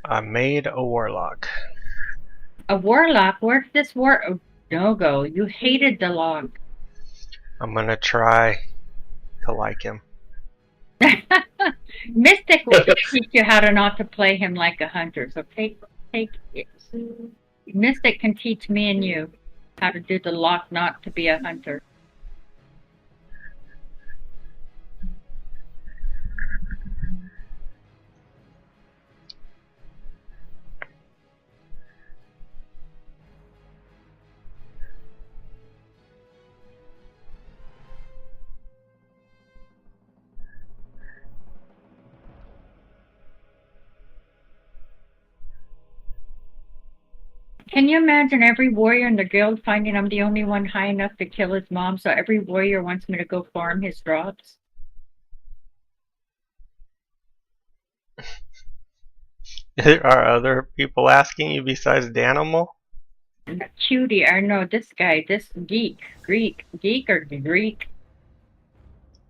I made a warlock. A warlock? Where's this No-go. You hated the lock. I'm gonna try to like him. Mystic will teach you how to not to play him like a hunter. So take it. Mystic can teach me and you how to do the lock not to be a hunter. Can you imagine every warrior in the guild finding I'm the only one high enough to kill his mom, so every warrior wants me to go farm his drops? Are other people asking you besides Danimal? Cutie, I know this guy, this geek or Greek.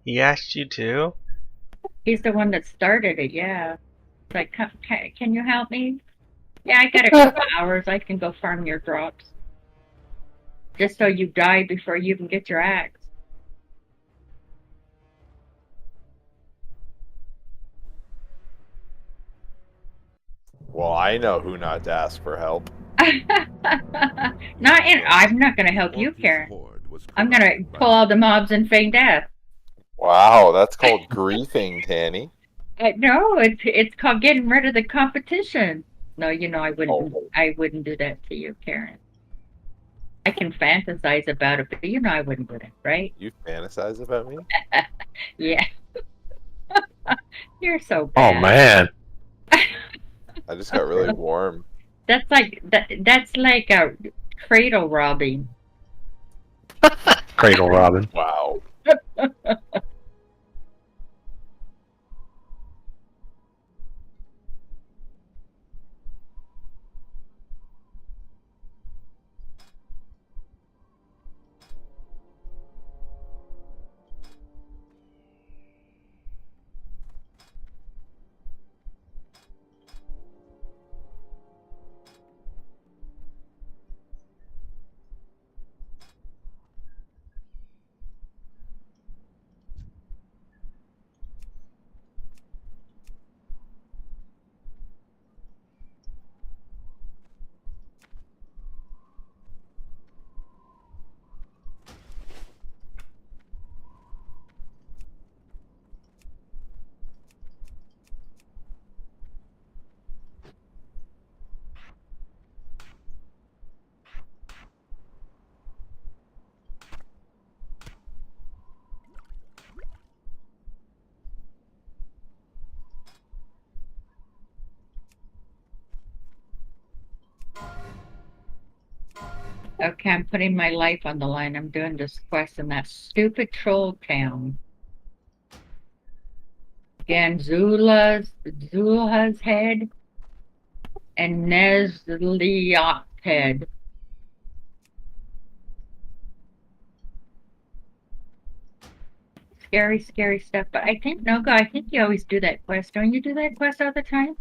He asked you too? He's the one that started it, yeah. Like, can you help me? Yeah, I got a couple hours. I can go farm your drops. Just so you die before you even get your axe. Well, I know who not to ask for help. I'm not gonna help you, Karen. I'm gonna pull all the mobs and feign death. Wow, that's called griefing, Tanny. No, it's called getting rid of the competition. No, you know I wouldn't do that to you, Karen. I can fantasize about it, but you know I wouldn't do it, right? You fantasize about me? Yeah. You're so Oh bad. man. I just got really warm. That's like a cradle robbing. Cradle Robin. Wow. Okay, I'm putting my life on the line. I'm doing this quest in that stupid troll town. Again, Zulha's head and Nezliot's head. Scary, scary stuff. But I think, Noga, I think you always do that quest. Don't you do that quest all the time?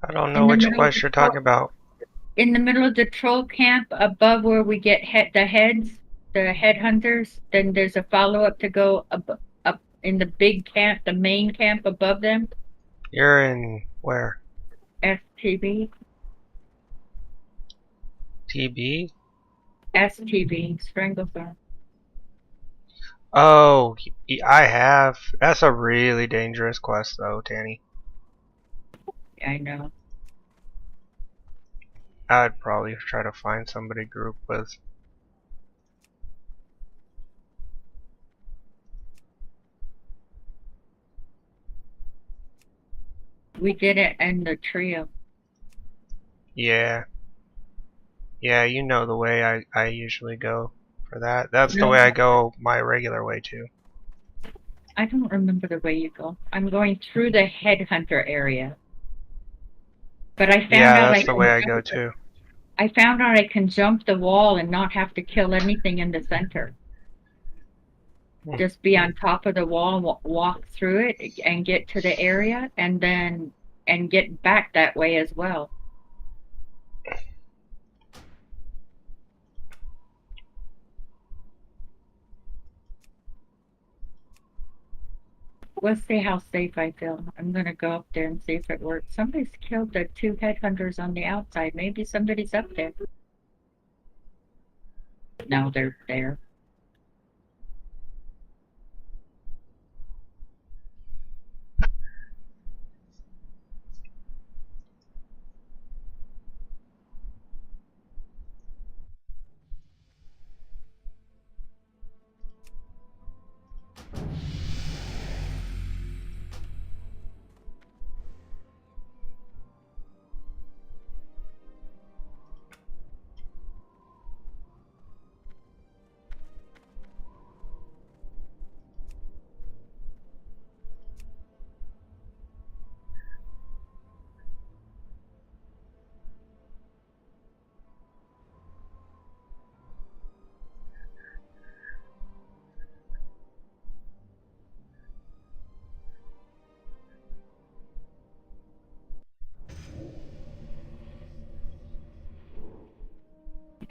I don't know which quest you're talking about. In the middle of the troll camp above where we get the heads, the headhunters, then there's a follow-up to go up in the big camp, the main camp above them. You're in where? STB. TB? STB, Stranglethorn. Oh, I have. That's a really dangerous quest though, Tanny. I know. I'd probably try to find somebody to group with. We did it in the trio. Yeah. Yeah, you know the way I usually go for that. That's the way I go my regular way too. I don't remember the way you go. I'm going through the headhunter area. But I found out that's the way I go too. I found out I can jump the wall and not have to kill anything in the center. Just be on top of the wall, walk through it, and get to the area, and then and get back that way as well. We'll see how safe I feel. I'm gonna go up there and see if it works. Somebody's killed the 2 headhunters on the outside. Maybe somebody's up there. No, they're there.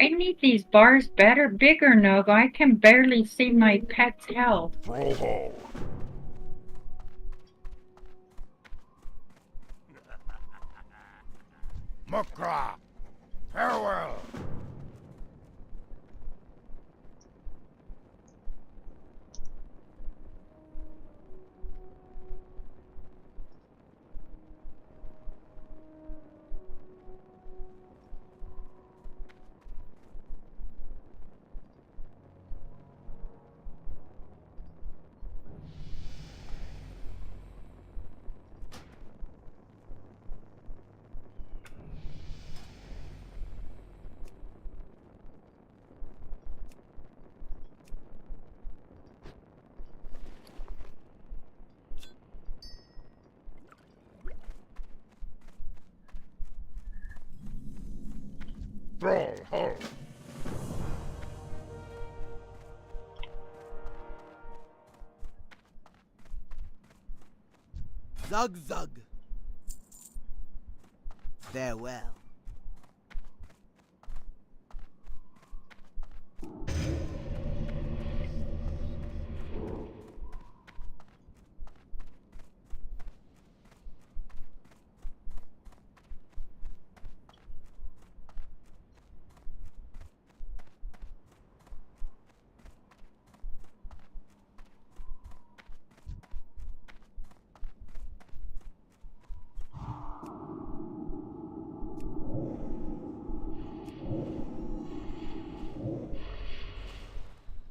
I need these bars better, bigger, Nogo. I can barely see my pet's health. Roho. Mukra. Farewell. Roll, ho. Zug zug. Farewell.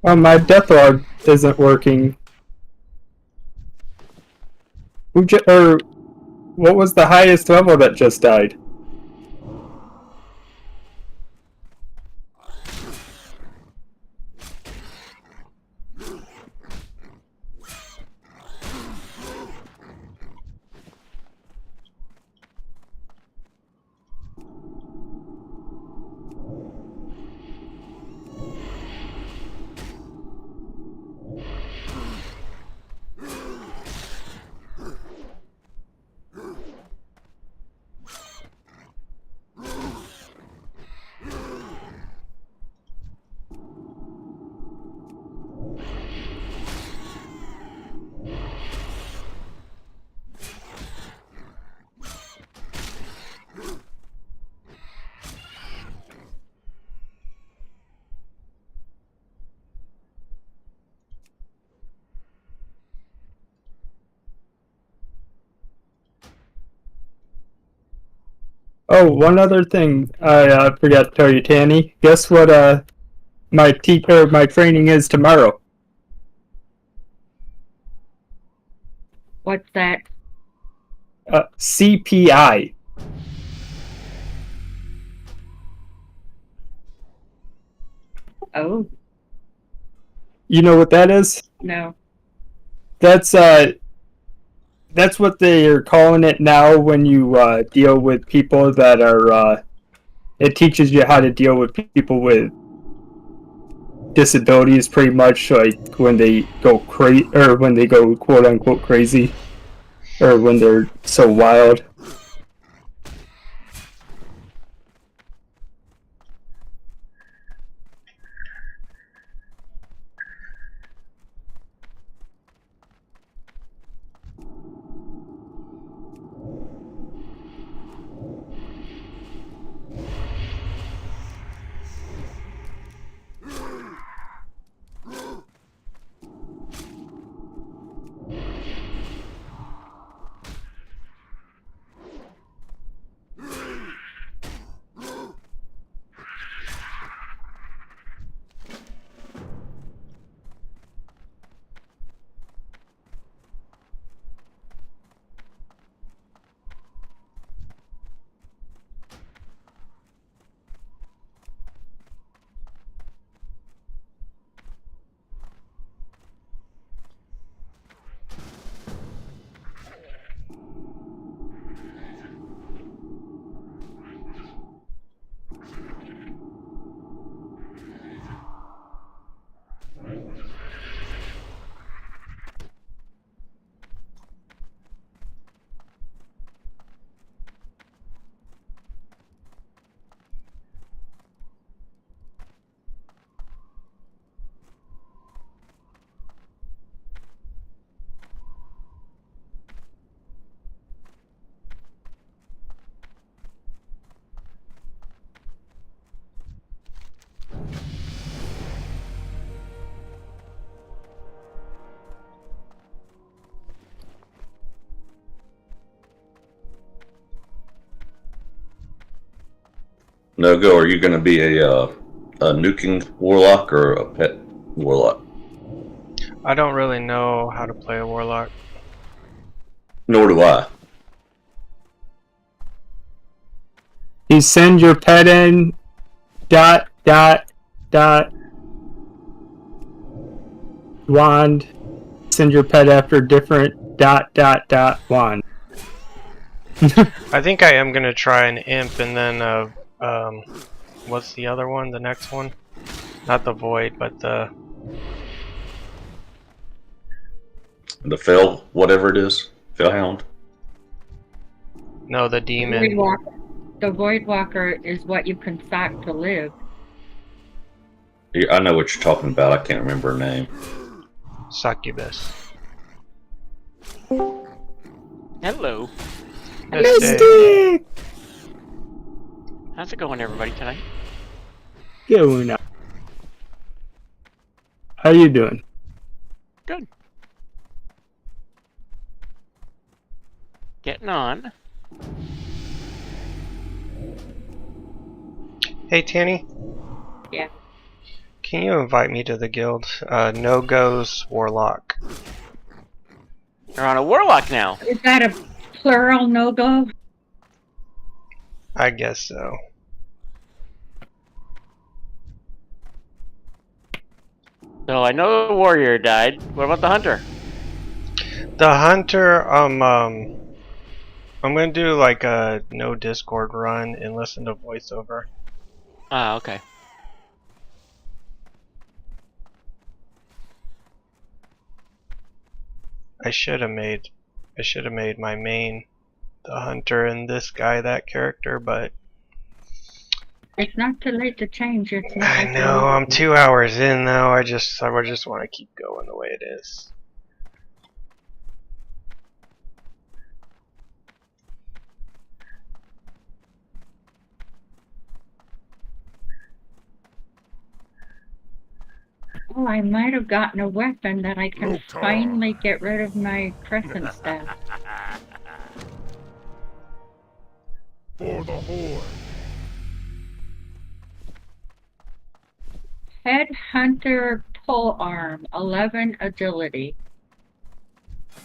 My death log isn't working. What was the highest level that just died? Oh, one other thing I forgot to tell you, Tanny. Guess what my training is tomorrow? What's that? CPI. Oh, You know what that is? no. That's what they are calling it now when you deal with people that are. It teaches you how to deal with people with disabilities, pretty much, like when they go crazy, or when they go quote unquote crazy, or when they're so wild. Nogo, are you going to be a nuking warlock or a pet warlock? I don't really know how to play a warlock. Nor do I. You send your pet in. ... Wand. Send your pet after different ... wand. I think I am gonna try an imp and then what's the other one? The next one? Not the void, but the Fel, whatever it is. Felhound. no, the Void demon. Walker. The Void Walker is what you can sack to live. Yeah, I know what you're talking about. I can't remember her name. Succubus. Hello. Mystic! How's it going, everybody, tonight? Going up. How you doing? Good. Getting on. Hey, Tanny. Yeah. Can you invite me to the guild? Nogo's Warlock. You're on a warlock now. Is that a plural no-go? I guess so. So I know the warrior died. What about the hunter? The hunter, I'm gonna do like a no Discord run and listen to voiceover. Ah, okay. I should have made my main the hunter and this guy that character, but It's not too late to change. It's not I like know I'm 2 hours in though. I just want to keep going the way it is. Oh, I might have gotten a weapon that I can Look, finally get rid of my crescent staff. For the horde. Headhunter pole arm, 11 agility.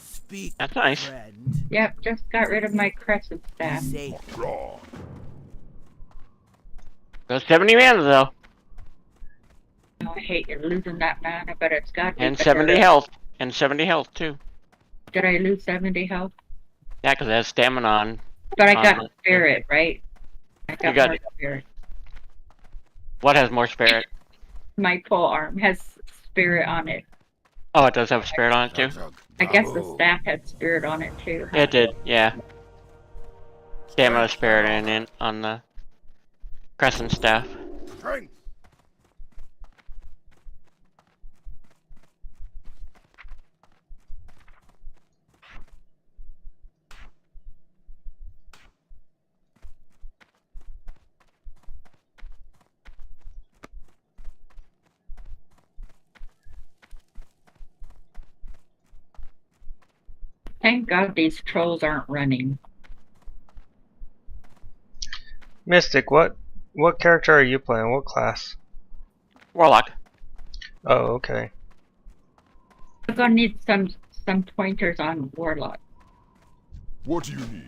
Speak, That's nice. friend. Yep, just got rid of my crescent staff. Safe. Raw. Those 70 mana though, Oh, I hate losing that mana, but it's got to be and better. 70 health, and 70 health too. Did I lose 70 health? Yeah, because it has stamina on. But I On got the- spirit, right? I got, got more it. spirit. What has more spirit? My pole arm has spirit on it. Oh, it does have a spirit on it too. I guess the staff had spirit on it too. It did, yeah. Stamina, spirit, and in on the crescent staff. Strength. Thank God these trolls aren't running. Mystic, what character are you playing? What class? Warlock. Oh, okay. I'm gonna need some pointers on Warlock. What do you need?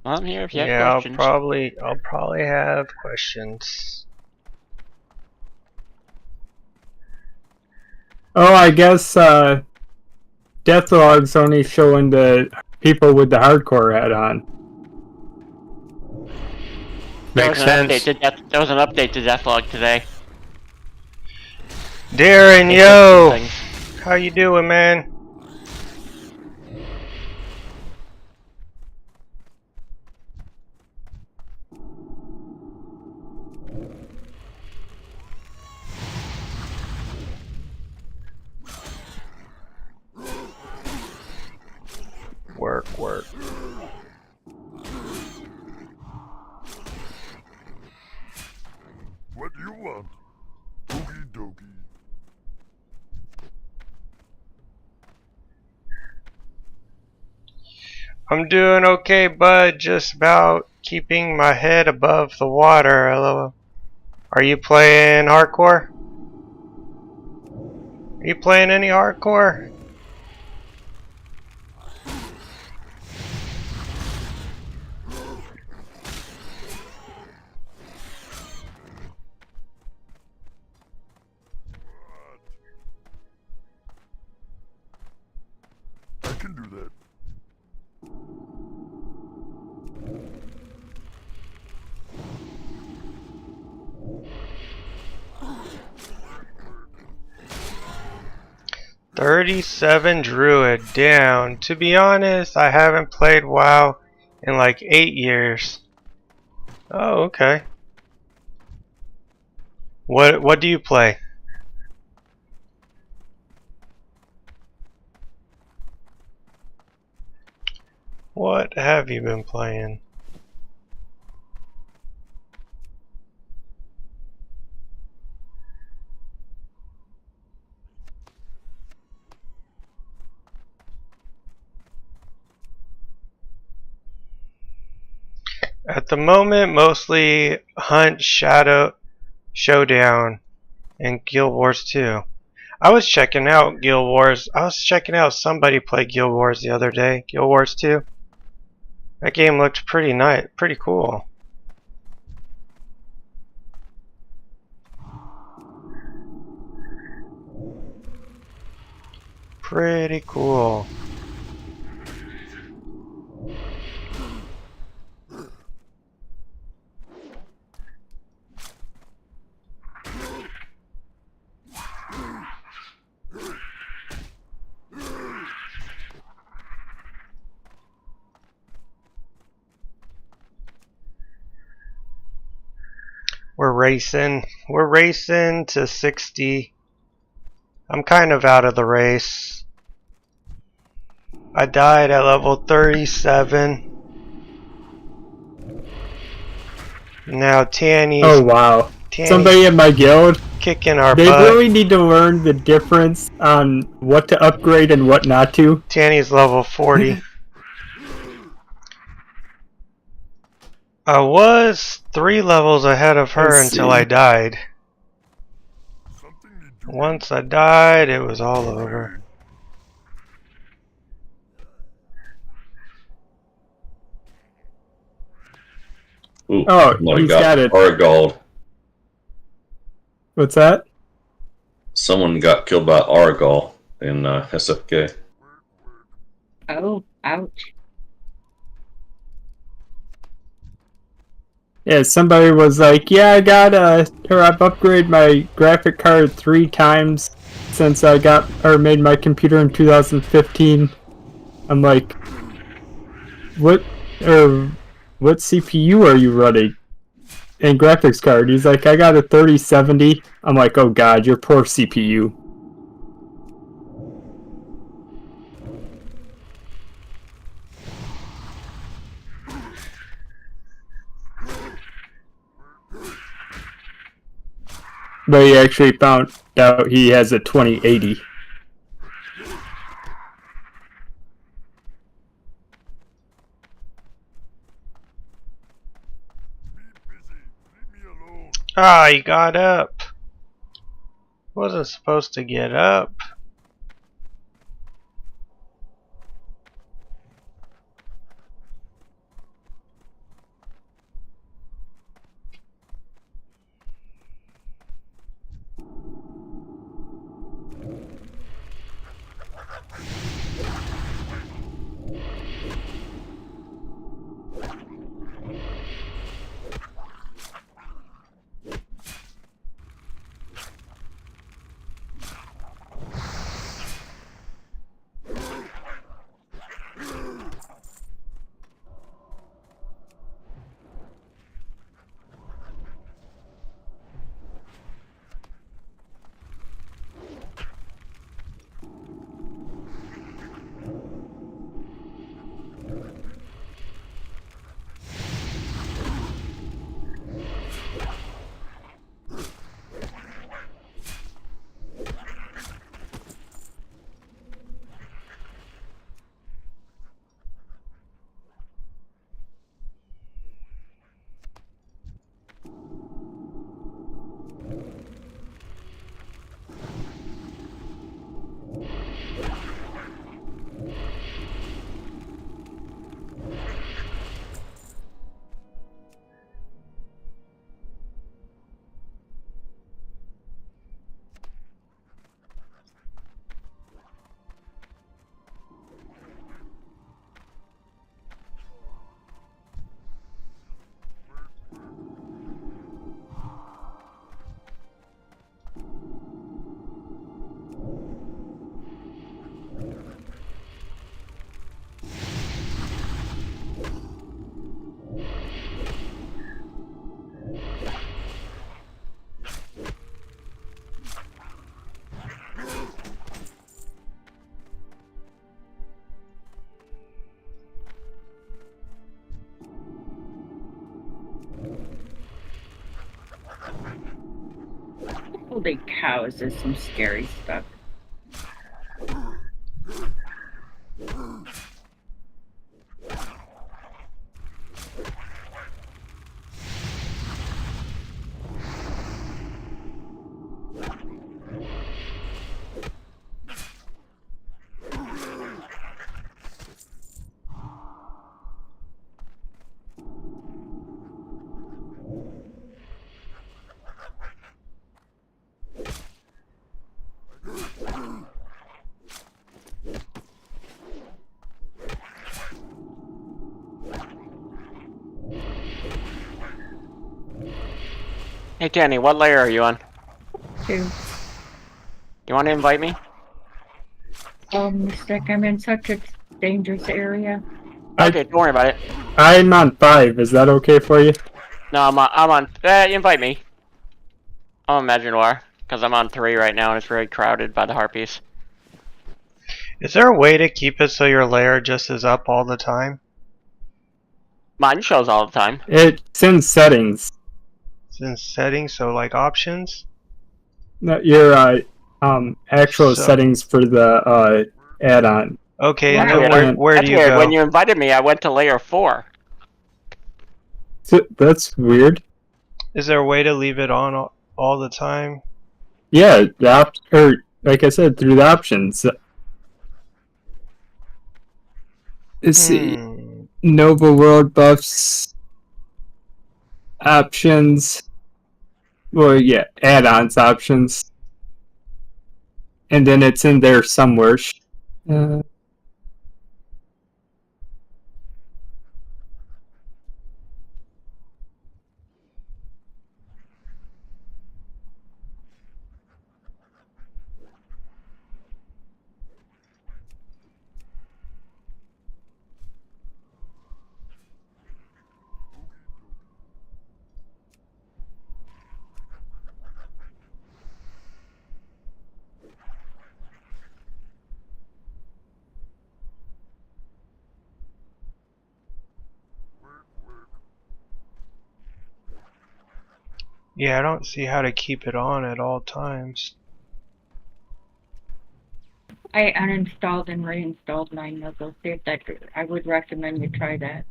Well, I'm here if you have Yeah, questions. I'll probably have questions. Oh, I guess Deathlog's only showing the people with the hardcore hat on. Makes sense. There was an update to Deathlog today. Darren, They yo, fixed some things. how you doing, man? Work. What do you want? Okie dokie. I'm doing okay, bud. Just about keeping my head above the water. Hello. Are you playing hardcore? Are you playing any hardcore? I can do that. "37 Druid down. To be honest, I haven't played WoW in like 8 years. Oh, okay. What do you play? What have you been playing? At the moment, mostly Hunt, Shadow, Showdown, and Guild Wars 2. I was checking out Guild Wars. I was checking out somebody play Guild Wars the other day. Guild Wars 2. That game looked pretty nice, pretty cool. Pretty cool. We're racing to 60. I'm kind of out of the race. I died at level 37. Now Tanny's, Oh wow. Tanny's Somebody in my guild, kicking our they butt. really need to learn the difference on what to upgrade and what not to. Tanny's level 40. I was 3 levels ahead of her Let's until see. I died. Something to do. Once I died, it was all over. Ooh, Oh, somebody he's got it. Aragald. What's that? Someone got killed by Aragald in SFK. Oh, ouch. Yeah, somebody was like, yeah, I've upgraded my graphic card 3 times since I made my computer in 2015. I'm like, what CPU are you running? And graphics card. He's like, I got a 3070. I'm like, oh god, your poor CPU. But he actually found out he has a 2080. Be busy. Leave me alone. Ah, he got up. Wasn't supposed to get up. Holy cow, is this some scary stuff? Hey Danny, what layer are you on? 2. You want to invite me? Mystic, I'm in such a dangerous area. Okay, don't worry about it. I'm on 5. Is that okay for you? No, I'm on. Invite me. I'm on Maginoir because I'm on 3 right now and it's very crowded by the harpies. Is there a way to keep it so your layer just is up all the time? Mine shows all the time. It's in settings. It's in settings, so like options? No, your actual So- settings for the add-on. Okay, and Wow. then where That's do you weird. go? When you invited me, I went to layer 4. That's weird. Is there a way to leave it on all the time? Yeah, like I said, through the options. Let's see. Nova World buffs. Options. Well, yeah, add-ons options. And then it's in there somewhere. Yeah, I don't see how to keep it on at all times. I uninstalled and reinstalled my Nogo. See if that. I would recommend you try that.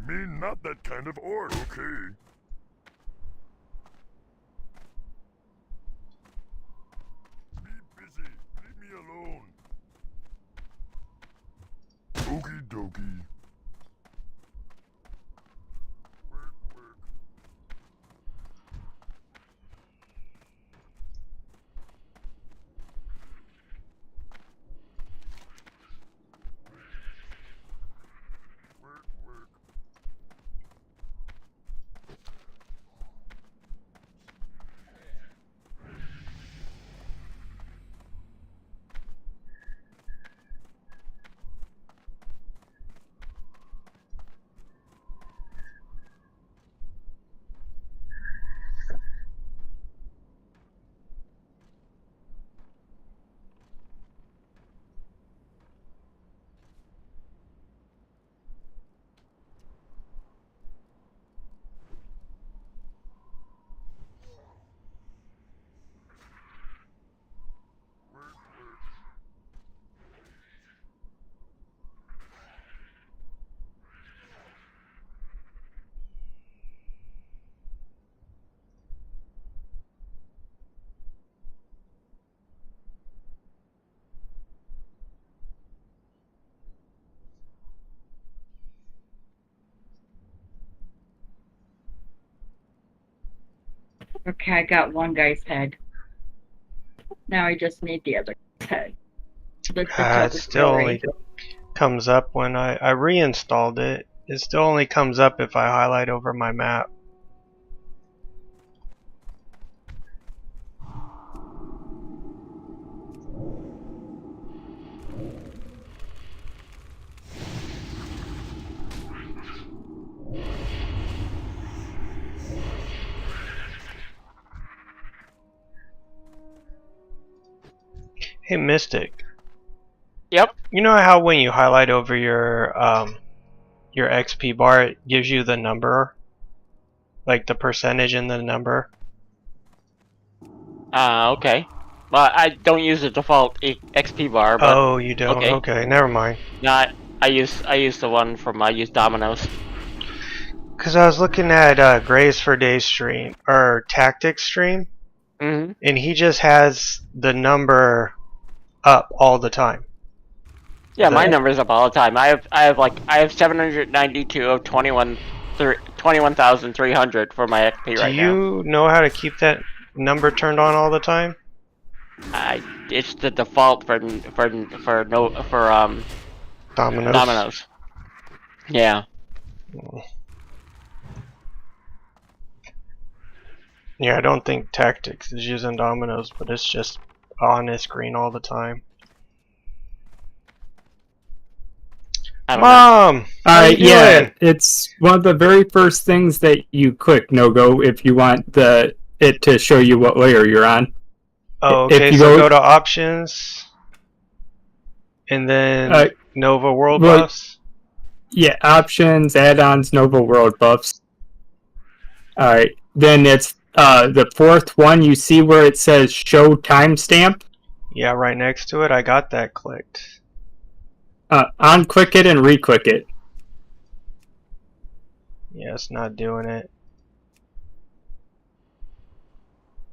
Me not that kind of orc, okay? Be busy. Leave me alone. Okie dokie. Work, work. Work, work. Work, work. Okay, I got one guy's head. Now I just need the other guy's head. Let's It's still only comes up when I reinstalled it. It still only comes up if I highlight over my map. Hey, Mystic. Yep. You know how when you highlight over your XP bar, it gives you the number, like the percentage in the number. Okay. Well, I don't use the default XP bar, but Oh, you don't. okay. Okay, never mind. not. I use the one from I use Domino's. Cause I was looking at Grace for Days stream or Tactics stream, Mm-hmm. and he just has the number up all the time. Yeah, my number's up all the time. I have 792 of 21,300 for my XP right Do now. you know how to keep that number turned on all the time? It's the default for Dominoes. Domino's. Yeah. Yeah, I don't think Tactics is using Dominoes, but it's just on his screen all the time. I don't know. Mom! How you Yeah, doing? it's one of the very first things that you click, Nogo, if you want it to show you what layer you're on. Oh, if okay, you so go- go to Options, and then Nova World well, Buffs. Yeah, options, add-ons, Nova World buffs. Alright, then it's the fourth one. You see where it says show timestamp? Yeah, right next to it. I got that clicked. Unclick it and re-click it. Yeah, it's not doing it.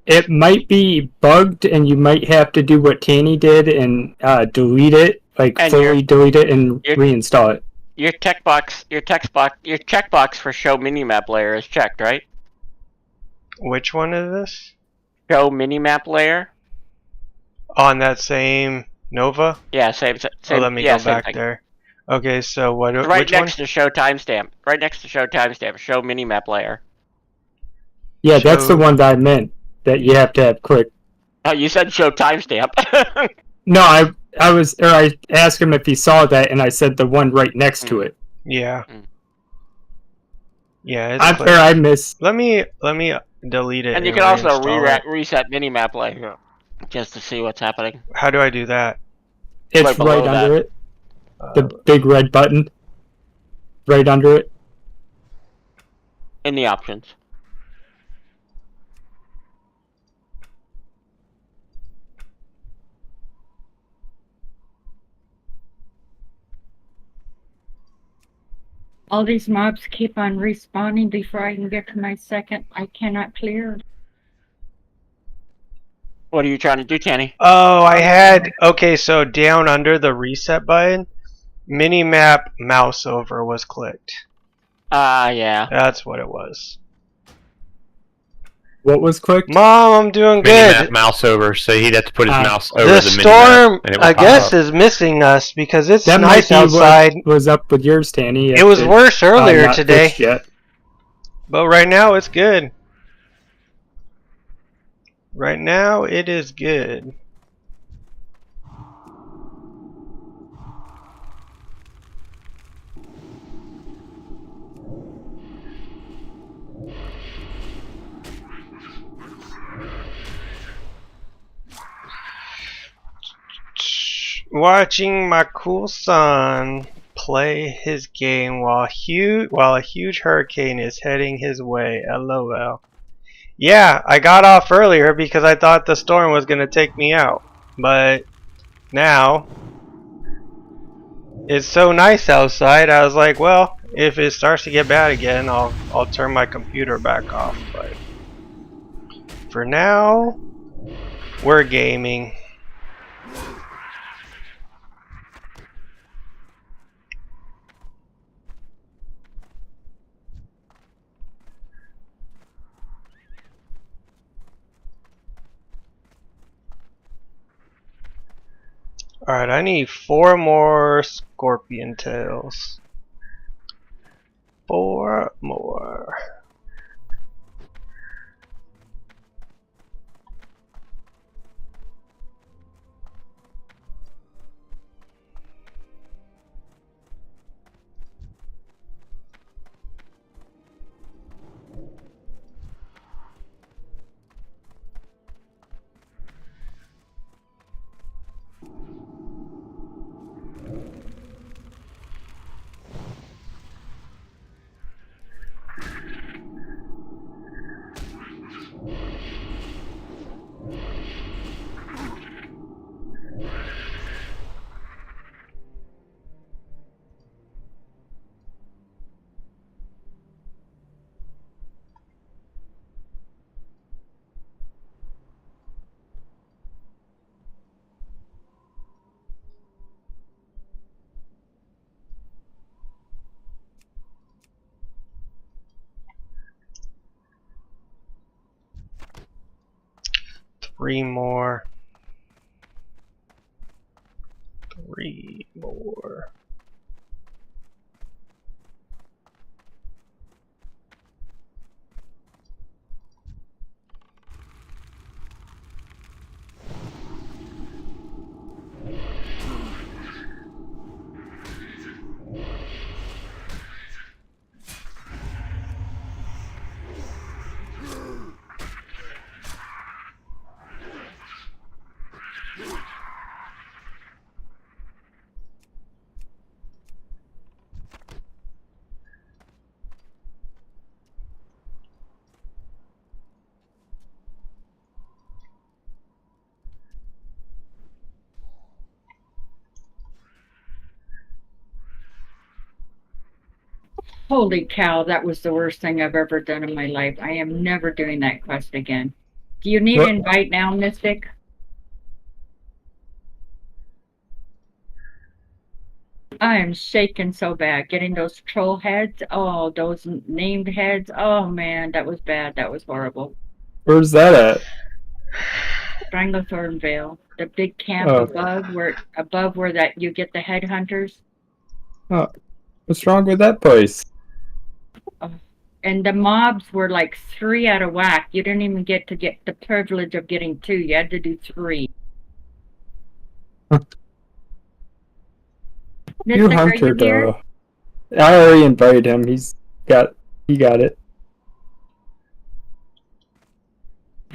It might be bugged, and you might have to do what Tanny did and delete it, like And fully delete it and reinstall it. Your checkbox for show minimap layer is checked, right? Which one is this? Show minimap layer. On that same Nova? Yeah, same. Oh, let me yeah, go same back thing. there. Okay, so what? Right which next one? to show timestamp. Right next to show timestamp. Show minimap layer. Yeah, that's the Show- one that I meant that you have to have clicked. Oh, you said show timestamp. No, I asked him if he saw that, and I said the one right next to it. Yeah. Mm. Yeah, it's clicked. I missed. Let me delete it. And you can also reinstall it. reset minimap layer just to see what's happening. How do I do that? It's Right below right under that. it. The big red button. Right under it. In the options. All these mobs keep on respawning before I can get to my second. I cannot clear. What are you trying to do, Tanny? Oh, I had. Okay, so down under the reset button, minimap mouse over was clicked. Yeah. That's what it was. What was clicked? Mom, I'm doing good. Minimap mouse over, so he'd have to put his mouse over The the storm, minimap, and it would I pop guess, up. is missing us because it's That nice might be outside. what was up with yours, Tanny. It was worse earlier not today, fixed yet. but right now it's good. Right now it is good. Watching my cool son play his game while a huge hurricane is heading his way. LOL. Yeah, I got off earlier because I thought the storm was gonna take me out, but now it's so nice outside. I was like, well, if it starts to get bad again, I'll turn my computer back off. But for now, we're gaming. Alright, I need 4 more scorpion tails. 4 more. Three more. 3 more. Holy cow, that was the worst thing I've ever done in my life. I am never doing that quest again. Do you need What? an invite now, Mystic? I am shaking so bad. Getting those troll heads. Oh, those named heads. Oh man, that was bad. That was horrible. Where's that at? Stranglethorn Vale. The big camp Oh. above where that you get the headhunters. Oh, what's wrong with that place? And the mobs were like 3 out of whack. You didn't even get the privilege of getting 2. You had to do 3. You Mystic, are you hunted. here? I already invited him. He got it.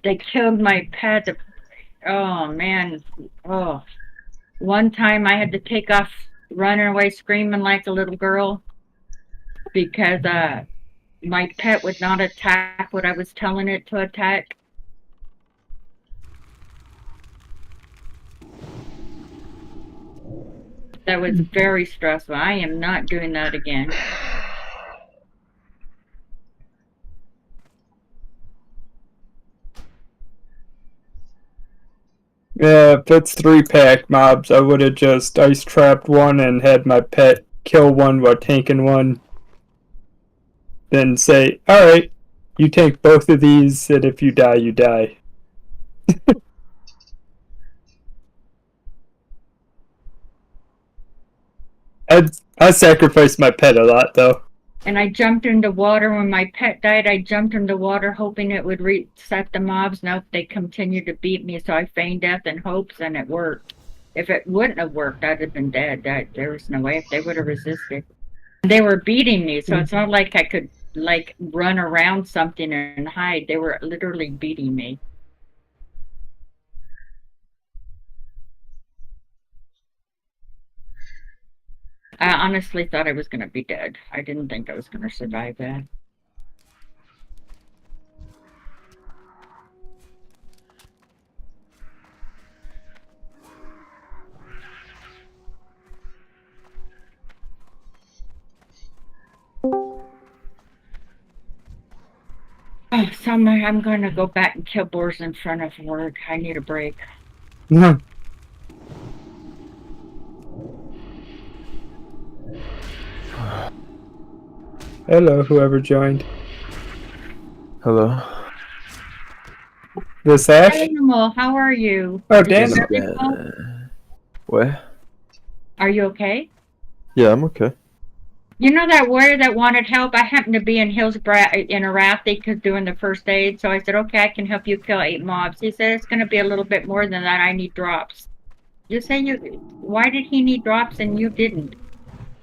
They killed my pet. Oh man. Oh. One time I had to take off running away screaming like a little girl because my pet would not attack what I was telling it to attack. That was very stressful. I am not doing that again. Yeah, if it's 3-pack mobs, I would have just ice trapped one and had my pet kill one while tanking one. Then say, alright, you tank both of these, and if you die, you die. I sacrificed my pet a lot, though. And I jumped into water when my pet died. I jumped into water hoping it would reset the mobs. Now they continued to beat me, so I feigned death in hopes, and it worked. If it wouldn't have worked, I'd have been dead. There was no way if they would have resisted. They were beating me, so it's not like I could like run around something and hide. They were literally beating me. I honestly thought I was going to be dead. I didn't think I was going to survive that. Oh, so I'm going to go back and kill boars in front of work. I need a break. No. Hello, whoever joined. Hello. This Ash? Animal, how are you? Oh, Did you damn. get it? What? Are you okay? Yeah, I'm okay. You know that warrior that wanted help? I happened to be in Hillsborough in Arathi doing the first aid, so I said, okay, I can help you kill 8 mobs. He said it's going to be a little bit more than that. I need drops. You say why did he need drops and you didn't?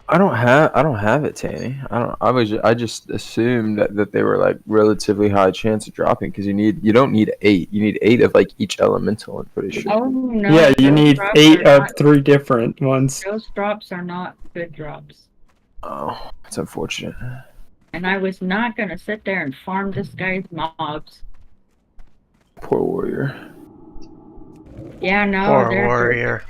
I don't have it, Tanny. I just assumed that they were like relatively high chance of dropping because you don't need 8. You need 8 of like each elemental, I'm pretty sure. Oh no. Yeah, you those need drops 8 are of not- 3 different ones. Those drops are not good drops. Oh, that's unfortunate. And I was not going to sit there and farm this guy's mobs. Poor warrior. Yeah, no, Poor they're warrior.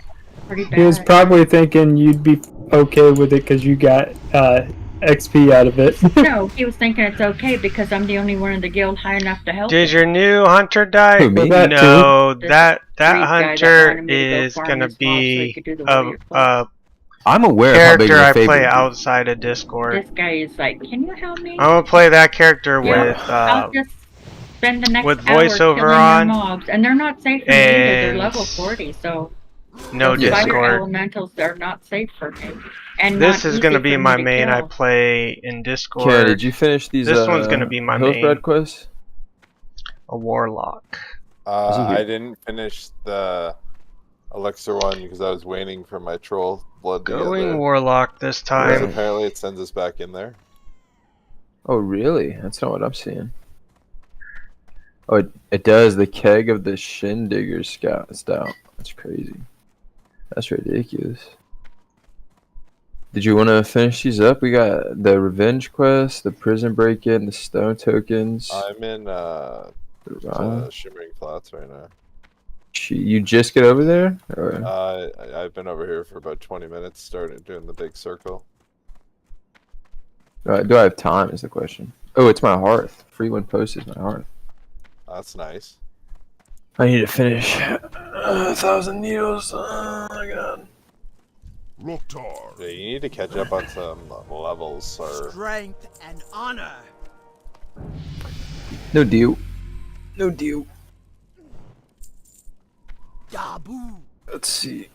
pretty He was bad. probably thinking you'd be okay with it because you got XP out of it. No, he was thinking it's okay because I'm the only one in the guild high enough to help Did him. your new hunter die? Who, me? That No, too. that Greek guy that hunter wanted me to go is farm gonna his mobs so he be could do the a warrior quest. I'm aware of how big character of a I favor play you do. outside of Discord. This guy is like, can you help me? I'm gonna play that character Yeah, with I'll just spend the next with hour voiceover killing on your mobs. And they're not safe for me either. They're and level 40, so no those fire Discord. elementals, they're not safe for me. And This not is gonna easy be for me my to main. I kill. play in Karen, Discord. did you finish these? This one's gonna be my Hillsbrad main. quests? A warlock. I didn't finish the elixir one because I was waiting for my troll blood to Going get there. warlock this Because time. apparently it sends us back in there. Oh, really? That's not what I'm seeing. Oh, it does. The keg of the Shindigger stout. That's crazy. That's ridiculous. Did you want to finish these up? We got the revenge quest, the prison break-in, the stone tokens. I'm in Shimmering Flats right now. You just get over there? Or? I've been over here for about 20 minutes, started doing the big circle. Do I have time is the question. Oh, it's my hearth. Free when posted, my hearth. That's nice. I need to finish 1,000 needles. Oh my god. Roktar. Yeah, you need to catch up on some levels. Or Strength and honor. No deal. No deal. Dabu. Let's see.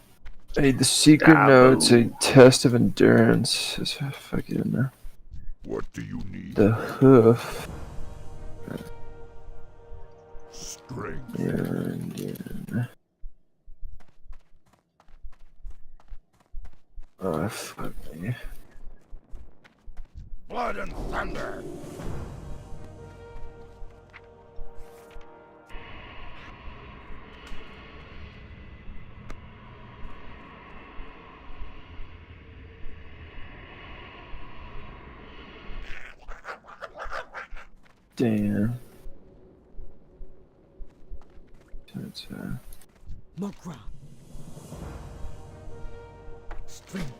I need the secret notes, a test of endurance. If I get in there. What do you need? The hoof. Strength. Yeah. Oh, fuck me. Blood and thunder. Damn. That's Mokra. Strength.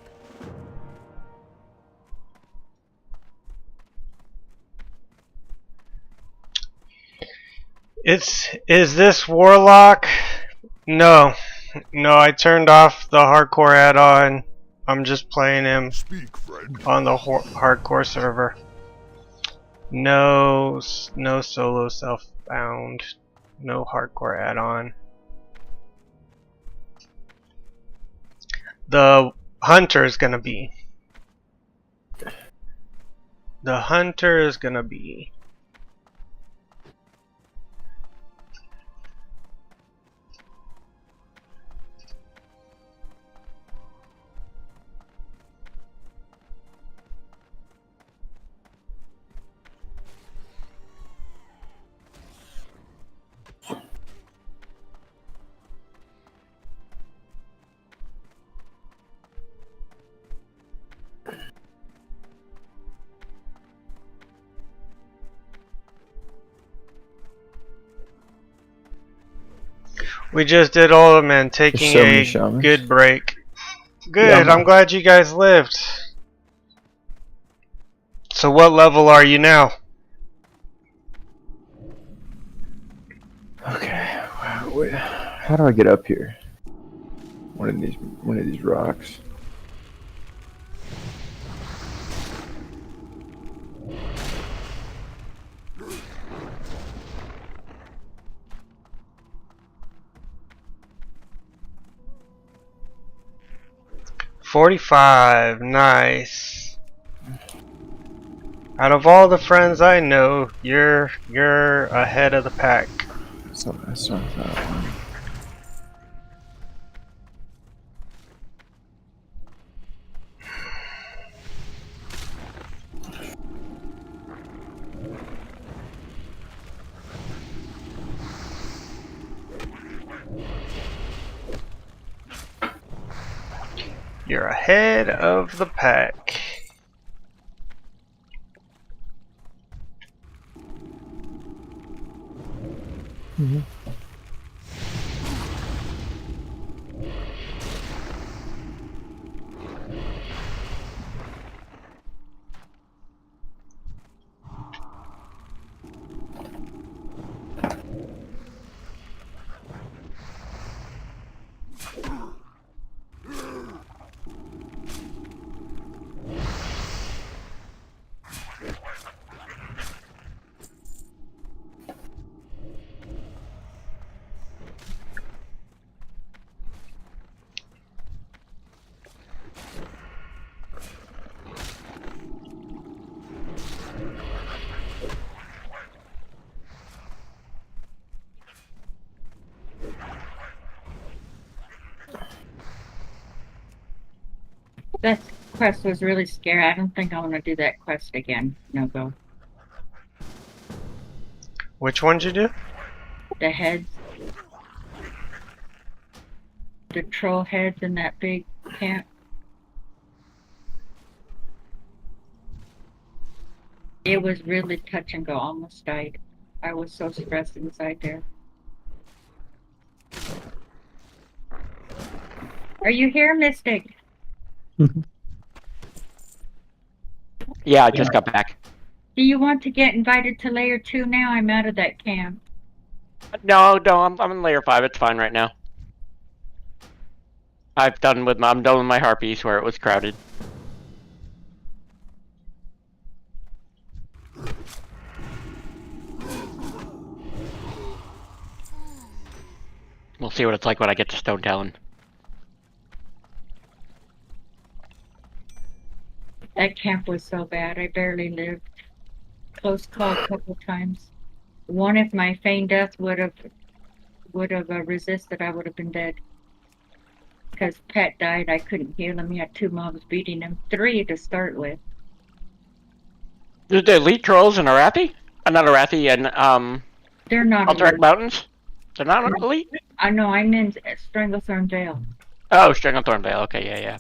Is this warlock? No. No, I turned off the hardcore add-on. I'm just playing him Speak, friend. on the hardcore server. No solo self-bound. No hardcore add-on. The hunter is gonna be. The hunter is gonna be. We just did all of them and taking so many a shamans. good break. Good, Yeah, I'm glad you guys lived. So what level are you now? Okay. Wait, how do I get up here? One of these rocks. 45. Nice. Out of all the friends I know, you're ahead of the pack. So that's not that one. You're ahead of the pack. That quest was really scary. I don't think I want to do that quest again. No go. Which one'd you do? The heads. The troll heads in that big camp. It was really touch and go. Almost died. I was so stressed inside there. Are you here, Mystic? Yeah, I just got back. Do you want to get invited to layer 2 now? I'm out of that camp. No, I'm in layer 5. It's fine right now. I'm done with my harpies where it was crowded. We'll see what it's like when I get to Stone Talon. That camp was so bad. I barely lived. Close call a couple times. One, if my feigned death would have resisted, I would have been dead. Because Pet died, I couldn't heal him. He had 2 mobs beating him. 3 to start with. There's the elite trolls in Arathi? Not Arathi, and They're not Alterac elite. Mountains? They're not elite? I know, I'm in Stranglethorn Vale. Oh, Stranglethorn Vale. Okay, yeah.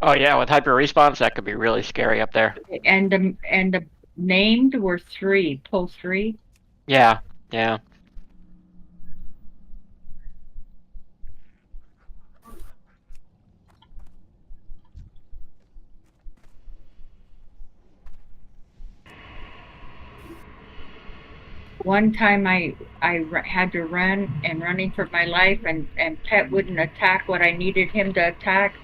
Oh yeah, with hyper respawns, that could be really scary up there. And the named were 3. Pull 3. Yeah. One time I had to running for my life, and Pet wouldn't attack what I needed him to attack.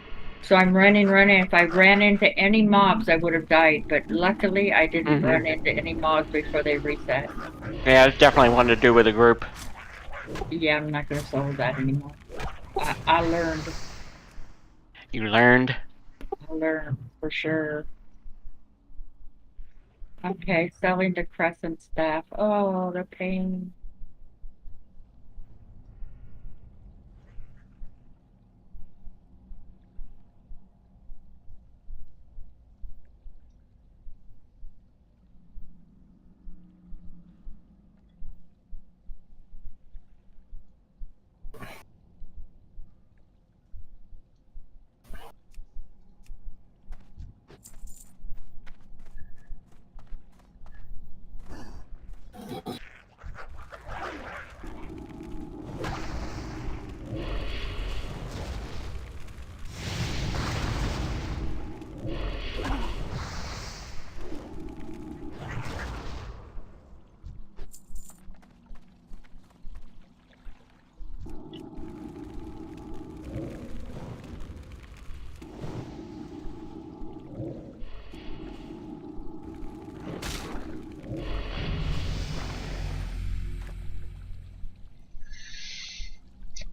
So I'm running. If I ran into any mobs, I would have died. But luckily, I didn't run into any mobs before they reset. Yeah, it's definitely one to do with a group. Yeah, I'm not going to solve that anymore. I learned. You learned? I learned, for sure. Okay, selling the Crescent Staff. Oh, the pain.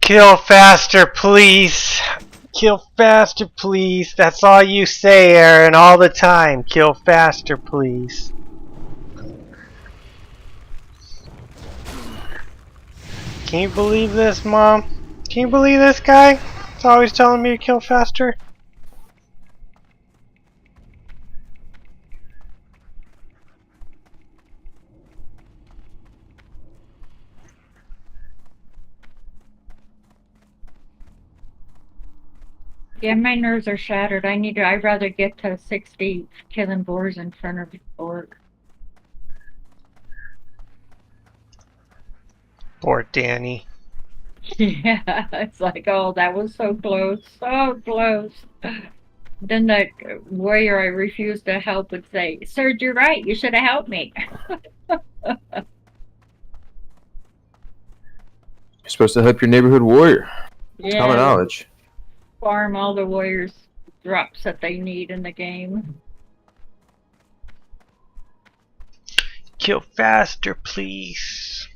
Kill faster, please. Kill faster, please. That's all you say, Aaron, all the time. Kill faster, please. Can you believe this, Mom? Can you believe this guy? He's always telling me to kill faster. Yeah, my nerves are shattered. I'd rather get to 60 killing boars in front of the orc. Poor Danny. Yeah, it's like, oh, that was so close, so close. Then that warrior I refused to help would say, "Sir, you're right. You should have helped me." You're supposed to help your neighborhood warrior. Yeah, Common knowledge. farm all the warriors' drops that they need in the game. Kill faster, please.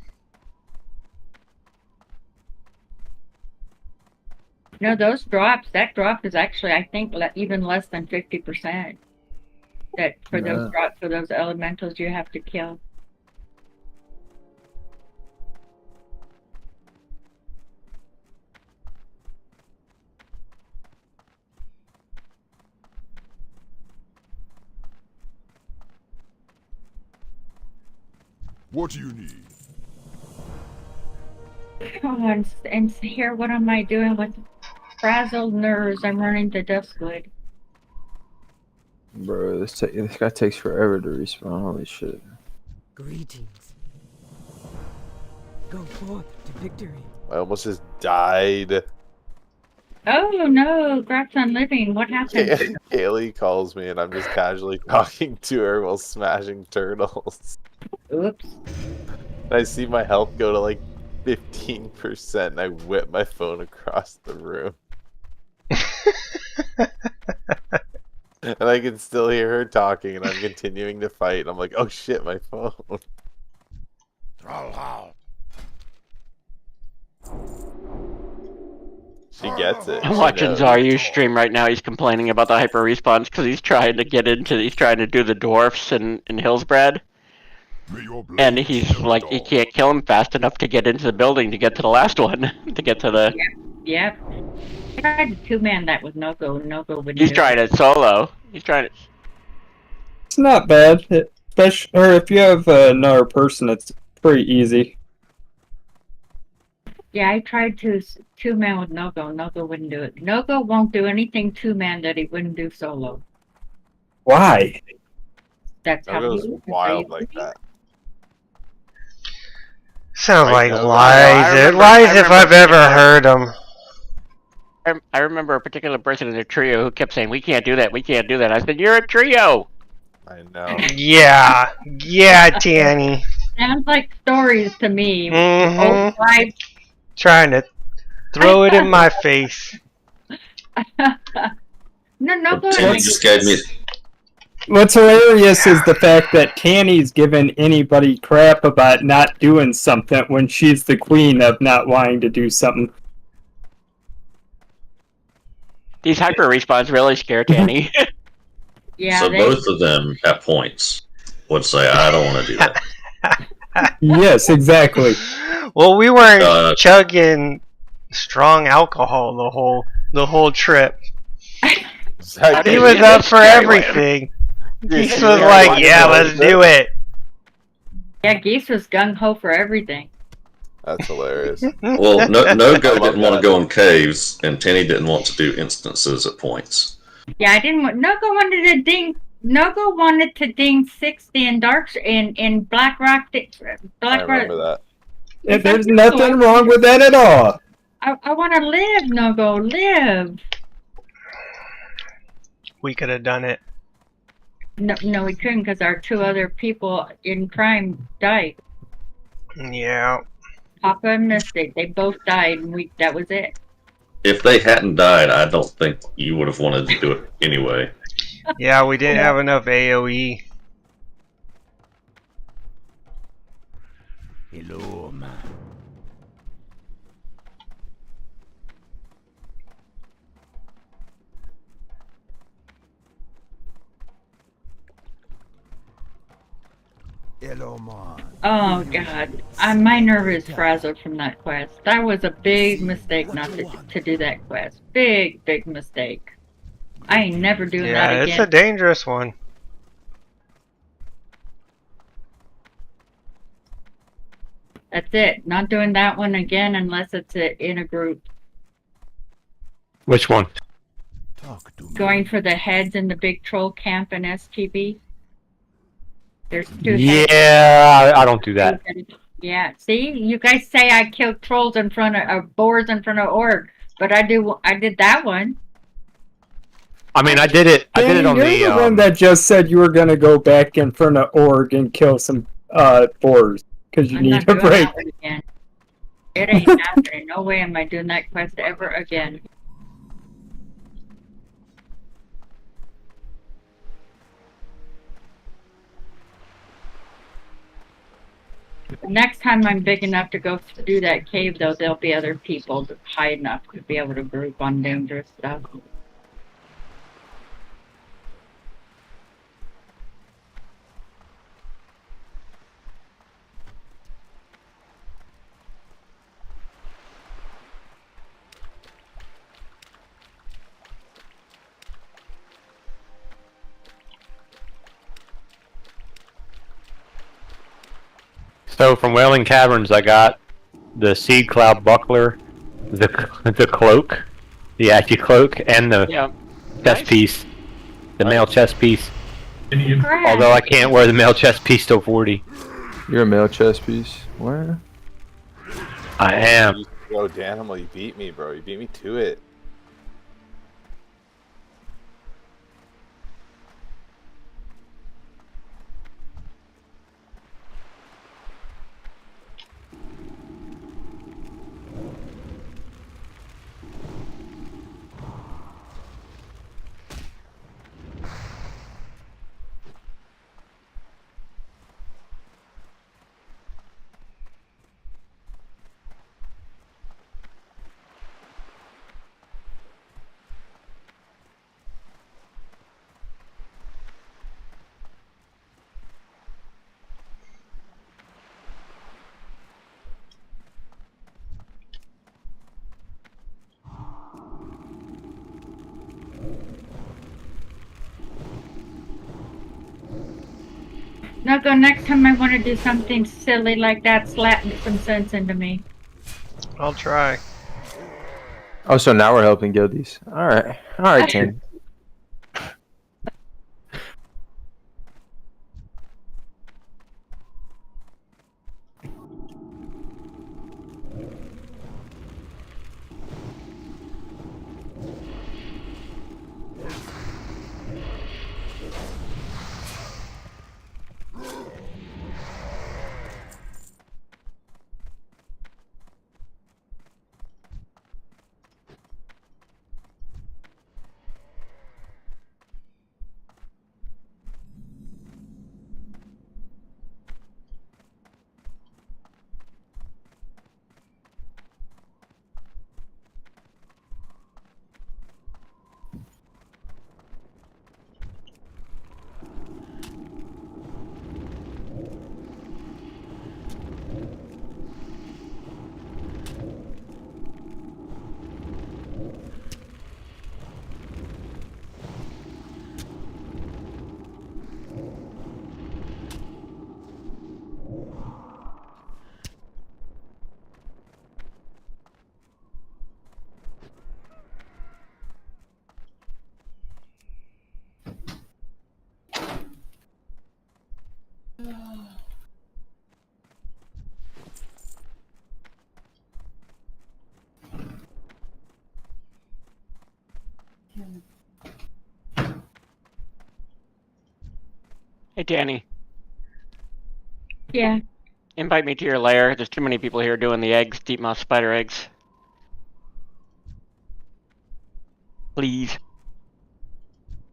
No, those drops. That drop is actually, I think, even less than 50%. That for those drops for those elementals you have to kill. What do you need? Come on, and here, what am I doing with frazzled nerves? I'm running to Duskwood. Bro, this guy takes forever to respawn. Holy shit. Greetings. Go forth to victory. I almost just died. Oh no, Grab's on living. What happened? Kaylee calls me and I'm just casually talking to her while smashing turtles. Oops. And I see my health go to like 15% and I whip my phone across the room. And I can still hear her talking and I'm continuing to fight and I'm like, oh shit, my phone. She gets it. I'm She watching knows. Zaryu stream right now. He's complaining about the hyper respawns because he's trying to do the dwarfs in Hillsbrad. And he's like, he can't kill him fast enough to get into the building to get to the last one. To get to the... Yep. I tried to two-man that with Nogo. Nogo would He's do trying it solo. He's trying it... It's not bad. Especially, or if you have another person, it's pretty easy. Yeah, I tried to two-man with Nogo. Nogo wouldn't do it. Nogo won't do anything two-man that he wouldn't do solo. Why? That's how Nogo's he is. wild like that. Sounds Right, like no, lies. Lies if I've ever heard them. I remember a particular person in the trio who kept saying, we can't do that, we can't do that. I said, you're a trio! I know. Yeah. Yeah, Danny. Sounds like stories to me. Mm-hmm. Old wives. Trying to throw it in my face. No, Nogo. Tanny just gave me. What's hilarious is the fact that Tanny's giving anybody crap about not doing something when she's the queen of not wanting to do something. These hyper respawns really scare Tanny. Yeah, So both of them at points would say, I don't want to do that. Yes, exactly. Well, we weren't chugging strong alcohol the whole trip. He was up for everything. Geese was like, yeah, let's do it. Yeah, Geese was gung-ho for everything. That's hilarious. Well, Nogo didn't want to go in caves, and Tanny didn't want to do instances at points. Yeah, I didn't want. Nogo wanted to ding 60 in Black Rock. I remember that. There's nothing wrong with that at all. I want to live, Nogo, live. We could have done it. No, we couldn't because our two other people in crime died. Yeah. Papa and Mystic, they both died, and that was it. If they hadn't died, I don't think you would have wanted to do it anyway. Yeah, we didn't have enough AoE. Hello, man. Oh god, my nerve is frazzled from that quest. That was a big mistake not to do that quest. Big mistake. I ain't never doing that Yeah, it's a again. dangerous one. That's it. Not doing that one again unless it's in a group. Which one? Going for the heads in the big troll camp in STB. There's 2 heads. Yeah, I don't do that. Yeah, see, you guys say I killed trolls in front of boars in front of org, but I did that one. I mean, I did it. I did it on You're the one that just said you were gonna go back in front of org and kill some boars because you I'm need not a doing break. that one again. It ain't happening. No way am I doing that quest ever again. Next time I'm big enough to go do that cave, though, there'll be other people high enough to be able to group on dangerous stuff. So from Wailing Caverns, I got the Seed Cloud Buckler, the cloak, the Aki cloak, and the chest piece, the male chest piece. Although I can't wear the male chest piece till 40. You're a male chest piece. Where? I am. Yo, Danimal, you beat me, bro. You beat me to it. Nogo, next time I want to do something silly like that, slap some sense into me. I'll try. Oh, so now we're helping guildies. Alright, Tim. Hey, Danny. Yeah. Invite me to your lair. There's too many people here doing the eggs, deep mouse spider eggs. Please.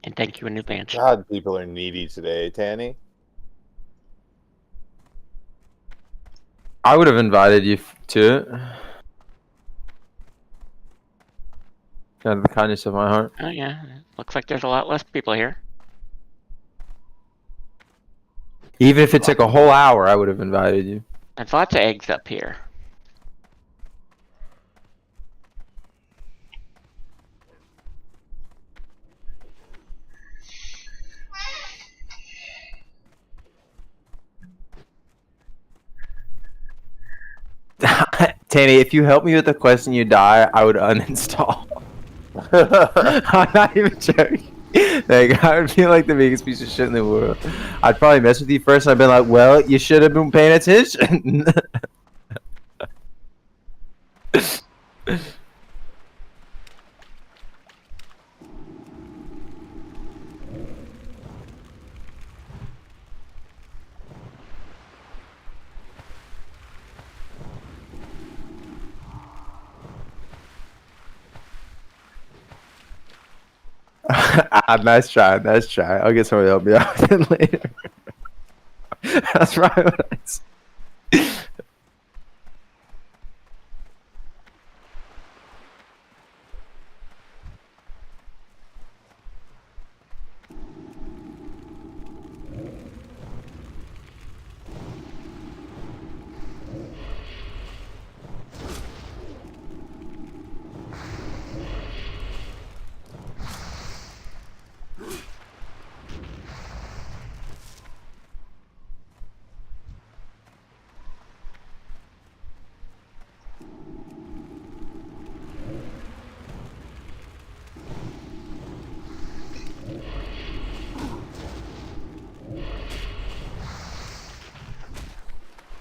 And thank you in advance. God, people are needy today, Tanny. I would have invited you to it. Out of the kindness of my heart. Oh, yeah. Looks like there's a lot less people here. Even if it took a whole hour, I would have invited you. There's lots of eggs up here. Tanny, if you help me with the quest and you die, I would uninstall. I'm not even joking. Like, I would feel like the biggest piece of shit in the world. I'd probably mess with you first, and I'd be like, well, you should have been paying attention. Nice try, nice try. I'll get somebody to help me out with it later. That's right. What I said.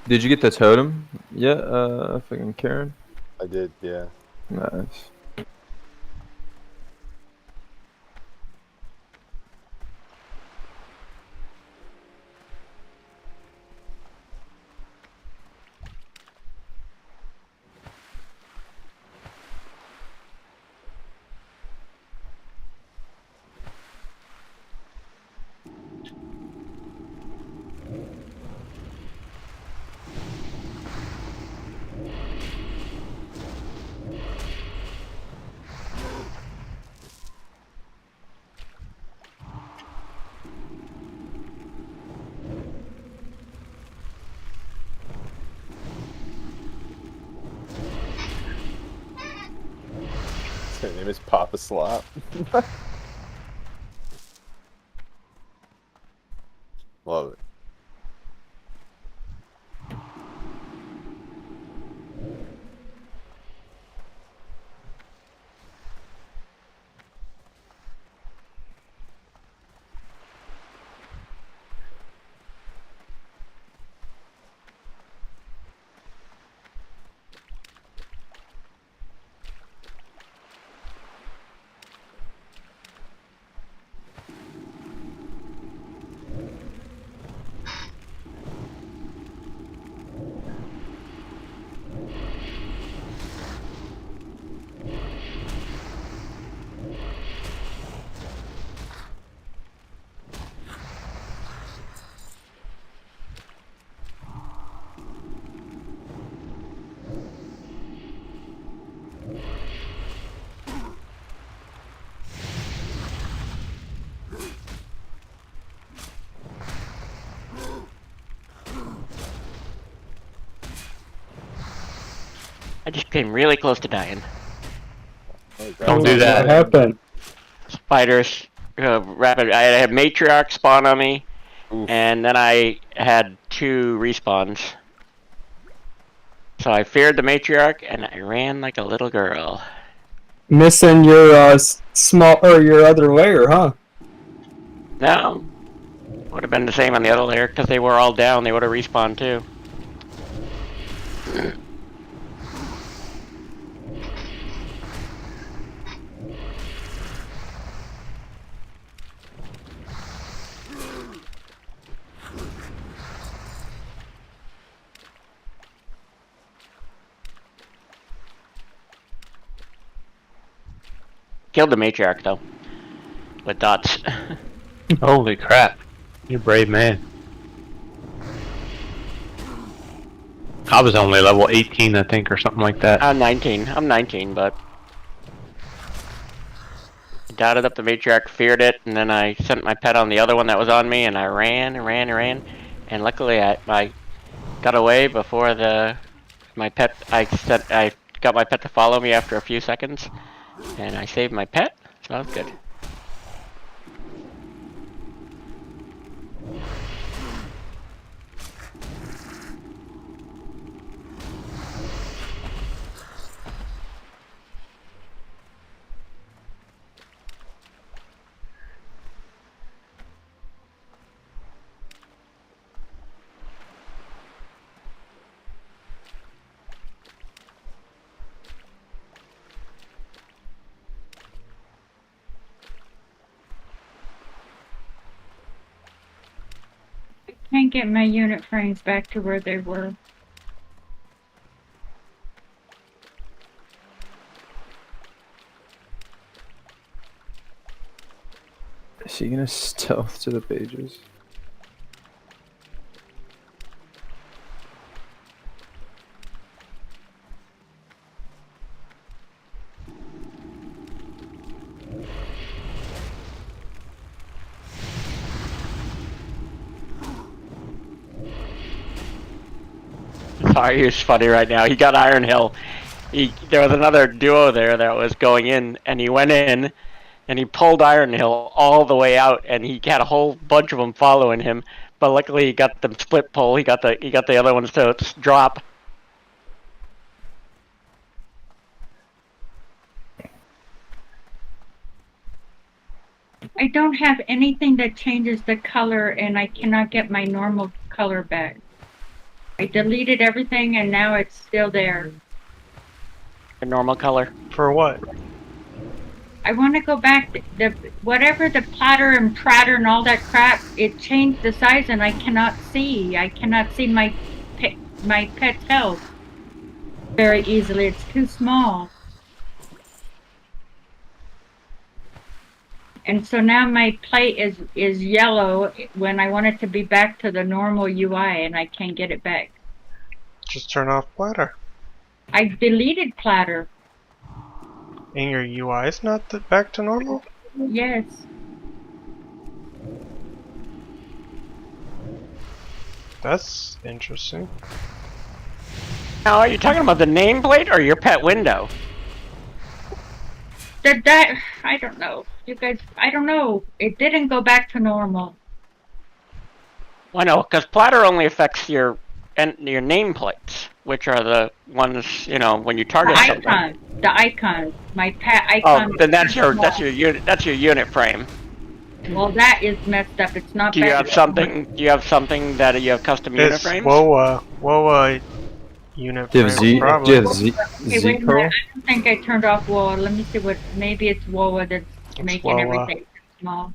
Did you get the totem? Yeah, fucking Karen. I did, yeah. Nice. Her name is Papa Slop. Love it. I just came really close to dying. Don't do that. What happened? Spiders, rapid. I had matriarch spawn on me, and then I had 2 respawns. So I feared the matriarch, and I ran like a little girl. Missing your small or your other layer, huh? No, would have been the same on the other layer because they were all down. They would have respawned too. Killed the matriarch though, with dots. Holy crap. You're a brave man. I was only level 18, I think, or something like that. I'm 19. I'm 19, but I dotted up the matriarch, feared it, and then I sent my pet on the other one that was on me, and I ran and ran and ran, And luckily, I got away before my pet. I got my pet to follow me after a few seconds, and I saved my pet. So that was good. Can't get my unit frames back to where they were. Is she gonna stealth to the pages? Sorry, he's funny right now. He got Iron Hill. There was another duo there that was going in, and he went in, and he pulled Iron Hill all the way out, and he had a whole bunch of them following him. But luckily, he got them split pull. He got the other ones to drop. I don't have anything that changes the color, and I cannot get my normal color back. I deleted everything, and now it's still there. A normal color. For what? I want to go back. Whatever the platter and pratter and all that crap, it changed the size, and I cannot see. I cannot see my pet's health very easily. It's too small. And so now my plate is yellow when I want it to be back to the normal UI, and I can't get it back. Just turn off platter. I deleted platter. And your UI is not back to normal? Yes. That's interesting. Now, are you talking about the nameplate or your pet window? I don't know. You guys, I don't know. It didn't go back to normal. Well, no, because platter only affects your nameplates, which are the ones, you know, when you target something. The icon. My pet icon. Oh, then that's your unit frame. Well, that is messed up. It's not. Do you have something? Do you have something that you have custom unit frames? WoA unit frame. Do you have Z wait a Pro? minute. I don't think I turned off WoA. Let me see what. Maybe it's WoA that's making WoA. everything small.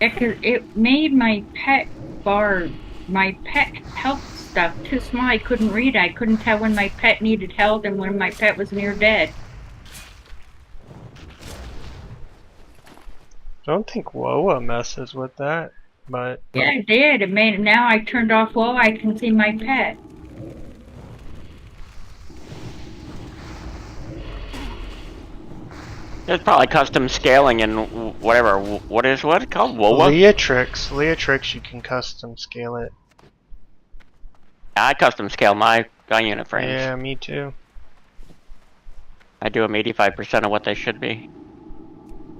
It made my pet health stuff too small. I couldn't read. I couldn't tell when my pet needed help and when my pet was near dead. I don't think WoA messes with that, but Yeah, it did. It made. Now I turned off WoA. I can see my pet. There's probably custom scaling and whatever. What is it called? WoA? Leatrix, you can custom scale it. I custom scale my unit frames. Yeah, me too. I do them 85% of what they should be.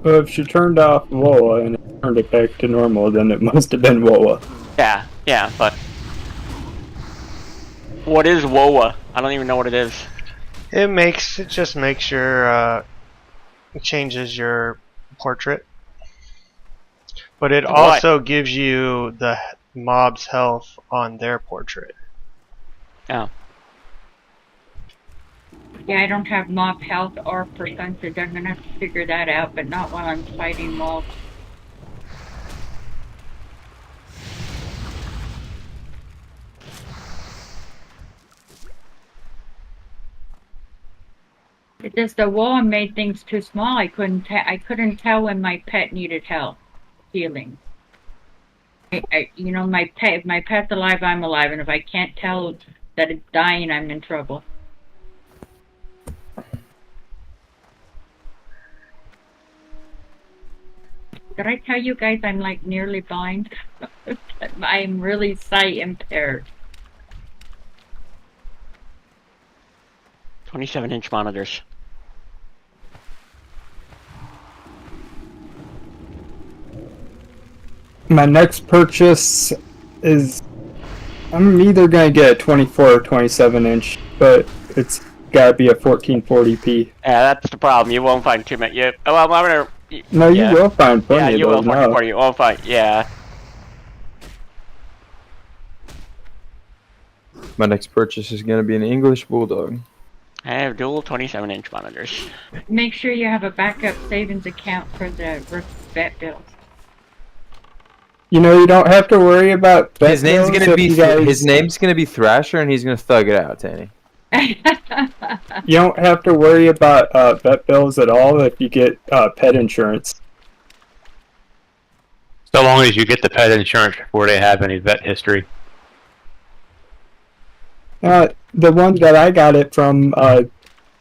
Well, if she turned off WoA and turned it back to normal, then it must have been WoA. Yeah, but what is WoA? I don't even know what it is. It just makes your it changes your portrait, but it also gives you the mob's health on their portrait. Oh. Yeah, I don't have mob health or percentage. I'm gonna have to figure that out, but not while I'm fighting mobs. It just the wall made things too small. I couldn't tell when my pet needed help. healing. You know, my pet, if my pet's alive, I'm alive, and if I can't tell that it's dying, I'm in trouble. Did I tell you guys I'm like nearly blind? I'm really sight impaired. 27-inch monitors. My next purchase is, I'm either gonna get a 24 or 27 inch, but it's gotta be a 1440p. Yeah, that's the problem. You won't find too many. Well, I'm gonna. No, you will find plenty you of will those find now. plenty. You won't find. Yeah. My next purchase is gonna be an English bulldog. I have dual 27-inch monitors. Make sure you have a backup savings account for the vet bills. You know, you don't have to worry about vet His name's bills gonna if be you guys- his name's gonna be Thrasher, and he's gonna thug it out, Tanny. You don't have to worry about vet bills at all if you get pet insurance. So long as you get the pet insurance before they have any vet history. The one that I got it from,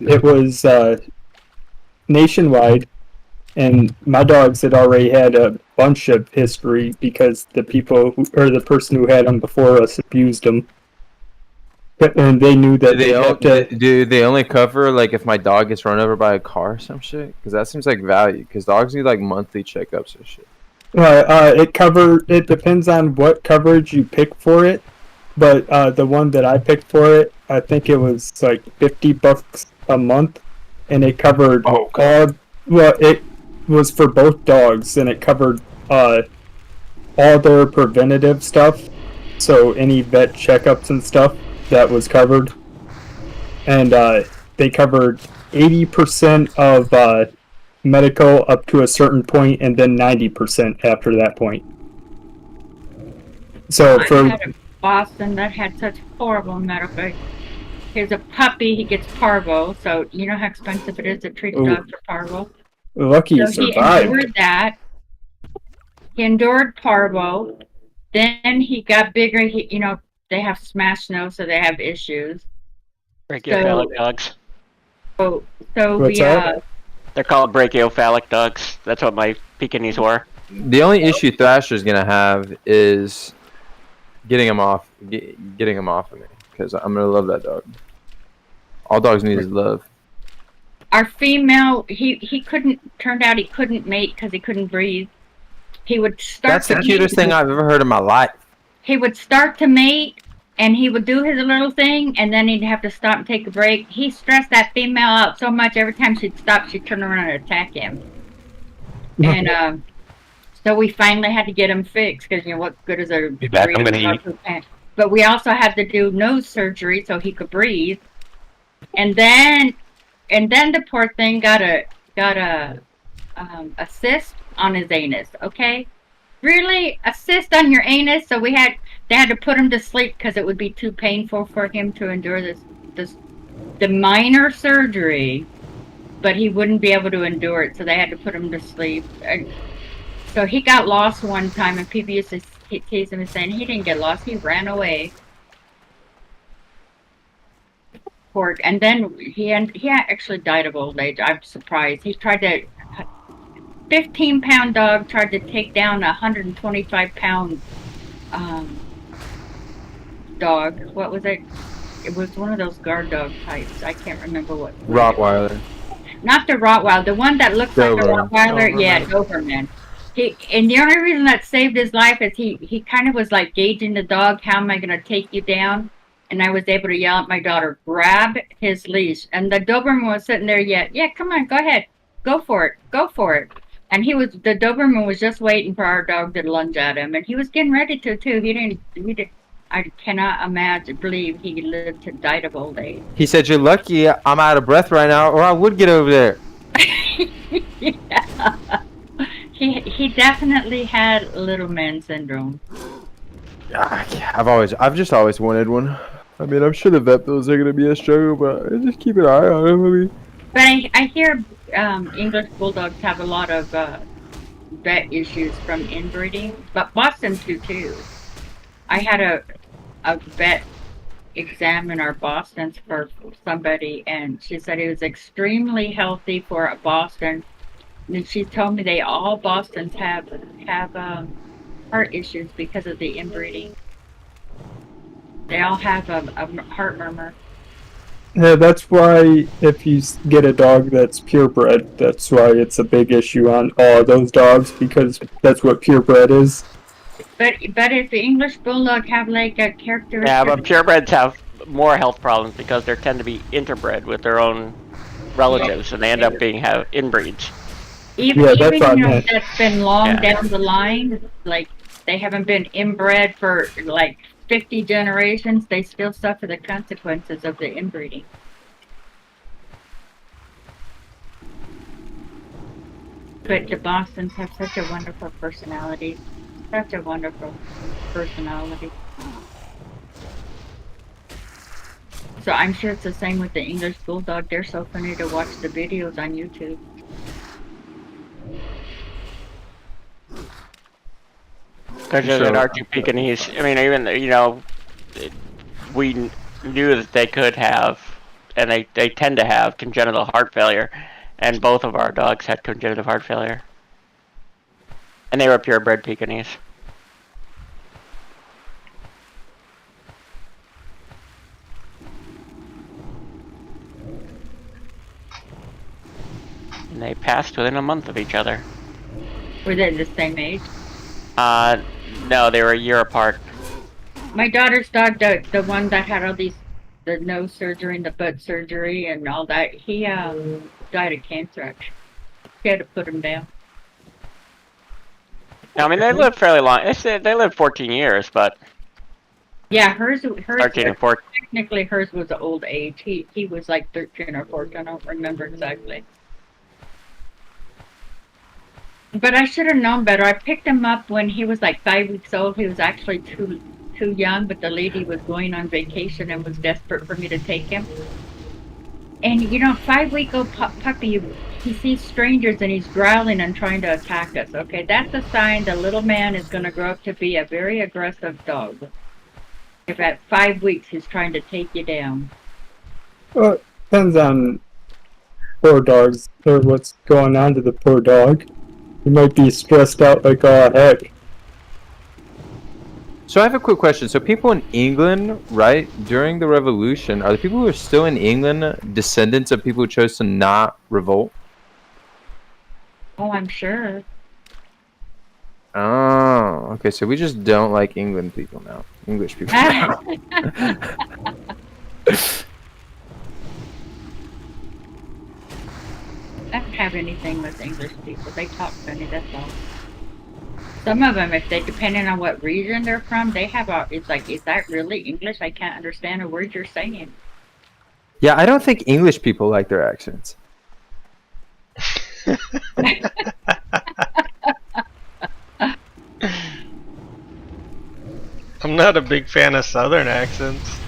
it was nationwide, and my dogs had already had a bunch of history because the people who, or the person who had them before us abused them. And they knew that Do they only cover like if my dog gets run over by a car or some shit? Because that seems like value. Because dogs need like monthly checkups and shit. It depends on what coverage you pick for it, but the one that I picked for it, I think it was like $50 a month, and it covered it was for both dogs, and it covered all their preventative stuff, so any vet checkups and stuff that was covered, and they covered 80% of medical up to a certain point, and then 90% after that point. So I had a Boston that had such horrible medical. Here's a puppy, he gets parvo, so you know how expensive it is to treat a dog for parvo? Lucky you So he survived. endured that. He endured parvo. Then he got bigger. You know, they have smashed nose, so they have issues. Brachiocephalic dogs. So What's that? They're called brachiocephalic dogs. That's what my Pekingese were. The only issue Thrasher's gonna have is getting him off of me, because I'm gonna love that dog. All dogs need is love. Our female, he couldn't. Turned out he couldn't mate because he couldn't breathe. He would start. That's the cutest thing I've ever heard in my life. He would start to mate, and he would do his little thing, and then he'd have to stop and take a break. He stressed that female out so much. Every time she'd stop, she'd turn around and attack him. And so we finally had to get him fixed because, you know, what good is a Be back, I'm gonna eat. But we also had to do nose surgery so he could breathe. And then the poor thing got a cyst on his anus. Okay, really, a cyst on your anus? So they had to put him to sleep because it would be too painful for him to endure the minor surgery, but he wouldn't be able to endure it. So they had to put him to sleep. And so he got lost one time, and people used to tease him and saying he didn't get lost; he ran away. And then he actually died of old age. I'm surprised. He tried to 15-pound dog tried to take down a 125-pound dog. What was it? It was one of those guard dog types. I can't remember what. Rottweiler. Not the Rottweiler. The one that looks like a Rottweiler. Doberman. Yeah, Doberman. And the only reason that saved his life is he kind of was like gauging the dog. How am I going to take you down? And I was able to yell at my daughter, grab his leash. And the Doberman was sitting there yet. Yeah, come on, go ahead. Go for it. Go for it. And the Doberman was just waiting for our dog to lunge at him. And he was getting ready to, too. He didn't, I cannot believe he lived to die of old age. He said, "You're lucky I'm out of breath right now, or I would get over there." Yeah. He definitely had little man syndrome. I've just always wanted one. I mean, I'm sure the vet bills are gonna be a struggle, but just keep an eye on them. But I hear English bulldogs have a lot of vet issues from inbreeding, but Boston's do too. I had a vet examine our Bostons for somebody, and she said it was extremely healthy for a Boston. And she told me they all Bostons have heart issues because of the inbreeding. They all have a heart murmur. Yeah, that's why if you get a dog that's purebred, that's why it's a big issue on all of those dogs, because that's what purebred is. But if the English Bulldog have like a characteristic... Yeah, but purebreds have more health problems because they tend to be interbred with their own relatives, and they end up being inbreeds. Even that's been long down the line, like they haven't been inbred for like 50 generations, they still suffer the consequences of the inbreeding. But the Bostons have such a wonderful personality. Such a wonderful personality. So I'm sure it's the same with the English Bulldog. They're so funny to watch the videos on YouTube. Because there are two Pekingese. I mean, even, you know, we knew that they could have, and they tend to have, congenital heart failure. And both of our dogs had congenital heart failure. And they were purebred Pekingese. And they passed within a month of each other. Were they the same age? No, they were a year apart. My daughter's dog, the one that had all the nose surgery and the butt surgery and all that, he died of cancer, actually. She had to put him down. I mean, they lived fairly long. They lived 14 years, but... Yeah, hers 13 or 14. Technically, hers was an old age. He was like 13 or 14, I don't remember exactly. But I should have known better. I picked him up when he was like 5 weeks old. He was actually too young, but the lady was going on vacation and was desperate for me to take him. And you know, 5-week-old puppy, he sees strangers and he's growling and trying to attack us. Okay, that's a sign the little man is going to grow up to be a very aggressive dog. If at 5 weeks he's trying to take you down. Well, it depends on poor dogs or what's going on to the poor dog. You might be stressed out like all heck. So I have a quick question. So people in England, right, during the revolution, are the people who are still in England descendants of people who chose to not revolt? Oh, I'm sure. Oh, okay. So we just don't like England people now. English people now. I don't have anything with English people. They talk funny, that's all. Some of them, if they, depending on what region they're from, they have a, it's like, is that really English? I can't understand a word you're saying. Yeah, I don't think English people like their accents. I'm not a big fan of Southern accents.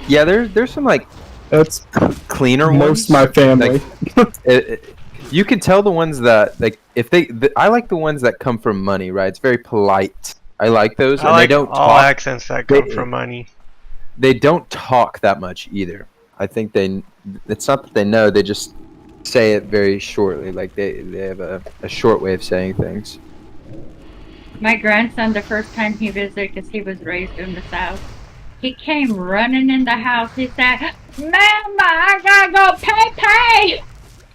Yeah, there's some like that's cleaner most ones. Most my family. Like, you can tell the ones that like if they. I like the ones that come from money, right? It's very polite. I like those. I like they don't all talk, accents that come from money. They don't talk that much either. I think it's not that they know. They just say it very shortly. Like they have a short way of saying things. My grandson, the first time he visited, because he was raised in the South, he came running in the house. He said, "Mama, I gotta go pay."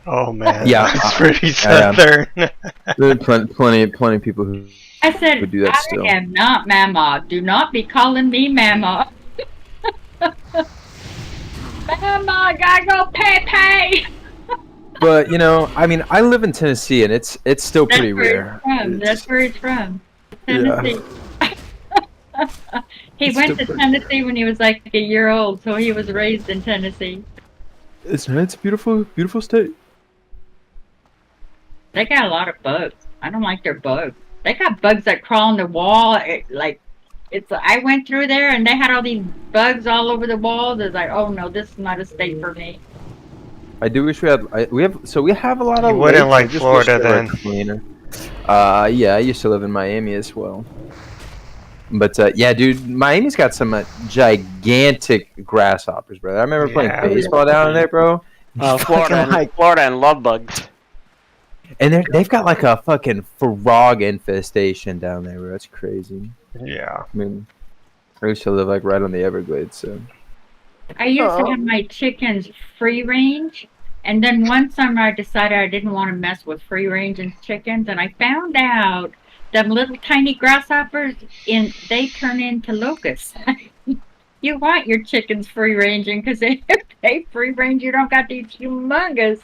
Oh man, yeah, that's pretty Southern. There are plenty of people who. I said, who do that I still. am not Mama. Do not be calling me Mama. Mama, I gotta go pay. But you know, I mean, I live in Tennessee, and it's still pretty rare. That's where he's from. Tennessee. Yeah. He went to Tennessee when he was like a year old, so he was raised in Tennessee. It's a beautiful, beautiful state. They got a lot of bugs. I don't like their bugs. They got bugs that crawl on the wall. I went through there and they had all these bugs all over the walls. It's like, oh no, this is not a state for me. I do wish we had. We have a lot You of. wouldn't lakes. I like just Florida wish they were then. cleaner. Yeah, I used to live in Miami as well. But yeah, dude, Miami's got some gigantic grasshoppers, brother. I remember playing Yeah. baseball down there, bro. Florida and love bugs. And they've got like a fucking frog infestation down there, bro. That's crazy. Yeah. I mean, I used to live like right on the Everglades, so. I used to have my chickens free range, and then one summer I decided I didn't want to mess with free range chickens, and I found out them little tiny grasshoppers they turn into locusts. You want your chickens free ranging because if they free range, you don't got these humongous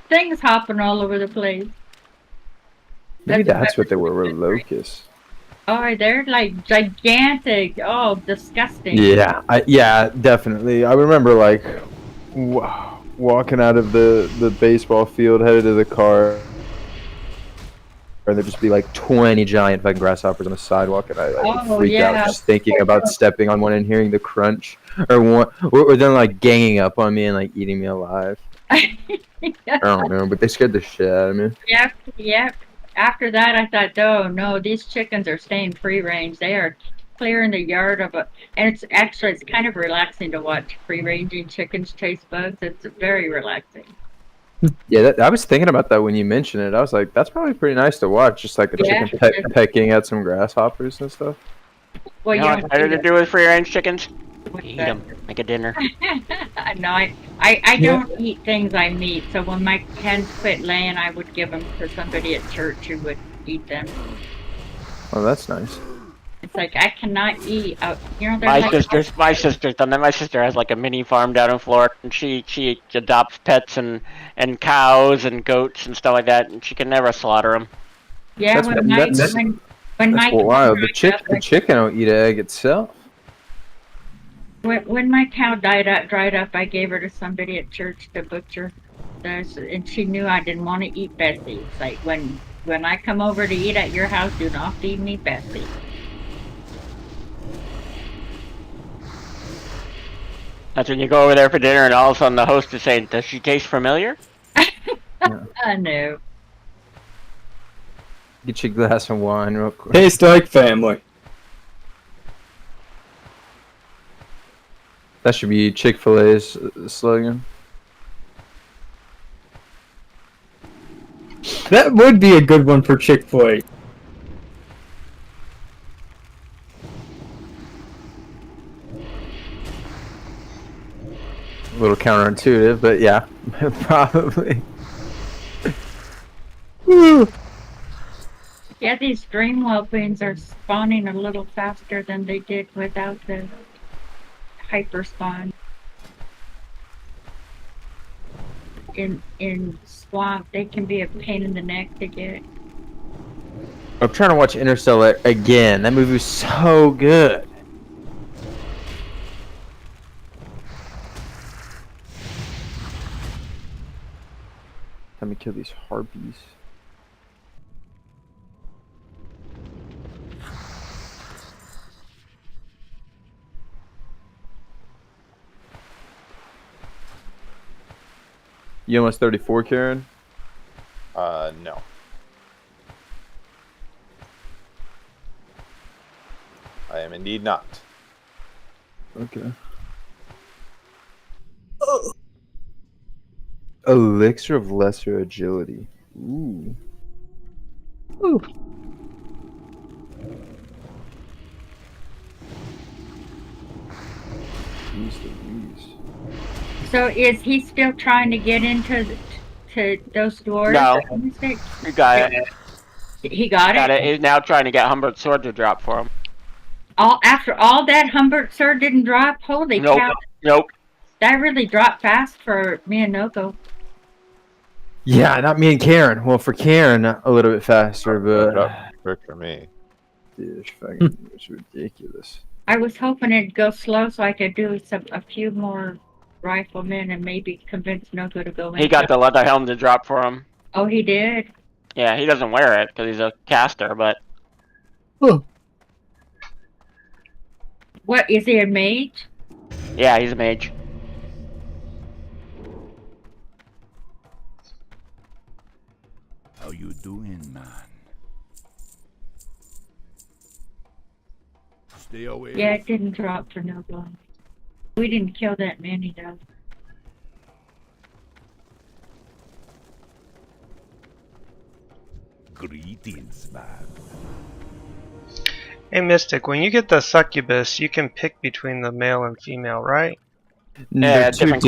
things hopping all over the place. Maybe that's what they were locusts. Oh, they're like gigantic. Oh, disgusting. Yeah, yeah, definitely. I remember like walking out of the baseball field, headed to the car, and there'd just be like 20 giant fucking grasshoppers on the sidewalk, and I would freak out just thinking about stepping on one and hearing the crunch, or then like ganging up on me and like eating me alive. I don't know, but they scared the shit out of me. Yep. After that, I thought, oh no, these chickens are staying free range. They are clearing the yard of it, and it's kind of relaxing to watch free ranging chickens chase bugs. It's very relaxing. Yeah, I was thinking about that when you mentioned it. I was like, that's probably pretty nice to watch, just like a chicken pecking at some grasshoppers and stuff. Well, you know what's better to do with free range chickens? Eat them, make a dinner. No, I don't eat things I meet. So when my hens quit laying, I would give them to somebody at church who would eat them. Oh, that's nice. It's like I cannot eat. My sister's done that. My sister has like a mini farm down in Florida, and she adopts pets and cows and goats and stuff like that, and she can never slaughter them. Yeah, that's wild. The chicken will eat an egg itself. When my cow dried up, I gave her to somebody at church to butcher, and she knew I didn't want to eat Bessie. It's like when I come over to eat at your house, do not feed me Bessie. That's when you go over there for dinner, and all of a sudden the host is saying, "Does she taste familiar?" I know. Get you a glass of wine real quick. Taste like family. That should be Chick-fil-A's slogan. That would be a good one for Chick-fil-A. A little counterintuitive, but yeah, probably. Yeah, these dream whelpings are spawning a little faster than they did without the hyper spawn. In swamp, they can be a pain in the neck to get. I'm trying to watch Interstellar again. That movie was so good. Let me kill these harpies. You almost 34, Karen? No. I am indeed not. Okay. Oh. Elixir of Lesser Agility. Ooh. Ooh. So is he still trying to get into those doors? No. He got it. He got it? He's now trying to get Humbert's sword to drop for him. After all that, Humbert sword didn't drop? Holy cow. Nope. That really dropped fast for me and Nogo. Yeah, not me and Karen. Well, for Karen, a little bit faster, but quick for me. It's ridiculous. I was hoping it'd go slow so I could do a few more riflemen and maybe convince Nogo to go in. He got the leather helm to drop for him. Oh, he did? Yeah, he doesn't wear it because he's a caster, but... What, is he a mage? Yeah, he's a mage. you doing, man? Stay away. Yeah, it didn't drop for Nogo. We didn't kill that many though. Greetings, man. Hey Mystic, when you get the succubus, you can pick between the male and female, right? They're two different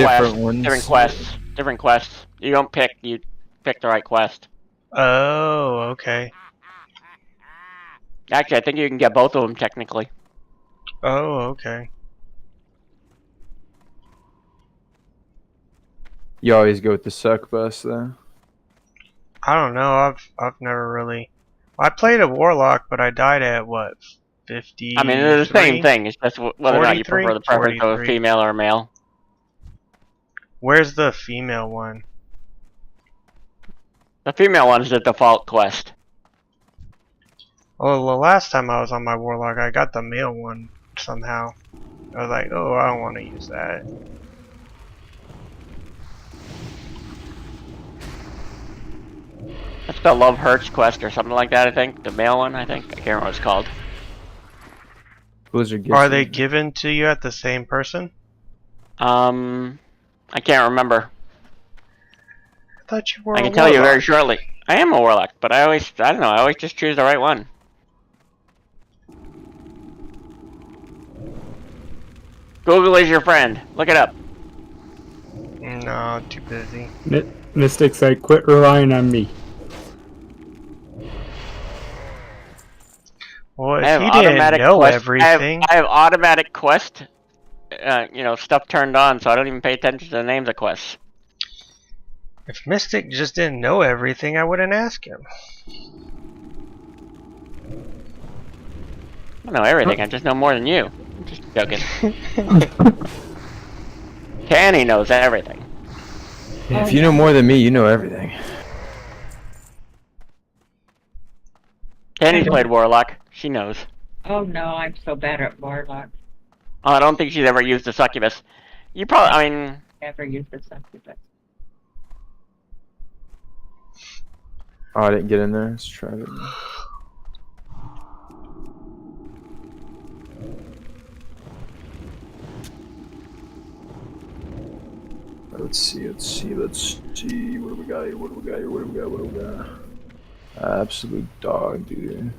different quests. ones. Different quests. You don't pick. You pick the right quest. Oh, okay. Actually, I think you can get both of them technically. Oh, okay. You always go with the succubus though. I don't know. I've never really. I played a warlock, but I died at what 50. I mean, they're the same thing. It's just whether or not you prefer the preference of a 43. female or a male. Where's the female one? The female one is the default quest. Well, the last time I was on my warlock, I got the male one somehow. I was like, oh, I don't want to use that. That's the Love Hurts quest or something like that, I think. The male one, I think. I can't remember what it's called. Blizzard Are they given to you at the same person? I can't remember. I thought you were I a can tell you warlock. very shortly. I am a warlock, but I don't know, I always just choose the right one. Google is your friend. Look it up. No, too busy. Mystic's like, quit relying on me. Well, I have if he didn't automatic know quest. everything, I have automatic quest, stuff turned on, so I don't even pay attention to the names of quests. if Mystic just didn't know everything, I wouldn't ask him. I don't know everything. I just know more than you. I'm just joking. Tanny knows everything. If you know more than me, you know everything. Tanny's played Warlock. She knows. Oh no, I'm so bad at Warlock. Oh, I don't think she's ever used a succubus. You probably, I mean... Never used the succubus. Oh, I didn't get in there. Let's try it. Let's see. What do we got here? What do we got? Absolute dog, dude.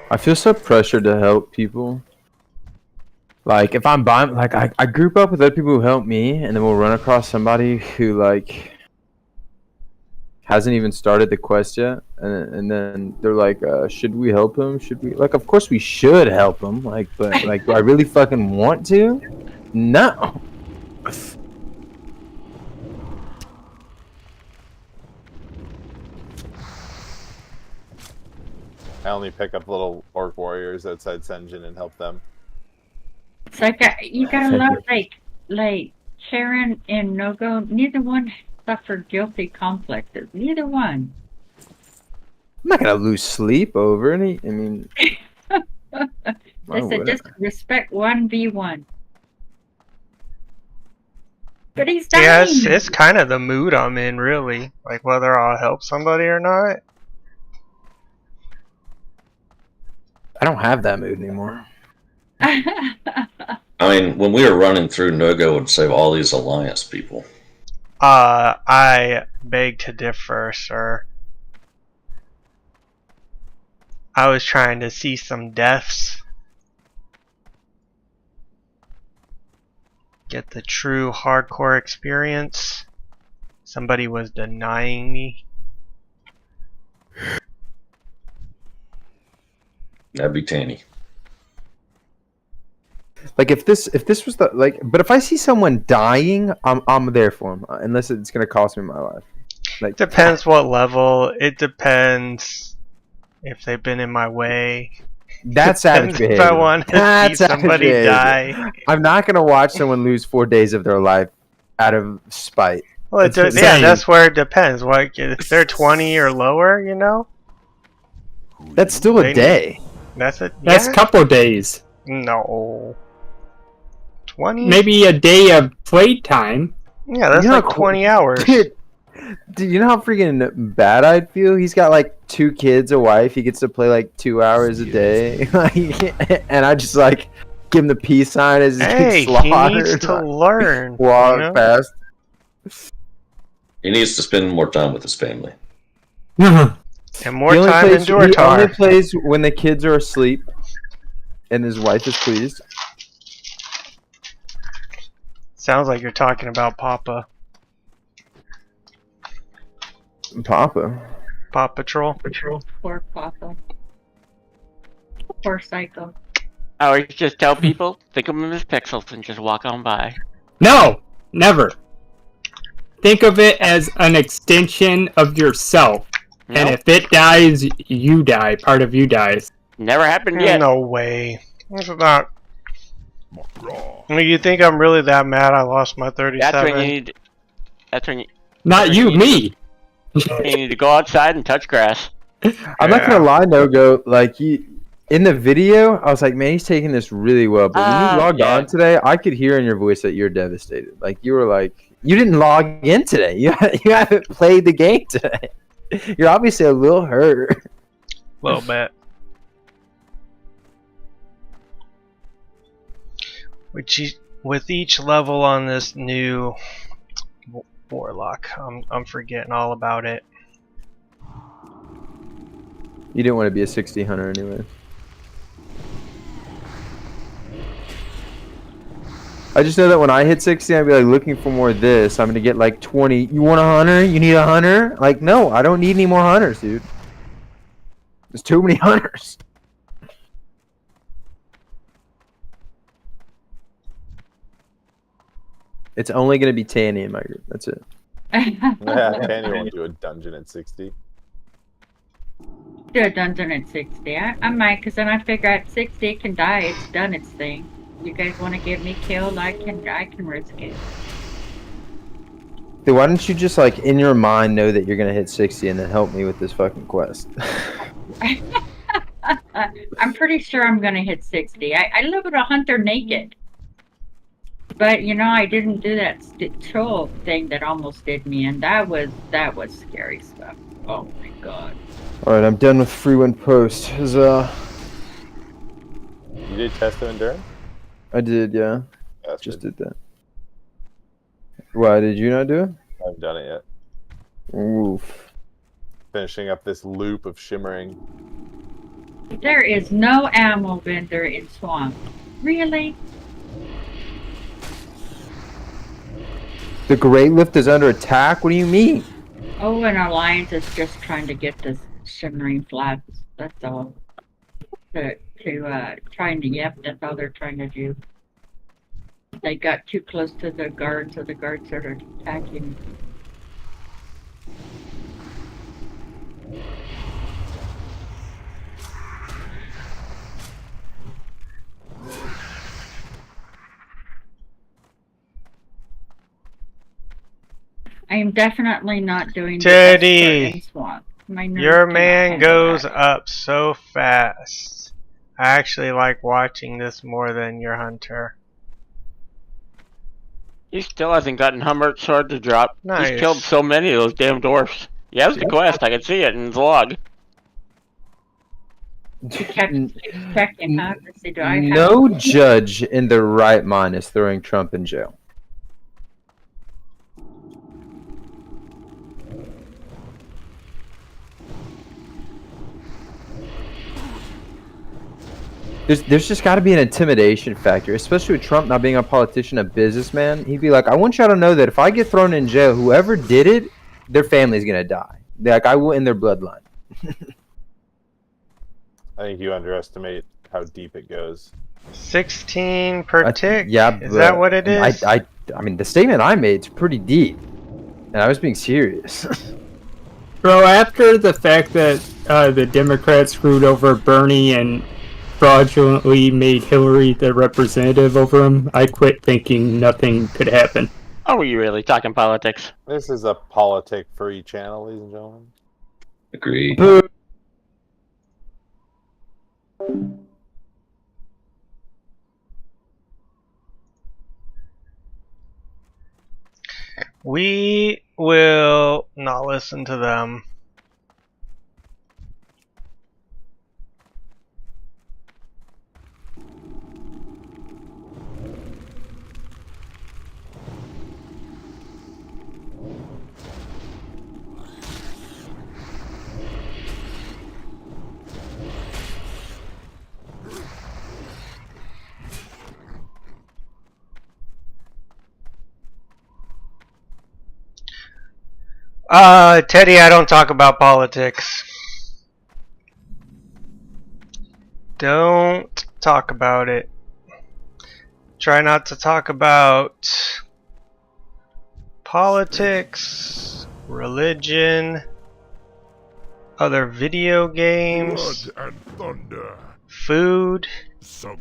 I feel so pressured to help people. Like, if I'm buying, like, I group up with other people who help me, and then we'll run across somebody who, like, hasn't even started the quest yet, and then they're like, should we help him? Should we? Like, of course we should help him, like, but, like, do I really fucking want to? No. I only pick up little orc warriors outside Senjin and help them. It's like you gotta love like Karen and Nogo. Neither one suffer guilty complexes. Neither one. I'm not gonna lose sleep over any. I mean, why Listen, would I? just respect 1v1. But he's dying. Yeah, it's kind of the mood I'm in, really. Like whether I'll help somebody or not. I don't have that mood anymore. I mean, when we were running through, Nogo would save all these Alliance people. I beg to differ, sir. I was trying to see some deaths. Get the true hardcore experience. Somebody was denying me. That'd be Tanny. Like if this was the like, but if I see someone dying, I'm there for him, unless it's gonna cost me my life. Like Depends what level. It depends if they've been in my way. that's savage Depends behavior. if I want to see That's savage somebody behavior. die. I'm not gonna watch someone lose 4 days of their life out of spite. Well, That's yeah, insane. that's where it depends. What if they're 20 or lower? You know, That's still a day. that's it. That's Yeah? a couple days. No. 20? Maybe a day of playtime. Yeah, that's You know like how 20 hours. Dude, you know how freaking bad I'd feel? He's got like 2 kids, a wife. He gets to play like 2 hours a day. And I just like give him the peace sign as he Hey, gets he slaughtered. needs to learn. Walk you know? past. He needs to spend more time with his family. And more He only time in plays- He only Dortar. plays when the kids are asleep and his wife is pleased. Sounds like you're talking about Papa. Papa. Paw Patrol. Poor Papa. Poor Psycho. I always just tell people, think of them as pixels and just walk on by. No, never. Think of it as an extension of yourself. And Nope. if it dies, you die. Part of you dies. Never happened yet. No way. It's not. I mean, you think I'm really that mad I lost my 37? That's when you need. That's when you Not you, me. need to go outside and touch grass. I'm not gonna lie, Nogo. Like in the video, I was like, man, he's taking this really well. But when you logged on today, I could hear in your voice that you're devastated. Like you were like, you didn't log in today. You haven't played the game today. You're obviously a little hurt. A little bit. With each level on this new Warlock, I'm forgetting all about it. You didn't want to be a 60 hunter anyway. I just know that when I hit 60, I'd be like looking for more of this. I'm gonna get like 20. You want a hunter? You need a hunter? Like, no, I don't need any more hunters, dude. There's too many hunters. It's only gonna be Tanny in my group. That's it. Yeah, Tanny won't do a dungeon at 60. Do a dungeon at 60. I might, because then I figure at 60 it can die. It's done its thing. You guys want to get me killed? I can risk it. Then why don't you just like in your mind know that you're gonna hit 60 and then help me with this fucking quest? I'm pretty sure I'm gonna hit 60. I live with a hunter naked. But you know, I didn't do that troll thing that almost did me, and that was scary stuff. Oh my god. Alright, I'm done with free win post. You did test of endurance? I did, yeah. That's Just good. did that. Why did you not do it? I haven't done it yet. Oof. Finishing up this loop of shimmering. There is no ammo vendor in Swamp. Really? The Great Lift is under attack? What do you mean? Oh, and Alliance is just trying to get this shimmering flats. That's all. Trying to yep, that's all they're trying to do. They got too close to the guards, so the guards started attacking. I am definitely not doing Teddy, the swamp. My nerves your cannot man handle goes that. up so fast. I actually like watching this more than your hunter. He still hasn't gotten Humbert's sword to drop. Nice. He's killed so many of those damn dwarfs. He has the quest. I can see it in his log. Checking, huh? To see, do I have No judge in their right mind is throwing Trump in jail. There's just got to be an intimidation factor, especially with Trump not being a politician, a businessman. He'd be like, I want y'all to know that if I get thrown in jail, whoever did it, their family's going to die. Like, I will end their bloodline. I think you underestimate how deep it goes. 16 per tick? Yeah, is that what it is? I mean, the statement I made is pretty deep, and I was being serious. Bro, after the fact that the Democrats screwed over Bernie and fraudulently made Hillary the representative over him, I quit thinking nothing could happen. Are we really talking politics? This is a politic-free channel, ladies and gentlemen. Agreed. We will not listen to them. Teddy, I don't talk about politics. Don't talk about it. Try not to talk about politics, religion, other video games, Blood and thunder. food. Sug.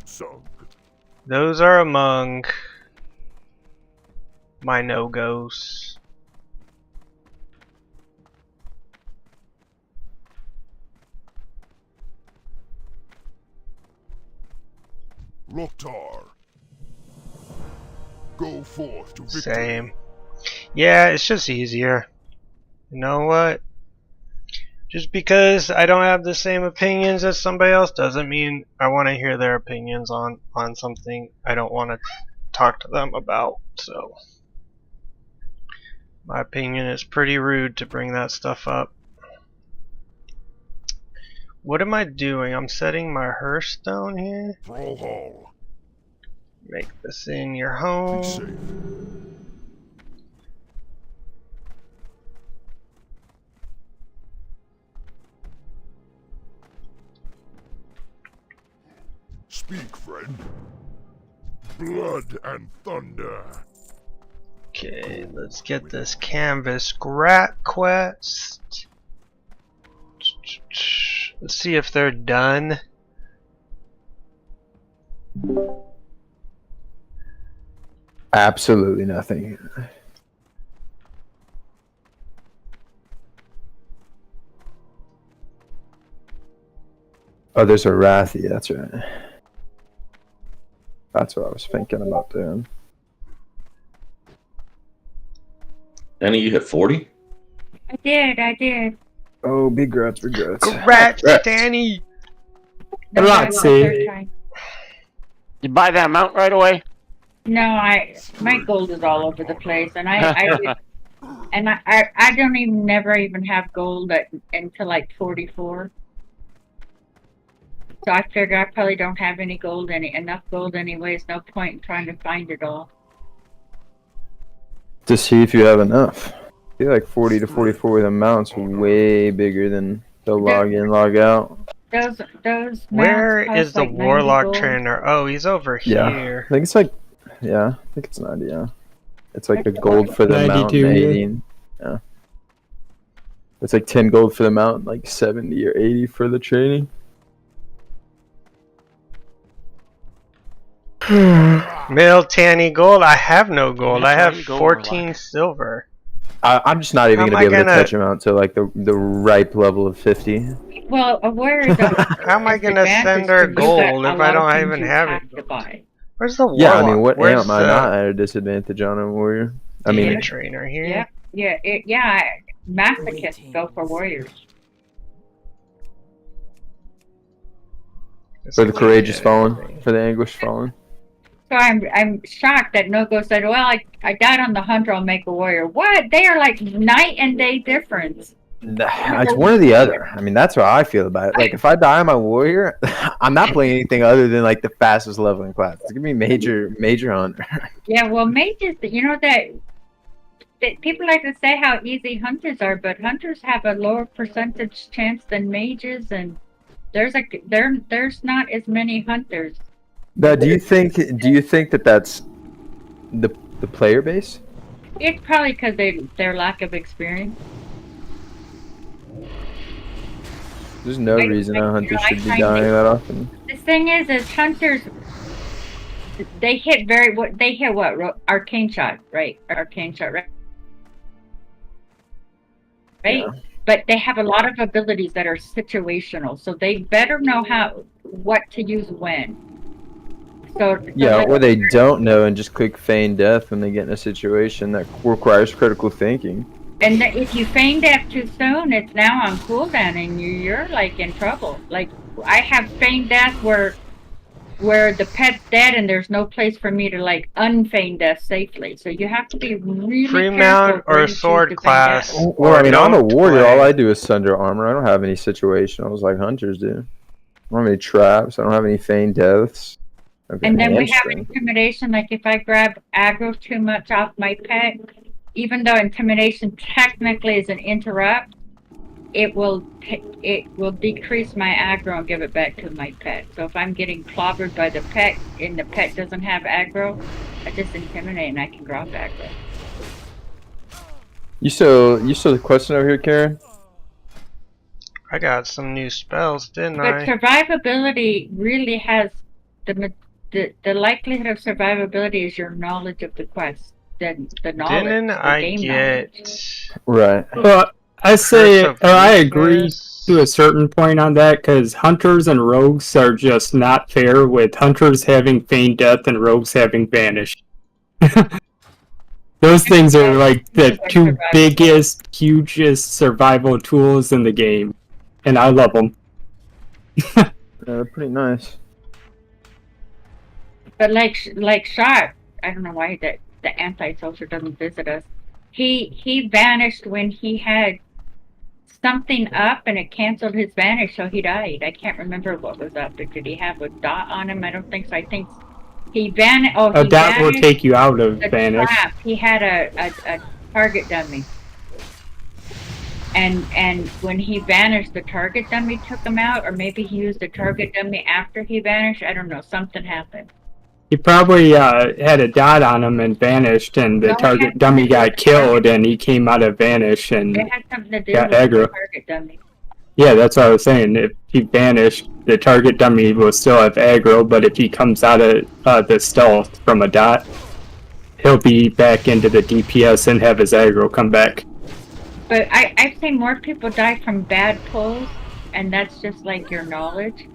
Those are among my no-goes. Loktar. Go forth to victory. Same. Yeah, it's just easier. You know what? Just because I don't have the same opinions as somebody else doesn't mean I want to hear their opinions on something I don't want to talk to them about. So, my opinion is pretty rude to bring that stuff up. What am I doing? I'm setting my Hearthstone here. Brawl Hall. Make this in your Be home. safe. Speak, friend. Blood and thunder. Okay, let's get this canvas grat quest. Let's see if they're done. Absolutely nothing. Oh, there's a Wrathy, that's right. That's what I was thinking about doing. Danny, you hit 40? I did. Oh, big grats, big grats. Congrats, Congrats. Danny! No, Let's that's see. the third time. You buy that mount right away? No, my gold is all over the place, and I don't even never even have gold until like 44. So I figure I probably don't have any gold, enough gold anyways. No point in trying to find it all. To see if you have enough. I feel like 40 to 44 with amounts way bigger than the log in, log out. Those Where mounts is cost the like 90 warlock gold. trainer? Oh, he's over Yeah. here. I think it's like, yeah, I think it's 90, yeah. It's like the gold for the 92, mount, yeah. 80. Yeah. It's like 10 gold for the mount, like 70 or 80 for the training. Mill Tanny gold? I have no gold. I have Tanny gold, 14 warlock. silver. I'm just not even How gonna am be I able to gonna- touch him out until like the ripe level of 50. Well, a warrior don't. How am I gonna send her gold if I don't even have it? To buy. Where's the warlock? Yeah, I mean, what Where's am I not at a disadvantage on a warrior? I the mean, trainer here? Yeah. Masochists go for warriors. for the courageous fallen, for the anguished fallen. So I'm shocked that Nogo said, "Well, I died on the hunter. I'll make a warrior." What? They are like night and day difference. It's one or the other. I mean, that's how I feel about it. Like, if I die on my warrior, I'm not playing anything other than like the fastest leveling class. It's gonna be major hunter. Yeah, well, mages. You know that people like to say how easy hunters are, but hunters have a lower percentage chance than mages, and there's not as many hunters. Now, do you think that that's the player base? It's probably because their lack of experience. There's no reason a hunter should be dying that often. The thing is hunters, they hit arcane shot, right? Arcane shot, right? Right. Yeah. But they have a lot of abilities that are situational, so they better know what to use when. So Yeah, or they don't know and just click feign death when they get in a situation that requires critical thinking. And if you feign death too soon, it's now on cooldown, and you're like in trouble. Like I have feigned death where the pet's dead, and there's no place for me to like unfeign death safely. So you have to be really Free careful mount where or you choose sword to feign class. death. Well, I mean, I'm a don't warrior. play. All I do is sunder armor. I don't have any situationals like hunters do. I don't have any traps. I don't have any feign deaths. Okay, And then we have hamstring. intimidation. Like if I grab aggro too much off my pet, even though intimidation technically is an interrupt, it will decrease my aggro and give it back to my pet. So if I'm getting clobbered by the pet and the pet doesn't have aggro, I just intimidate and I can drop aggro. You saw the question over here, Karen? I got some new spells, didn't But I? survivability really has the likelihood of survivability is your knowledge of the quest. The knowledge. Didn't the I game get knowledge. Right. Well, I say, Curse of or I agree Weakness? to a certain point on that, because hunters and rogues are just not fair, with hunters having feigned death and rogues having vanished. Those things are like the two biggest, hugest survival tools in the game, and I love them. They're pretty nice. But like Shot, I don't know why the anti-social doesn't visit us. He vanished when he had something up and it canceled his vanish, so he died. I can't remember what was up. Did he have a dot on him? I don't think so. I think he vanished. Oh, A he dot will vanished take you out of the vanish. trap. He had a target dummy. And when he vanished, the target dummy took him out, or maybe he used the target dummy after he vanished. I don't know. Something happened. He probably had a dot on him and vanished, and the No, it target had dummy something to do got with the killed, and he came out of vanish and It had something to do got with the aggro. target dummy. Yeah, that's what I was saying. If he vanished, the target dummy will still have aggro, but if he comes out of the stealth from a dot, he'll be back into the DPS and have his aggro come back. But I've seen more people die from bad pulls, and that's just like your knowledge.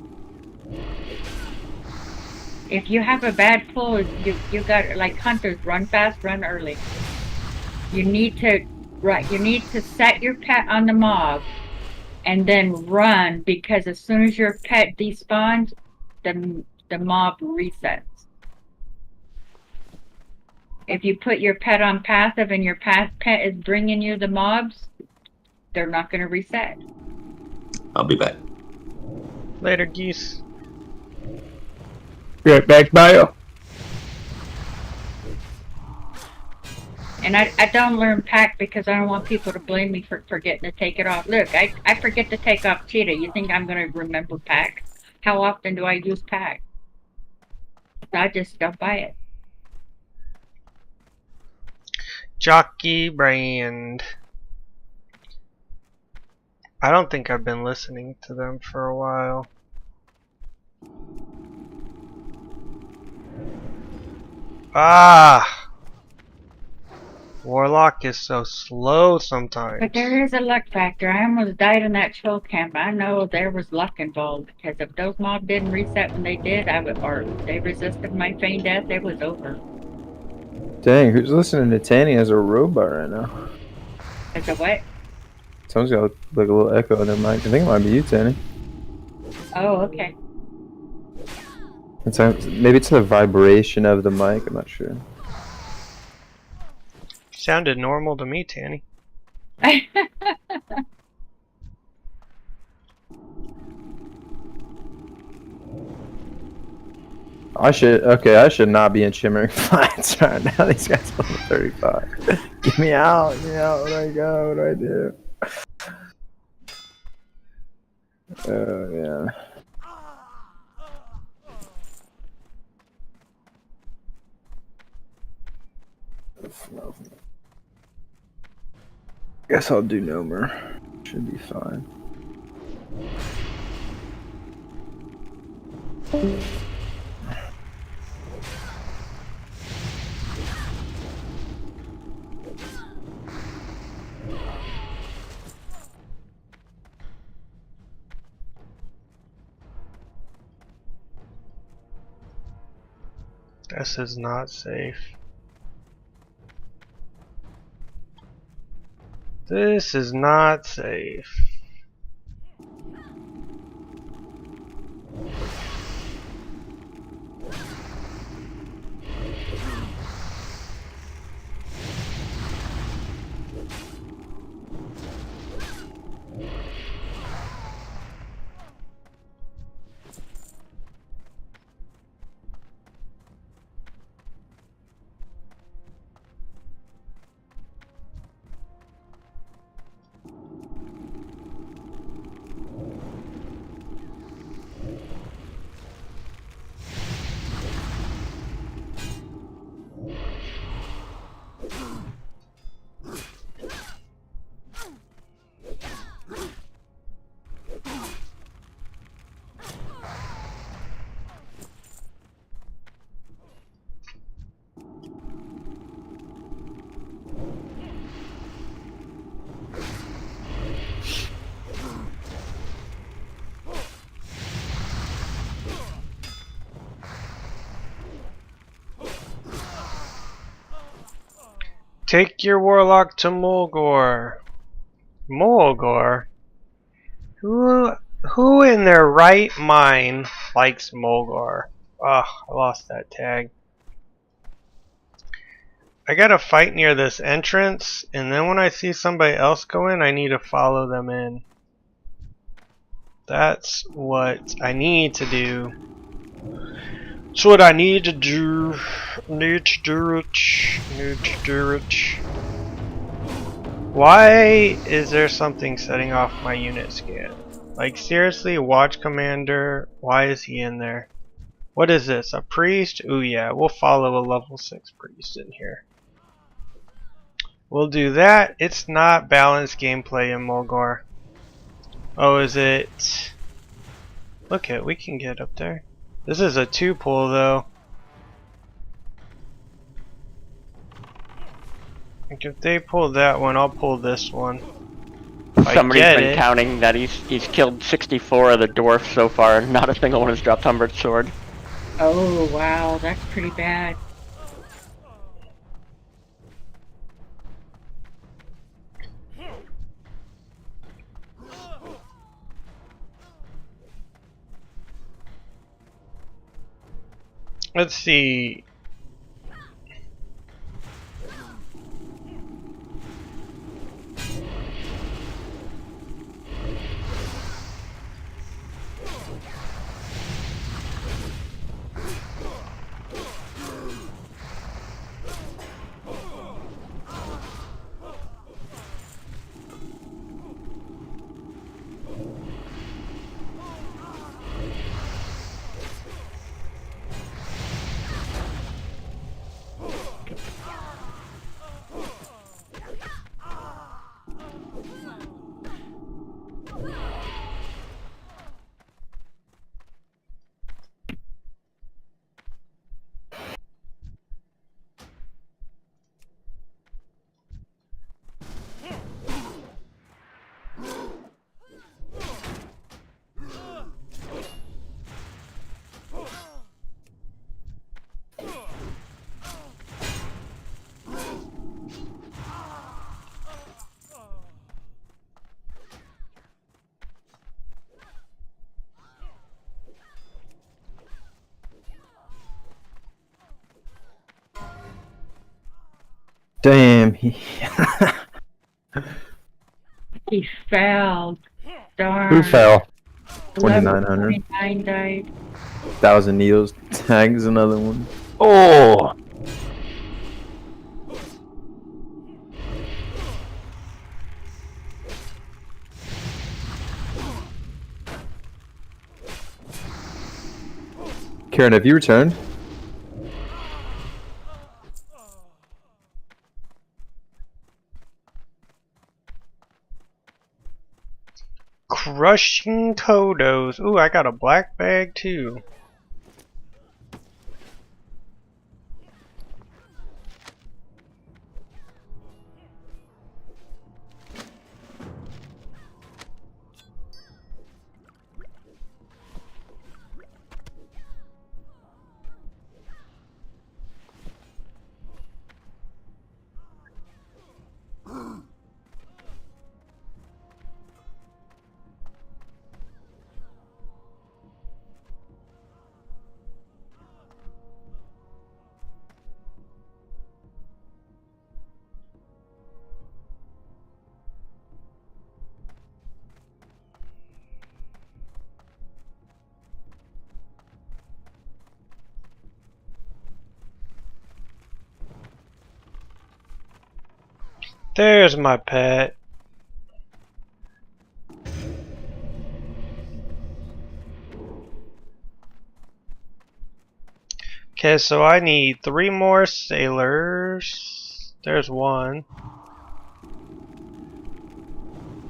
If you have a bad pull, you got, like hunters, run fast, run early. You need to set your pet on the mob and then run, because as soon as your pet despawns, the mob resets. If you put your pet on passive and your pet is bringing you the mobs, they're not going to reset. I'll be back. Later, geese. Right back by you. And I don't learn pack because I don't want people to blame me for forgetting to take it off. Look, I forget to take off cheetah. You think I'm going to remember pack? How often do I use pack? I just don't buy it. Jockey Brand. I don't think I've been listening to them for a while. Ah! Warlock is so slow sometimes. But there is a luck factor. I almost died in that troll camp. I know there was luck involved because if those mobs didn't reset when they did, or they resisted my feigned death, it was over. Dang, who's listening to Tanny as a robot right now? As a what? Someone's got like a little echo in their mic. I think it might be you, Tanny. Oh, okay. Maybe it's the vibration of the mic. I'm not sure. Sounded normal to me, Tanny. I should not be in Shimmering Flats right now. These guys are 35. Get me out, where do I go? What do I do? Oh, yeah. Guess I'll do no more. Should be fine. This is not safe. This is not safe. Take your warlock to Mulgore. Mulgore? Who in their right mind likes Mulgore? Ugh, I lost that tag. I gotta fight near this entrance, and then when I see somebody else go in, I need to follow them in. That's what I need to do. That's what I need to do. Need to do it. Need to do it. Why is there something setting off my unit scan? Like seriously, Watch Commander, why is he in there? What is this, a priest? Ooh yeah, we'll follow a level 6 priest in here. We'll do that. It's not balanced gameplay in Mulgore. Oh, is it? Look it, we can get up there. This is a 2-pull though. Like if they pull that one, I'll pull this one. Somebody's been counting that he's killed 64 of the dwarfs so far, and not a single one has dropped Humbert's sword. Oh wow, that's pretty bad. Let's see. He fell. Darn. Who fell? 2900. 29 died. 1,000 needles. Tags another one. Oh! Karen, have you returned? Crushing Kodos. Ooh, I got a black bag too. There's my pet. Okay, so I need 3 more sailors. There's one.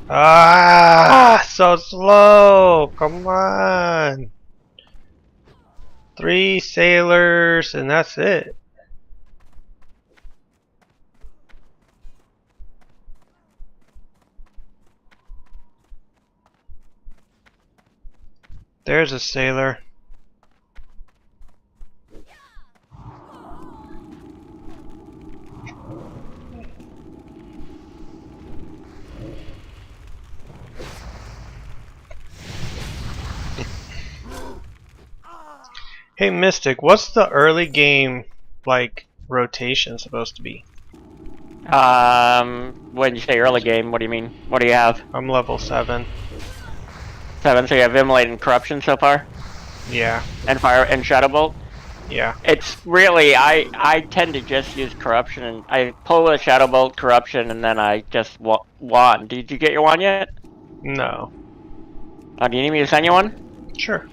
Ah, so slow. Come on. 3 sailors, and that's it. There's a sailor. Hey Mystic, what's the early game like rotation supposed to be? When you say early game, what do you mean? What do you have? I'm level 7. 7, so you have Immolate and Corruption so far? Yeah. And Fire and Shadowbolt? Yeah. It's really, I tend to just use Corruption, and I pull a Shadowbolt, Corruption, and then I just wand. Did you get your wand yet? No. Do you need me to send you one? Sure.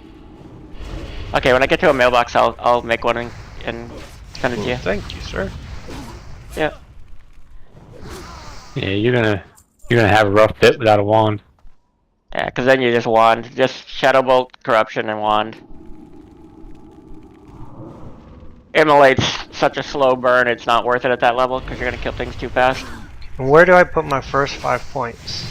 Okay, when I get to a mailbox, I'll make one and send it to you. Thank you, sir. Yeah. Yeah, you're gonna have a rough bit without a wand. Yeah, because then you just wand. Just Shadowbolt, Corruption, and wand. Immolate's such a slow burn, it's not worth it at that level, because you're going to kill things too fast. Where do I put my first 5 points?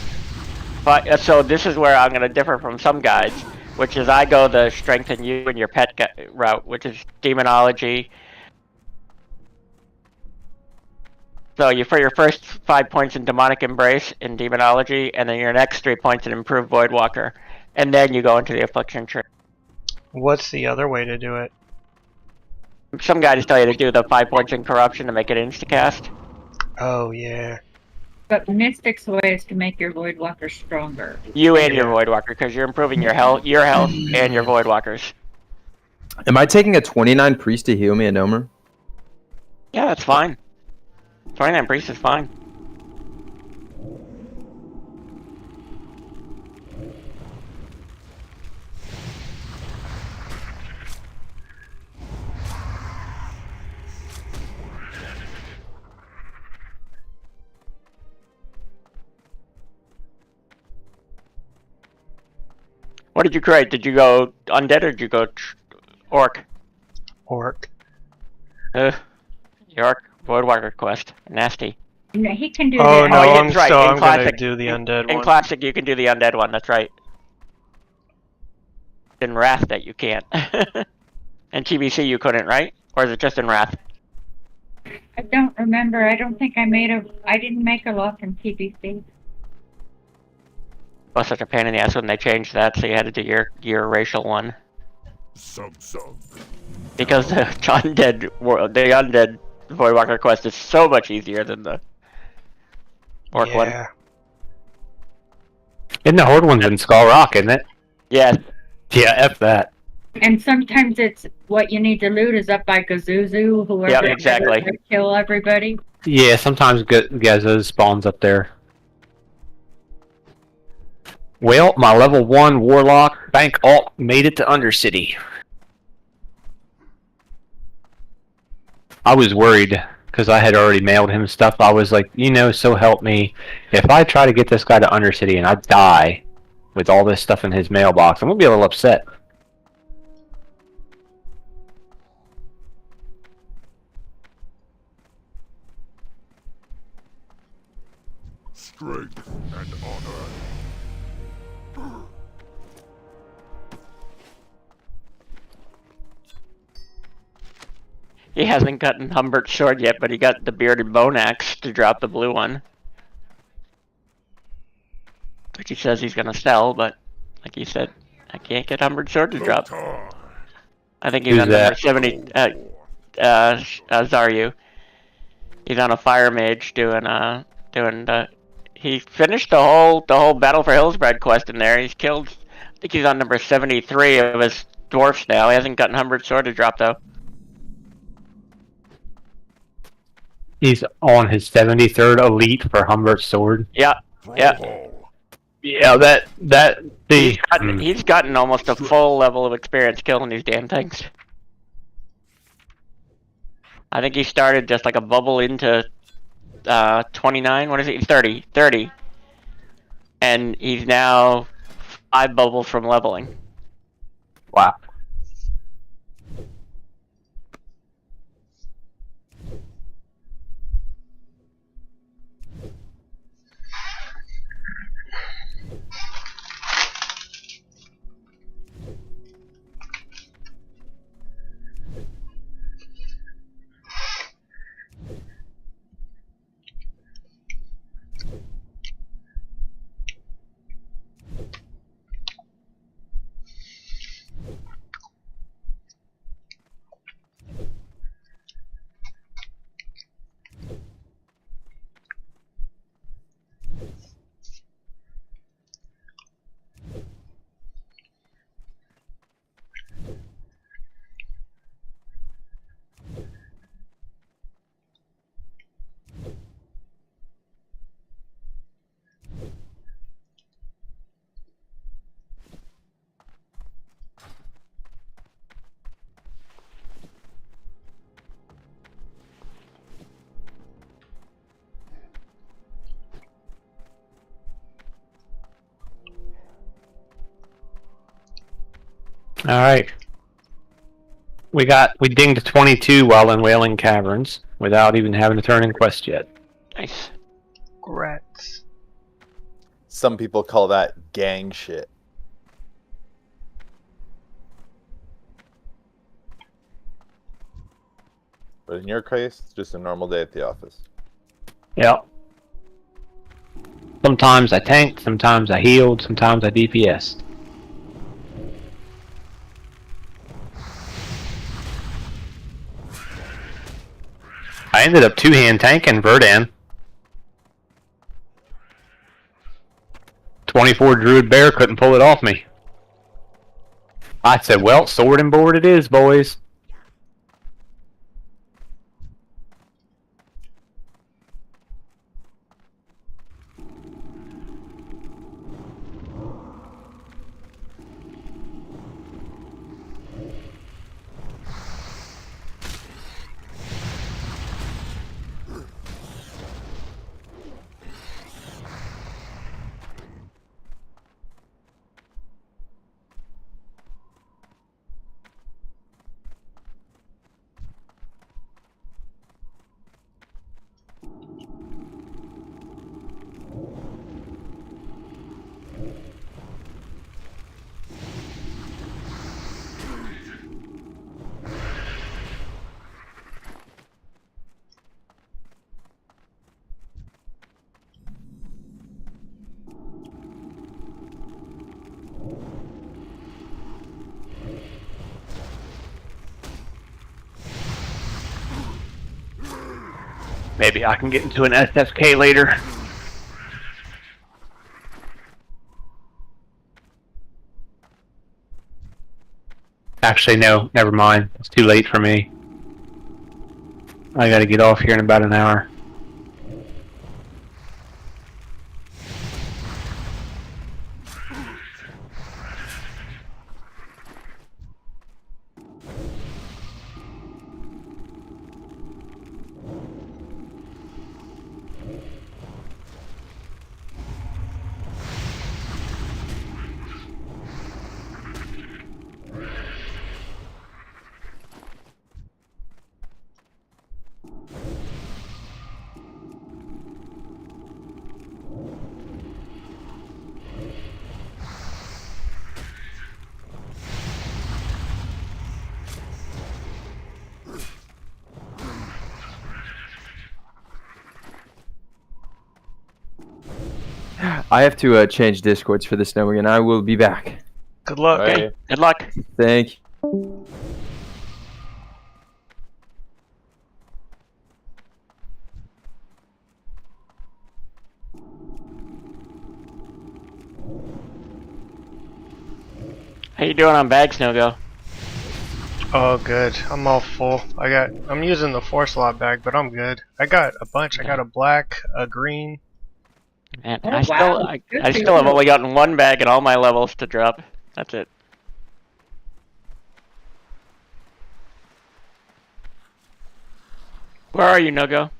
But so this is where I'm going to differ from some guides, which is I go the strengthen you and your pet route, which is Demonology. So you for your first 5 points in Demonic Embrace in Demonology, and then your next 3 points in Improved Voidwalker, and then you go into the Affliction tree. What's the other way to do it? Some guides tell you to do the 5 points in Corruption to make it instacast. Oh yeah. But Mystic's way is to make your Voidwalker stronger. You and your Voidwalker, because you're improving your health and your Voidwalkers. Am I taking a 29 priest to heal me a Nomer? Yeah, that's fine. 29 priest is fine. What did you create? Did you go undead or did you go orc? Orc. Your orc Voidwalker quest. Nasty. No, he can do Oh that. no, yeah, I'm that's right. so In I'm classic, gonna do the undead one. In classic, you can do the undead one. That's right. In Wrath, that you can't. In TBC, you couldn't, right? Or is it just in Wrath? I don't remember. I don't think I didn't make a lock in TBC. It was such a pain in the ass when they changed that, so you had to do your racial one. Because the undead Voidwalker quest is so much easier than the Orc one. Yeah. Isn't the Horde one's in Skull Rock, isn't it? Yeah. Yeah, F that. And sometimes it's what you need to loot is up by Gazuzu, whoever Yep, exactly. to kill everybody. Yeah, sometimes Gaza spawns up there. Well, my level 1 Warlock Bank Alt made it to Undercity. I was worried because I had already mailed him stuff. I was like, you know, so help me. If I try to get this guy to Undercity and I die with all this stuff in his mailbox, I'm going to be a little upset. Strength and honor. He hasn't gotten Humbert's sword yet, but he got the bearded bone axe to drop the blue one. Which he says he's gonna sell, but like he said, I can't get Humbert's sword to drop. I think he's Who's on number that? 70. Zaryu. He's on a fire mage doing the. He finished the whole Battle for Hillsbrad quest in there. He's killed. I think he's on number 73 of his dwarfs now. He hasn't gotten Humbert's sword to drop though. He's on his 73rd Elite for Humbert's sword. Yeah, yeah. Yeah, He's gotten almost a full level of experience killing these damn things. I think he started just like a bubble into 29. What is it? He's 30. 30. And he's now 5 bubbles from leveling. Wow. Alright. We dinged 22 while in Wailing Caverns without even having to turn in quest yet. Nice. Grats. Some people call that gang shit. But in your case, it's just a normal day at the office. Yep. Sometimes I tanked, sometimes I healed, sometimes I DPS'd. I ended up two-hand tanking Verdan. 24 Druid Bear couldn't pull it off me. I said, well, sword and board it is, boys. Maybe I can get into an SFK later. Actually, no, never mind. It's too late for me. I gotta get off here in about an hour. I have to change discords for this now again. I will be back. Good luck. Okay. Good luck. Thank you. How you doing on bags, Nogo? Oh, good. I'm all full. I'm using the 4-slot bag, but I'm good. I got a bunch. I got a black, a green. Man, Oh, I still, wow. I, Good I for still have you. only gotten one bag and all my levels to drop. That's it. Where are you, Nogo?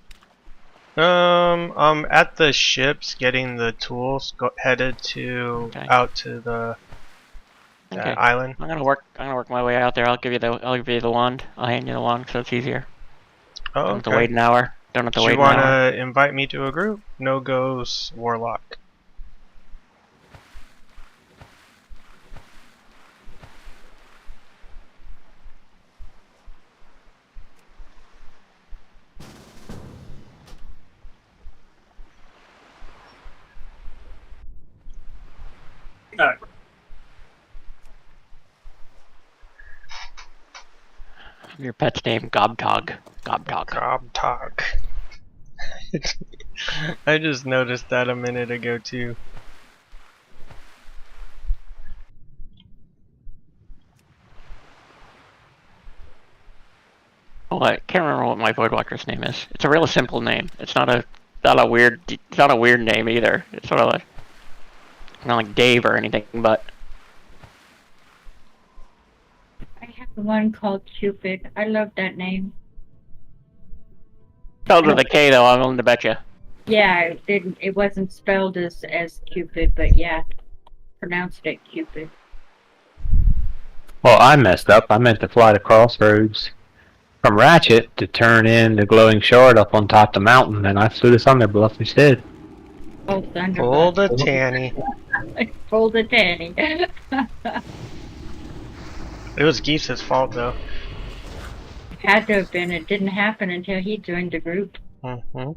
I'm at the ships getting the tools. Headed to out to the Okay. island. I'm gonna work my way out there. I'll give you the wand. I'll hand you the wand so it's easier. Oh, Don't have to wait an hour. Don't have to Do wait you an hour. want to invite me to a group? Nogo's Warlock. Your pet's name, Gobtog. Gobtog. Gobtog. I just noticed that a minute ago too. Oh, I can't remember what my Voidwalker's name is. It's a real simple name. It's not a weird name either. It's sort of like not like Dave or anything, but I have one called Cupid. I love that name. spelled with a K though. I'm willing to bet you. Yeah, it wasn't spelled as Cupid, but yeah, pronounced it Cupid. Well, I messed up. I meant to fly to Crossroads from Ratchet to turn in the glowing shard up on top of the mountain, and I flew to Thunderbluff instead. Oh, Thunderbluff. Pull the tanny. Pull the tanny. It was Geese's fault though. Had to have been. It didn't happen until he joined the group. Mm-hmm.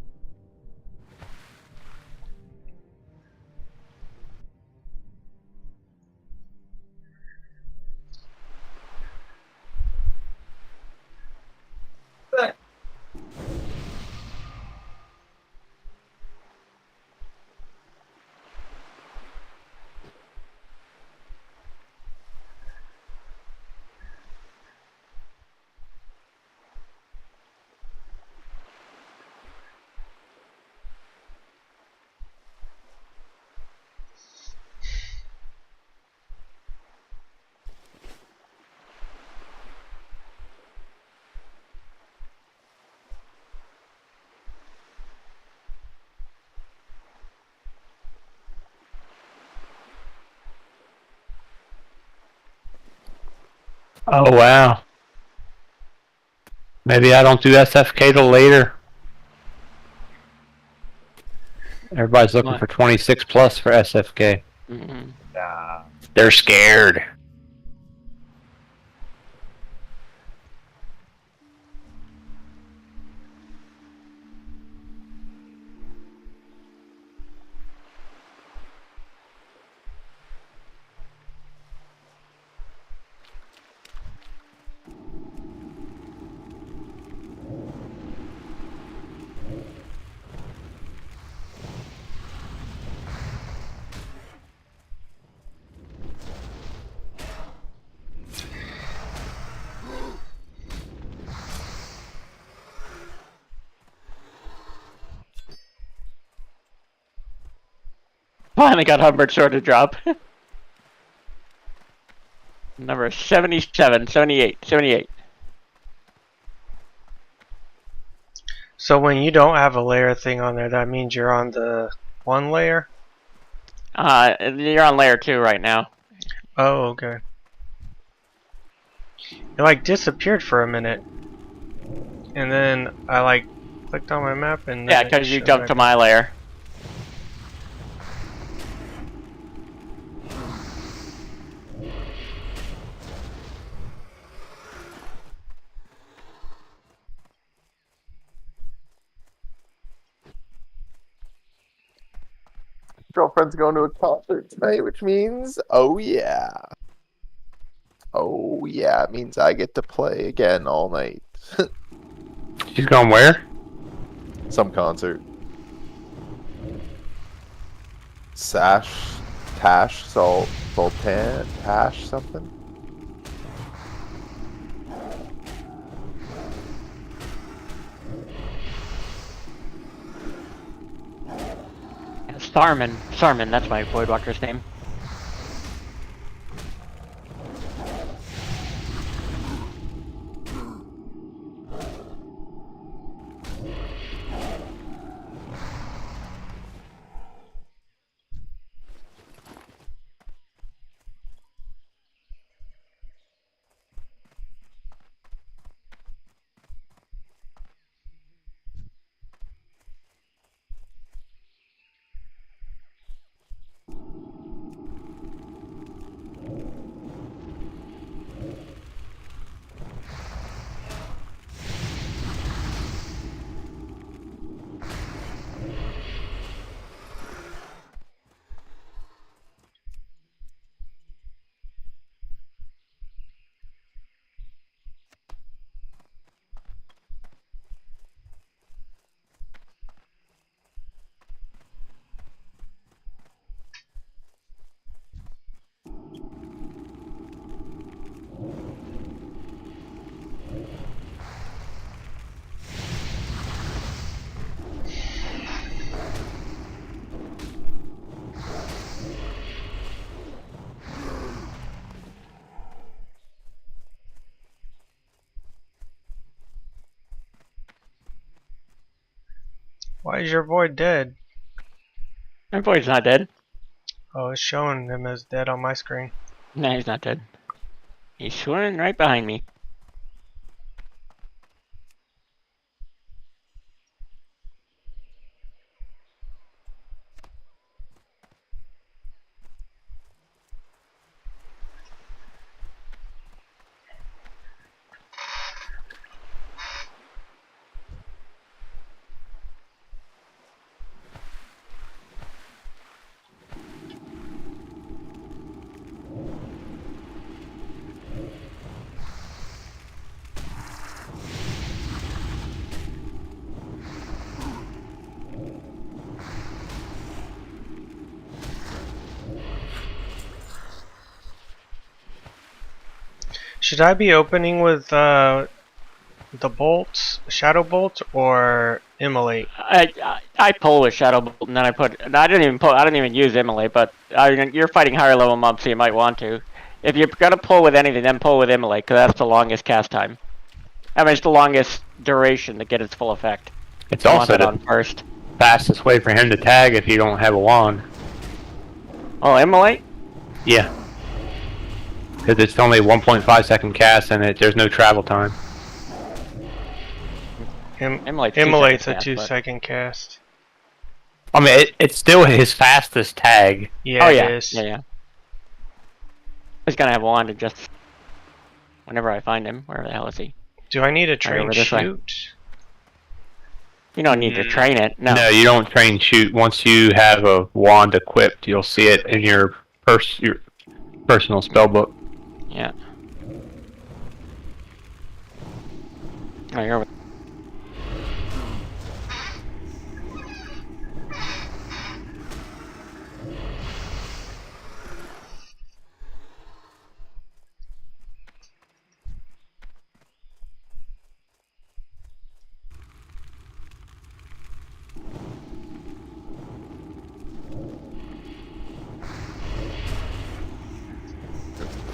Oh, wow. Maybe I don't do SFK till later. Everybody's looking for 26 plus for SFK. Mm-hmm. They're scared. Finally got Humbert Sword to drop. Number 77, 78, 78. So when you don't have a layer thing on there, that means you're on the 1 layer? You're on layer 2 right now. Oh, okay. It like disappeared for a minute. And then I like clicked on my map and Yeah, then because you jumped to my layer. Girlfriend's going to a concert tonight, which means, oh yeah. Oh yeah, it means I get to play again all night. She's going where? Some concert. Tash, Sultan, Tash something? Sarman, that's my Voidwalker's name. Why is your void dead? My Void's not dead. Oh, it's showing him as dead on my screen. No, he's not dead. He's swimming right behind me. Should I be opening with the bolts, shadow bolts, or immolate? I pull with Shadow Bolt, and then I didn't even use Immolate, but you're fighting higher level mobs, so you might want to. If you're gonna pull with anything, then pull with Immolate, because that's the longest cast time. I mean, it's the longest duration to get its full effect. It's also the on first. fastest way for him to tag if you don't have a wand. Oh, Immolate? Yeah. Because it's only 1.5 second cast and there's no travel time. Immolate's a 2-second cast. I mean, it's still his fastest tag. Yeah, yeah. it is. Yeah. He's gonna have a wand to just whenever I find him. Where the hell is he? Do I need to train over this way. shoot? You don't need to train it. No. No, you don't train shoot. Once you have a wand equipped, you'll see it in your personal spell book. Yeah. Oh, you're.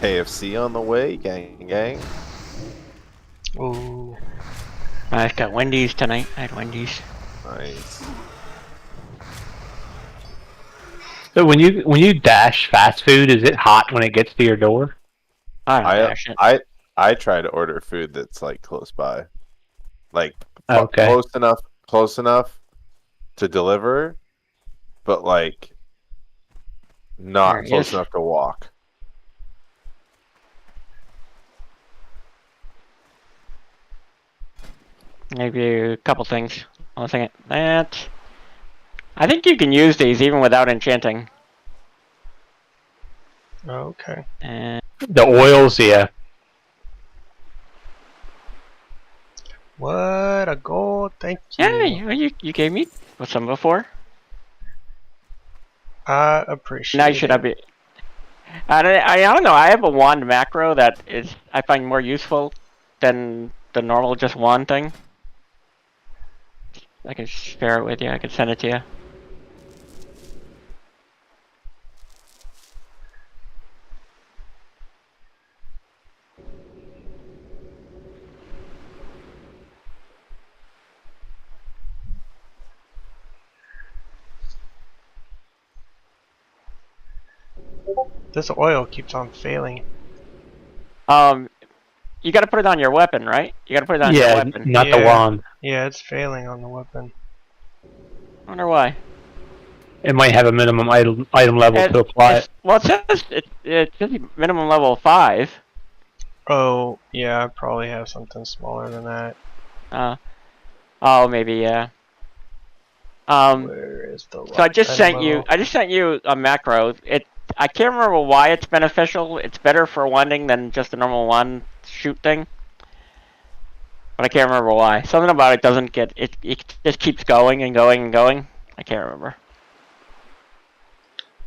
KFC on the way, gang, gang. Ooh. I've got Wendy's tonight. I had Wendy's. Nice. So when you dash fast food, is it hot when it gets to your door? I don't dash it. I try to order food that's like close by, like Okay. close enough to deliver, but like not There he close is. enough to walk. Maybe a couple things. One second. That. I think you can use these even without enchanting. Okay. And The oils, yeah. What a gold! Thank you. yeah, you gave me some before. I appreciate. Now you should have it. I don't know. I have a wand macro that is I find more useful than the normal just wand thing. I can share it with you. I can send it to you. This oil keeps on failing. You got to put it on your weapon, right? You got to put it on your weapon. Not the wand. Yeah, it's failing on the weapon. I wonder why. It might have a minimum item level to apply it. Well, it says minimum level 5. Oh, yeah, I probably have something smaller than that. Oh, maybe yeah. Where is the? So I just sent you a macro. I can't remember why it's beneficial. It's better for wanding than just a normal wand shoot thing. But I can't remember why. Something about it doesn't get it. It just keeps going and going and going. I can't remember.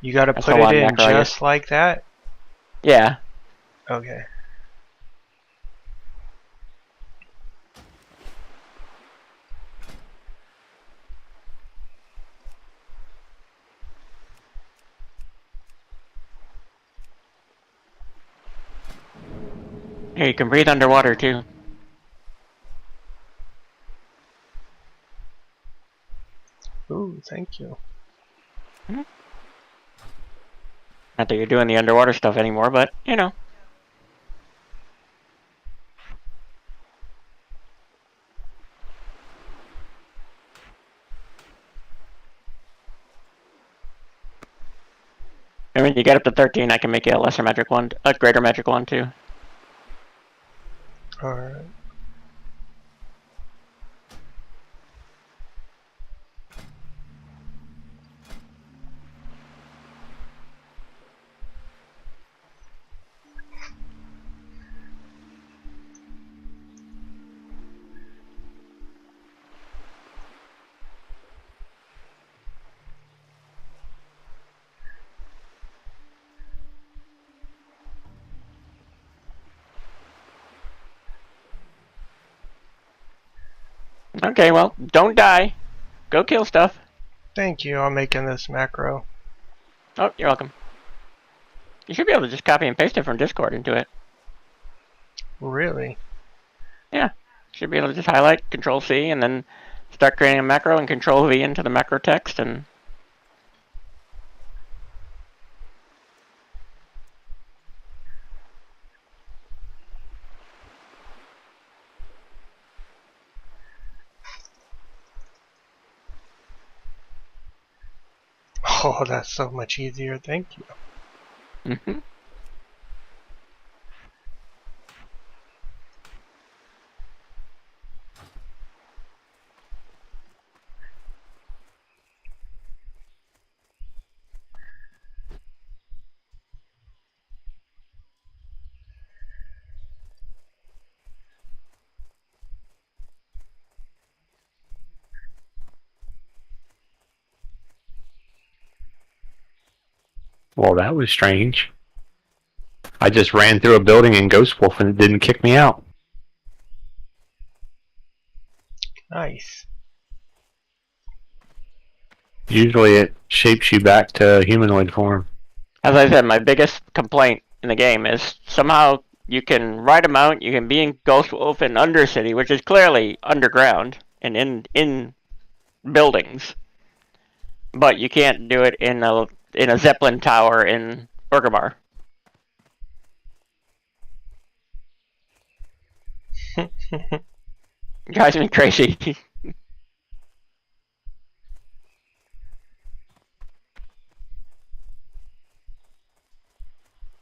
You gotta That's put how it in macro I just guess. like that? Yeah. Okay. Here, you can breathe underwater too. Ooh, thank you. Not that you're doing the underwater stuff anymore, but you know. And when you get up to 13, I can make you a lesser magic wand, a greater magic wand too. Alright. Okay, well, don't die. Go kill stuff. Thank you, I'm making this macro. Oh, you're welcome. You should be able to just copy and paste it from Discord into it. Really? Yeah. Should be able to just highlight, Control C, and then start creating a macro and Control V into the macro text and Oh, that's so much easier, thank you. mm-hmm. Well, that was strange. I just ran through a building in Ghost Wolf and it didn't kick me out. Nice. Usually it shapes you back to humanoid form. As I said, my biggest complaint in the game is somehow you can ride a mount, you can be in Ghost Wolf in Undercity, which is clearly underground and in buildings, but you can't do it in a Zeppelin tower in Orgrimmar. Drives me crazy.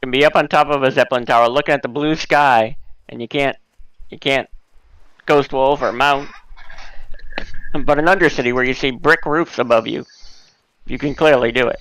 Can be up on top of a Zeppelin tower looking at the blue sky, and you can't Ghost Wolf or mount. But in Undercity, where you see brick roofs above you, you can clearly do it.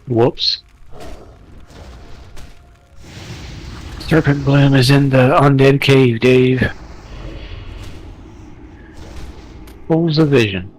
Whoops. Serpent Bloom is in the undead cave, Dave. Pulls the vision.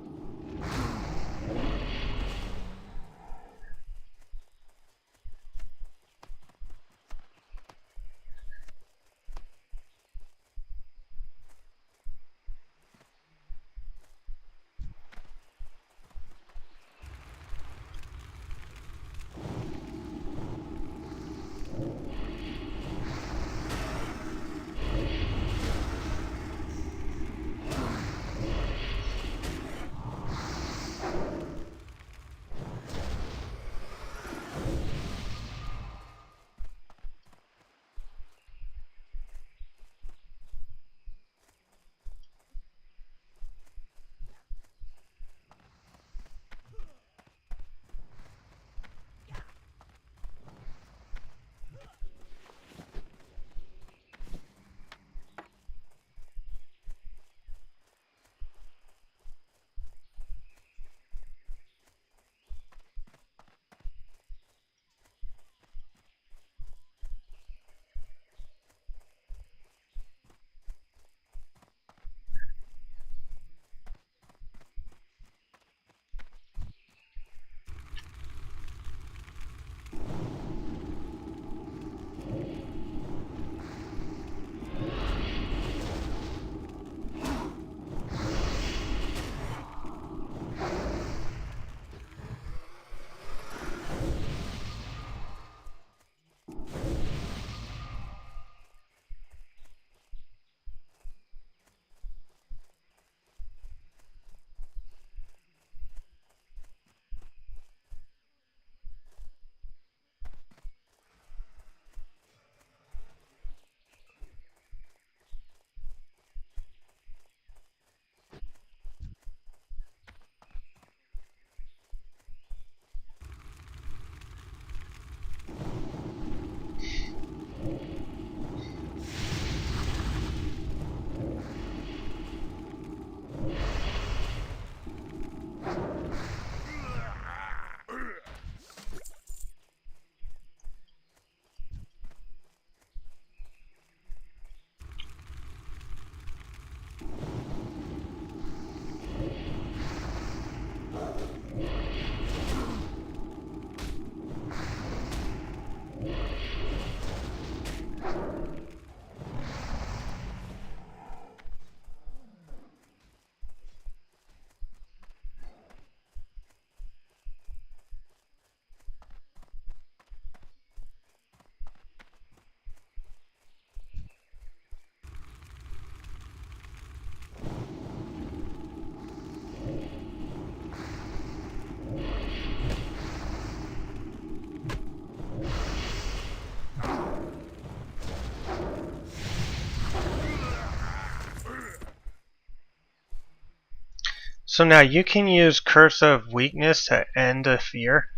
So now you can use Curse of Weakness to end a fear.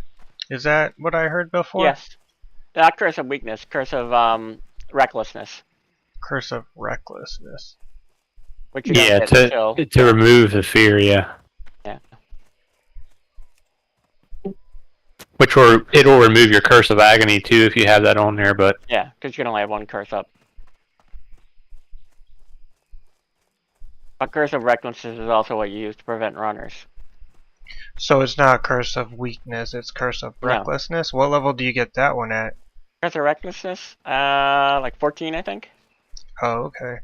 Is that what I heard before? Yes. Not curse of weakness, curse of recklessness. Curse of Recklessness. Which you don't Yeah, get until to remove the fear, yeah. Yeah. Which it'll remove your Curse of Agony too if you have that on there, but Yeah, because you can only have one curse up. But curse of recklessness is also what you use to prevent runners. So it's not Curse of Weakness, it's Curse of No. Recklessness? What level do you get that one at? Curse of recklessness, like 14, I think. Oh, okay.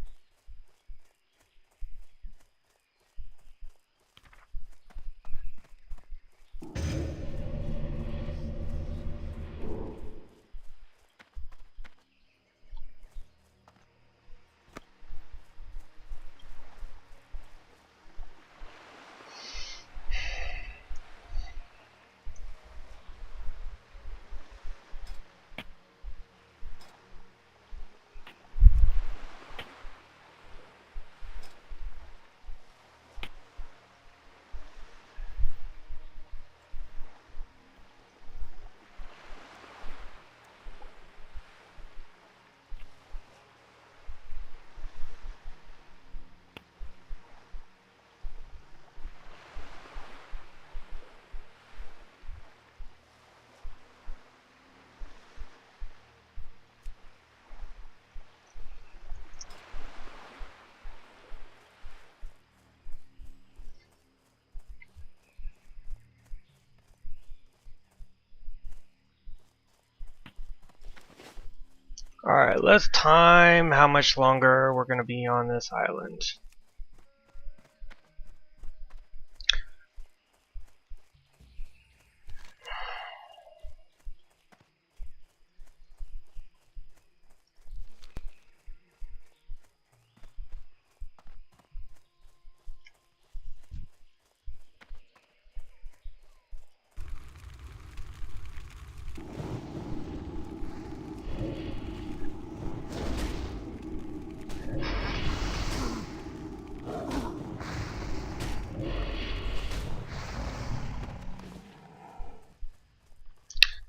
Alright, let's time how much longer we're going to be on this island.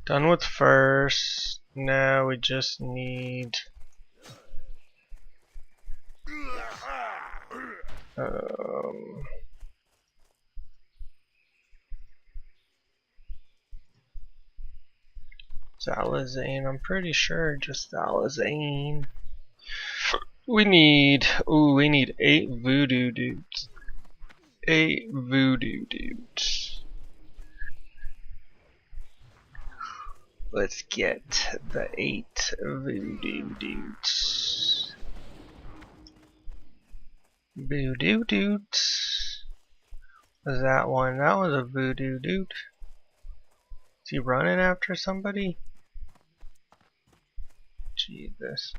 Done with first. Now we just need Zalazane. I'm pretty sure just Zalazane. We need 8 voodoo dudes. 8 voodoo dudes. Let's get the 8 voodoo dudes. Voodoo dudes. Was that one? That was a voodoo dude. Is he running after somebody? Jesus.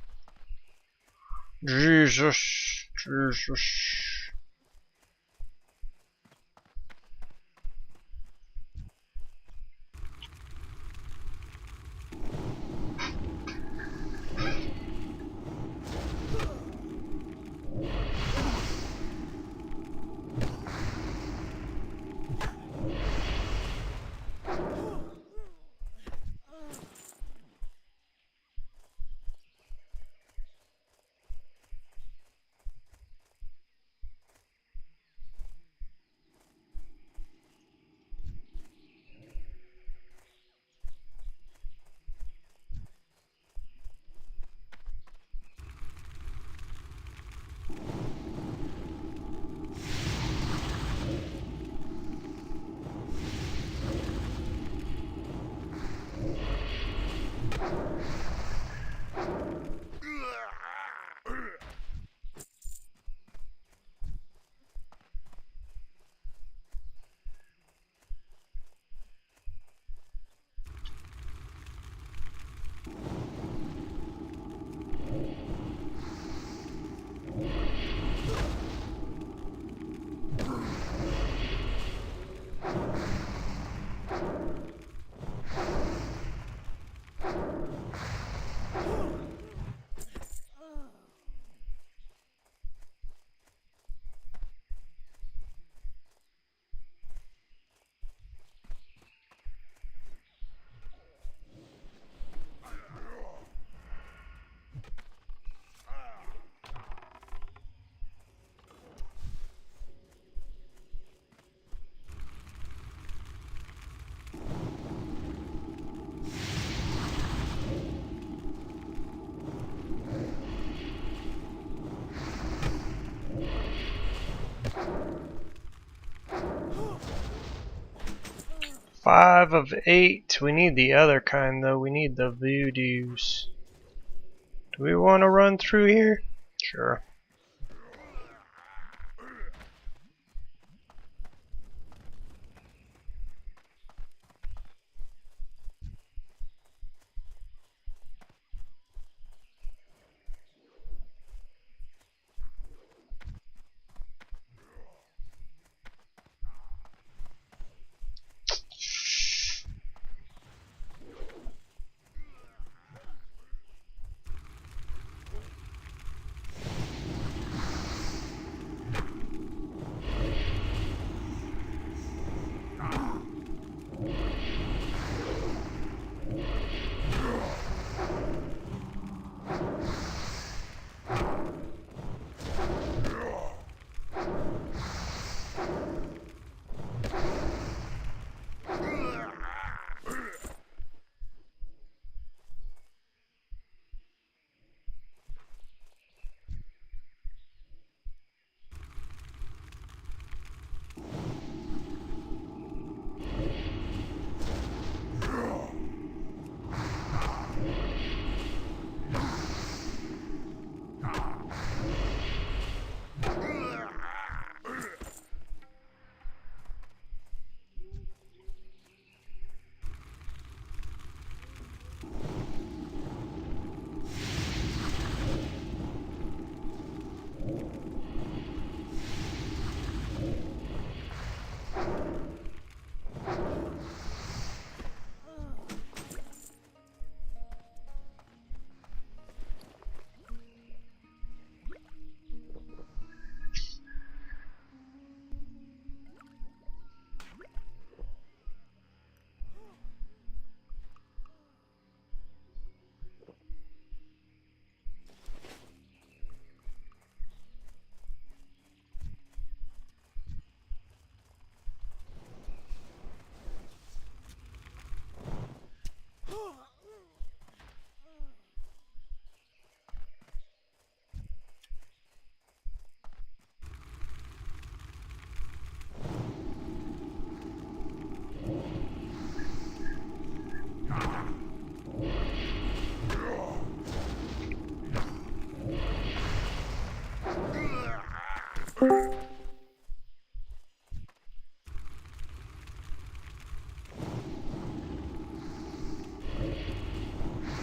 Jesus. Jesus. 5 of 8. We need the other kind though. We need the voodoos. Do we want to run through here? Sure.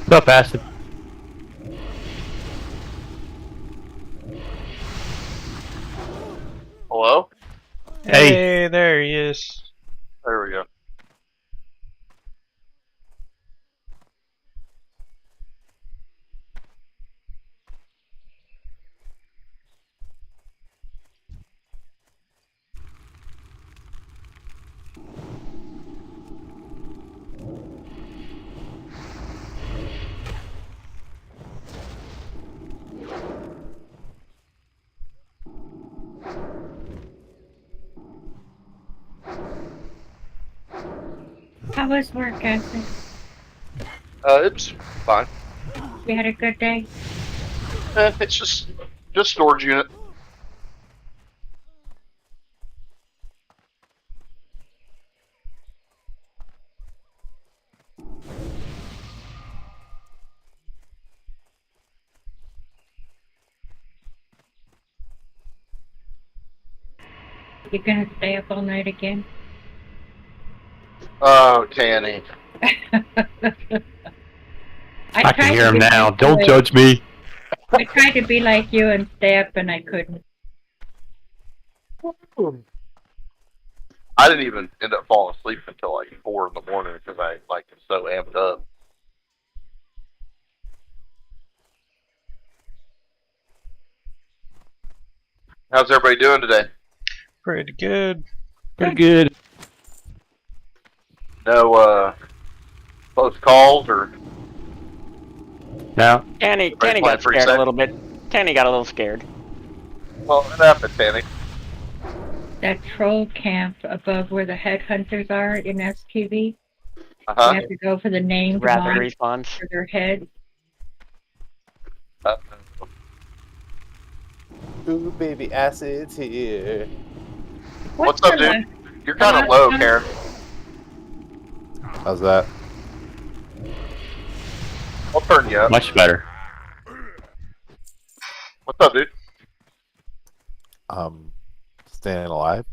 What's up, Acid? Hello? Hey. Hey, there he is. There we go. How was work, Acid? It's fine. You had a good day? It's just storage unit. You gonna stay up all night again? Oh, Tanny. I can hear him now. Don't judge me. I tried to be like you and stay up and I couldn't. I didn't even end up falling asleep until like 4 in the morning because I was so amped up. How's everybody doing today? Pretty good. Pretty good. No close calls or No. Tanny got scared a little bit. Tanny got a little scared. Well, what happened, Tanny? That troll camp above where the headhunters are in STV. Uh-huh. You have to go for the named Rapid mods respawns. for their head. Ooh, baby, acid's here. What's up, dude? You're kind of low, Karen. How's that? I'll turn you up. Much better. What's up, dude? Staying alive.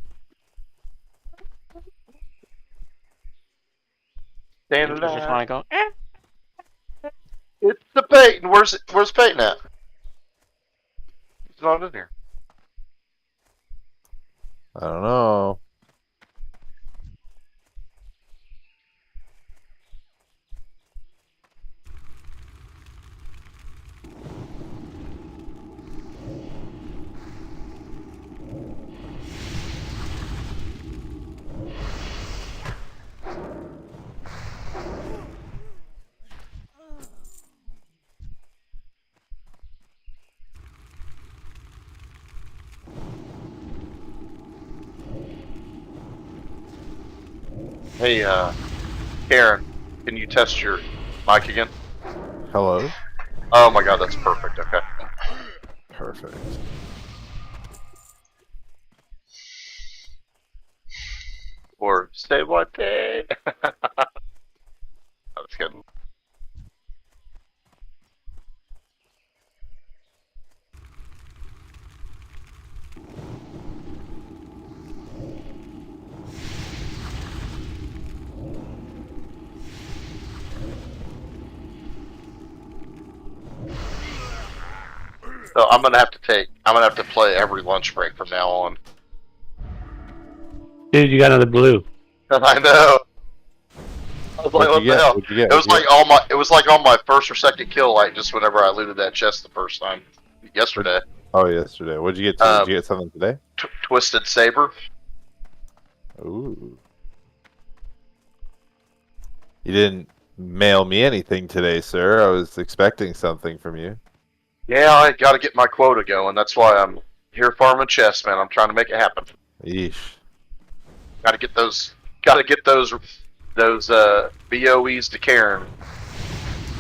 Stand You just want to go. It's the Peyton. Where's Peyton at? He's not in here. I don't know. Hey, Karen, can you test your mic again? Hello? Oh my god, that's perfect. Okay. Perfect. Or say what day? That's good. So I'm gonna have to play every lunch break from now on. Dude, you got another blue. I know. I was like, what the hell? It was like on my first or second kill, like just whenever I looted that chest the first time. Yesterday. Oh, yesterday. What'd you get? Did you get something today? Twisted Saber. Ooh. You didn't mail me anything today, sir. I was expecting something from you. Yeah, I gotta get my quota going. That's why I'm here farming chests, man. I'm trying to make it happen. Yeesh. Gotta get those BOEs to Karen.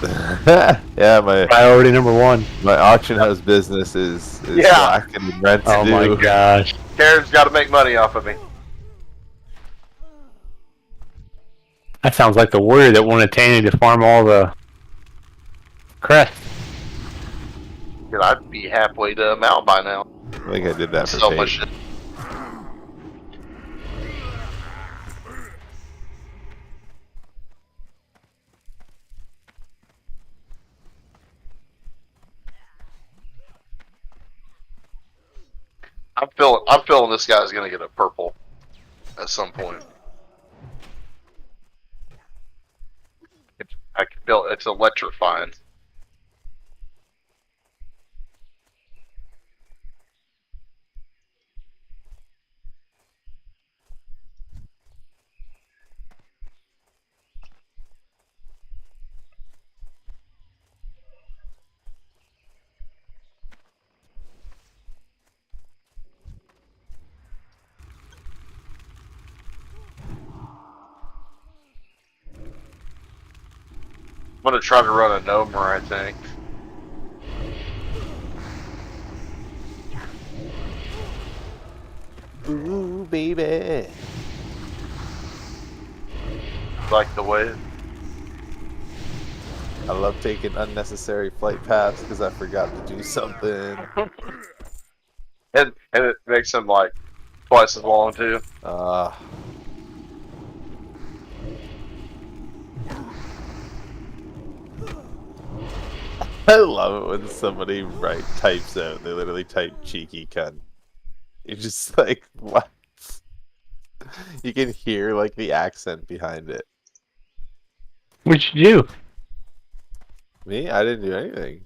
Yeah, my priority number 1. My auction house business is lacking in rent to Oh do. my gosh. Karen's got to make money off of me. That sounds like the warrior that wanted Tanny to farm all the crests. Dude, I'd be halfway to amount by now. I think I did that for So Peyton. much shit. I'm feeling this guy's gonna get a purple at some point. I can feel it's electrifying. I'm gonna try to run a Gnomer, I think. Ooh, baby. Like the way. I love taking unnecessary flight paths because I forgot to do something. And it makes them like twice as long too. I love it when somebody types out. They literally type cheeky cunt. You're just like, what? You can hear like the accent behind it. What'd you do? Me? I didn't do anything.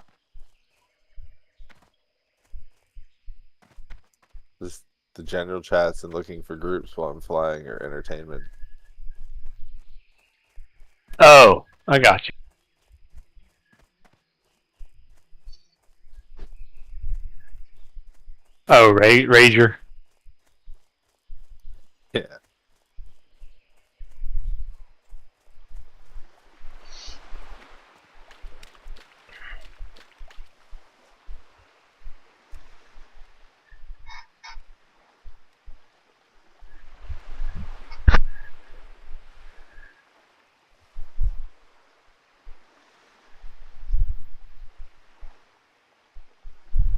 Just the general chats and looking for groups while I'm flying or entertainment. Oh, I got you. Oh, Rager. Yeah.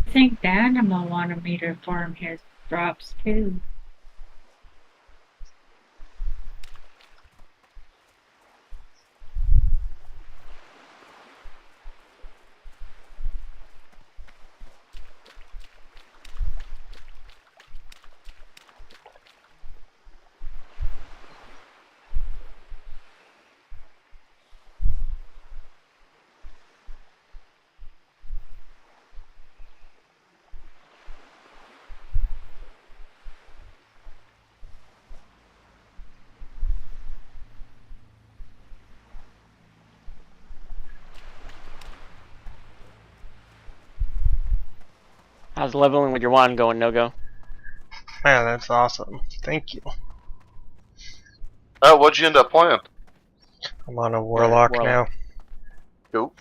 I think the animal wanted me to farm his drops too. How's leveling with your wand going, Nogo? Man, that's awesome. Thank you. Oh, what'd you end up playing? I'm on a Warlock now. Cool.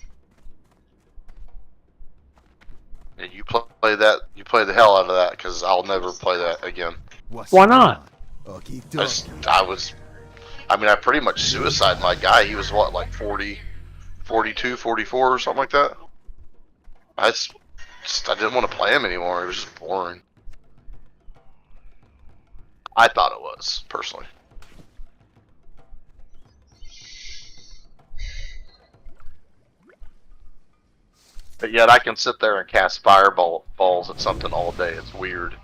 And you play that, you play the hell out of that, because I'll never play that again. Why not? I mean, I pretty much suicided my guy. He was what, like 40, 42, 44 or something like that? I didn't want to play him anymore. It was just boring. I thought it was, personally. But yet I can sit there and cast fireballs at something all day. It's weird.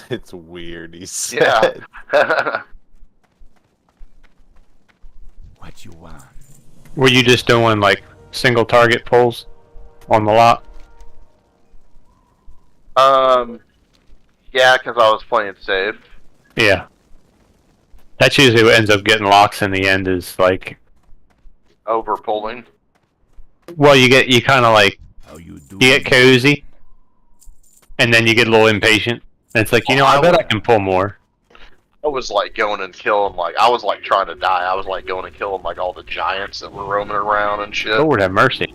It's weird, he said. Yeah. What you want? Were you just doing like single target pulls on the lot? Yeah, because I was playing safe. Yeah. That's usually what ends up getting locks in the end is like... Over pulling. Well, you kind of like... You get cozy. And then you get a little impatient. And it's like, you know, I bet I can pull more. I was like going and killing, like, I was like trying to die. I was like going and killing like all the giants that were roaming around and shit. Lord have mercy.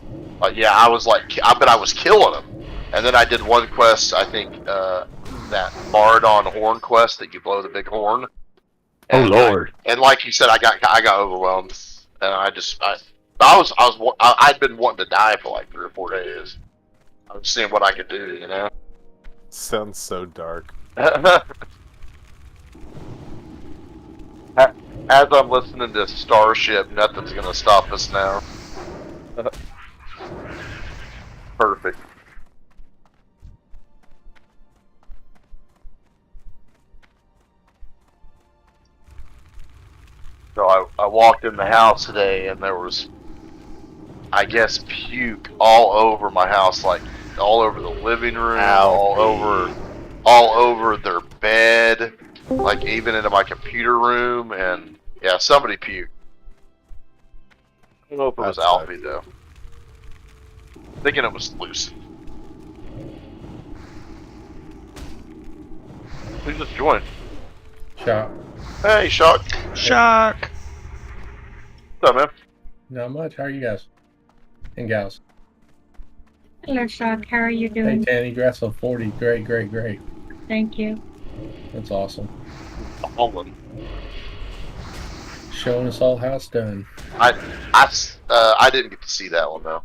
Yeah, I was like, but I was killing them. And then I did one quest, I think, that Bard on Horn quest that you blow the big horn. And oh Lord! And like you said, I got overwhelmed, and I'd been wanting to die for like 3 or 4 days. I was seeing what I could do, you know. Sounds so dark. As I'm listening to Starship, nothing's gonna stop us now. Perfect. So I walked in the house today and there was, I guess, puke all over my house, like all over the living room, all over their bed, like even into my computer room, and yeah, somebody puked. I don't know if it was Alfie though. Thinking it was Lucy. Who just joined? Shock. Hey, Shock. Shock. What's up, man? Not much. How are you guys? And gals? Hello, Shock. How are you Hey, doing? Tanny Gressel, 40. Great, great, great. Thank you. That's awesome. Holland. Showing us all how it's done. I didn't get to see that one though.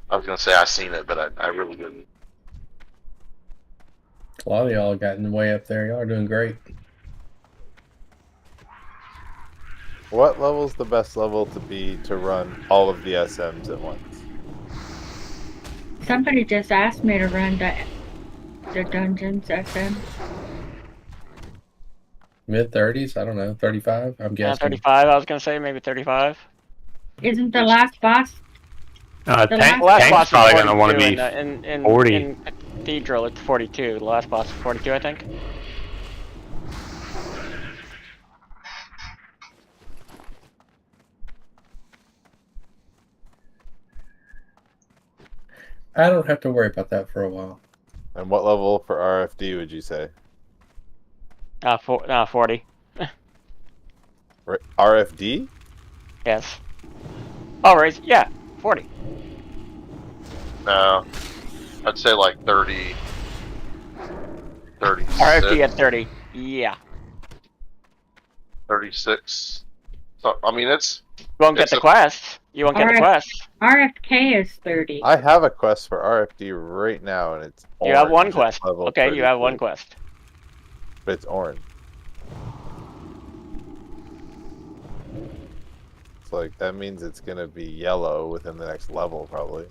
I was gonna say I seen it, but I really didn't. A lot of y'all gotten way up there. Y'all are doing great. What level's the best level to be to run all of the SMs at once? Somebody just asked me to run the Dungeons SM. Mid-30s? I don't know. 35? I'm guessing. 35, I was going to say, maybe 35. Isn't the last boss? Tank's boss probably is going to want to be 40. In Cathedral, it's 42. The last boss is 42, I think. I don't have to worry about that for a while. And what level for RFD would you say? 40. RFD? Yes. Oh, right. Yeah, 40. No, I'd say like 30. 36. RFD at 30. Yeah. 36. So I mean, it's You won't get the quest. You won't get the quest. RFK is 30. I have a quest for RFD right now, and it's You have one orange at quest. level Okay, you have 33. one quest. But it's orange. It's like, that means it's gonna be yellow within the next level, probably.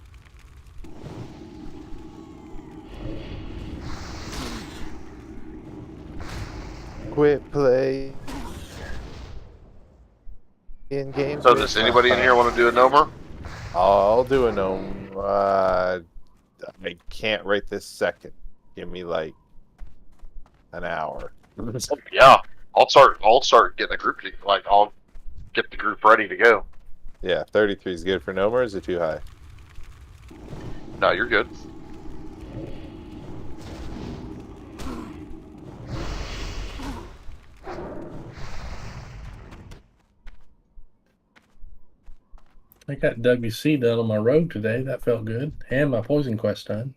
Quit play in games. So does anybody in here want to do a Nomer? I'll do a gnome. I can't right this second. Give me like an hour. Yeah, I'll start getting a group. Like I'll get the group ready to go. Yeah, 33 is good for gnome, or is it too high? No, you're good. I got WC done on my road today. That felt good. And my poison quest done.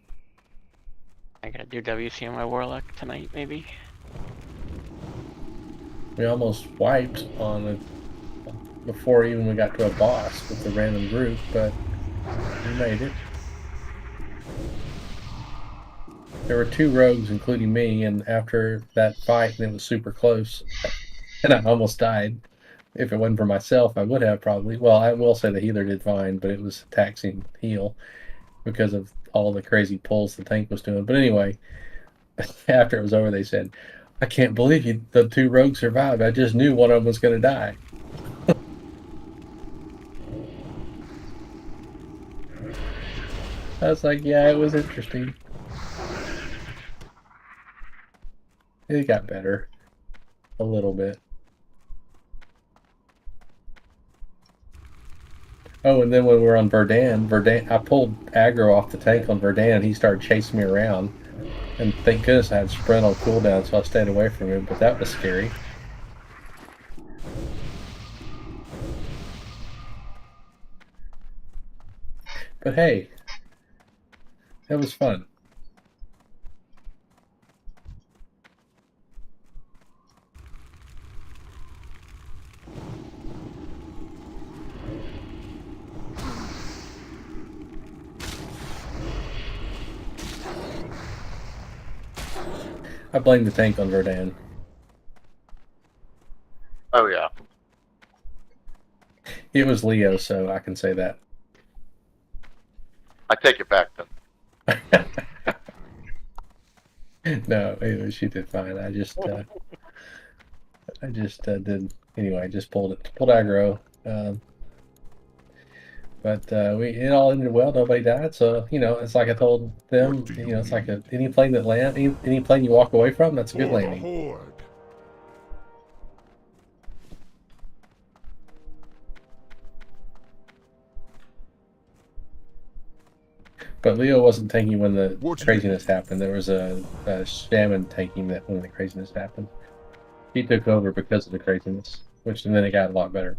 I gotta do WC on my Warlock tonight, maybe. We almost wiped on it before even we got to a boss with the random group, but we made it. There were 2 rogues, including me, and after that fight, and it was super close, and I almost died. If it wasn't for myself, I would have probably. Well, I will say the healer did fine, but it was a taxing heal because of all the crazy pulls the tank was doing. But anyway, after it was over, they said, I can't believe the 2 rogues survived. I just knew one of them was going to die. I was like, yeah, it was interesting. It got better. A little bit. Oh, and then when we were on Verdun, I pulled aggro off the tank on Verdun, and he started chasing me around. And thank goodness I had sprint on cooldown, so I stayed away from him, but that was scary. But hey, that was fun. I blame the tank on Verdun. Oh yeah. It was Leo, so I can say that. I take it back then. No, anyway, she did fine. I just did anyway. Just pulled aggro. But it all ended well. Nobody died. So it's like I told them. It's like any plane that any plane you walk away from, that's a good landing. But Leo wasn't tanking when the craziness happened. There was a shaman tanking that when the craziness happened. He took over because of the craziness, and then it got a lot better.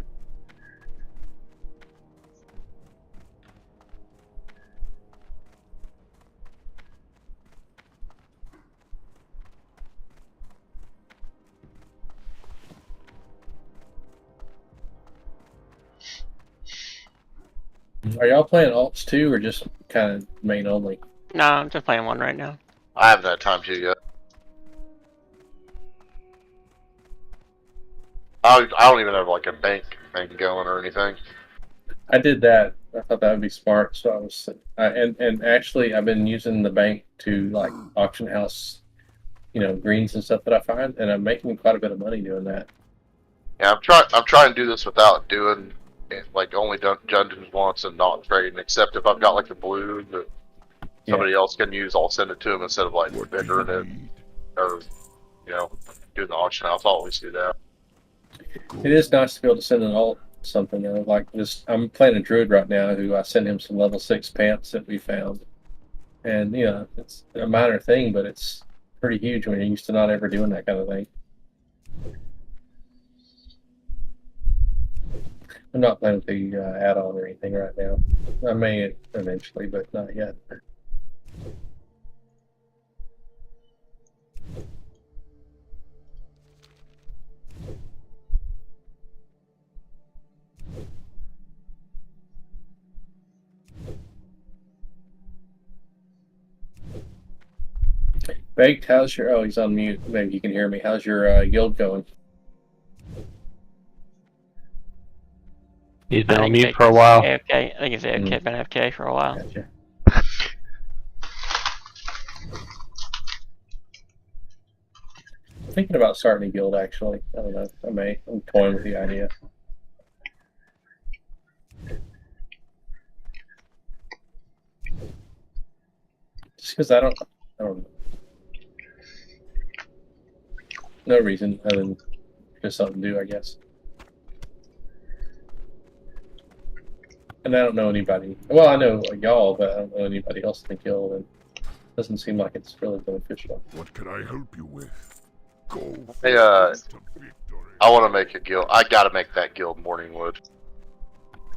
Are y'all playing alts too, or just kind of main only? No, I'm just playing one right now. I haven't had time to yet. I don't even have like a bank thing going or anything. I did that. I thought that would be smart. So I was, and actually, I've been using the bank to like auction house, greens and stuff that I find, and I'm making quite a bit of money doing that. Yeah, I'm trying to do this without doing like only dungeons once and not trading, except if I've got like the blue that somebody else can use, I'll send it to them instead of like vending it or doing the auction house. I'll always do that. It is nice to be able to send an alt something. Like this, I'm playing a druid right now who I sent him some level 6 pants that we found, and it's a minor thing, but it's pretty huge when you're used to not ever doing that kind of thing. I'm not playing with the add-on or anything right now. I may eventually, but not yet. Baked, how's your... Oh, he's on mute. Maybe you can hear me. How's your guild going? He's been on mute for a while. AFK. I think it's AFK. Been AFK for a while. Gotcha. I'm thinking about starting a guild, actually. I don't know. I may. I'm toying with the idea. Just because I don't know. No reason other than just something to do, I guess. And I don't know anybody. Well, I know y'all, but I don't know anybody else in the guild, and it doesn't seem like it's really beneficial. What can I help you with? Go. Hey, I want to make a guild. I gotta make that guild Morningwood.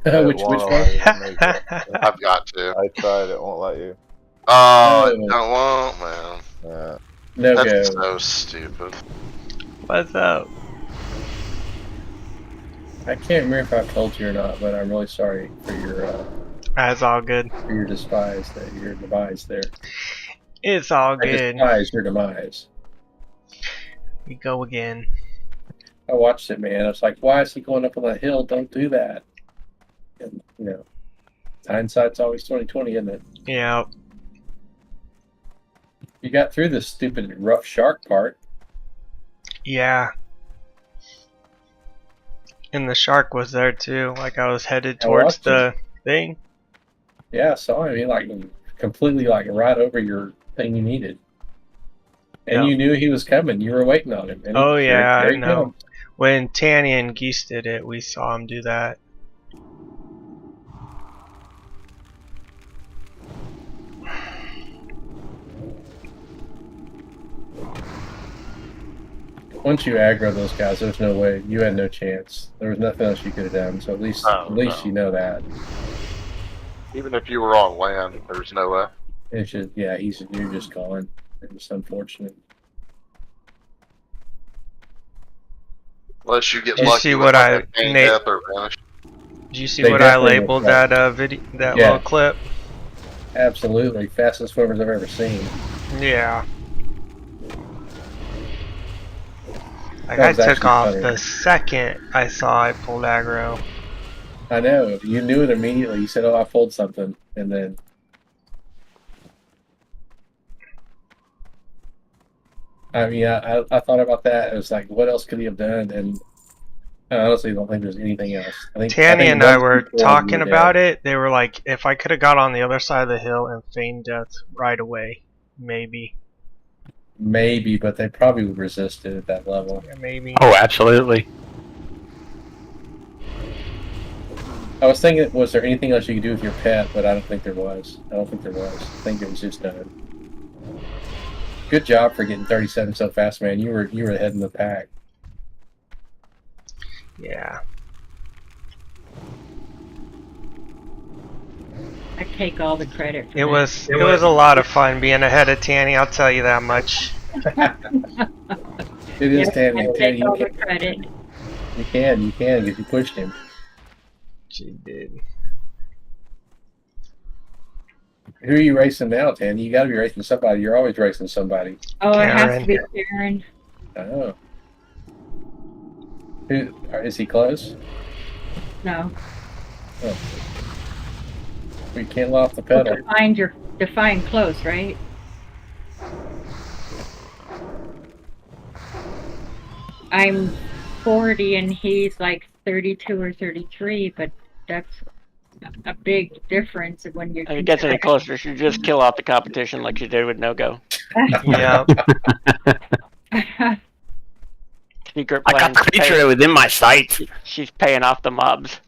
Which one? I've got to. I tried, it won't let you. Oh, it don't want, man. Yeah. No That's go. so stupid. What's up? I can't remember if I've told you or not, but I'm really sorry for your That's all good. for your demise there. It's all I good. despise your demise. We go again. I watched it, man. I was like, why is he going up on that hill? Don't do that. And, you know, hindsight's always 20/20, isn't it? Yeah. You got through this stupid rough shark part. Yeah. And the shark was there too. Like I was headed towards the thing. Yeah, I saw him. He like completely like right over your thing you needed. And you knew he was coming. You were waiting on him. And Oh yeah, there I he know. comes. When Tanny and Geese did it, we saw him do that. Once you aggro those guys, there's no way. You had no chance. There was nothing else you could have done. So at least you know that. Even if you were on land, there's no way. It's just, yeah, you're just gone. It's unfortunate. Unless you get Did you lucky see with what like I a cane na- death or vanish. Did you see They what I definitely labeled look like- that video, that Yeah. little clip? Absolutely. Fastest swimmers I've ever seen. Yeah. Like That I was took actually off funny. the second I saw I pulled aggro. I know. You knew it immediately. You said, oh, I pulled something. And then... I mean, I thought about that. It was like, what else could he have done? And I honestly don't think there's anything else. Tanny and I were before talking you were about dead. it. They were like, if I could have got on the other side of the hill and feigned death right away, maybe. Maybe, but they probably would resist it at that level. Yeah, maybe. Oh, absolutely. I was thinking, was there anything else you could do with your pet? But I don't think there was. I think it was just done. Good job for getting 37 so fast, man. You were ahead in the pack. Yeah. I take all the credit for It was a lot of fun being ahead of Tanny, I'll tell you that much. It is Tanny. I take You all the can, credit. you can, because you pushed him. She did. Who are you racing now, Tanny? You got to be racing somebody. You're always racing somebody. Oh, it has to be Karen. Oh. Is he close? No. Oh. We can't let off the pedal. Define close, right? I'm 40 and he's like 32 or 33, but that's a big difference when you're. If it gets any closer, you should just kill off the competition like you did with Nogo. Yeah. Secret I got plans the creature within my sight. She's paying off the mobs.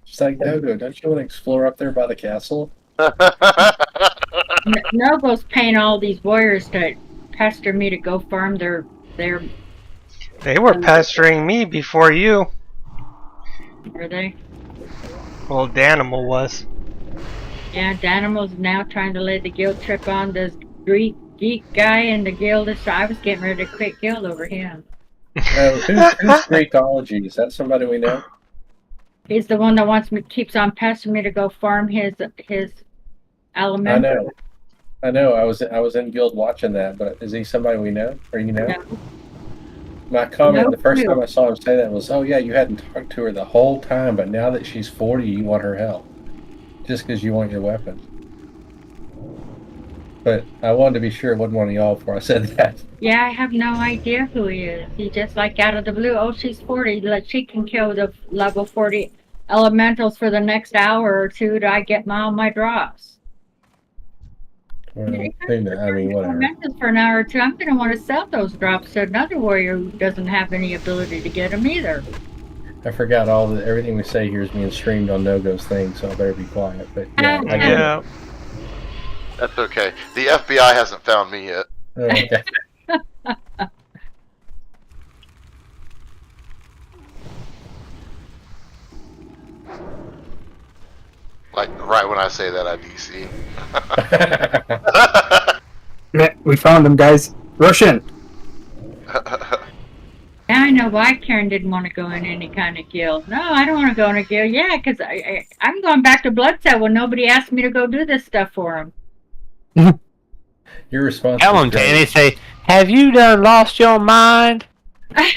She's like, Nogo, don't you want to explore up there by the castle? Nogo's paying all these warriors to pester me to go farm their. They were pestering me before you. Were they? Well, Danimal was. Yeah, Danimal's now trying to lay the guild trip on this Greek geek guy in the guild. So I was getting ready to quit guild over him. Who's Greekology? Is that somebody we know? He's the one that keeps on pestering me to go farm his Elemental. I know. I was in guild watching that, but is he somebody we know or you know? No. My comment No the first clue. time I saw him say that was, "Oh yeah, you hadn't talked to her the whole time, but now that she's 40, you want her help, just because you want your weapon." But I wanted to be sure it wasn't one of y'all before I said that. Yeah, I have no idea who he is. He just like out of the blue, oh, she's 40. Like she can kill the level 40 elementals for the next hour or two till I get all my drops. Well, who knows? I mean, whatever. Elementals for an hour or two. I'm going to want to sell those drops to another warrior who doesn't have any ability to get them either. I forgot everything we say here is being streamed on Nogo's thing, so I better be quiet. But yeah, I get it. That's okay. The FBI hasn't found me yet. Oh, okay. Like right when I say that, I DC. Man, we found him, guys. Rush in. Now I know why Karen didn't want to go in any kind of guild. No, I don't want to go in a guild. Yeah, because I'm going back to Bloodset when nobody asked me to go do this stuff for them. Your response. Tell him, Danny. Say, have you done lost your mind?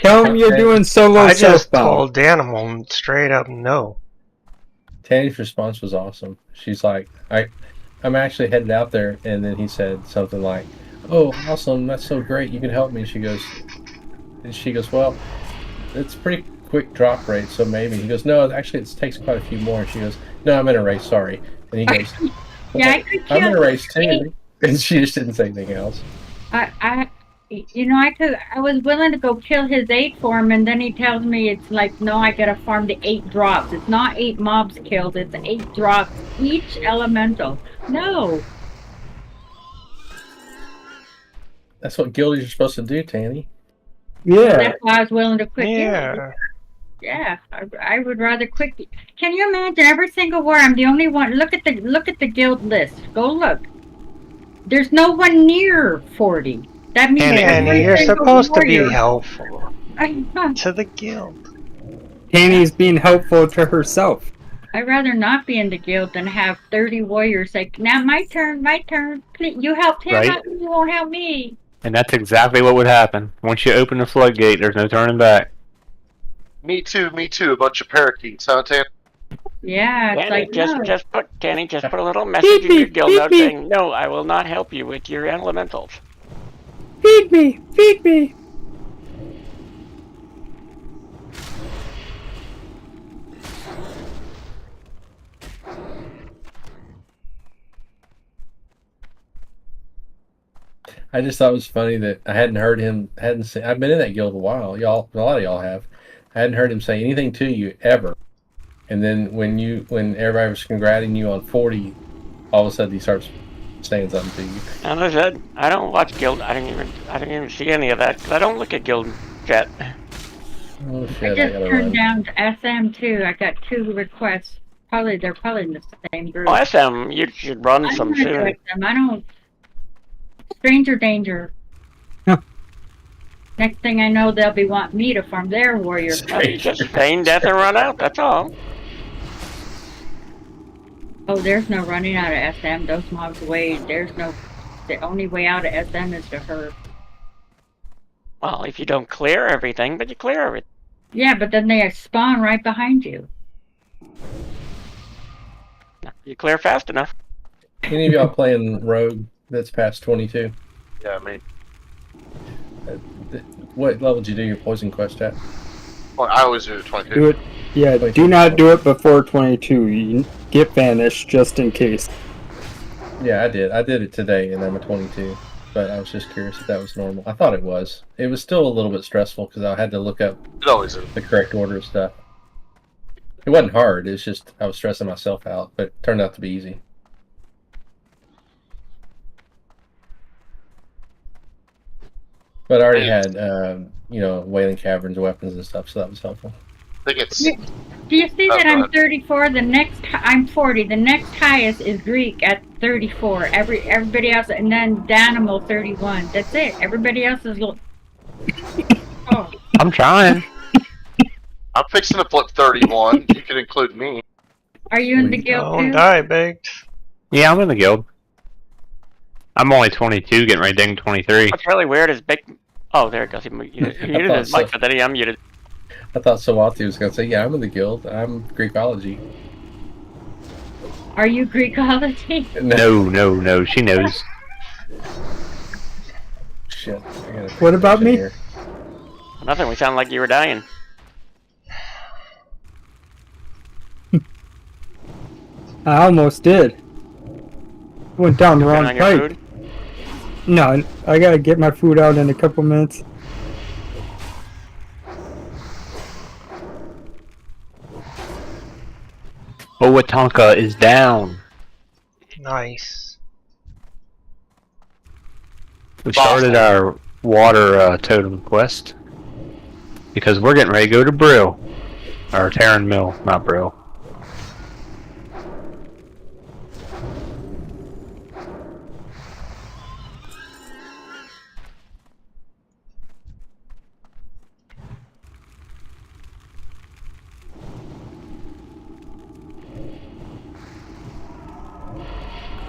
Tell him you're doing solo I just southbound. told Danimal straight up no. Tanny's response was awesome. She's like, I'm actually headed out there, and then he said something like, "Oh, awesome! That's so great! You can help me." She goes, "Well, it's pretty quick drop rate, so maybe." He goes, "No, actually, it takes quite a few more." And she goes, "No, I'm in a race. Sorry." And he goes, Yeah, I could "I'm in a kill race too," and she just didn't say anything else. I was willing to go kill his 8 for him, and then he tells me it's like, no, I gotta farm the 8 drops. It's not 8 mobs killed, it's 8 drops each elemental. No. That's what guildies are supposed to do, Tanny. Yeah. That's why I was willing to quit. Yeah. Yeah, I would rather quit. Can you imagine every single war? I'm the only one. Look at the guild list. Go look. There's no one near 40. That means Tanny, you're supposed to be warrior. helpful to the guild. Tanny's being helpful to herself. I'd rather not be in the guild than have 30 warriors like, now my turn. Please, you helped him Right. out, you won't help me. And that's exactly what would happen. Once you open the floodgate, there's no turning back. Me too. A bunch of parakeets, huh, Tan? Yeah, it's Danny, like, no. just put a little message in your guild note saying, no, I will not help you with your elementals. Feed me! Feed me! I just thought it was funny that I hadn't heard him, I've been in that guild a while, a lot of y'all have. I hadn't heard him say anything to you ever. And then when everybody was congrating you on 40, all of a sudden he starts saying something to you. And I said, I don't watch guild. I didn't even see any of that because I don't look at guild chat. Oh I shit! just gotta turned run. down to SM too. I got 2 requests. They're probably in the same group. Oh, SM, you should run I'm some gonna do soon. it, them. I don't. Stranger danger. Next thing I know, they'll be wanting me to farm their warrior. Just feign death and run out. That's all. Oh, there's no running out of SM. Those mobs wait. The only way out of SM is to hurt. Well, if you don't clear everything, but you clear everything. Yeah, but then they spawn right behind you. You clear fast enough. Any of y'all playing Rogue that's past 22? Yeah, me. What level did you do your poison quest at? Well, I always do 22. Do it. Yeah, do not do it before 22. You get vanished just in case. Yeah, I did. I did it today, and I'm a 22. But I was just curious if that was normal. I thought it was. It was still a little bit stressful because I had to look up It always is. the correct order of stuff. It wasn't hard. It's just I was stressing myself out, but it turned out to be easy. But I already had, Wailing Caverns weapons and stuff, so that was helpful. I think it's. Do you see that go I'm ahead. 34? I'm 40. The next highest is Greek at 34. Everybody else, and then Danimal 31. That's it. Everybody else is. Oh. I'm trying. I'm fixing to flip 31. You can include me. Are you in the guild Don't too? die, Baked. Yeah, I'm in the guild. I'm only 22, getting ready to ding 23. What's really weird is Big. Oh, there it goes. He muted his mic, but then he unmuted. I thought Sawati was gonna say, "Yeah, I'm in the guild. I'm Greekology." Are you Greekology? No. She knows. Shit. What about me? Here. Nothing. We sound like you were dying. I almost did. Went down the wrong On your pipe. food? No, I gotta get my food out in a couple minutes. Owatonka is down. Nice. We started our water totem quest because we're getting ready to go to Brill, or Terran Mill, not Brill.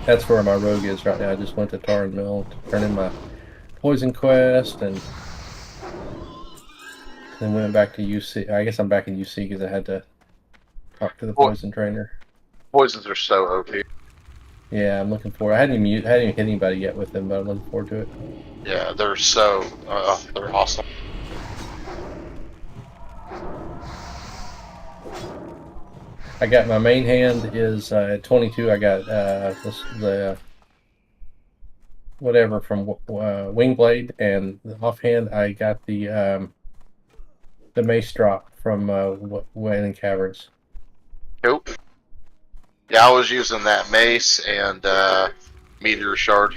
That's where my rogue is right now. I just went to Tarn Mill to turn in my poison quest, and then went back to UC. I guess I'm back in UC because I had to talk to the poison trainer. Poisons are so OP. Yeah, I'm looking forward. I hadn't even hit anybody yet with them, but I'm looking forward to it. Yeah, they're they're awesome. I got my main hand is at 22. I got the whatever from Wingblade, and the offhand I got the mace drop from Wailing Caverns. Nope. Yeah, I was using that mace and meteor shard.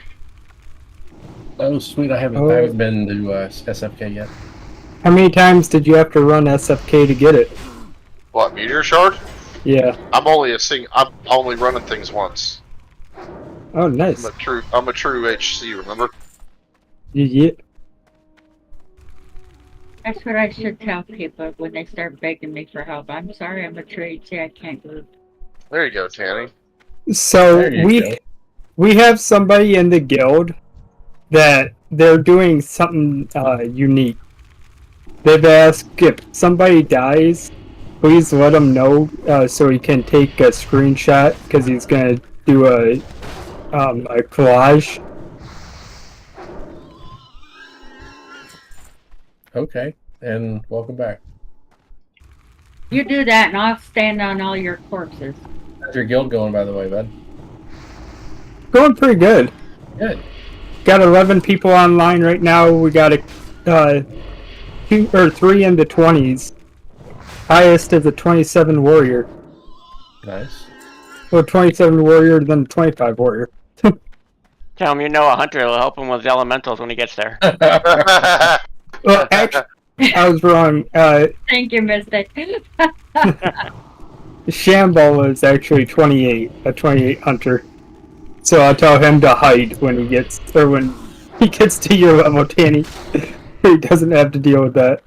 Oh sweet! I haven't been to SFK yet. How many times did you have to run SFK to get it? What, meteor shard? Yeah. I'm only running things once. Oh, nice. I'm a true HC. Remember? Yeah. That's what I should tell people when they start begging me for help. I'm sorry, I'm a true HC. I can't group. There you go, Tanny. So we have somebody in the guild that they're doing something unique. They've asked if somebody dies, please let him know so he can take a screenshot because he's gonna do a collage. Okay, and welcome back. You do that, and I'll stand on all your corpses. How's your guild going, by the way, bud? Going pretty good. Good. Got 11 people online right now. We got 2 or 3 in the 20s. Highest is a 27 warrior. Nice. Well, 27 warrior, then 25 warrior. Tell him you know a hunter will help him with the elementals when he gets there. Well, actually, I was wrong. Thank you, Mystic. Shambol is actually 28, a 28 hunter. So I'll tell him to hide when he gets to your level, Tanny. He doesn't have to deal with that.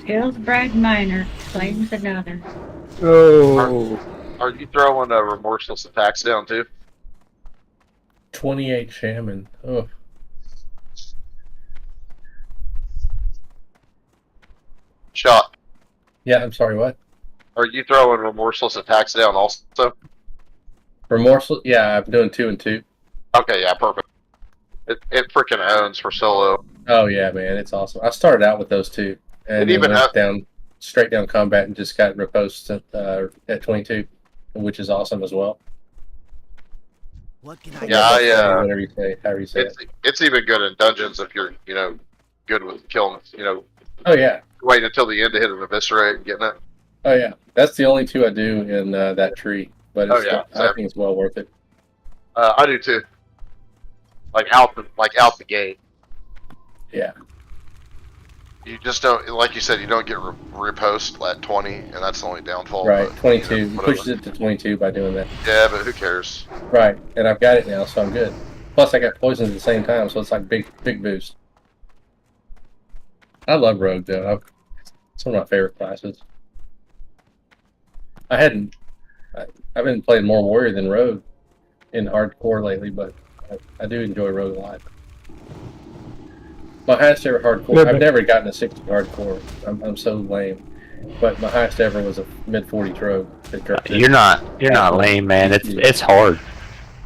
Hillsbrad Miner claims another. Oh. Are you throwing remorseless attacks down too? 28 shaman. Oh. Shot. Yeah, I'm sorry, what? Are you throwing remorseless attacks down also? Remorseful? Yeah, I'm doing 2 and 2. Okay, yeah, perfect. It freaking owns for solo. Oh yeah, man, it's awesome. I started out with those 2, and then went down straight down combat and just got riposte at 22, which is awesome as well. What can I Yeah, whatever you say, however you say it. It's even good in dungeons if you're good with killing. Oh yeah. Waiting until the end to hit an eviscerate and getting it. Oh yeah, that's the only 2 I do in that tree, but it's I think it's well worth it. I do too. Like out the gate. Yeah. You just don't, like you said, you don't get repost at 20, and that's the only downfall. Right, but, 22. you know, It whatever. pushes it to 22 by doing that. Yeah, but who cares? Right, and I've got it now, so I'm good. Plus, I got poison at the same time, so it's like big boost. I love Rogue though. It's one of my favorite classes. I've been playing more Warrior than Rogue in hardcore lately, but I do enjoy Rogue a lot. My highest ever hardcore. I've never gotten a 60 hardcore. I'm so lame. But my highest ever was a mid-40s Rogue. You're not lame, man. It's hard.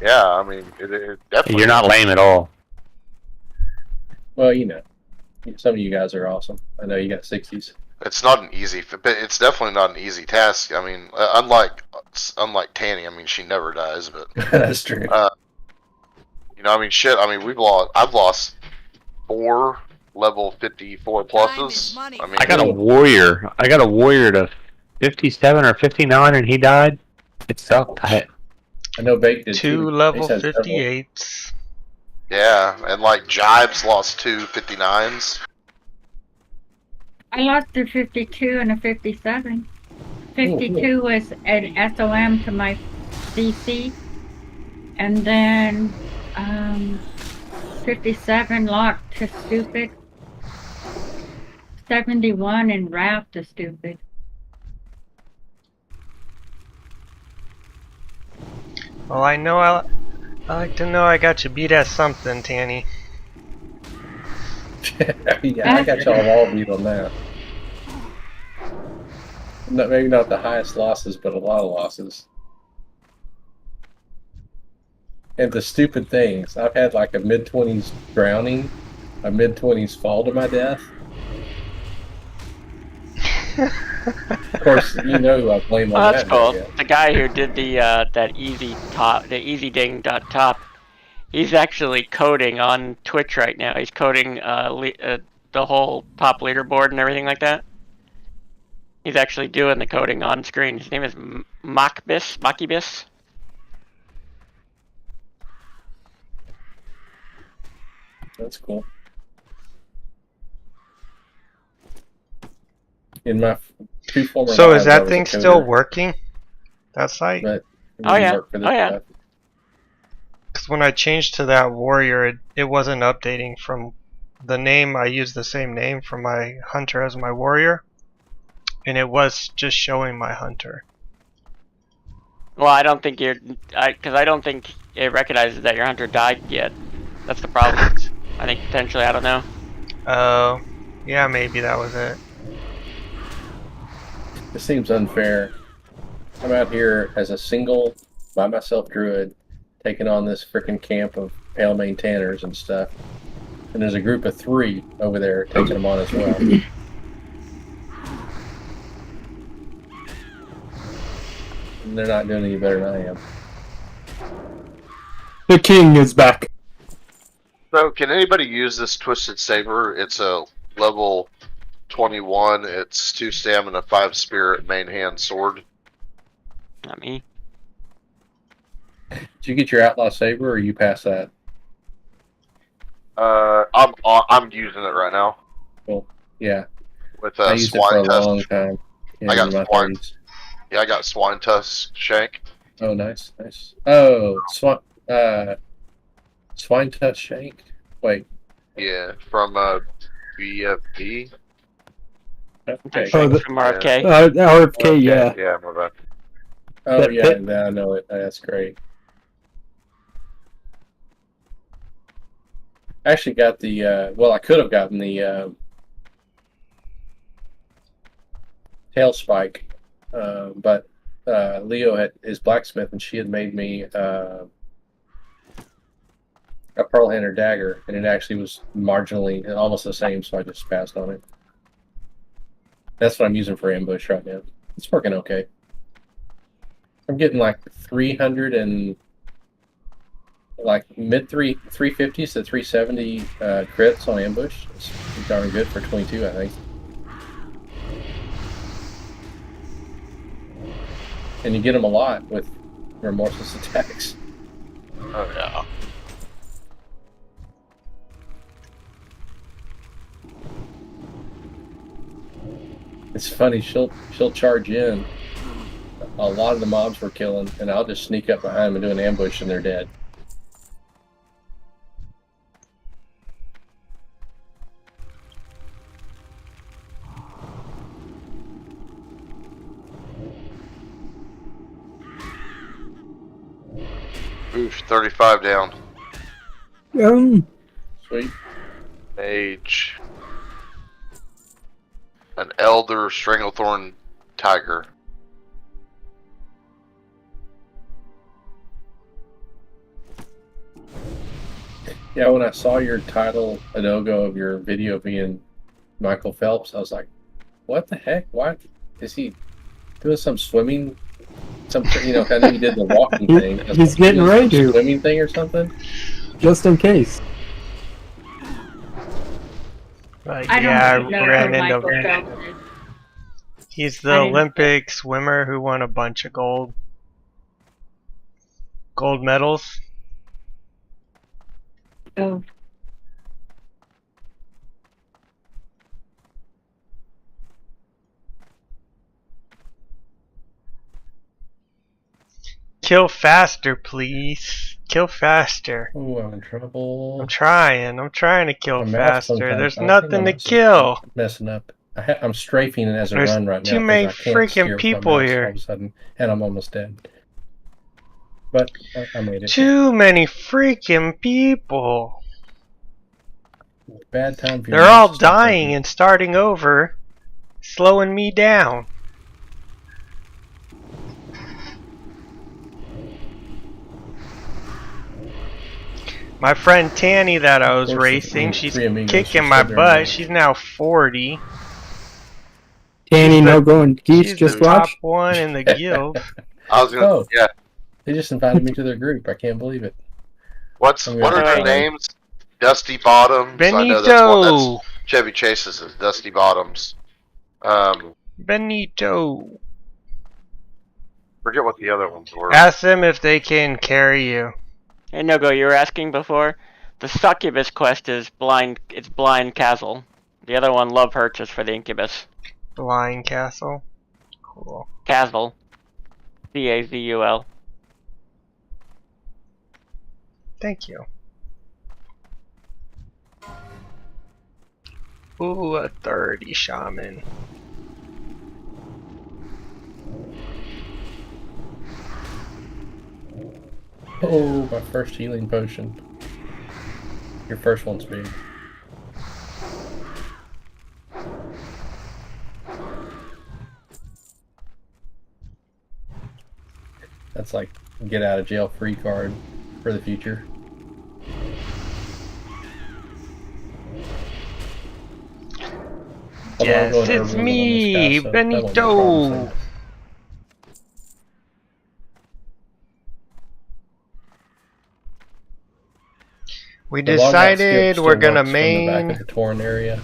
Yeah, I mean, it definitely. You're not lame at all. Well, you know, some of you guys are awesome. I know you got 60s. It's not an easy, but it's definitely not an easy task. I mean, unlike Tanny, I mean, she never dies, but That's true. You know, I mean, shit. I mean, I've lost 4 level 54 pluses. I mean, I got a warrior. I got a warrior to 57 or 59, and he died. It sucked. I know Bake did 2 level 58s. Yeah, and like Jibes lost 2 59s. I lost a 52 and a 57. 52 was an SOM to my DC, and then 57 locked to stupid. 71 and wrap to stupid. Well, I know I like to know I got you beat at something, Tanny. Yeah, I got y'all all beat on that. Maybe not the highest losses, but a lot of losses. And the stupid things. I've had like a mid-20s drowning, a mid-20s fall to my death. Of course, you know who I blame on That's that. cool. Yeah. The guy who did the that easy top, the easy ding dot top, he's actually coding on Twitch right now. He's coding the whole top leaderboard and everything like that. He's actually doing the coding on screen. His name is Makibis. That's cool. In my 2 former So lives, is I that was thing a still coder, working? That site? but it Oh didn't yeah. work for this Oh yeah. stuff. Because when I changed to that warrior, it wasn't updating from the name. I used the same name for my hunter as my warrior, and it was just showing my hunter. Well, I don't think because I don't think it recognizes that your hunter died yet. That's the problem. I think potentially, I don't know. Oh, yeah, maybe that was it. It seems unfair. I'm out here as a single, by myself druid, taking on this freaking camp of Pale Mane Tanners and stuff. And there's a group of 3 over there taking them on as well. And they're not doing any better than I am. The king is back. So, can anybody use this Twisted Saber? It's a level 21. It's 2 stamina, 5 spirit, main hand sword. Not me. Did you get your Outlaw Saber, or you pass that? I'm using it right now. Well, yeah. With I used it for swine a tusk. long time. I got in my swine. 30s. Yeah, I got swine tusk shank. Oh, nice, nice. Oh, Swine Tusk Shank? Wait. Yeah, from BFD. Okay. Oh, From RFK. RFK, yeah. Yeah, my bad. Oh, That yeah, pit- I know it. That's great. I actually got the, well, I could have gotten the tail spike, but Leo is blacksmith, and she had made me a pearl hander dagger, and it actually was marginally almost the same, so I just passed on it. That's what I'm using for ambush right now. It's working okay. I'm getting like 300 and like mid 350s to 370 crits on ambush. It's darn good for 22, I think. And you get them a lot with remorseless attacks. Oh yeah. It's funny. She'll charge in. A lot of the mobs we're killing, and I'll just sneak up behind them and do an ambush, and they're dead. Oof, 35 down. Sweet. Mage. An elder stranglethorn tiger. Yeah, when I saw your title, Nogo, of your video being Michael Phelps, I was like, what the heck? Why is he doing some swimming? Some, you know, I know you did the walking thing. He's getting ready to. Swimming thing or something? Just in case. I Yeah, don't know I ran who into Michael him. Phelps is. He's the I didn't- Olympic swimmer who won a bunch of gold medals. Oh, Kill faster, please. Kill faster. Oh, I'm in trouble. I'm trying to kill My math faster. sometimes- There's I think nothing I'm to just kill. Messing up. I'm strafing it as a There's run right now. too 'cause many I can't freaking steer with my people mouse here. All of a sudden, and I'm almost dead. But I made it. Too many freaking people. Bad time for you. They're all dying and starting over, slowing me down. My friend Tanny that I was Of course, racing, the she's three amigos kicking just my stood there and butt. waited. She's now 40. Danny, She's the- Nogo, and Geese She's just the top watched. one in the guild. I was gonna, Oh. yeah. They just invited me to their group. I can't believe it. What I'm are gonna their try. names? Dusty Bottoms. I know Benito. that's Chevy Chase's is Dusty Bottoms. Benito. Forget what the other ones were. Ask them if they can carry you. Hey Nogo, you were asking before. The succubus quest is blind. It's blind castle. The other one, love hurts, is for the incubus. Blind Castle. Cool. Castle. Cazul. Thank you. Ooh, a 30 shaman. Oh, my first healing potion. Your first one's big. That's like get out of jail free card for the future. Although I'm Yes, going it's herbalism on me, this guy, so that won't be a problem, Benito. so- We The logout decided skip we're still gonna works from the back main of the Torrent area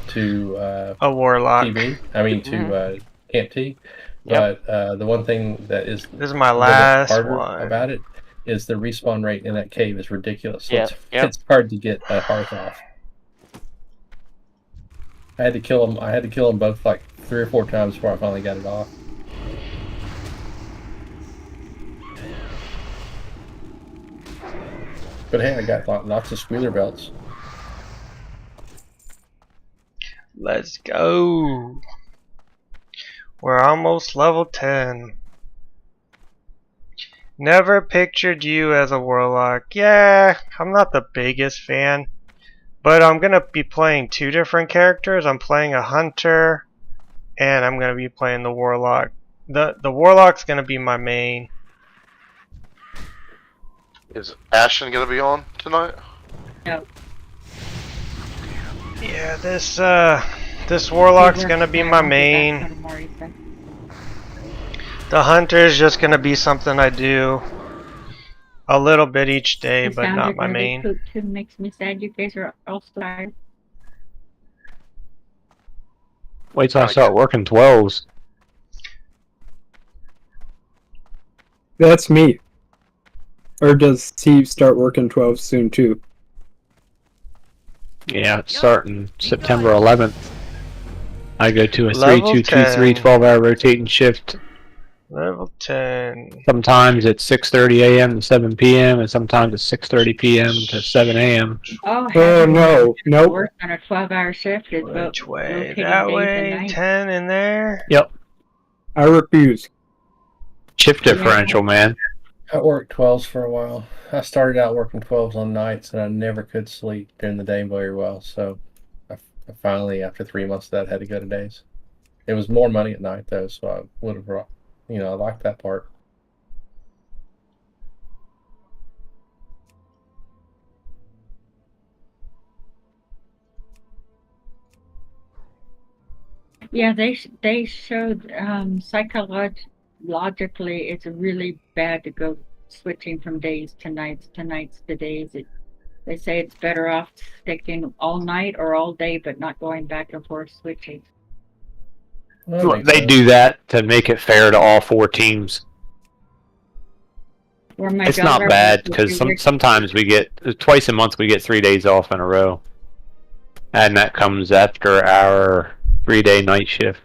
to a warlock. TV. I mean to Camp T. Yep. But the one thing that is This is my a little bit last harder one. about it is the respawn rate in that cave is ridiculous. So Yep, yep. it's hard to get a hearth off. I had to kill them. I had to kill them both like 3 or 4 times before I finally got it off. But hey, I got lots of squealer belts. Let's go. We're almost level 10. Never pictured you as a warlock. Yeah, I'm not the biggest fan. But I'm going to be playing 2 different characters. I'm playing a hunter. And I'm going to be playing the warlock. The warlock's going to be my main. Is Ashton gonna be on tonight? no. Yeah, this warlock's going to be my main. The hunter is just going to be something I do a little bit each day, The but sound not you're my gonna be main. pooped too makes me sad. You guys are all tired. Wait till I start working 12s. That's me. Or does he start working 12 soon too? Yeah, it's starting September 11th. I go to a Level 3-2-2-3 10. 12-hour rotating shift. Level 10. Sometimes it's 6:30 a.m. to 7 p.m. and sometimes it's 6:30 p.m. to 7 a.m. Oh, Oh no, nope. work on a 12-hour shift is Which way? rotating That days and way? nights. 10 in there? Yep. I refuse. Shift differential, man. I worked 12s for a while. I started out working 12s on nights, and I never could sleep during the day very well. So I finally, after 3 months of that, had to go to days. It was more money at night, though, so I would have, I liked that part. Yeah, they showed psychologically it's really bad to go switching from days to nights to days. They say it's better off sticking all night or all day, but not going back and forth switching. Well, They do that to make it fair to all 4 teams. Where my It's not daughter bad works with because the sometimes we get twice a month we get 3 days off in a row, and that comes after our 3-day night shift.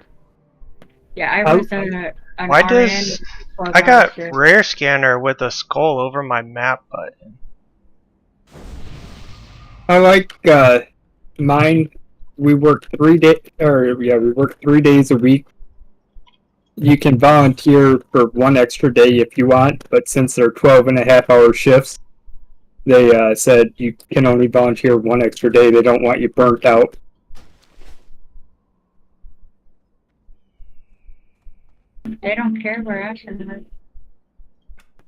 Yeah, I was an Why RN does with I 12-hour got shift. rare scanner with a skull over my map button? I like mine. We work 3 days a week. You can volunteer for 1 extra day if you want, but since they're 12.5-hour shifts, they said you can only volunteer 1 extra day. They don't want you burnt out. They don't care where Ashen is.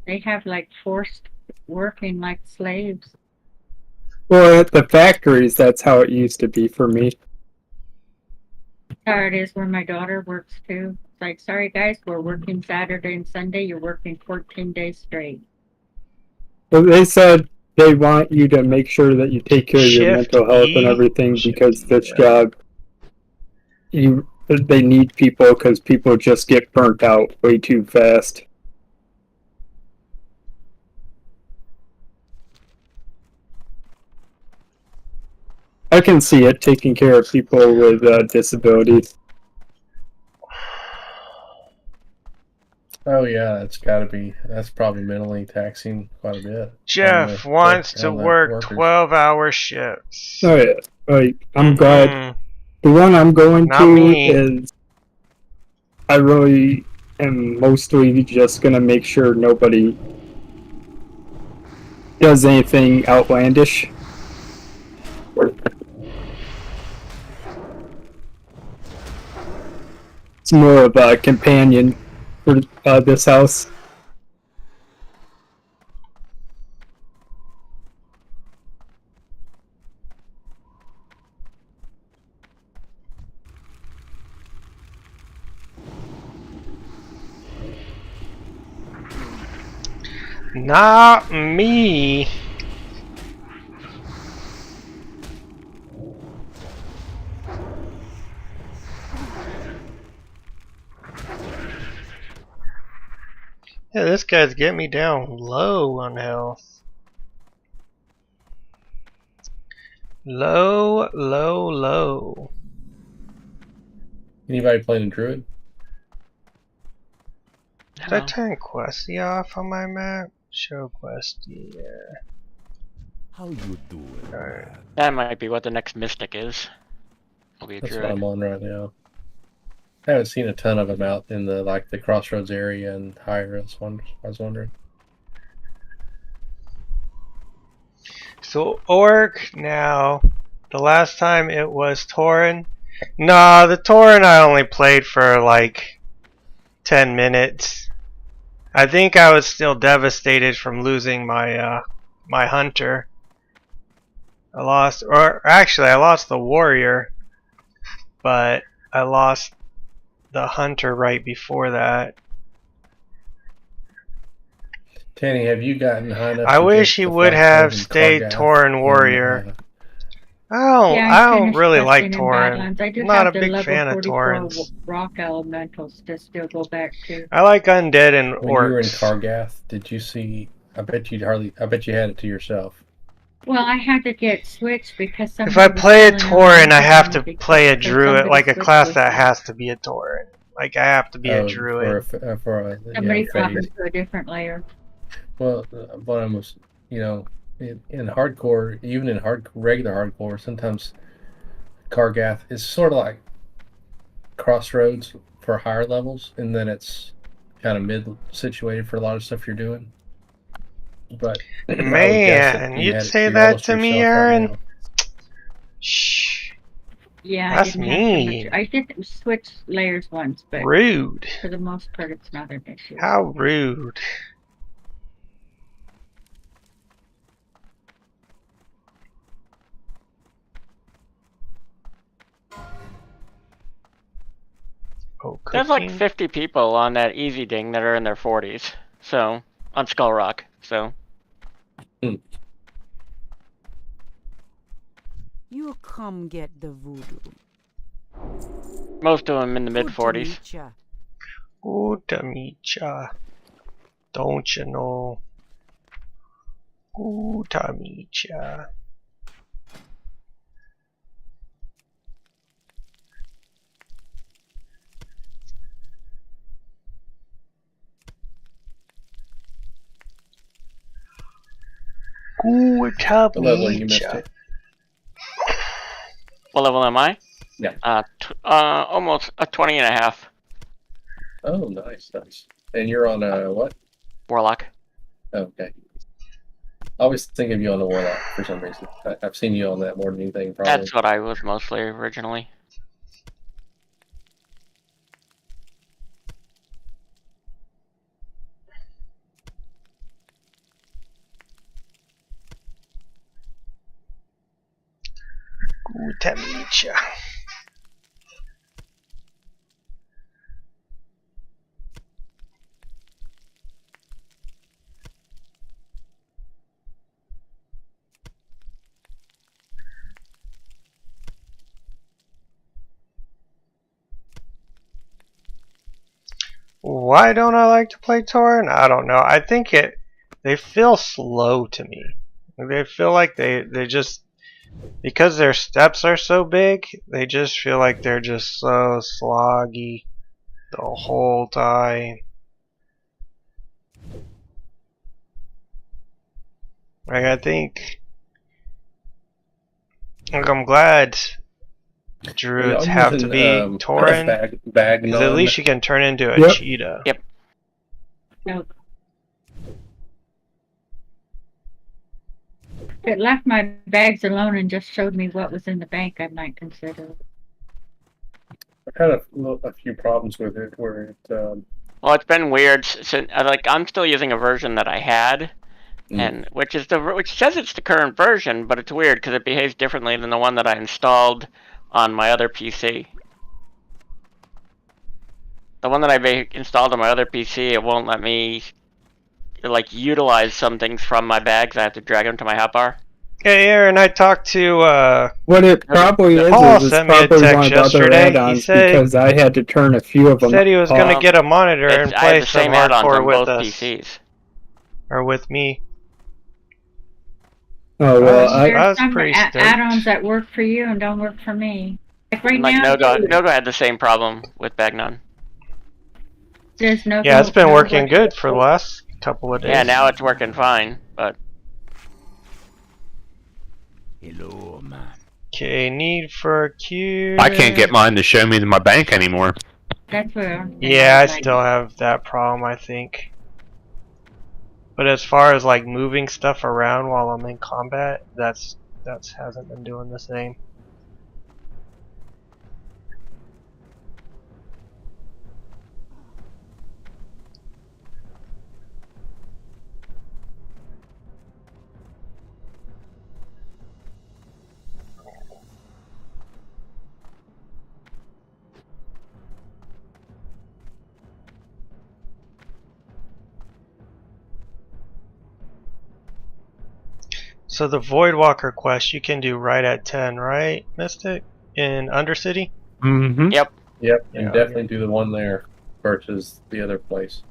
They have like forced working like slaves. Well, at the factories, that's how it used to be for me. How it is where my daughter works too. It's like, sorry guys, we're working Saturday and Sunday. You're working 14 days straight. Well, they said they want you to make sure that you take care of your Shift mental health and E. everything Shift because E, this yeah. job, they need people because people just get burnt out way too fast. I can see it taking care of people with disabilities. Oh yeah, that's probably mentally taxing quite a bit. Jeff wants to work 12-hour shifts. Oh yeah, I'm glad. The one I'm going Not to me. is I really am mostly just gonna make sure nobody does anything outlandish. It's more of a companion for this house. Not me. Yeah, this guy's getting me down low on health. Low, low, low. Anybody playing a druid? Did I turn Questy off on my map? Show Questy, yeah. How you doing? Alright. That might be what the next mystic is. Will be a That's what druid. I'm on right now. I haven't seen a ton of them out in the Crossroads area and higher. I was wondering. So Orc now. The last time it was Tauren. Nah, the Tauren I only played for like 10 minutes. I think I was still devastated from losing my my hunter. I lost the warrior, but I lost the hunter right before that. Tanny, have you gotten high enough? I to wish get he the would flagpole have in stayed Kargath Tauren warrior. and, I don't finished really like questing in Tauren. Badlands. I do I'm not have a the big level fan of 44 Taurens. rock elementals to still go back to. I like undead and when you were in orcs. Kargath, did you see? I bet you had it to yourself. Well, I had to get switched because If somebody I was play a stealing Tauren, I my have to identity, play a so Druid, somebody like a switched class with that me. has to be a Tauren. Like I have to be a Oh, Druid. Somebody swapped phase. to a different layer. Well, but I was, in hardcore, even in regular hardcore, sometimes Kargath is sort of like crossroads for higher levels, and then it's kind of mid situated for a lot of stuff you're doing. But I would guess that Man, you you'd had it say to that almost to me, yourself right Aaron? now. Shh. Yeah, That's I didn't have too mean. much. I did switch layers once, but Rude. for the most part, it's not an issue. How rude. Oh, There's like cooking. 50 people on that easy ding that are in their 40s. So, on Skull Rock. So. You come get the voodoo. Most of them in the mid Good to 40s. meet ya. Good to meet ya. Don't you know? Good to meet ya. Good to What level you meet missed ya. it? What level am I? Yeah. Almost a 20 and a half. Oh, nice. And you're on what? Warlock. Okay. I always think of you on the Warlock for some reason. I've seen you on that more than anything, probably. That's what I was mostly originally. Good to meet ya. Why don't I like to play Tauren? I don't know. I think they feel slow to me. They feel like they just, because their steps are so big, they just feel like they're just so sloggy the whole time. Like I think, like I'm glad Druids have to be Tauren, because at least you can turn into a cheetah. Yep. No. If it left my bags alone and just showed me what was in the bank, I might consider it. I've had a few problems with it where it. Well, it's been weird. Like I'm still using a version that I had, and which says it's the current version, but it's weird because it behaves differently than the one that I installed on my other PC. The one that I installed on my other PC, it won't let me like utilize some things from my bags. I have to drag them to my hotbar. Hey Aaron, I talked to what it probably is Paul it's sent me a probably text one of the other yesterday. add-ons He said because I had to turn a few of them. Said he was going to get a monitor and I play have the some same add-ons hardcore on with both us, PCs. or with me. Oh well, there's some add-ons that work for you and don't work for me. Like right now, Nogo had the same problem with Bagnon. There's no. Yeah, it's been working good for the last couple of days. Yeah, now it's working fine, but. Hello, man. Okay, need for a queue. I can't get mine to show me my bank anymore. That's where. Yeah, I still have that problem, I think. But as far as like moving stuff around while I'm in combat, that's hasn't been doing the same. So the Voidwalker quest you can do right at 10, right, Mystic? In Undercity? Mm-hmm. Yep. Yep, Yeah, and definitely do the one there versus the other place.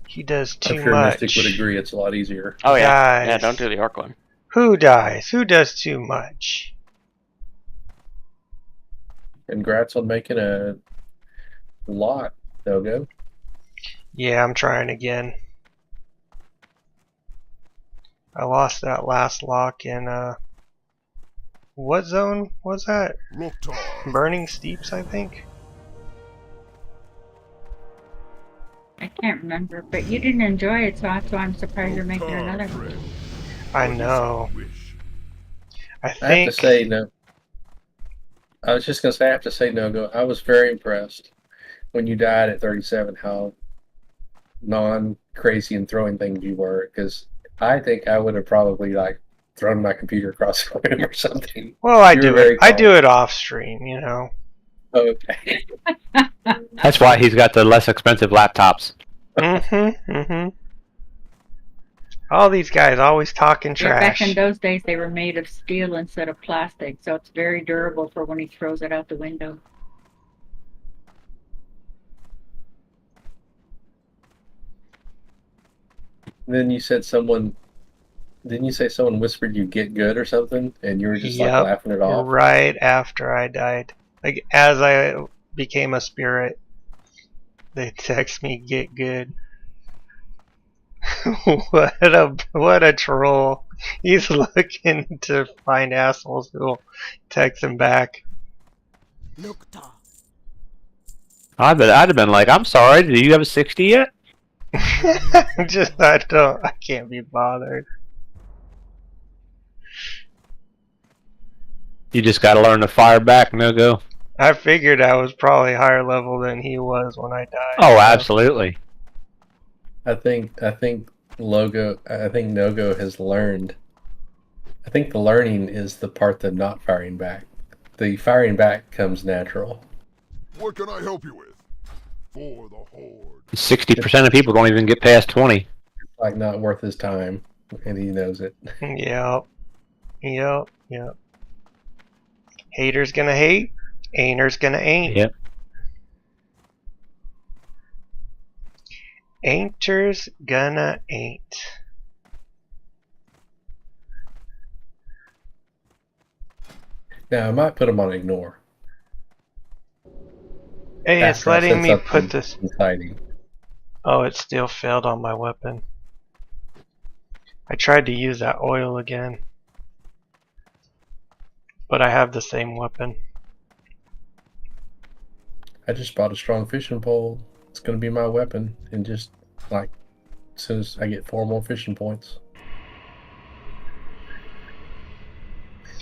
He does I'm too sure much. Mystic would agree it's a lot easier. Oh yeah, Dies. yeah. Don't do the orc one. Who dies? Who does too much? Congrats on making a lot, Nogo. Yeah, I'm trying again. I lost that last lock in what zone was that? Burning Steeps, I think. I can't remember, but you didn't enjoy it, so that's why I'm surprised you're making another one. I know. I I have think. to say, no. I was just gonna say, I have to say, Nogo. I was very impressed when you died at 37. How non-crazy and throwing things you were, because I think I would have probably like thrown my computer across the room or something. Well, I You were do very it. I calm. do it off stream, you know. Okay. That's why he's got the less expensive laptops. All these guys always talking Yeah, back in trash. those days, they were made of steel instead of plastic, so it's very durable for when he throws it out the window. Then you said someone. Didn't you say someone whispered you get good or something, and you were just like Yep, laughing it off? right after I died. Like as I became a spirit, they text me get good. what a troll. He's looking to find assholes who'll text him back. I'd have been like, I'm sorry, do you have a 60 yet? I can't be bothered. You just gotta learn to fire back, Nogo. I figured I was probably higher level than he was when I died. Oh, absolutely. I think Nogo has learned. I think the learning is the part of not firing back. The firing back comes natural. What can I help you with? For the Horde. 60% of people don't even get past 20. It's like not worth his time, and he knows it. Yep. Haters gonna hate, ain'ters gonna ain't. Yep. Ain'ters gonna ain't. Now I might put him on ignore. Hey, it's After I letting said me something put this. inciting. Oh, it still failed on my weapon. I tried to use that oil again, but I have the same weapon. I just bought a strong fishing pole. It's going to be my weapon, and just like as soon as I get 4 more fishing points.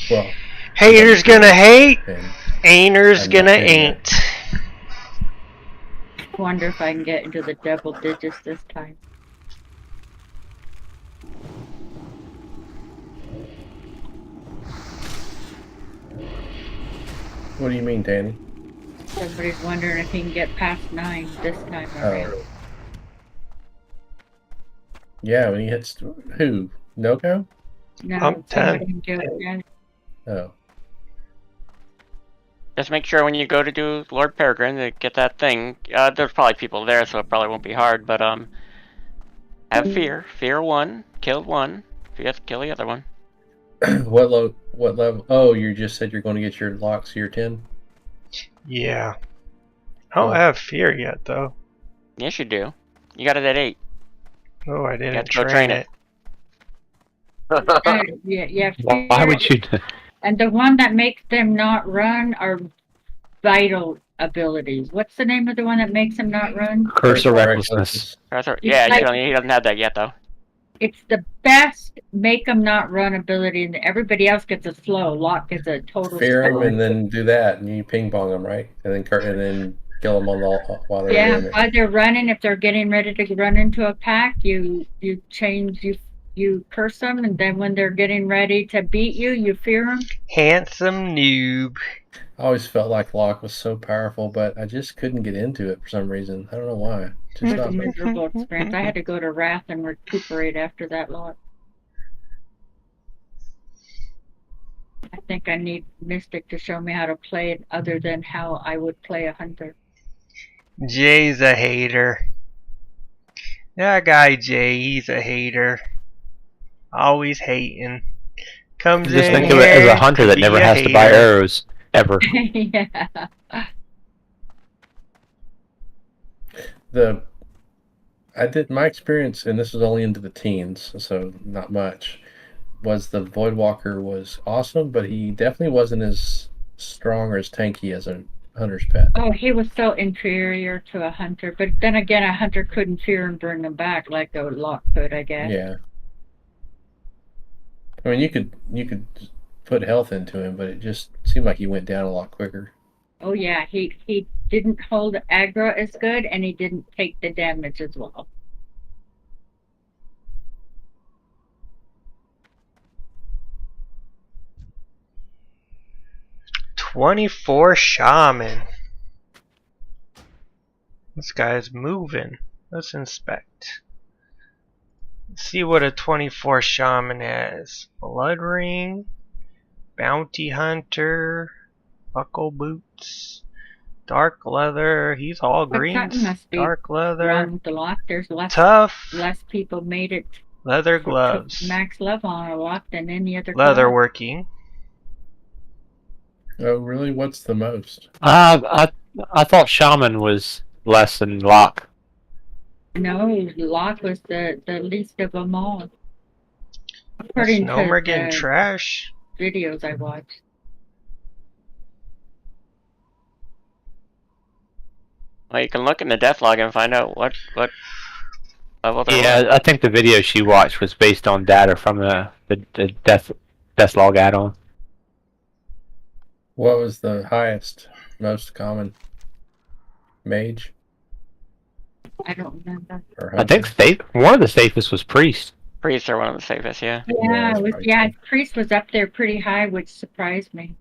Well, Haters gonna hate, and ain'ters I'm gonna not there yet. ain't. I wonder if I can get into the double digits this time. What do you mean, Danny? Somebody's wondering if he can get past 9 this time around. Yeah, when he hits who? Nogo? No, I'm 10. somebody can do it again. Oh. Just make sure when you go to do Lord Peregrine to get that thing. There's probably people there, so it probably won't be hard. But have fear. Fear one. Killed one. If you have to kill the other one. What level? Oh, you just said you're going to get your locks year 10? Yeah. I don't Cool. have fear yet, though. Yes, you do. You got it at 8. Oh, I You didn't have to go train train it. it. Yeah, Why would you? And the one that makes them not run are vital abilities. What's the name of the one that makes them not run? Curse of recklessness. Yeah, like- he doesn't have that yet, though. It's the best make them not run ability, and everybody else gets a slow. Locke gets a total Fear them slow. and then do that, and you ping pong them, right? And then kill them on while they're Yeah, doing it. while they're running, if they're getting ready to run into a pack, you curse them, and then when they're getting ready to beat you, you fear them. Handsome noob. I always felt like Locke was so powerful, but I just couldn't get into it for some reason. I don't know why. It Just was a not. miserable experience. I had to go to Wrath and recuperate after that lot. I think I need Mystic to show me how to play it other than how I would play a hunter. Jay's a hater. That guy Jay, he's a hater. Always hating. Comes Just in think here of it as a hunter to that be never a has to buy hater. arrows ever. Yeah. My experience, and this is only into the teens, so not much, was the Voidwalker was awesome, but he definitely wasn't as strong or as tanky as a hunter's pet. Oh, he was so inferior to a hunter, but then again, a hunter couldn't fear and bring him back like a lock could, I guess. Yeah. I mean, you could put health into him, but it just seemed like he went down a lot quicker. Oh yeah, he didn't hold aggro as good, and he didn't take the damage as well. "24 Shaman. This guy's moving. Let's inspect. Let's see what a 24 Shaman has. Blood Ring, Bounty Hunter, Buckle Boots, Dark Leather. He's all But greens. something must be Dark Leather. wrong with the lock. There's Tough. less people made it Leather to gloves. max level on a lock than any other Leather class. working. Oh, really? What's the most? I thought Shaman was less than Lock. No, lock was the least of them all. This According to Nomer getting the trash. videos I watched. Well, you can look in the death log and find out what level they Yeah, were. I think the video she watched was based on data from the death log add-on. What was the highest, most common? Mage? I don't remember. Or I think one of the safest was Priest. Priests are one of the safest, yeah. Yeah, Priest was up there pretty high, which surprised me.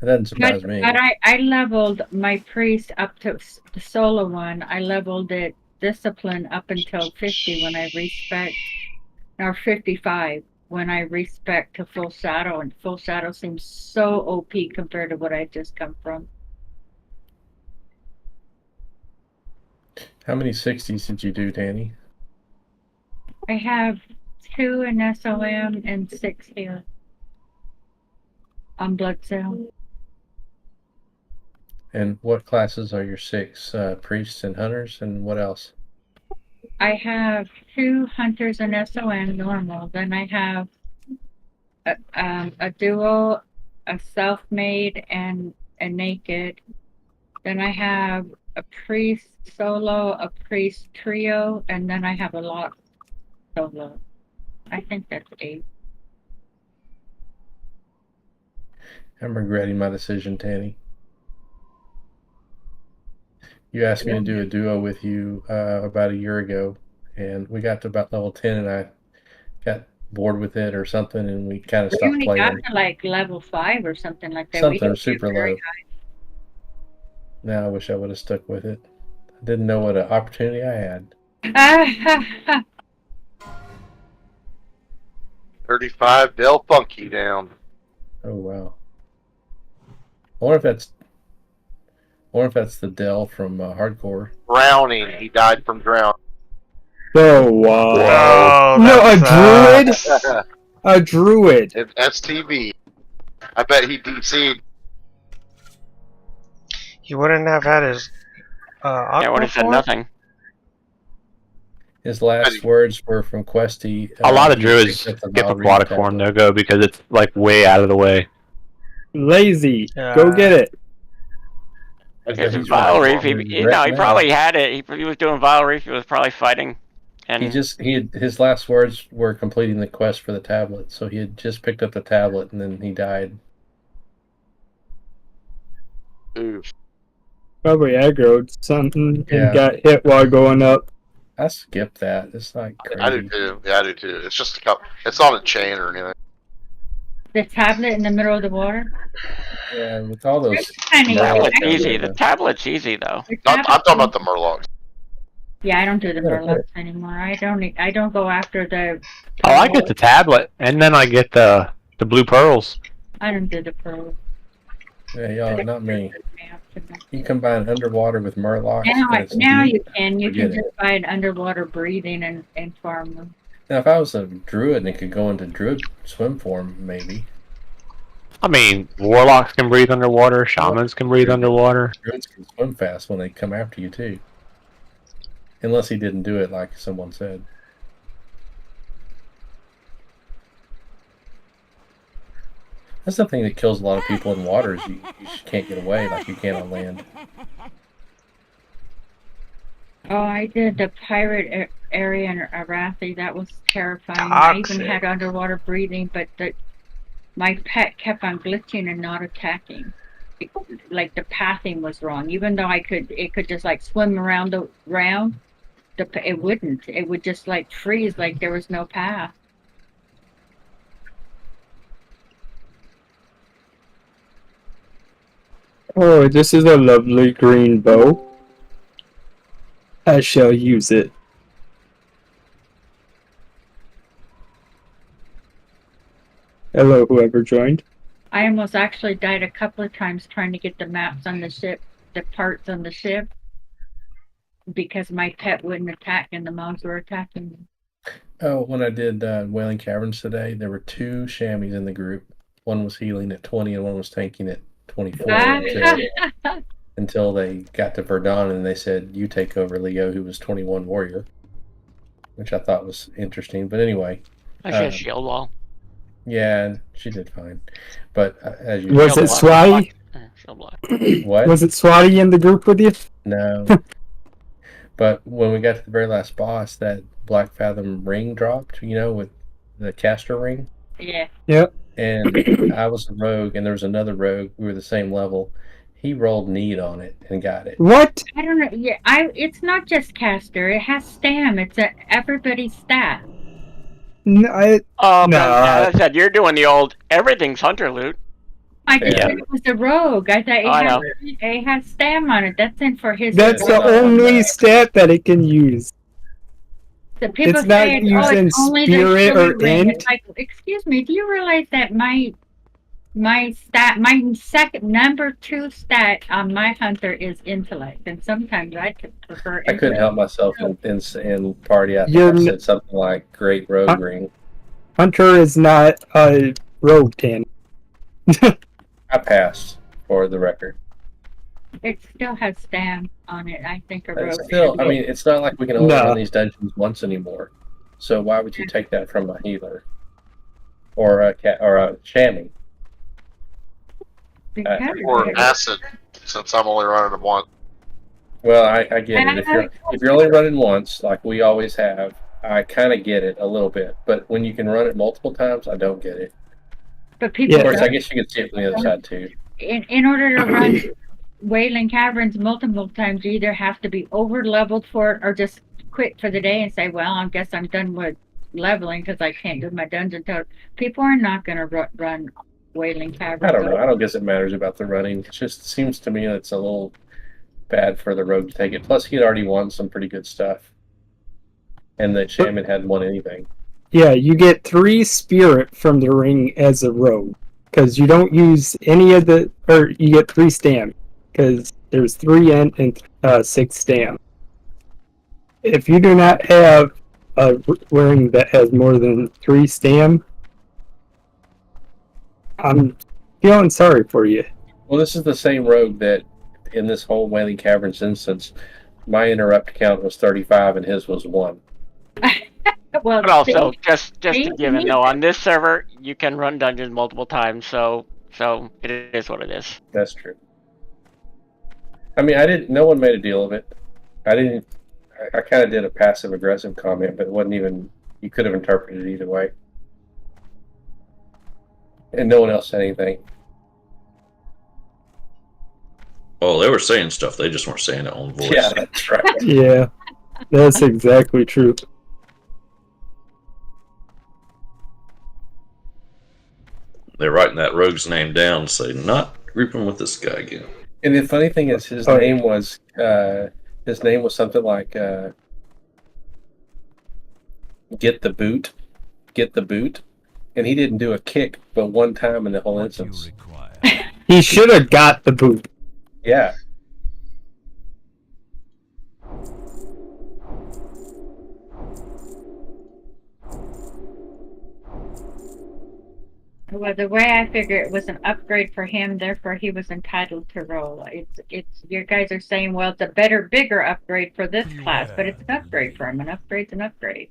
It doesn't surprise me. But I leveled my Priest up to the solo one. I leveled it Discipline up until 50 when I respec, or 55 when I respec to Full Shadow, and Full Shadow seems so OP compared to what I just come from. How many 60s did you do, Danny? I have 2 in SOM and 6 here on Blood Cell. And what classes are your 6? Priests and hunters, and what else? I have 2 hunters in SOM normal. Then I have a duo, a self-made, and a naked. Then I have a priest solo, a priest trio, and then I have a lock solo. I think that's 8. I'm regretting my decision, Tanny. You asked me to do a duo with you about a year ago, and we got to about level 10, and I got bored with it or something, and we kind of We stopped only playing. got to like level 5 or something like that. Something We super very low. Now I wish I would have stuck with it. I didn't know what an opportunity I had. high. 35 Del Funky down. Oh wow! I wonder if that's the Dell from HardCore. Drowning. He died from drowning. Oh wow! Oh, No, a that druid. sucks. A druid. It's STV. I bet he DC'd. He wouldn't have had his Yeah, would have said Aquaform? nothing. His last words were from Questy. A lot of he druids picked up the skip Valkyrie aquatic tablet. form no-go because it's like way out of the way. Lazy. Go get it. Because he's Vile right. Reef, he Regret now. probably had it. He was doing Vile Reef. He was probably fighting, and His last words were completing the quest for the tablet. So he had just picked up the tablet and then he died. Oof. Probably aggroed something Yeah. and got hit while going up. I skipped that. It's not crazy. I do too. Yeah, I do too. It's just a couple. It's not a chain or anything. The tablet in the middle of the water. Yeah, with all those. Kinda tablet's easy. easy. The tablet's easy though. I'm talking about the Murlocs. Yeah, I don't do the Yeah, Murlocs anymore. I don't go after the. Oh, I get the tablet, and then I get the blue pearls. I don't do the pro. Yeah, y'all, not me. You combine underwater with murlocs. Now you can. You Forget can just buy an underwater breathing and farm them. Now, if I was a druid and it could go into druid swim form, maybe. I mean, warlocks can breathe underwater, shamans can breathe underwater. Druids can swim fast when they come after you, too. Unless he didn't do it like someone said. That's the thing that kills a lot of people in water is you can't get away like you can on land. Oh, I did the pirate area in Arathi. That was terrifying. Toxic. I even had underwater breathing, but my pet kept on glitching and not attacking. Like the pathing was wrong. Even though it could just like swim around the round. It wouldn't. It would just like freeze, like there was no path. Oh, this is a lovely green bow. I shall use it. Hello, whoever joined. I almost actually died a couple of times trying to get the maps on the ship, the parts on the ship, because my pet wouldn't attack and the mobs were attacking me. Oh, when I did Wailing Caverns today, there were 2 chamois in the group. One was healing at 20 and one was tanking at 24 until they got to Verdun and they said, you take over, Leo, who was 21 warrior, which I thought was interesting. But anyway. I see a shield wall. Yeah, she did fine. But as you Was it Swati? What? Was it Swati in the group with you? No. But when we got to the very last boss, that Black Fathom ring dropped, you know, with the caster ring. Yeah. Yep. And I was a rogue, and there was another rogue. We were the same level. He rolled need on it and got it. What? I don't know. Yeah, it's not just caster. It has stam. It's everybody's stat. No, As I said, you're doing the old everything's hunter loot. I just said it was a rogue. I thought it has stam on it. That's in for his. That's the only stat that it can use. The people It's not saying, using it's only spirit the or ring. int. It's like, excuse me, do you realize that my second number 2 stat on my hunter is intellect, and sometimes I could prefer. I couldn't help myself in party. I think You're I said something like "Great Rogue Ring." Hunter is not a rogue, Dan. I passed for the record. It still has stam on it. I think a rogue. Still, I mean, it's not like we can only No. run these dungeons once anymore. So why would you take that from a healer or a cat or a chamois? Or acid, since I'm only running them once. Well, I get it. If you're only running once, like we always have, I kind of get it a little bit. But when you can run it multiple times, I don't get it. But people. Of course, I guess you could see it from the other side too. In order to run Wailing Caverns multiple times, you either have to be over leveled for it or just quit for the day and say, well, I guess I'm done with leveling because I can't do my dungeon total. People are not going to run Wailing Caverns. I don't know. I don't guess it matters about the running. It just seems to me that it's a little bad for the rogue to take it. Plus, he had already won some pretty good stuff. And the shaman hadn't won anything. Yeah, you get 3 spirit from the ring as a rogue. Because you don't use any of the... Or you get 3 stam. Because there's 3 int and 6 stam. If you do not have a ring that has more than 3 stam, I'm feeling sorry for you. Well, this is the same rogue that, in this whole Wailing Caverns instance, my interrupt count was 35 and his was 1. Well, but also, just to give it, no, on this server, you can run dungeons multiple times, so it is what it is. That's true. I mean, no one made a deal of it. I kind of did a passive-aggressive comment, but it wasn't even, you could have interpreted it either way. And no one else said anything. Oh, they were saying stuff, they just weren't saying it on voice. Yeah, that's right. Yeah, that's exactly true. They're writing that rogue's name down, saying, not grouping with this guy again. And the funny thing is, his name was something like "Get the boot," and he didn't do a kick, but one time in the whole instance. He should have got the boot. Yeah, Well, the way I figure it was an upgrade for him, therefore he was entitled to roll. It's. You guys are saying, well, it's a better, bigger upgrade for this class, but it's an upgrade for him. An upgrade's an upgrade.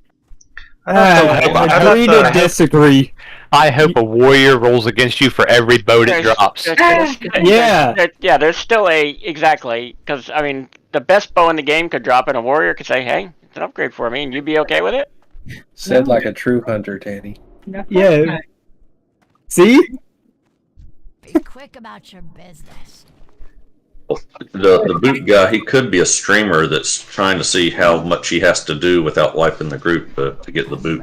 Agree to disagree. I hope a warrior rolls against you for every boat it drops. There's still exactly, because I mean, the best bow in the game could drop, and a warrior could say, "Hey, it's an upgrade for me," and you'd be okay with it. Said like a true hunter, Tanny. No, Yeah. See? Be quick about your business. The boot guy, he could be a streamer that's trying to see how much he has to do without wiping the group to get the boot.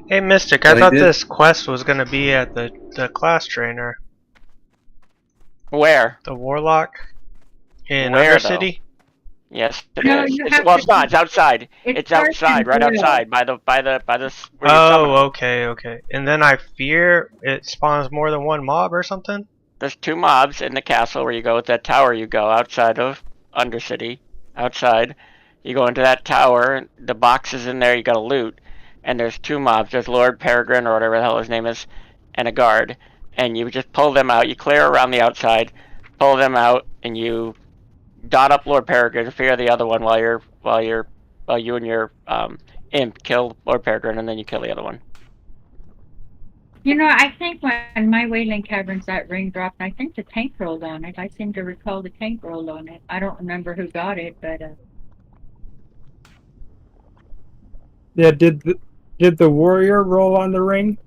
Hey, Mystic, I thought this quest was going to be at the class trainer. Where? The Warlock in Where, Undercity? Yes, it No, is. you It's, have well, to it's not. It's outside. It It's starts in outside, right blue. outside, by the where you summon. Oh, okay. And then I fear it spawns more than one mob or something? There's 2 mobs in the castle where you go with that tower you go outside of Undercity. Outside. You go into that tower, the box is in there, you gotta loot. And there's 2 mobs. There's Lord Peregrine, or whatever the hell his name is, and a guard. And you just pull them out, you clear around the outside, pull them out, and you dot up Lord Peregrine, fear the other one while you and your imp kill Lord Peregrine, and then you kill the other one. You know, I think when my Wailing Caverns that ring dropped, I think the tank rolled on it. I seem to recall the tank rolled on it. I don't remember who got it, but Yeah, did the warrior roll on the ring?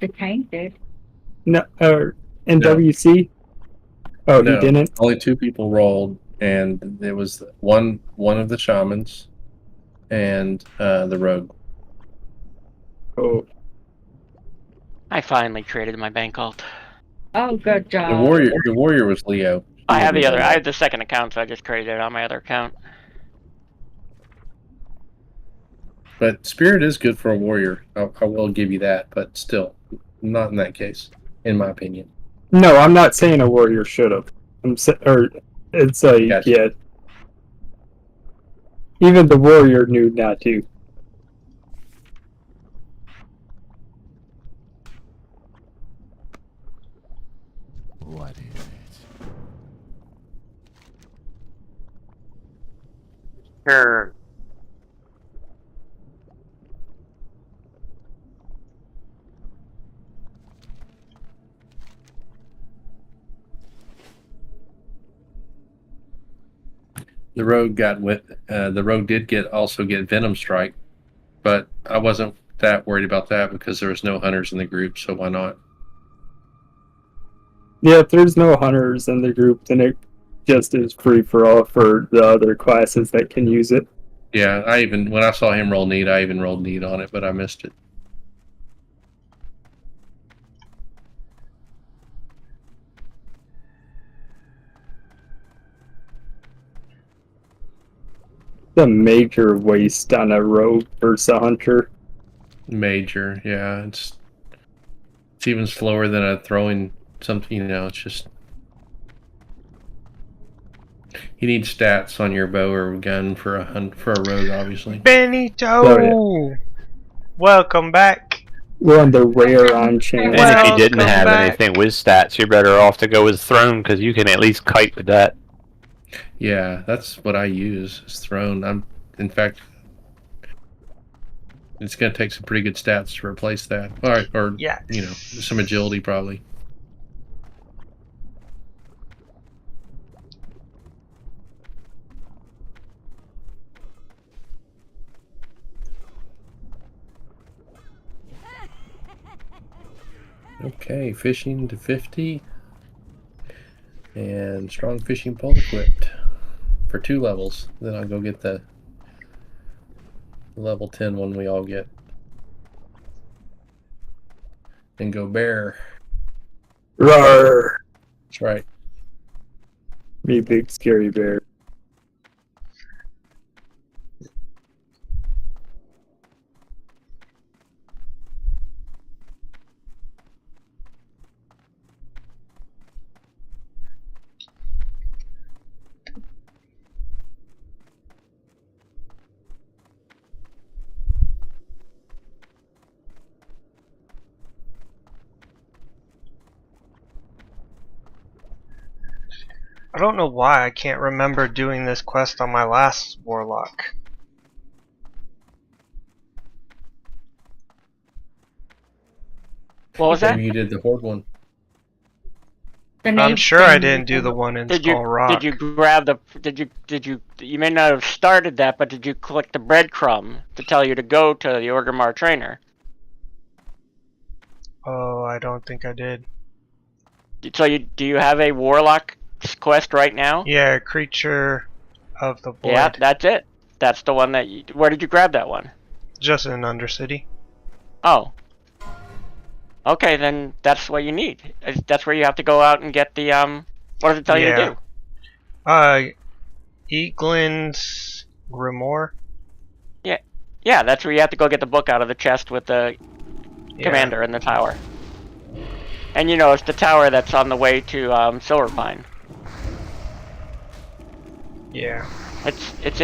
the tank did. No, in WC? Oh, No, he didn't? Only 2 people rolled, and there was one of the shamans and the rogue. Oh. I finally traded my bank alt. Oh, good job. The warrior was Leo. I have the second account, so I just traded it on my other account. But spirit is good for a warrior. I will give you that, but still, not in that case, in my opinion. No, I'm not saying a warrior should have. It's like, Gotcha. yeah. Even the warrior knew not to. What is it? Sure. The rogue the rogue did also get Venom Strike, but I wasn't that worried about that because there was no hunters in the group, so why not? Yeah, if there's no hunters in the group, then it just is free for all for the other classes that can use it. Yeah, when I saw him roll need, I even rolled need on it, but I missed it. The major waste on a rogue versus a hunter. Major, yeah. It's even slower than a throwing something, it's just... You need stats on your bow or gun for a rogue, obviously. Benito! Oh, yeah. Welcome back. We're on the rare on chance. And if you didn't have anything with stats, you're better off to go with Throne, because you can at least kite with that. Yeah, that's what I use, is Throne. In fact, it's going to take some pretty good stats to replace that. Or some agility, probably. Okay, fishing to 50. And strong fishing pole equipped for 2 levels. Then I'll go get the level 10 one we all get. And go bear. Roar! That's right. Me big scary bear. don't know why I can't remember doing this quest on my last Warlock. What was that? Maybe you did the Horde one. I'm sure I didn't do the one in Skull Rock. Did you grab the? You may not have started that, but did you click the breadcrumb to tell you to go to the Orgrimmar trainer? Oh, I don't think I did. So do you have a Warlock quest right now? Yeah, Creature of the Void. Yeah, that's it. That's the one that. Where did you grab that one? Just in Undercity. Oh. Okay, then that's what you need. That's where you have to go out and get the What does it tell you to do? Eaglin's Grimoire. Yeah, that's where you have to go get the book out of the chest with the commander in the tower. And you know, it's the tower that's on the way to Silverpine. Yeah. It's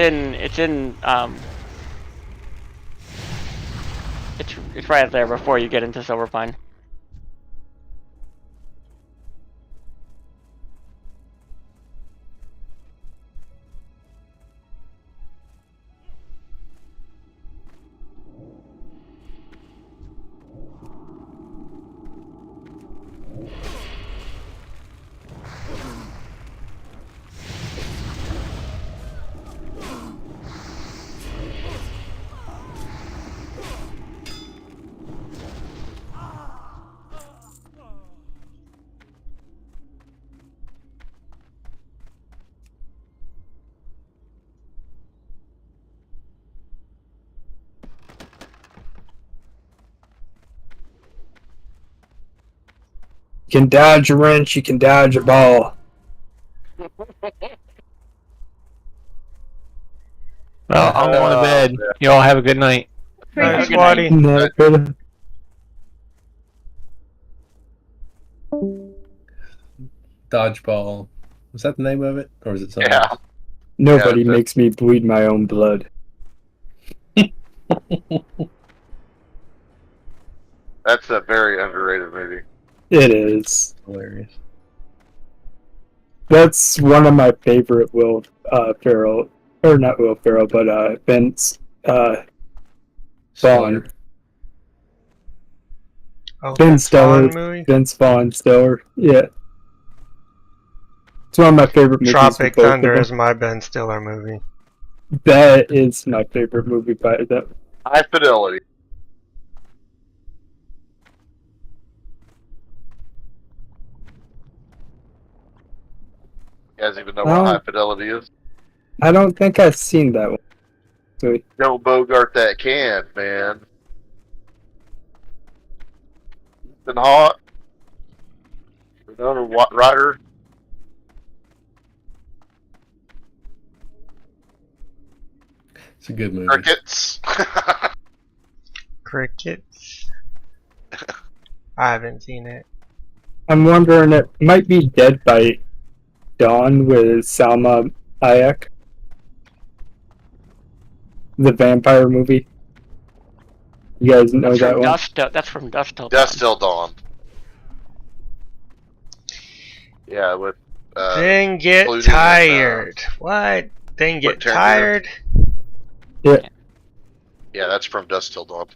right there before you get into Silverpine. You can dodge a wrench, you can dodge a ball. Well, I'm going to bed. You all have a good night. Nice, Waddy. Dodgeball. Was that the name of it? Or is it something else? Nobody makes me bleed my own blood. That's a very underrated movie. It is. Hilarious. That's one of my favorite Will Ferrell, or not Will Ferrell, but Vince Vaughn. Oh, Vince Stiller. movie? Vince Vaughn Stiller. Yeah. It's one of my favorite movies. Tropic Thunder is my Ben Stiller movie. That is my favorite movie by that. High Fidelity. You guys even know what High Fidelity is? I don't think I've seen that one. So, Don't Bogart that can, man. Ethan Hawke. Another writer. It's a good movie. Crickets. Crickets. I haven't seen it. I'm wondering, it might be Dead by Dawn with Salma Hayek. The vampire movie. You guys know that one? That's from Dusk Till Dawn. Dusk Till Dawn. Yeah, with. Then get tired. What? Then get tired? Yeah. Yeah, that's from Dusk Till Dawn.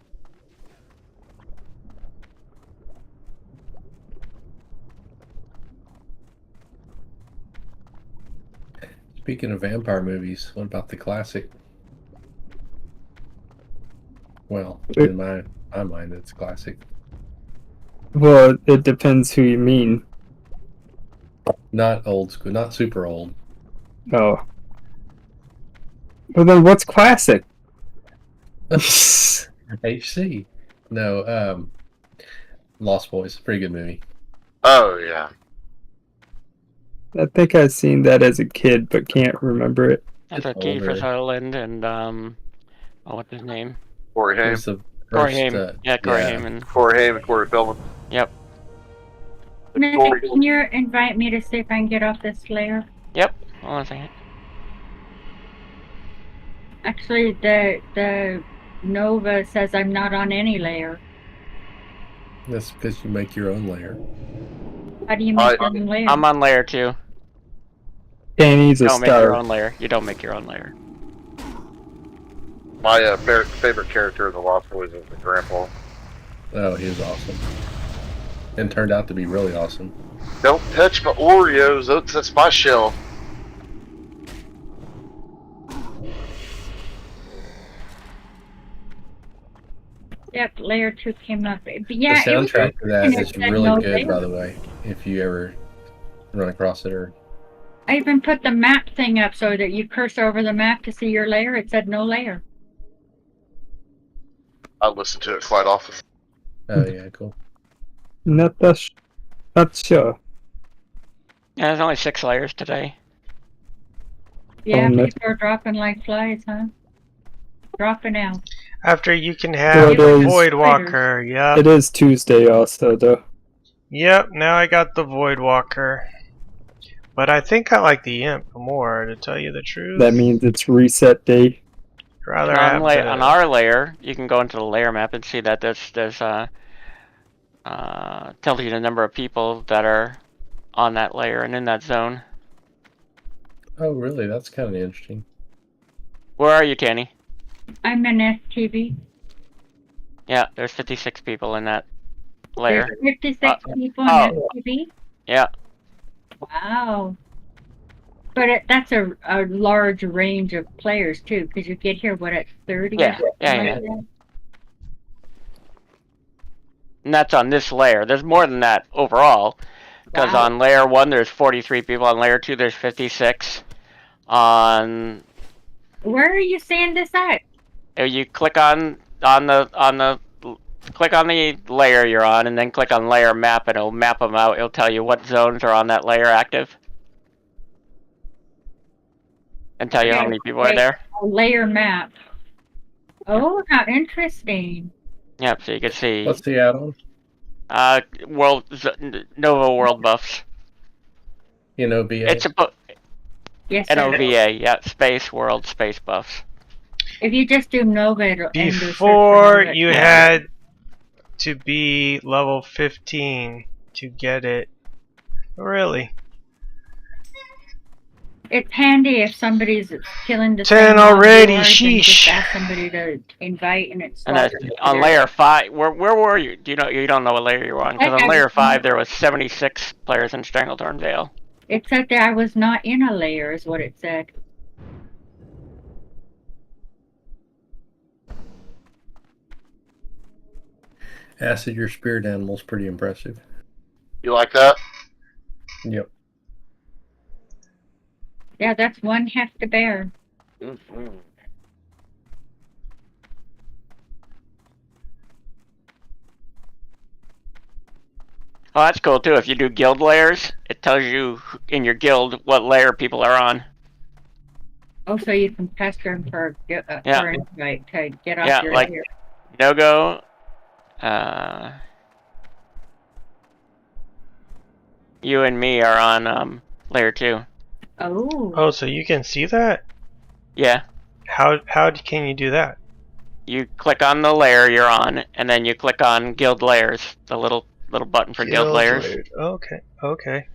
Speaking of vampire movies, what about the classic? Well, in my mind, it's classic. Well, it depends who you mean. Not old school, not super old. Oh. Well, then what's classic? HC. No, Lost Boys. Pretty good movie. Oh, yeah. I think I've seen that as a kid, but can't remember it. That's a Kiefer Sutherland and what's his name? Corey Haim. Corey Haim. Yeah, Corey Haim and Corey Haim and Corey Feldman. Yep. Nick, can you invite me to see if I can get off this layer? Yep. Hold on a second. Actually, the Nova says I'm not on any layer. That's because you make your own layer. How do you make your own layer? I'm on layer 2. Danny's a Don't make your star. own layer. You don't make your own layer. My favorite character in the Lost Boys is the Grandpa. Oh, he was awesome. And turned out to be really awesome. Don't touch my Oreos. That's my shelf. Yep, layer 2 came up. But yeah, The soundtrack for that is really no good, by layer. the way. If you ever run across it or... I even put the map thing up so that you cursor over the map to see your layer. It said no layer. I listen to it quite often. Oh, yeah, cool. Not sure. Yeah, there's only 6 layers today. Yeah, no. people are dropping like flies, huh? Dropping out. After you can have It the is- Void Walker. Yep. It is Tuesday also, though. Yep. Now I got the Void Walker. But I think I like the Imp more, to tell you the truth. That means it's reset day. Rather have On our layer, you can go into the layer map and see that there's tells you the number of people that are on that layer and in that zone. Oh, really? That's kind of interesting. Where are you, Tanny? I'm in STV. Yeah, there's 56 people in that layer. There's 56 people in STV? Yeah. Wow. But that's a large range of players, too, because you get here, what, at 30? Yeah, yeah. And that's on this layer. There's more than that overall. Because on layer 1 there's 43 people, on layer 2 there's 56. On Where are you seeing this at? you click on the layer you're on, and then click on layer map, and it'll map them out. It'll tell you what zones are on that layer active, and tell you how many people are there. A layer map. Oh, how interesting. Yep, so you can see. What's the add-on? Nova World Buffs. NOVA. It's a Yes, sir. NOVA, yeah, Space World Space Buffs. If you just do Nova, it'll end the search for Before Nova. you had to be level 15 to get it. Really? It's handy if somebody's killing the 10 same mob already, you are, then sheesh. just ask somebody to invite and it's And that's on layer 5. Where were you? Do you know? You don't know what layer you were on, because on layer 5 there was 76 players in Stranglethorn Vale. It said that I was not in a layer, is what it said. Acid your spirit animal's pretty impressive. You like that? Yep. Yeah, that's one heft to bear. Mm-hmm. Oh, that's cool too. If you do guild layers, it tells you in your guild what layer people are on. Oh, so you can pester them for invite to get off Yeah, your like layer. Nogo, you and me are on layer 2. Oh. Oh, so you can see that? Yeah. How can you do that? You click on the layer you're on, and then you click on guild layers, the little button for guild layers. Okay, okay.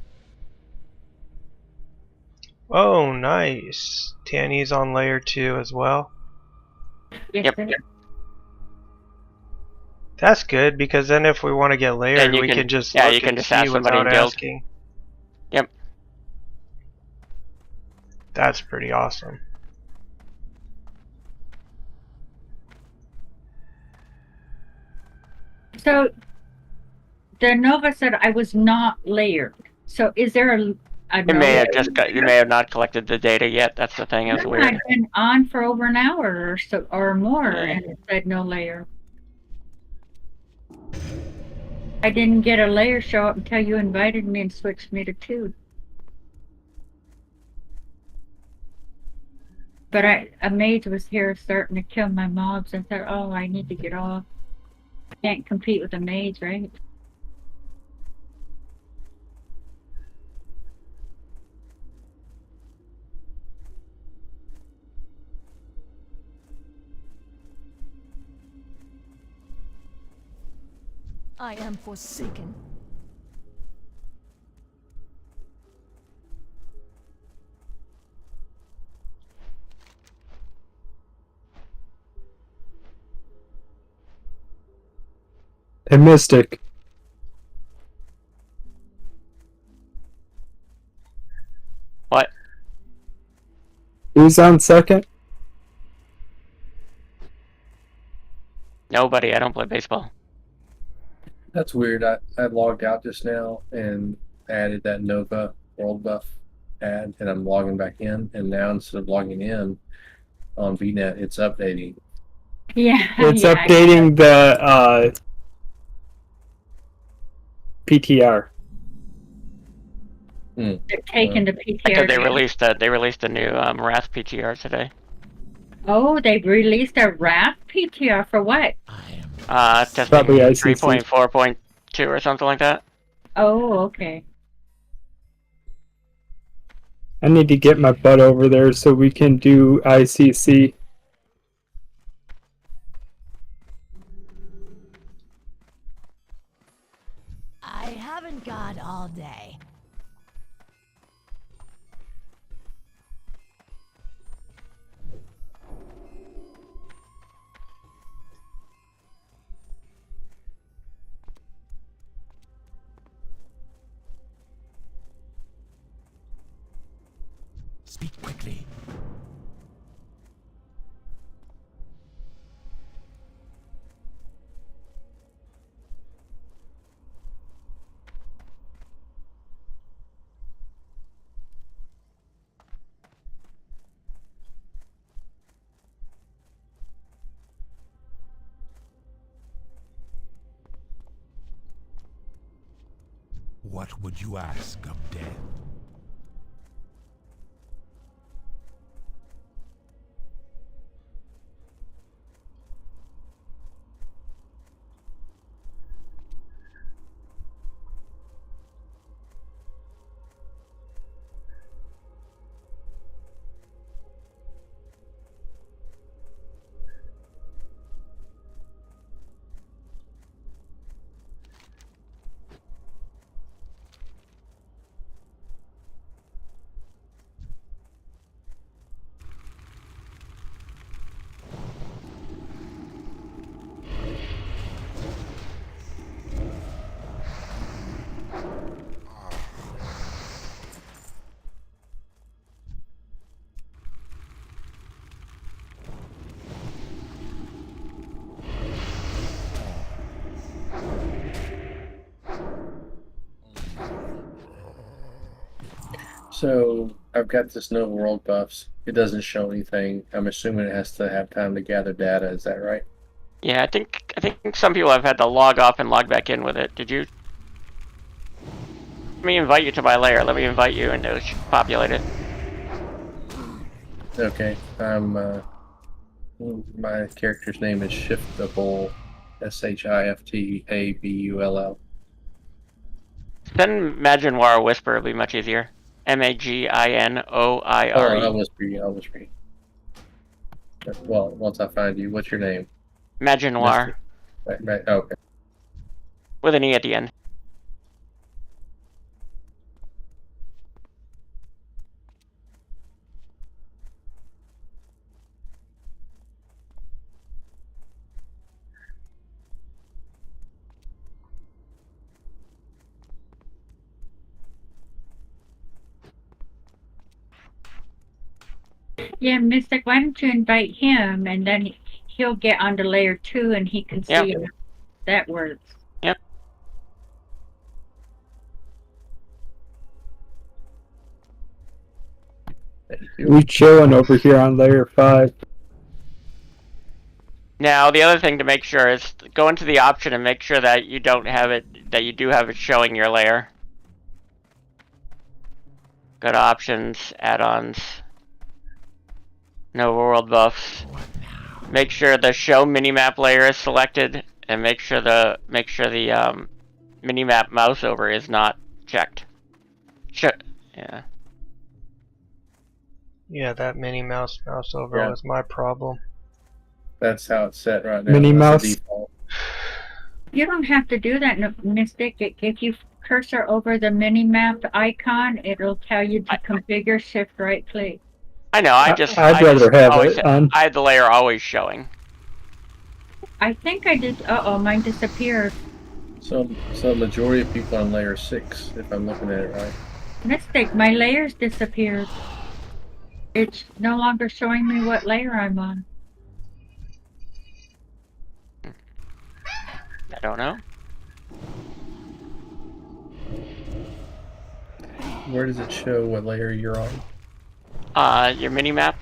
Oh, nice. Tanny's on layer 2 as well. Yes, Yep. That's good, because then if we want to get layered, Then you we can- can just yeah, look you can and just see ask somebody without in guild. asking. Yep. That's pretty awesome. So the Nova said I was not layered. So is there a You may have you may have not collected the data yet. That's the thing. It's No, weird. I've been on for over an hour or so or more, Yeah. and it said no layer. I didn't get a layer show up until you invited me and switched me to 2. But a mage was here starting to kill my mobs. I thought, oh, I need to get off. Can't compete with a mage, right? I am forsaken. Hey, Mystic. What? Who's on second? Nobody. I don't play baseball. That's weird. I logged out just now and added that Nova World Buff ad, and I'm logging back in. And now instead of logging in on VNet, it's updating. Yeah. It's yeah, updating the PTR. They're taking the PTR. Because they down. released a new Wrath PTR today. Oh, they released a rap PTR for what? Testing Probably ICC. 3.4.2 or something like that. Oh, okay. I need to get my butt over there so we can do ICC. I haven't got all day. Speak quickly. What would you ask of death? So I've got this Nova World Buffs. It doesn't show anything. I'm assuming it has to have time to gather data. Is that right? Yeah, I think some people have had to log off and log back in with it. Did you? Let me invite you to my lair. Let me invite you and it'll populate it. Okay. My character's name is Shiftabull. Shiftabull. Send Maginoir Whisper, it'll be much easier. Maginoire. Oh, I'll whisper you. Well, once I find you, what's your name? Maginoir. Right. Okay. With an E at the end. Yeah, Mystic, why don't you invite him and then he'll get onto layer 2 and he can see how that works. Yep. We chilling over here on layer 5. Now, the other thing to make sure is go into the option and make sure that you don't have it, that you do have it showing your layer. Go to options, add-ons, no world buffs. Make sure the show minimap layer is selected, and make sure the minimap mouse over is not checked. Yeah. Yeah, that mini mouse over was my problem. That's how it's set right now. Mini That's mouse. the default. You don't have to do that, Mystic. If you cursor over the mini-map icon, it'll tell you to configure shift right click. I know, I'd rather have it on. I had the layer always showing. I think I did. Uh-oh, mine disappeared. So the majority of people on layer 6, if I'm looking at it right. Mystic, my layers disappeared. It's no longer showing me what layer I'm on. I don't know. Where does it show what layer you're on? Your mini-map.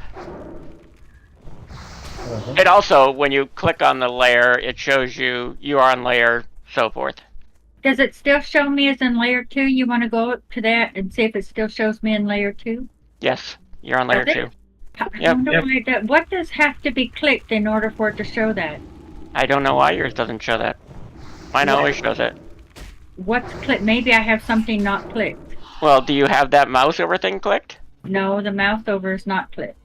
It also, when you click on the layer, it shows you are on layer, so forth. Does it still show me as in layer 2? You want to go up to that and see if it still shows me in layer 2? Yes, you're on layer 2. What does have to be clicked in order for it to show that? I don't know why yours doesn't show that. Mine always shows it. What's clicked? Maybe I have something not clicked. Well, do you have that mouse over thing clicked? No, the mouse over is not clicked.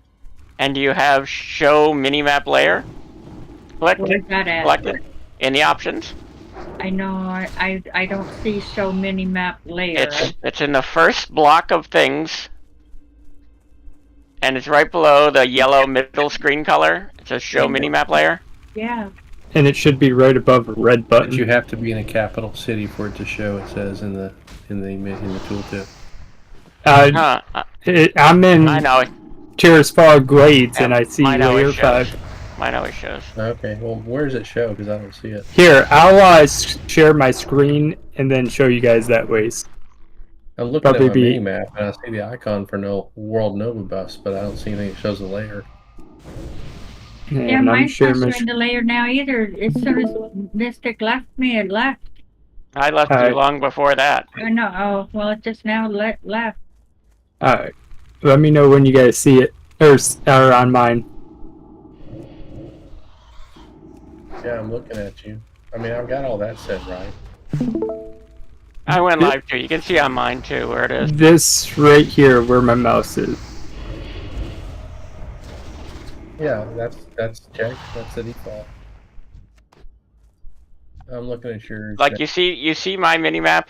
And do you have show minimap layer clicked? Where's that at? Selected in the options? I know. I don't see show minimap layer. It's in the first block of things, and it's right below the yellow middle screen color. It says show minimap layer. Yeah. And it should be right above a red button. But you have to be in a capital city for it to show. It says in the tooltip. I'm in I know. Tirisfog Glades, and I see layer 5. Mine always shows. Okay, well, where does it show? Because I don't see it. Here, I'll share my screen and then show you guys that ways. I'm looking at my mini map, and I see the icon for World Nova Bus, but I don't see anything that shows the layer. Yeah, mine's not showing the layer now either. As soon as Mystic left me, it left. I left you long before that. I know. Oh, well, it just now left. Alright. Let me know when you guys see it. Or on mine. Yeah, I'm looking at you. I mean, I've got all that set right. I went live too. You can see on mine too where it is. This right here where my mouse is. Yeah, that's checked. That's the default. I'm looking at yours. Like you see my mini map.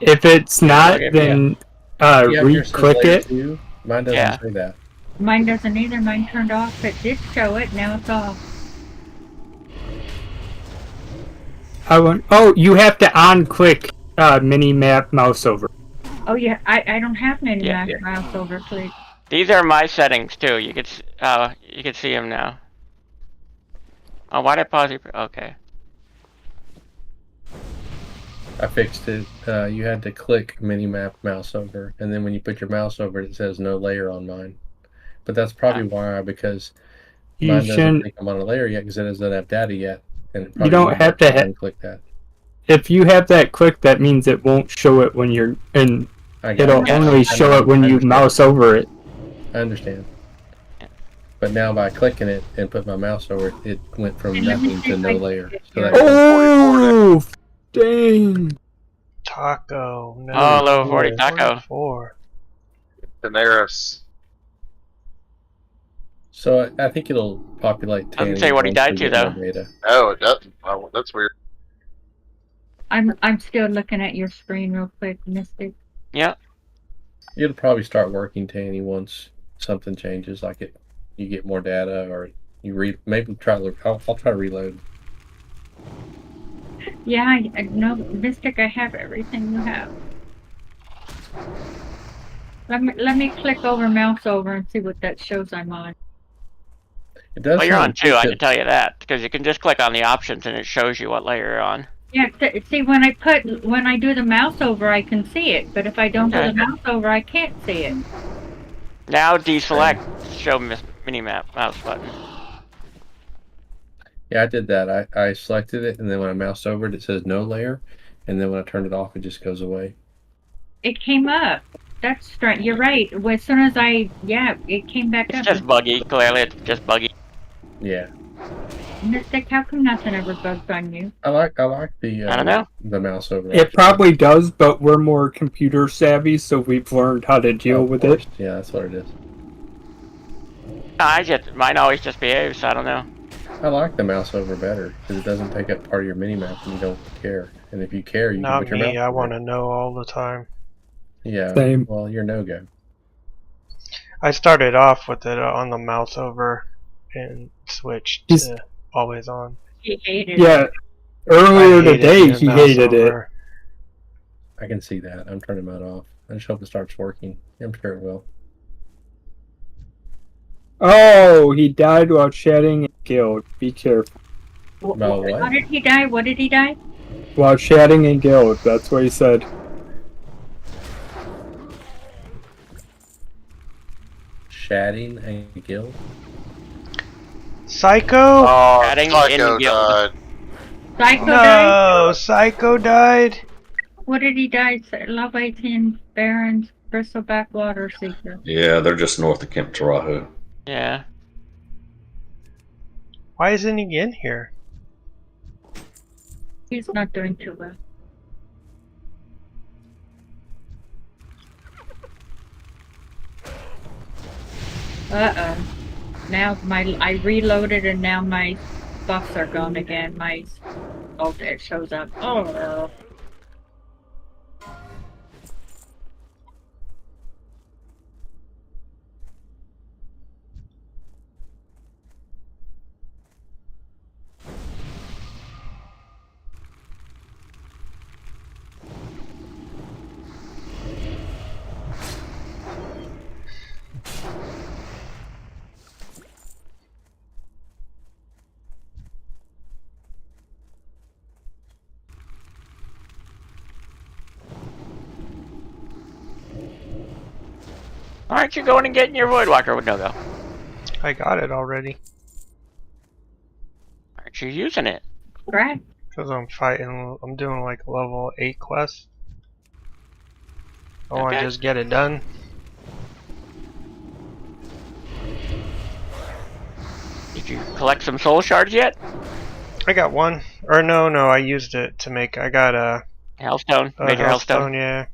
If it's not, then re-click it. Too. Mine doesn't say that. Mine doesn't either. Mine turned off. It did show it. Now it's off. Oh, you have to on-click mini map mouse over. Oh yeah, I don't have mini map mouse over click. These are my settings too. You can see them now. Oh, why did I pause it? Okay. I fixed it. You had to click minimap mouse over, and then when you put your mouse over it, it says no layer on mine. But that's probably why, because mine doesn't think I'm on a layer yet, because it doesn't have data yet. And you don't have to click that. If you have that clicked, that means it won't show it when you're in. It'll only show it when you mouse over it. I understand. But now by clicking it and put my mouse over it, it went from nothing to no layer. So oh, dang! Taco. No, oh, level 40 taco. 44. Daenerys. So I think it'll populate. Doesn't say what he died to though. Oh, it doesn't. Oh, that's weird. I'm still looking at your screen real quick, Mystic. Yeah. It'll probably start working, Tanny, once something changes, like you get more data, or you maybe try to. I'll try to reload. Yeah, no, Mystic. I have everything you have. Let me click over mouse over and see what that shows I'm on. It does. Well, you're on 2. I can tell you that because you can just click on the options and it shows you what layer you're on. Yeah, see when I do the mouse over, I can see it, but if I don't do the mouse over, I can't see it. Now deselect show minimap mouse button. Yeah, I did that. I selected it, and then when I moused over it, it says no layer, and then when I turned it off, it just goes away. It came up. That's strange. You're right. As soon as it came back up. It's just buggy. Clearly, it's just buggy. Yeah. Mystic, how come nothing ever bugs on you? I like the I don't know. the mouse over. It probably does, but we're more computer savvy, so we've learned how to deal with it. Yeah, that's what it is. Mine always just behaves. So I don't know. I like the mouse over better because it doesn't take up part of your mini map and you don't care. And if you care, you Not can put your me. mouse I over want it. to know all the time. Yeah. Same. Well, you're no-go. I started off with it on the mouse over and switched to always on. He hated Yeah. it. Earlier hated today, doing he mouse hated it. over. I can see that. I'm turning mine off. I just hope it starts working. I'm sure it will. Oh, he died while chatting and guild. Be careful. About what? How did he die? What did he die? While chatting in guild, that's what he said. Chatting and guild? Psycho? Oh, Adding Psycho in guild. died. Psycho No, died? Psycho died. What did he die? Love 18, Barons, Bristleback Water Seeker. Yeah, they're just north of Camp Tarahu. Yeah. Why isn't he in here? He's not doing too well. Uh-oh. Now I reloaded and now my buffs are gone again. It shows up. Oh. Aren't you going and getting your Voidwalker with Nogo? I got it already. Aren't you using it? Right. Because I'm doing like a level 8 quest. I want to Okay. just get it done. Did you collect some soul shards yet? I got one. Or no, I used it to make. I got a Hellstone? Major Hellstone? Yeah.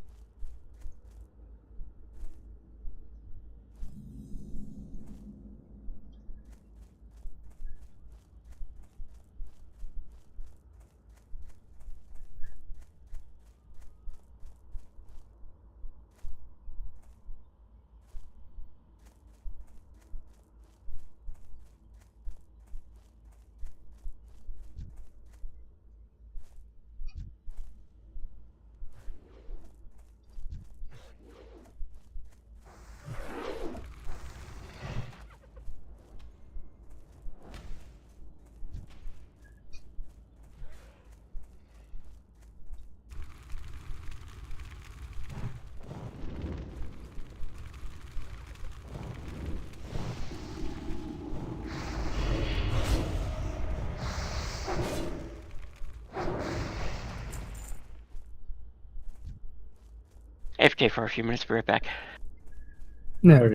AFK for a few minutes, be right back. No.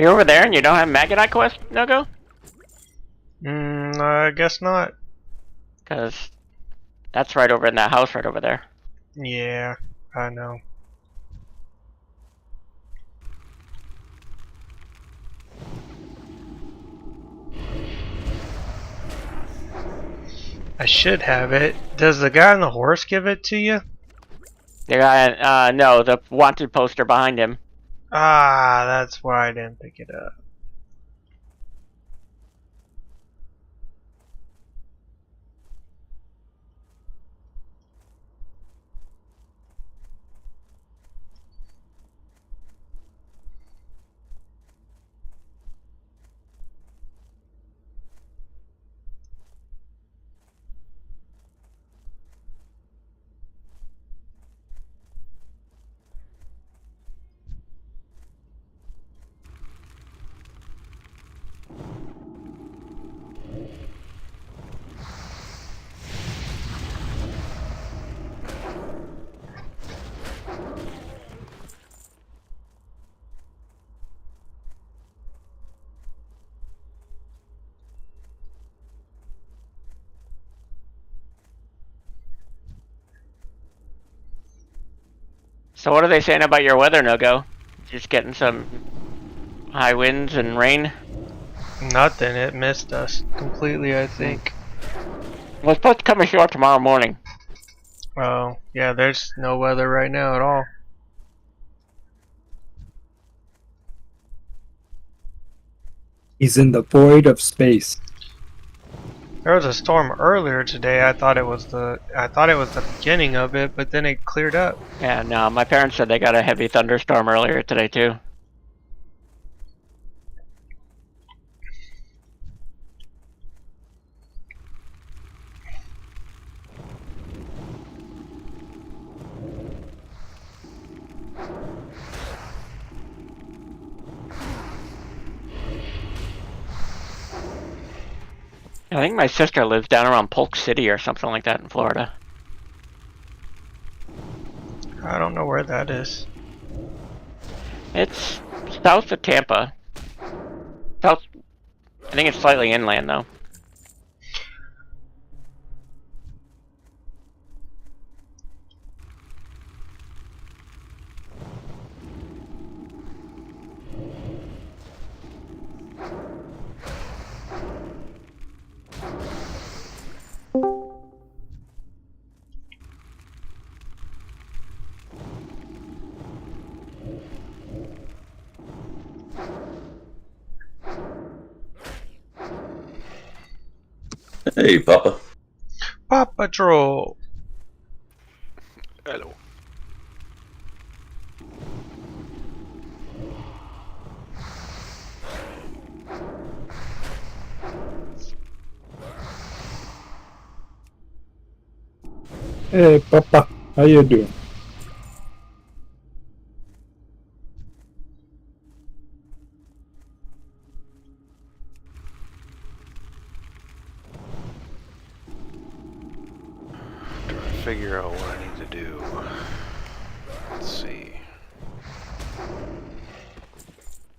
You're over there and you don't have Magonite quest, Nogo? I guess not. Because that's right over in that house right over there. Yeah, I know. I should have it. Does the guy on the horse give it to you? The guy, no, the wanted poster behind him. Ah, that's why I didn't pick it up. So what are they saying about your weather, Nogo? Just getting some high winds and rain? Nothing. It missed us completely, I think. Well, it's supposed to come ashore tomorrow morning. Oh, yeah, there's no weather right now at all. He's in the void of space. There was a storm earlier today. I thought it was the beginning of it, but then it cleared up. Yeah, no, my parents said they got a heavy thunderstorm earlier today too. I think my sister lives down around Polk City or something like that in Florida. I don't know where that is. It's south of Tampa. South. I think it's slightly inland though. Hey, Papa. Paw Patrol. Hello. Hey, Papa, how you doing? Trying to figure out what I need to do. Let's see.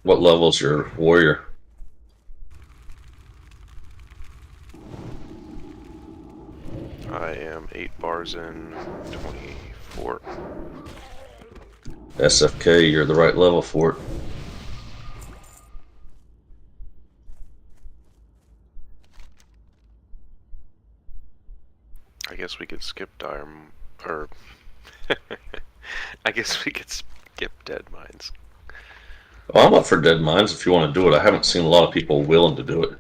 What level's your warrior? I am 8 bars in, 24. SFK, you're the right level for it. I guess we could skip dire, or I guess we could skip dead mines. Well, I'm up for Dead Mines if you want to do it. I haven't seen a lot of people willing to do it.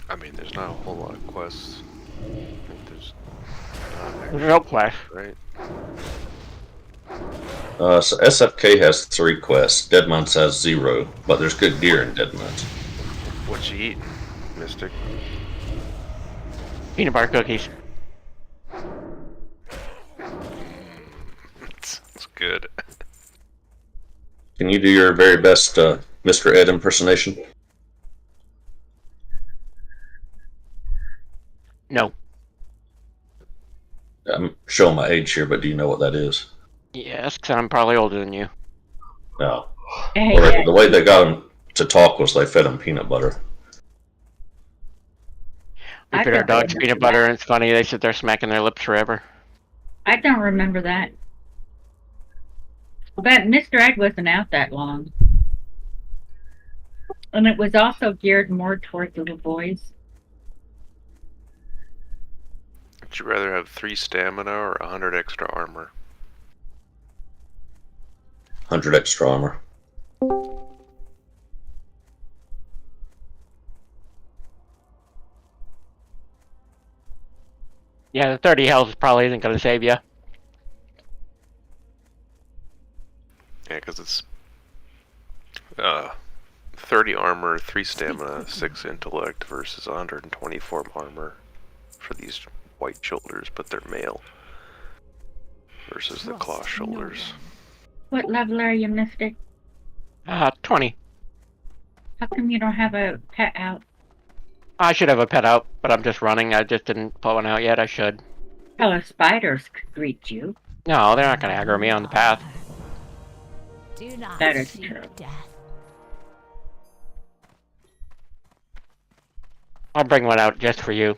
I mean, there's not a whole lot of quests. I think there's No quest. right? So SFK has 3 quests. Dead Mines has 0, but there's good gear in Dead Mines. What you eating, Mystic? Peanut butter cookies. It's good. Can you do your very best Mr. Ed impersonation? No. I'm showing my age here, but do you know what that is? Yes, because I'm probably older than you. No. Hey, Well, yeah. the way they got him to talk was they fed him peanut butter. We feed our dogs peanut butter, and it's funny, they sit there smacking their lips forever. I don't remember that. But Mr. Ed wasn't out that long. And it was also geared more towards little boys. Would you rather have 3 stamina or 100 extra armor? 100 extra armor. Yeah, the 30 health probably isn't going to save you. Yeah, because it's 30 armor, 3 stamina, 6 intellect versus 124 armor for these white shoulders, but they're male. Versus the claw shoulders. What level are you, Mystic? 20. How come you don't have a pet out? I should have a pet out, but I'm just running. I just didn't pull one out yet. I should. Hello, spiders could greet you. No, they're not going to aggro me on the path. Do not That is seek true. death. I'll bring one out just for you.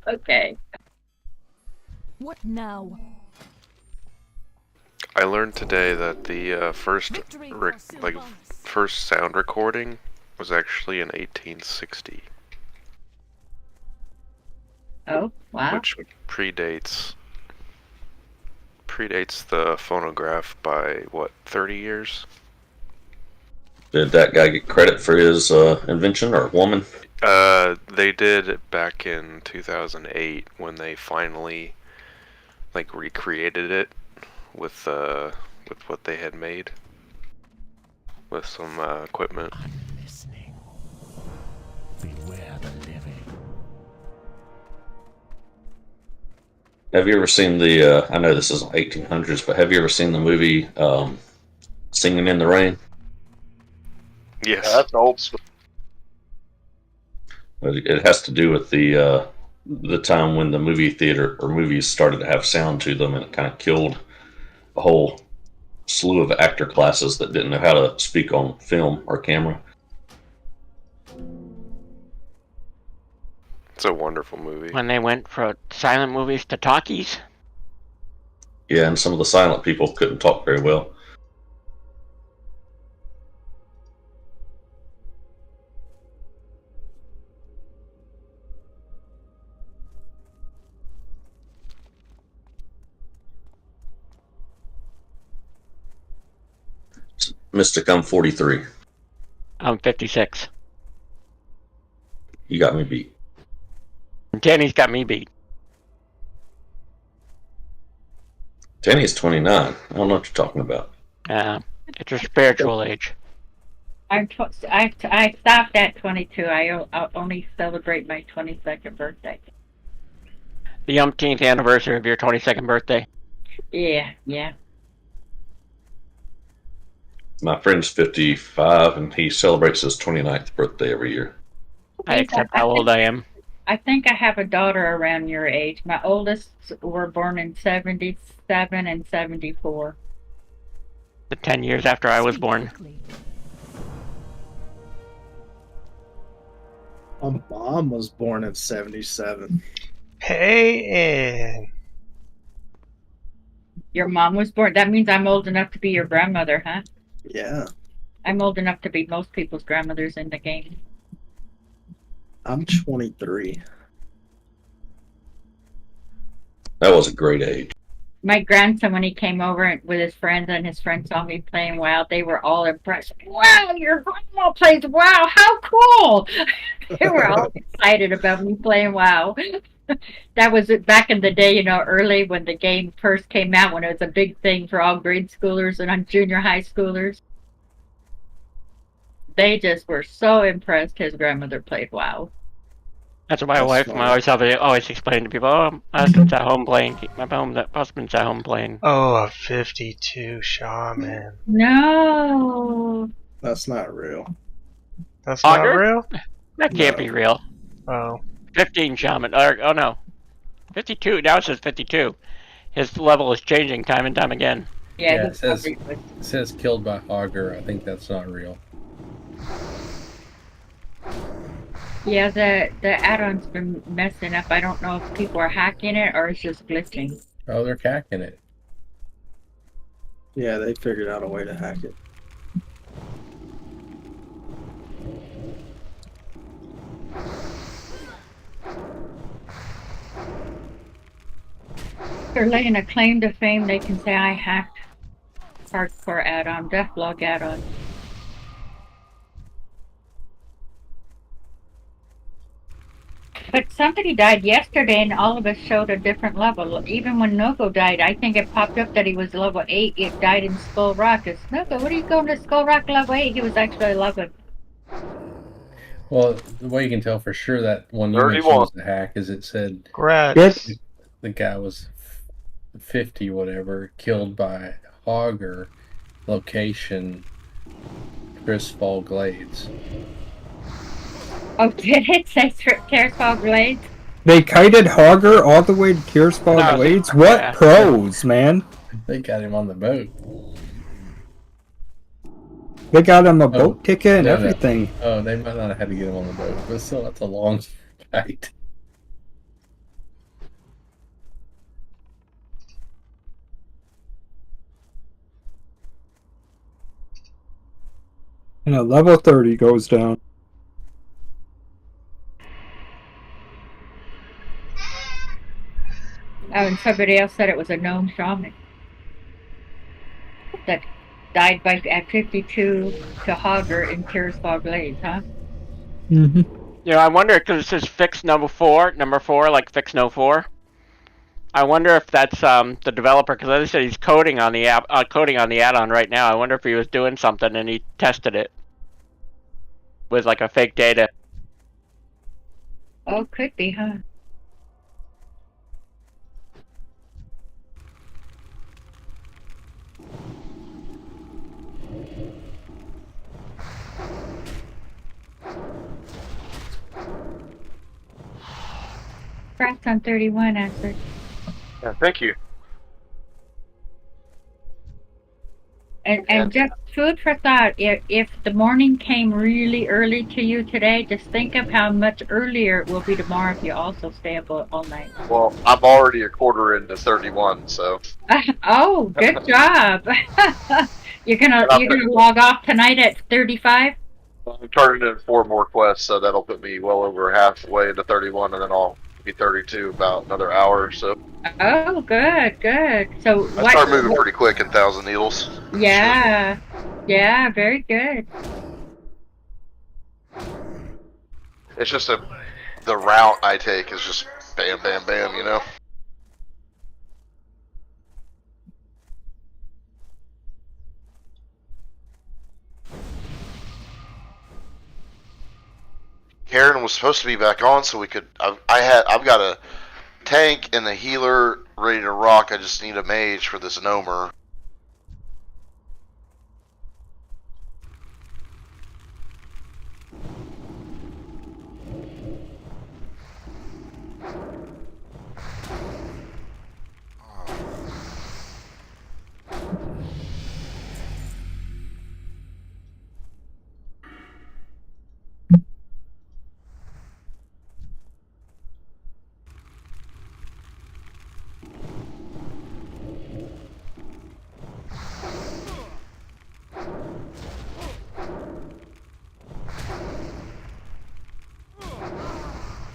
Okay. What now? I learned today that the first sound recording was actually in 1860. Oh, wow. Which predates the phonograph by what, 30 years? Did that guy get credit for his invention, or woman? They did back in 2008 when they finally recreated it with what they had made with some equipment. I'm listening. Beware the living. Have you ever seen the, I know this isn't 1800s, but have you ever seen the movie Singing in the Rain? Yes. Yeah, that's old school. It has to do with the time when the movie theater or movies started to have sound to them, and it kind of killed a whole slew of actor classes that didn't know how to speak on film or camera. It's a wonderful movie. When they went from silent movies to talkies. Yeah, and some of the silent people couldn't talk very well. Mystic, I'm 43. I'm 56. You got me beat. Danny's got me beat. Danny's 29. I don't know what you're talking about. It's your spiritual age. I stopped at 22. I'll only celebrate my 22nd birthday. The umpteenth anniversary of your 22nd birthday. Yeah. My friend's 55, and he celebrates his 29th birthday every year. I accept how old I am. I think I have a daughter around your age. My oldest were born in 77 and 74. The 10 years after I was born. My mom was born in 77. Hey, Your mom was born. That means I'm old enough to be your grandmother, huh? Yeah. I'm old enough to be most people's grandmothers in the game. I'm 23. That was a great age. My grandson, when he came over with his friends and his friends saw me playing WoW, they were all impressed. Wow, your grandma plays WoW. How cool! They were all excited about me playing WoW. That was back in the day, early when the game first came out, when it was a big thing for all grade schoolers and junior high schoolers. They just were so impressed his grandmother played WoW. That's what my wife always explain to people. Oh, my husband's at home playing. My husband's at home playing. Oh, a 52 shaman. No. That's not real. That's not real? That can't be real. Oh. 15 shaman. Oh no. 52. Now it says 52. His level is changing time and time again. Yeah, it says killed by Augur. I think that's not real. Yeah, the add-on's been messing up. I don't know if people are hacking it or it's just glitching. Oh, they're hacking it. Yeah, they figured out a way to hack it. They're laying a claim to fame. They can say I hacked HardCore add-on, Deathlog add-on. But somebody died yesterday and all of us showed a different level. Even when Nogo died, I think it popped up that he was level 8. It died in Skull Rock. It's Nogo, what are you going to Skull Rock level 8? He was actually 11. Well, the way you can tell for sure that one you mentioned was the hack is it said the guy was 50 whatever, killed by Augur, location Crisfall Glades. Oh, did it say Tearsfall Glades? They kited Hogger all the way to Tearsfall Glades? What pros, man? They got him on the boat. They got him a boat ticket and everything. No. Oh, they might not have had to get him on the boat, but still, that's a long flight. And a level 30 goes down. Oh, and somebody else said it was a gnome shaman that died at 52 to Hogger in Tearsfall Glades, huh? Mm-hmm. You know, I wonder, because it says fix number 4, like fix no 4. I wonder if that's the developer, because I said he's coding on the add-on right now. I wonder if he was doing something and he tested it with like a fake data. Oh, could be, huh? Congrats on 31, Asher. Yeah, thank you. And just food for thought, if the morning came really early to you today, just think of how much earlier it will be tomorrow if you also stay up all night. Well, I'm already a quarter into 31, so. Oh, good job. You're gonna log off tonight at 35? I'm turning in 4 more quests, so that'll put me well over halfway into 31, and then I'll be 32 about another hour or so. Oh, good. So I start moving pretty quick in Thousand Needles. Yeah, very good. It's just the route I take is just bam, bam, bam, you know? Karen was supposed to be back on, so we could. I've got a tank and a healer ready to rock. I just need a mage for this Gnomer.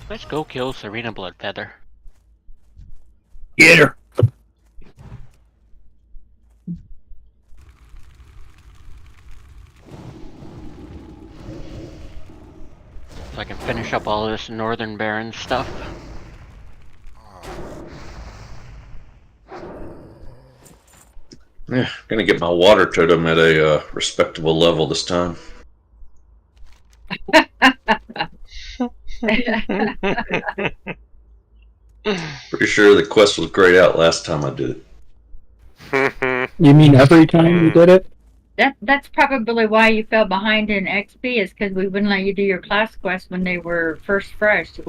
Let's go kill Serena Bloodfeather. Get her! So I can finish up all this Northern Baron stuff. Yeah, gonna get my water totem at a respectable level this time. Pretty sure the quest was grayed out last time I did it. You mean every time you did it? That's probably why you fell behind in XP, is because we wouldn't let you do your class quests when they were first fresh. They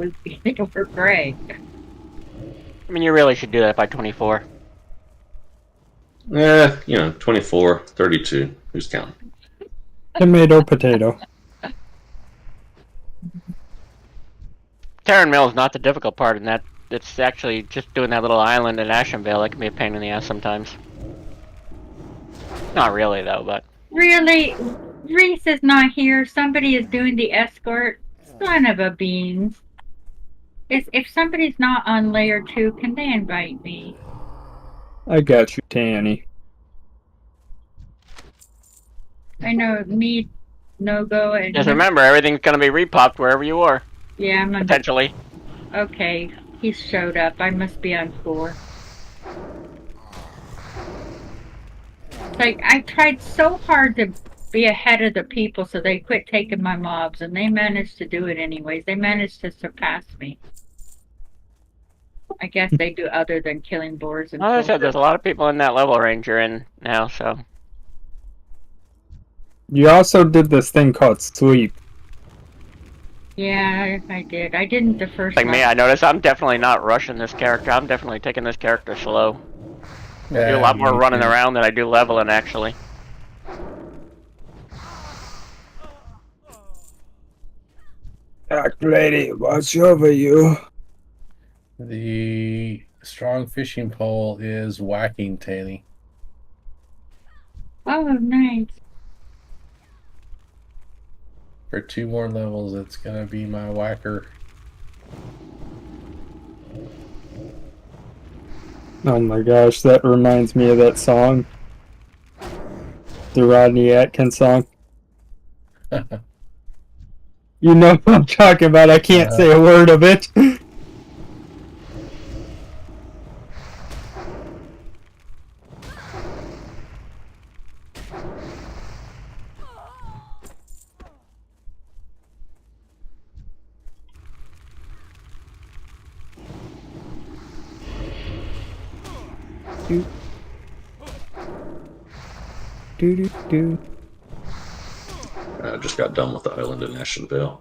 were gray. I mean, you really should do that by 24. You know, 24, 32. Who's counting? Tomato, potato. Terran Mill is not the difficult part in that. It's actually just doing that little island in Ashenvale that can be a pain in the ass sometimes. Not really, though, but... Really? Reese is not here. Somebody is doing the escort. Son of a beans. If somebody's not on layer 2, can they invite me? I got you, Tanny. I know me, No-Go, and... Just remember, everything's gonna be repopped wherever you are. Yeah, I'm not... Potentially. Okay, he showed up. I must be on 4. Like, I tried so hard to be ahead of the people so they quit taking my mobs, and they managed to do it anyways. They managed to surpass me. I guess they do other than killing boars and... Well, as I said, there's a lot of people in that level range you're in now, so... You also did this thing called sleep. Yeah, I did. I didn't the first Like one. me, I noticed I'm definitely not rushing this character. I'm definitely taking this character slow. I do a lot more running around than I do leveling, actually. Dark lady, watch over you. The strong fishing pole is whacking Tanny. Oh, nice. For 2 more levels, it's gonna be my whacker. Oh my gosh, that reminds me of that song. The Rodney Atkins song. You know what I'm talking about, I can't say a word of it. Do. I just got done with the island in Ashenvale.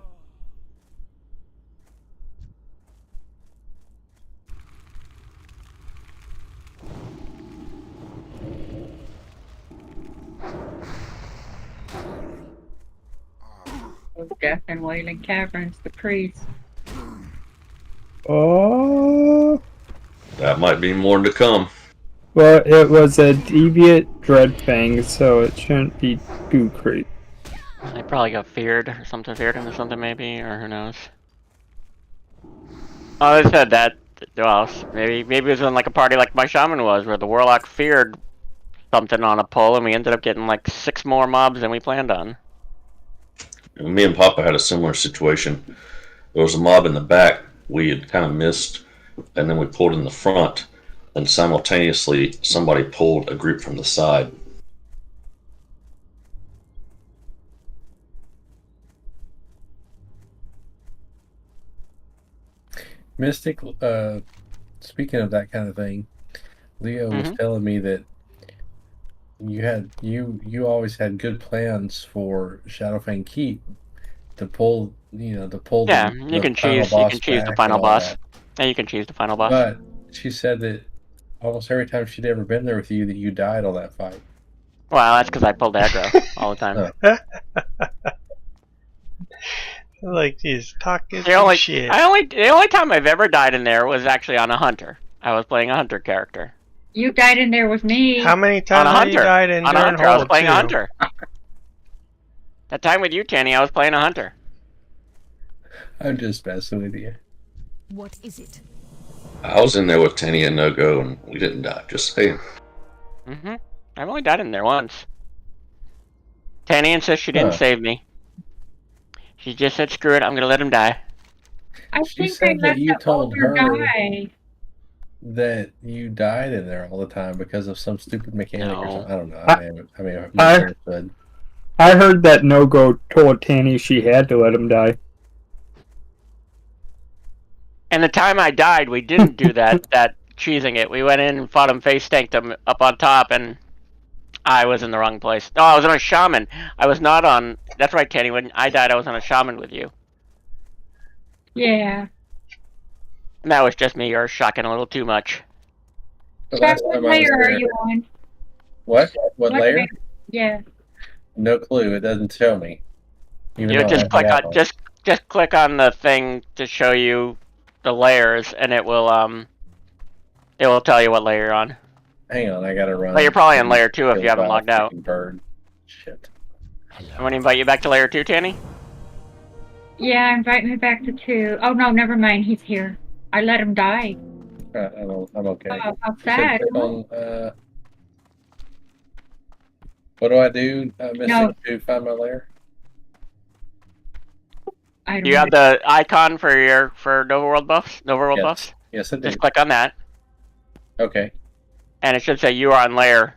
Death in Wailing Caverns, the priest. Oh. That might be more to come. Well, it was a deviant Dreadfang, so it shouldn't be too crazy. They probably got feared or something, feared him or something maybe, or who knows. Oh, they said that, well, maybe it was in like a party like my shaman was, where the warlock feared something on a pull and we ended up getting like 6 more mobs than we planned on. Me and Papa had a similar situation. There was a mob in the back we had kind of missed, and then we pulled in the front, and simultaneously somebody pulled a group from the side. Mystic, speaking of that kind of thing, Leo was telling me that you always had good plans for Shadowfang Keep to pull, Yeah, you can choose the final boss. Yeah, you can choose the final boss. But she said that almost every time she'd ever been there with you, that you died on that fight. Well, that's because I pulled aggro all the time. Like he's talking The only time I've ever died in there was actually on a hunter. I was playing a hunter character. You died in there with me. How many times have you died in on a hunter? I was playing a too? hunter. That time with you, Tanny, I was playing a hunter. I'm just messing with you. What is it? I was in there with Tanny and No-Go, and we didn't die. Just saying. I've only died in there once. Tanny insists she didn't save me. She just said, "Screw it, I'm gonna let him die." She said that you told her that you died in there all the time because of some stupid mechanic or something. I don't know. I mean, misunderstood. I heard that No-Go told Tanny she had to let him die. And the time I died, we didn't do that cheesing it. We went in and fought him, face tanked him up on top, and I was in the wrong place. No, I was on a shaman. I was not on... That's right, Tanny. When I died, I was on a shaman with you. Yeah. And that was just me. You're shocking a little too much. What layer are you on? What? What layer? Yeah. No clue. It doesn't show me. Even You though I just have click the on app on. just click on the thing to show you the layers, and it will tell you what layer you're on. Hang on, I gotta run. But you're probably on layer 2 if you haven't Kill logged out. Bird. Shit. I want to invite you back to layer 2, Tanny. Yeah, invite me back to 2. Oh no, never mind. He's here. I let him die. I'm okay. Oh, how You said sad. click on, what do I do, Missy, to find my lair? I don't You have the icon for your Nova World buffs. Nova World buffs. Yes, I do. Just click on that, Okay. and it should say you are on layer.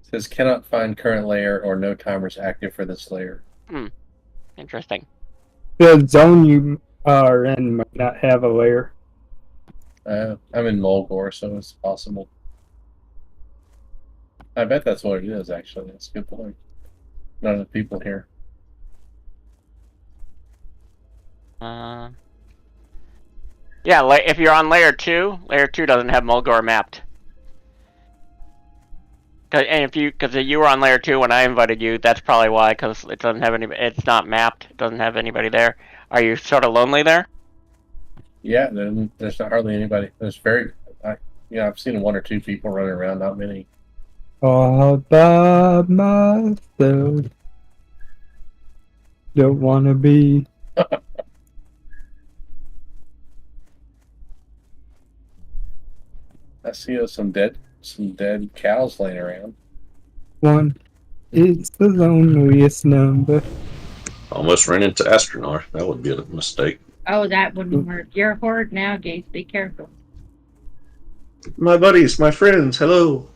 Says cannot find current layer or no timers active for this layer. Interesting. The zone you are in might not have a layer. I'm in Mulgore, so it's possible. I bet that's what it is, actually. That's a good point. Not enough people here. Yeah, if you're on layer 2 doesn't have Mulgore mapped. Because you were on layer 2 when I invited you, that's probably why. Because it doesn't have it's not mapped. It doesn't have anybody there. Are you sort of lonely there? Yeah, there's not hardly anybody. I've seen 1 or 2 people running around, not many. All by myself. Don't wanna be. I see some dead cows laying around. 1 is the loneliest number. Almost ran into Astronar. That would be a mistake. Oh, that wouldn't work. You're a horde now, Gaze. Be careful. My buddies, my friends, hello.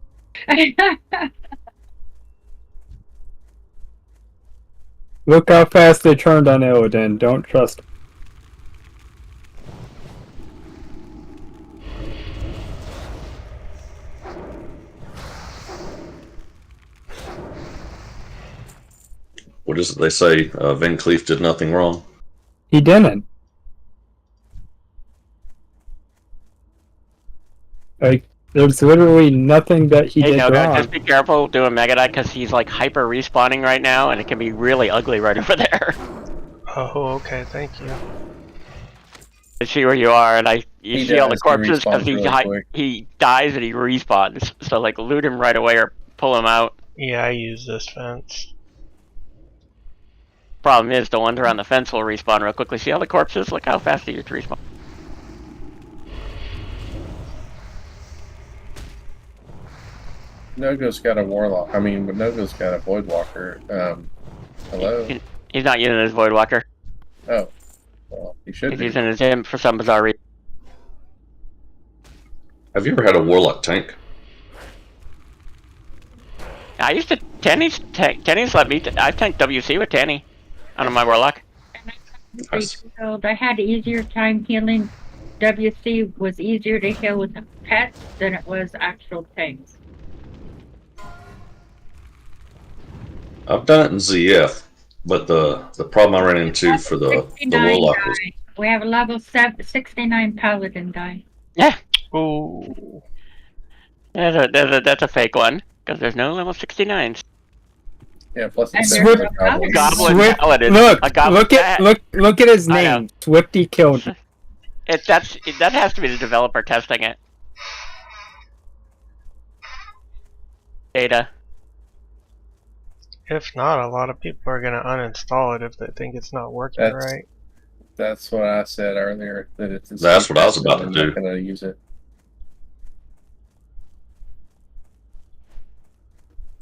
Look how fast they turned on Illidan. Don't trust them. What is it they say? Van Cleef did nothing wrong. He didn't. Like, there's literally nothing that he did wrong. Just be careful doing Megadite because he's like hyper respawning right now, and it can be really ugly right over there. Oh, okay, thank you. I see where you are, and you see all the corpses because really he dies and he respawns. So like loot him right away or pull him out. Yeah, I use this fence. Problem is, the ones around the fence will respawn real quickly. See all the corpses? Look how fast they respawn. Nogo's got a warlock. Nogo's got a voidwalker. Hello? He's not using his Voidwalker. Oh. Well, he should He's be. using his imp for some bizarre reason. Have you ever had a warlock tank? I used to... Tanny's let me... I tanked WC with Tanny. On my Warlock. I had easier time healing. WC was easier to heal with pets than it was actual tanks. I've done it in ZF, but the problem I ran into for the warlock was... We have a level 69 paladin guy. Yeah. Ooh. That's a fake one, because there's no level 69s. Yeah, plus it's Goblin Paladin. Look at his name. Swifty killed him. That has to be the developer testing it. Data. If not, a lot of people are going to uninstall it if they think it's not working right. That's what I said earlier. That's what I was about to do. I'm not going to use it.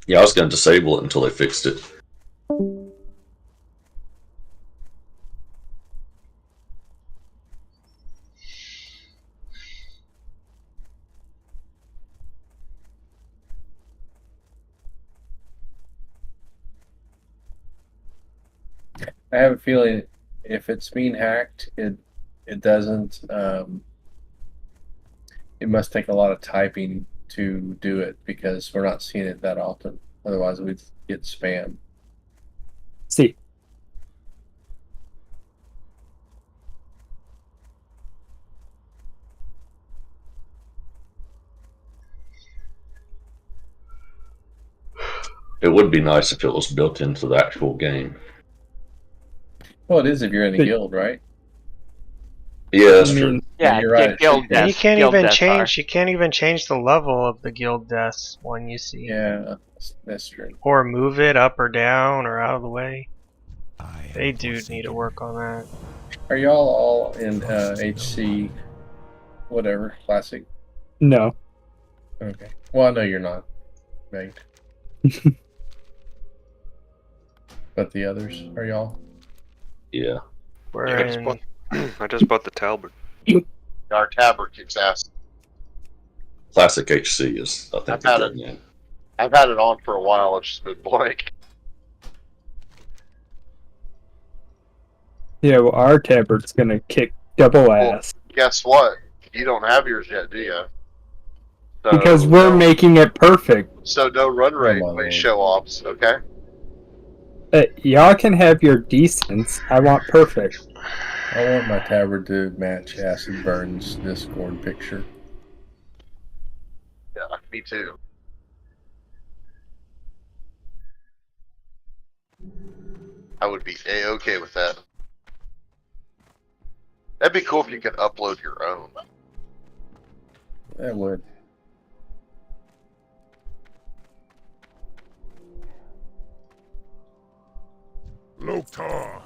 Yeah, I was going to disable it until they fixed it. I have a feeling if it's being hacked, it doesn't. It must take a lot of typing to do it because we're not seeing it that often. Otherwise, we'd get spam. See. It would be nice if it was built into the actual game. Well, it is if you're in a guild, right? Yeah, that's true. Yeah, you're right. guild And deaths. you can't Guild even deaths change. You can't even change the level of the guild deaths one you see. Yeah, that's true. Or move it up or down or out of the way. They do need to work on that. Are y'all all in HC, whatever, classic? No. Okay. Well, I know you're not, right? But the others, are y'all? Yeah. I just bought the Talbot. Our tabard kicks ass. Classic HC is, I think, I've a had good it. name. I've had it on for a while. It's just been blank. Yeah, well, our tabard's gonna kick double ass. Guess what? You don't have yours yet, do you? So, Because we're making it perfect. So no run rate show offs, okay? Y'all can have your decents. I want perfect. I want my tabard to match Acid Burn's Discord picture. Yeah, me too. I would be A-okay with that. That'd be cool if you could upload your own. That would. Loktar.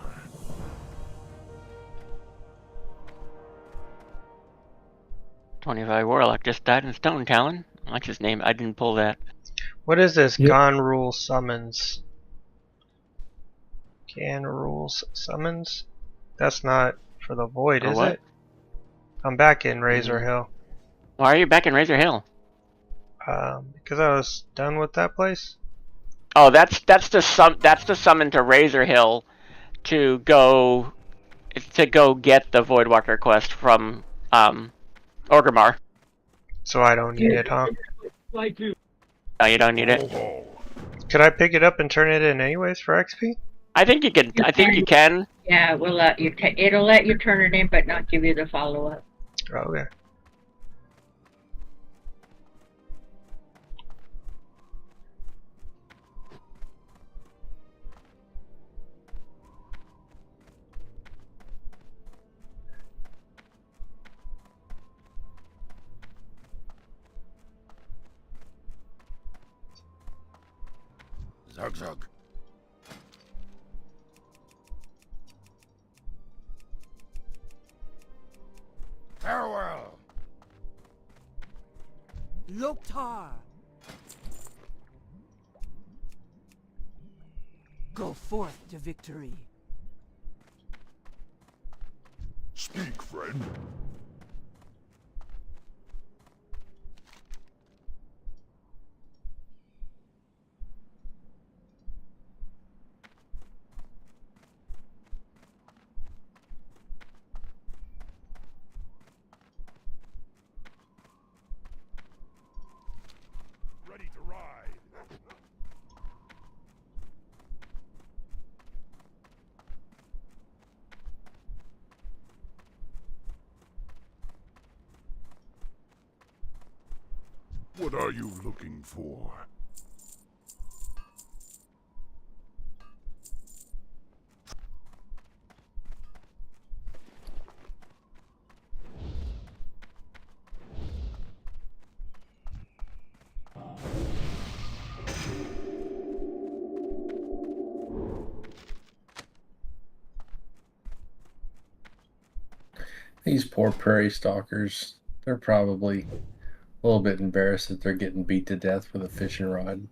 25 Warlock just died in Stone Talon. That's his name. I didn't pull that. What is this? Yep. Gone rule summons. Can rules summons? That's not for the void, For is what? it? I'm back in Razor Hill. Why are you back in Razor Hill? Because I was done with that place. Oh, that's the summon to Razor Hill to go get the Voidwalker quest from Orgrimmar. So I don't need it, huh? No, you don't need it. Could I pick it up and turn it in anyways for XP? I think you can. I think you can. Yeah, we'll let you. It'll let you turn it in, but not give you the follow up. Okay. Zug zug. Farewell. Loktar. Go forth to victory. Speak, friend. Ready to ride. What are you looking for? These poor prairie stalkers, they're probably a little bit embarrassed that they're getting beat to death with a fishing rod.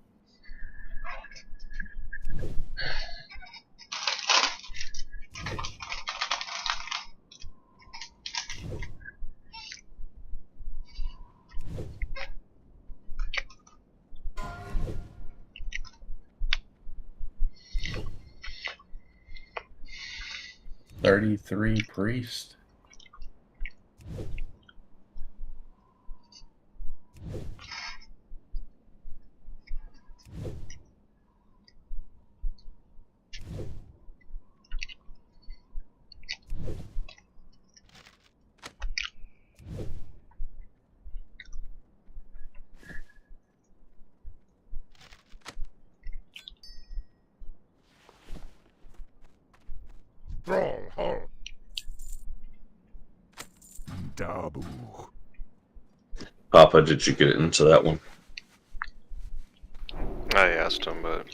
$33 priest. Stronghold. Dabu. Papa, did you get into that one? I asked him, but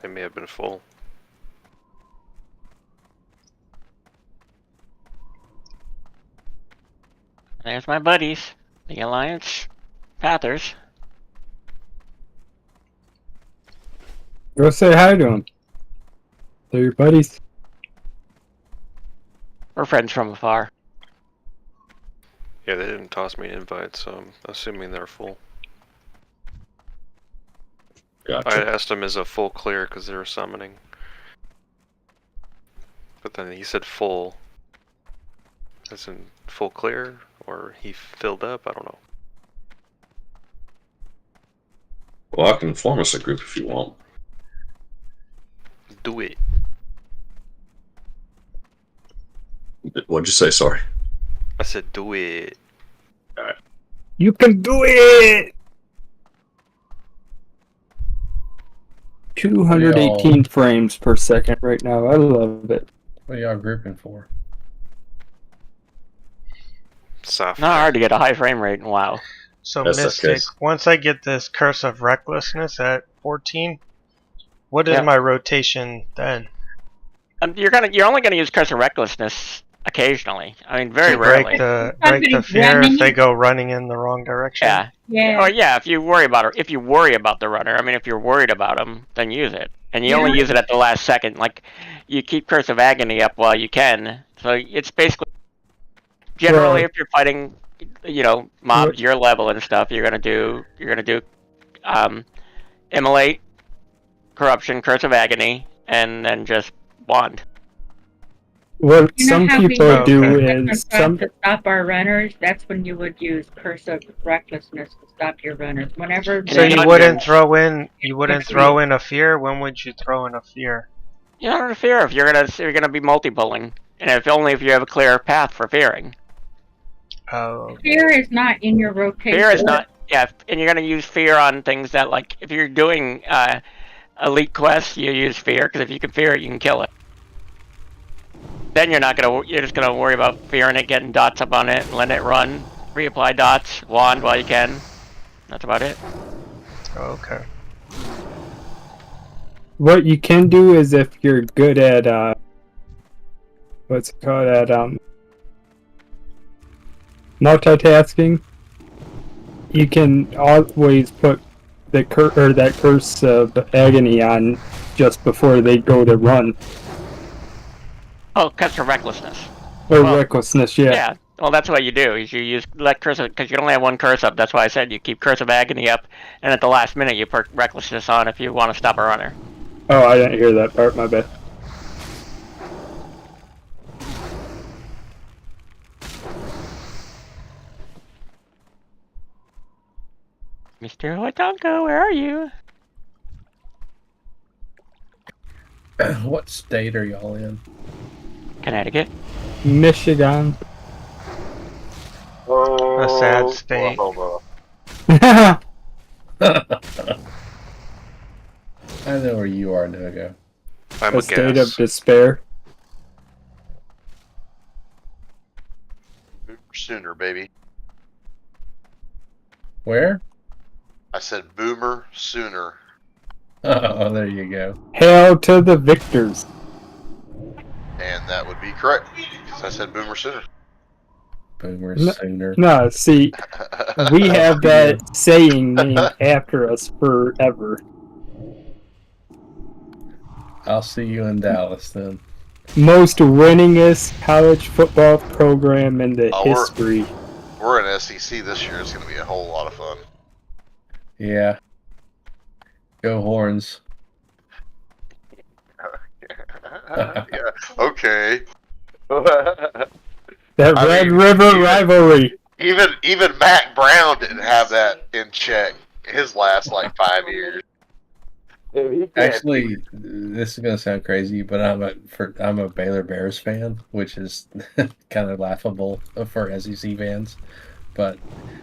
they may have been full. There's my buddies, the Alliance Pathers. Go say hi to them. They're your buddies. We're friends from afar. Yeah, they didn't toss me an invite, so I'm assuming they're full. Gotcha. I asked him, is a full clear, because they were summoning. But then he said full. As in full clear? Or he filled up? I don't know. Well, I can form us a group if you want. Do it. What'd you say? Sorry. I said do it. Alright. You can do it! 218 frames per second right now. I love it. What are y'all grouping for? Soft. Not hard to get a high frame rate in WoW. So That's Mystic, okay. once I get this Curse of Recklessness at 14, what is Yeah. my rotation then? You're only gonna use Curse of Recklessness occasionally. I mean, very To break rarely. the Somebody's fear running. if they go running in the wrong direction. Yeah. Yeah. Oh yeah, if you worry about it, if you worry about the runner, I mean, if you're worried about him, then use it. And you only use it at the last second. Like, you keep Curse of Agony up while you can. So it's basically generally Right. if you're fighting, you know, mobs your level and stuff, you're gonna do Immolate, Corruption, Curse of Agony, and then just Wand. What You know some how we people use do Recklessness is some to stop our runners? That's when you would use Curse of Recklessness to stop your runners. Whenever So you they- wouldn't throw in a fear? When would you throw in a fear? You don't interfere if you're gonna be multi-pulling, and if you have a clear path for fearing. Oh. Fear is not in your rotation. Fear is not, yeah, and you're gonna use fear on things that, like, if you're doing elite quests, you use fear, because if you can fear it, you can kill it. Then you're just gonna worry about fearing it, getting dots up on it, and letting it run, reapply dots, wand while you can. That's about it. Okay. what you can do is if you're good at what's it called at multitasking, you can always put the that Curse of Agony on just before they go to run. Oh, Curse of Recklessness. Or Recklessness, yeah. Yeah. Well, that's what you do. Is you use let Curse of, because you only have one curse up. That's why I said you keep Curse of Agony up, and at the last minute you put Recklessness on if you want to stop a runner. Oh, I didn't hear that part, my bad. Mr. Hoitonko, where are you? What state are y'all in? Connecticut. Michigan. A sad state. I know where you are, Nogo. I'm A state of despair. Boomer Sooner, baby. Where? I said Boomer Sooner. Oh, there you go. Hail to the victors. And that would be correct, because I said Boomer Sooner. Boomer No, Sooner. no, see, we have that saying named after us forever. I'll see you in Dallas then. Most winningest college football program in the history. We're in SEC this year. It's going to be a whole lot of fun. Yeah. Go Horns. Yeah. Okay. That Red River rivalry. Even Mac Brown didn't have that in check his last like 5 years. Actually, this is gonna sound crazy, but I'm a Baylor Bears fan, which is kind of laughable for SEC fans. But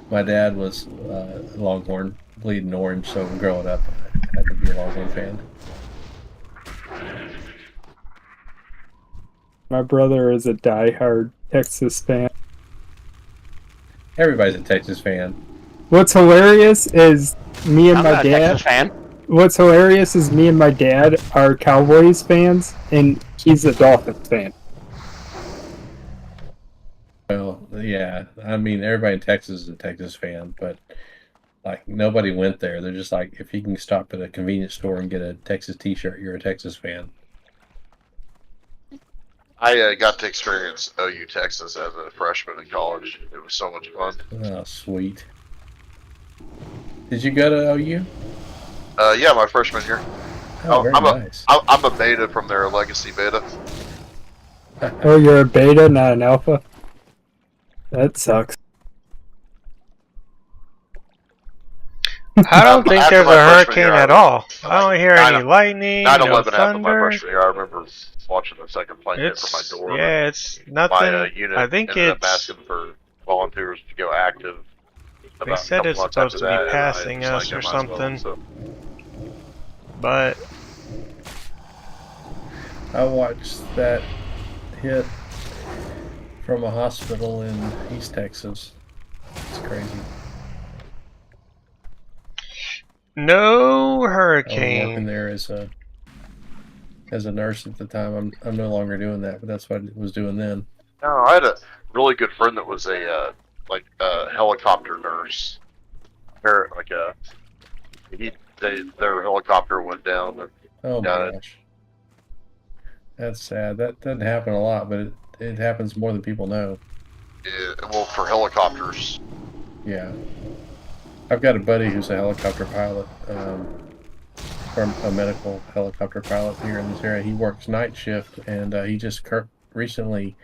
my dad was Longhorn, bleeding orange, so growing up, I had to be a Longhorn fan. My brother is a diehard Texas fan. Everybody's a Texas fan. What's hilarious is me and I'm my not a dad. Texas fan. What's hilarious is me and my dad are Cowboys fans, and he's a Dolphins fan. Well, yeah. I mean, everybody in Texas is a Texas fan, but like nobody went there. They're just like, if you can stop at a convenience store and get a Texas T-shirt, you're a Texas fan. I got to experience OU Texas as a freshman in college. It was so much fun. Oh, sweet. Did you go to OU? Yeah, my freshman year. Oh, very nice. I'm a beta from their legacy beta. Oh, you're a beta, not an alpha? That sucks. I don't think After there's a my freshman hurricane year, at all. I don't hear any lightning, no 9/11 happened my thunder. freshman year. I remember watching the second plane hit from my dorm. Yeah, it's nothing. My unit I think ended up it's. asking for volunteers to go active. They said it's supposed to be passing us or something. But I watched that hit from a hospital in East Texas. It's crazy. no I was hurricane. working there as a nurse at the time. I'm no longer doing that, but that's what I was doing then. No, I had a really good friend that was a helicopter nurse. Their helicopter went down. And Oh my gosh, that's sad. That doesn't happen a lot, but it happens more than people know. Well, for helicopters. Yeah, I've got a buddy who's a helicopter pilot, or a medical helicopter pilot here in this area. He works night shift, and he just recently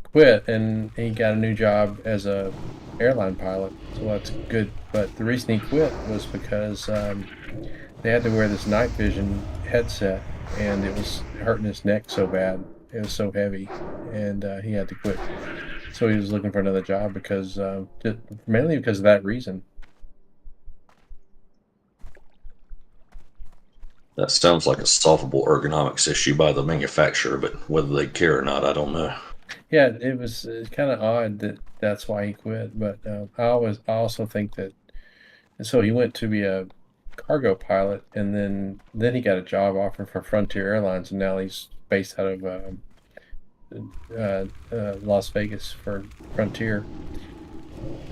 quit, and he got a new job as a airline pilot. So that's good. But the reason he quit was because they had to wear this night vision headset, and it was hurting his neck so bad. It was so heavy, and he had to quit. So he was looking for another job because mainly because of that reason. That sounds like a solvable ergonomics issue by the manufacturer, but whether they care or not, I don't know. Yeah, it was kind of odd that that's why he quit. But I also think that so he went to be a cargo pilot, and then he got a job offer for Frontier Airlines, and now he's based out of Las Vegas for Frontier.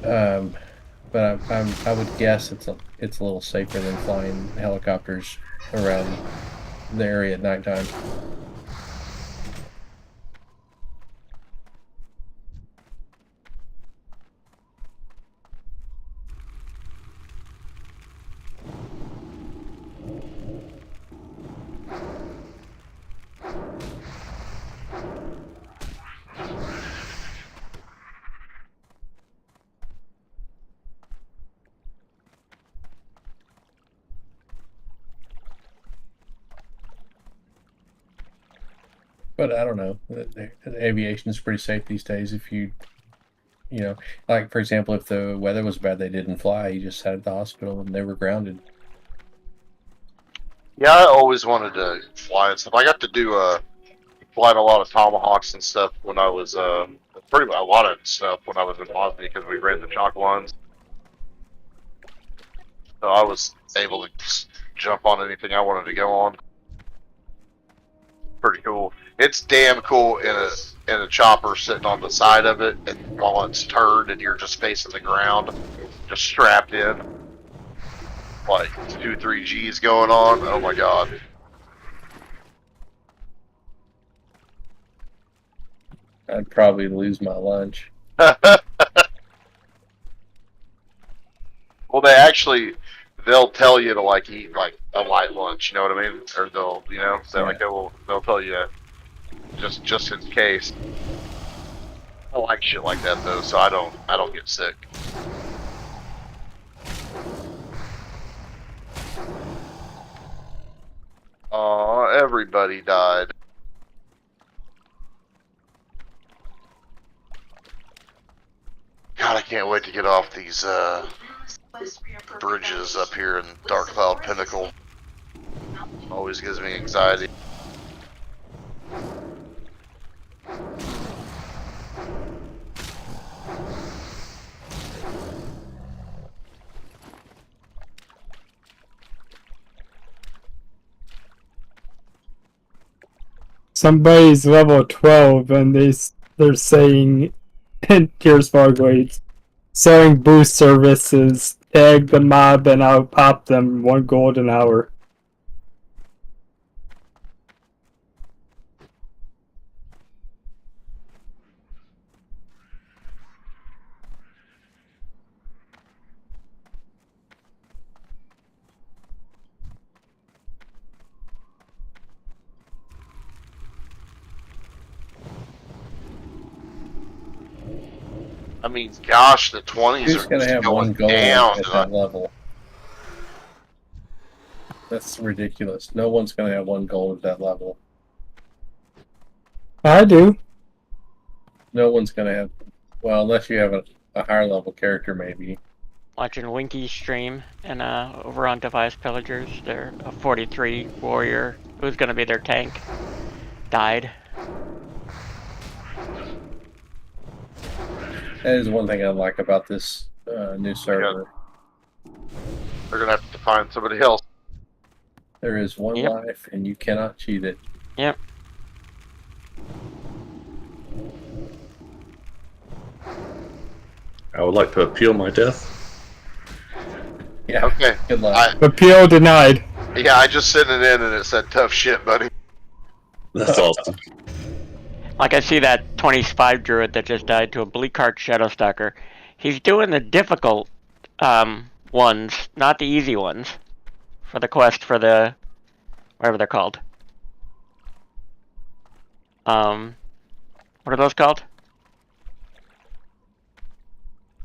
But I would guess it's a little safer than flying helicopters around the area at nighttime. But I don't know. Aviation is pretty safe these days. If you know, like for example, if the weather was bad, they didn't fly. You just sat at the hospital and they were grounded. Yeah, I always wanted to fly and stuff. I got to do flying a lot of Tomahawks and stuff when I was pretty much a lot of stuff when I was in Bosnia because we ran the chalk lines. So I was able to just jump on anything I wanted to go on. Pretty cool. It's damn cool in a chopper sitting on the side of it, and while it's turned and you're just facing the ground, just strapped in, like 2-3 G's going on. Oh my god. I'd probably lose my lunch. Well, they'll tell you to like eat like a light lunch, you know what I mean? Or they'll tell you that just in case. I like shit like that though, so I don't get sick. Aw, everybody died. God, I can't wait to get off these bridges up here in Dark Cloud Pinnacle. Always gives me anxiety. somebody's level 12 and they're saying, and here's Farglades, selling boost services, tag the mob and I'll pop them 1 gold an hour. I mean, gosh, the 20s Who's are going to just have going 1 gold down. at that level? That's ridiculous. No one's going to have 1 gold at that level. I do. No one's going to have... Well, unless you have a higher level character, maybe. Watching Winky's stream and over on Device Pillagers, they're a 43 warrior who's gonna be their tank. Died. That is one thing I like about this new server. They're going to have to find somebody else. There is 1 life, and you cannot cheat it. Yep. I would like to appeal my death. Yeah. Okay. Good luck. Appeal denied. Yeah, I just sent it in and it said tough shit, buddy. That's awesome. Like I see that 25 druid that just died to a Bleakheart Shadowstalker. He's doing the difficult ones, not the easy ones, for the quest for the whatever they're called. What are those called?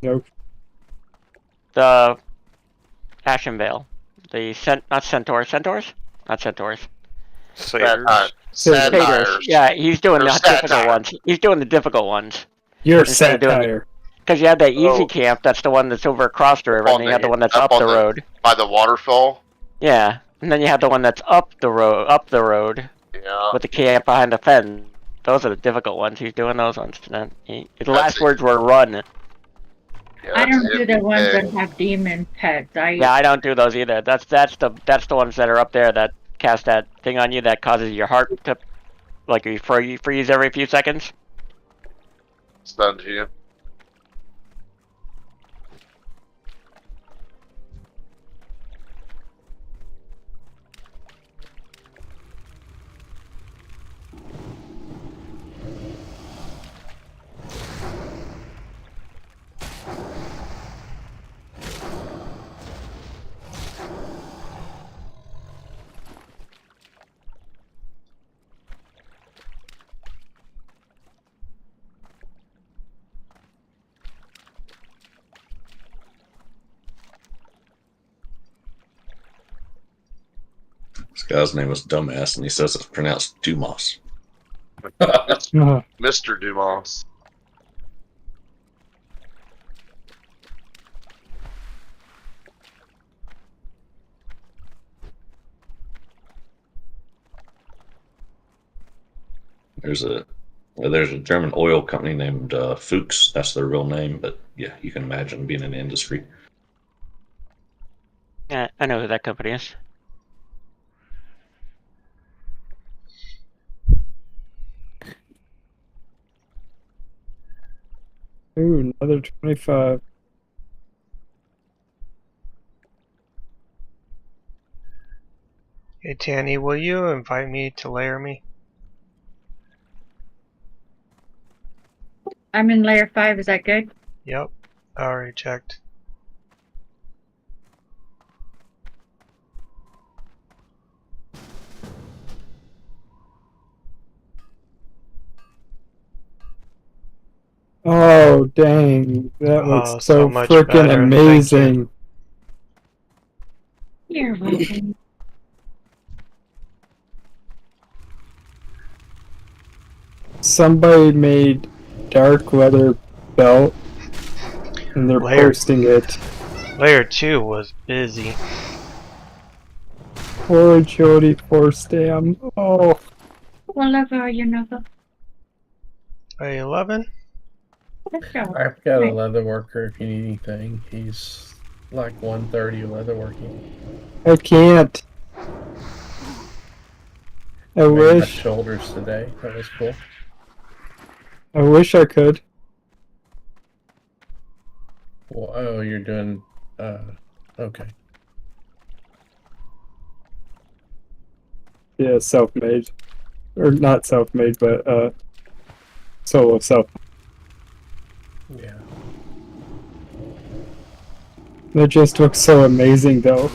Nope. The Ashen Veil. The not centaurs. Centaurs? Not centaurs. Satyrs. Satyrs. Yeah, he's doing the difficult satire. ones. He's doing the difficult ones. You're satire. Because you have that easy camp, that's the one that's over across the river, and then you have the one that's up the road. By the waterfall? Yeah, and then you have the one that's up the road. Yeah. With the camp behind the fence. Those are the difficult ones. He's doing those ones. And then his last words were run. Yeah, I don't that's do it. the ones that have demon pets. Yeah, I don't do those either. That's the ones that are up there that cast that thing on you that causes your heart to, like, you freeze every few seconds. It's done to you. This guy's name was Dumbass, and he says it's pronounced Dumas. Mr. Dumas. There's a German oil company named Fuchs. That's their real name, but yeah, you can imagine being in the industry. Yeah, I know who that company is. Ooh, another 25. Hey Tanny, will you invite me to layer me? I'm in layer 5. Is that good? Yep, I already checked. Oh, dang. That Oh, looks so so much freaking better, thank you. amazing. You're welcome. Somebody made dark leather belt and they're Layer. posting it. Layer 2 was busy. Poor Jody, poor Stam. Oh, What level are you, Nogo? Are you 11? Let's go. I've got a leather worker if you need anything. He's like 130 leather working. I can't. I Made my wish. shoulders today. That was cool. I wish I could. Well, oh, you're doing. Okay. Yeah, self-made. Or not self-made, but solo self. Yeah. That just looks so amazing, though.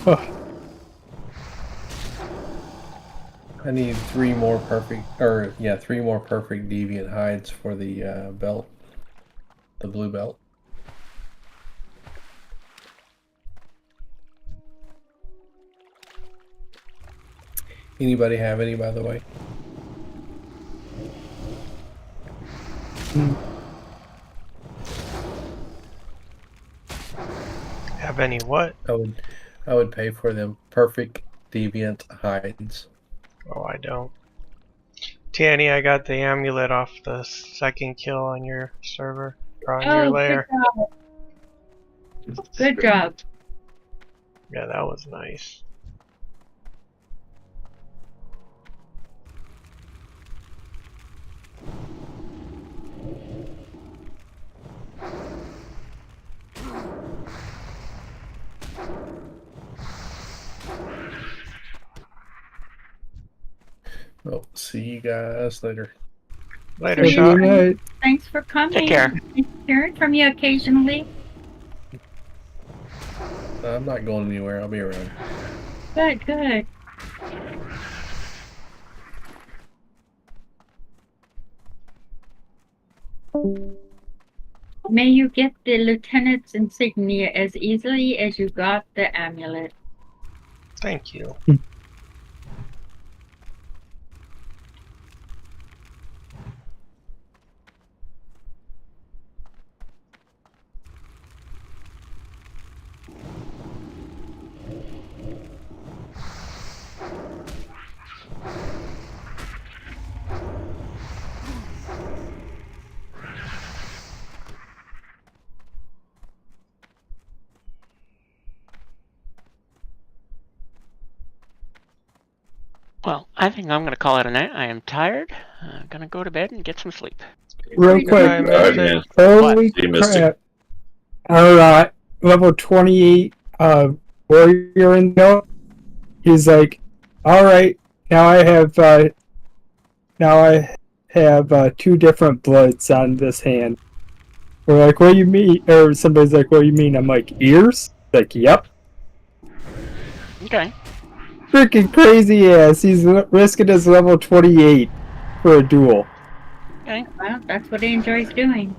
I need 3 more perfect, or yeah, 3 more perfect deviant hides for the belt, the blue belt. Anybody have any, by the way? Have any what? I would pay for them perfect deviant hides. Oh, I don't. Tanny, I got the amulet off the second kill on your server, or on your Oh, lair. good job. Good job. Yeah, that was nice. Well, see you guys later. Later, See you Shot. soon. Thanks for coming. Take care. Hearing from you occasionally. I'm not going anywhere. I'll be around. Good, good. May you get the lieutenant's insignia as easily as you got the amulet. Thank you. Well, I think I'm going to call it a night. I am tired. I'm going to go to bed and get some sleep. Real quick. Holy crap. Our level 28 warrior in there, he's like, alright, now I have 2 different bloods on this hand. We're like, what do you mean? Or somebody's like, what do you mean? I'm like, ears? Like, yep. Okay. Freaking crazy ass. He's risking his level 28 for a duel. Okay. Well, that's what he enjoys doing.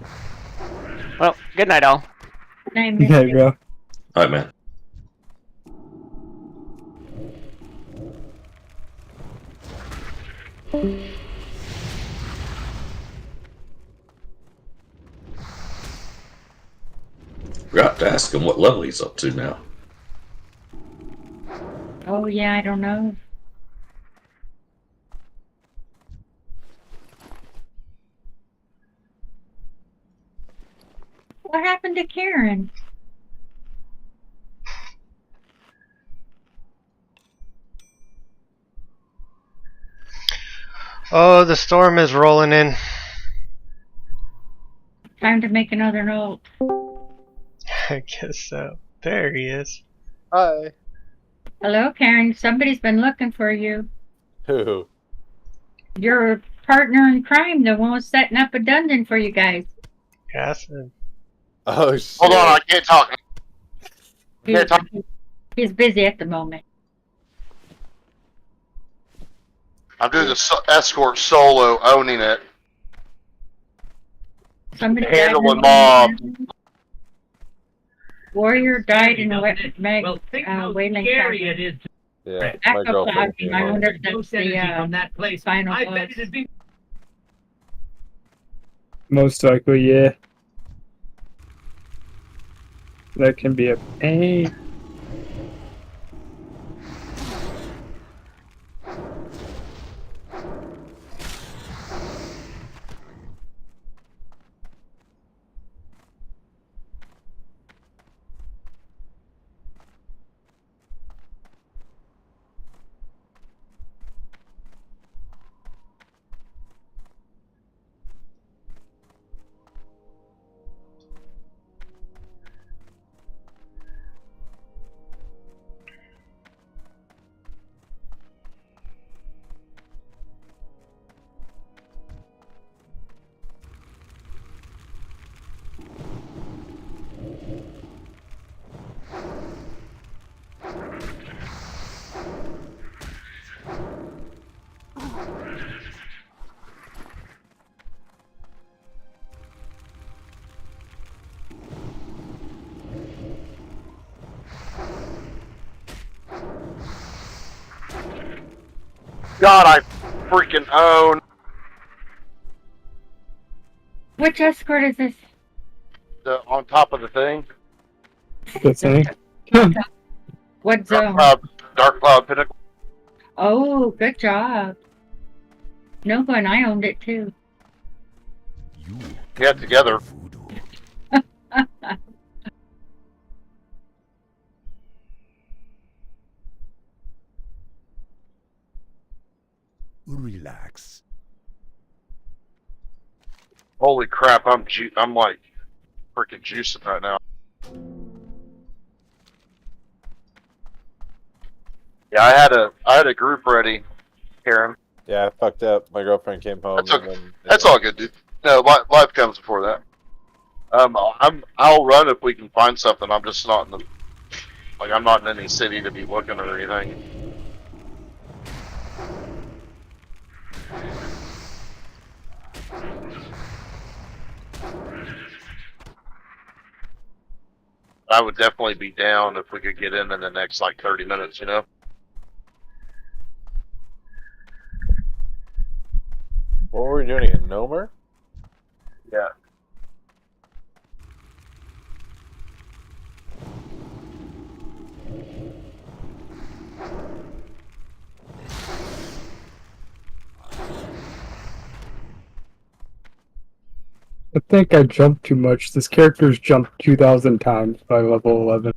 Well, good night, all. Good night, There Mr. you go. All right, man. Forgot to ask him what level he's up to now. Oh, yeah, I don't know. What happened to Karen? Oh, the storm is rolling in. Time to make another note. I guess so. There he is. Hi. Hello, Karen. Somebody's been looking for you. Who? Your partner in crime, the one was setting up a dungeon for you guys. Acid. Oh, shit. Hold on, I can't talk. He's busy at the moment. I'm doing the escort solo, owning it. Somebody Handling died mob. Warrior died in a Wayland Scary it is. Yeah, Back my up, girlfriend came I on. wonder if that's the from that place. final I boss. bet it'd be. Most likely, yeah. That can be a pain. God, I freaking own. Which escort is this? On top of the thing. Good thing. What zone? Dark Cloud Pinnacle. Oh, good job. Nogo and I owned it too. Yeah, together. Relax. Holy crap! I'm like freaking juicing right now. Yeah, I had a group ready, Karen. Yeah, I fucked up. My girlfriend came home. That's all good, dude. No, life comes before that. I'll run if we can find something. I'm just not in the, I'm not in any city to be looking or anything. I would definitely be down if we could get in the next 30 minutes, you know? What were we doing again? Nomer? Yeah. I think I jumped too much. This character's jumped 2,000 times by level 11.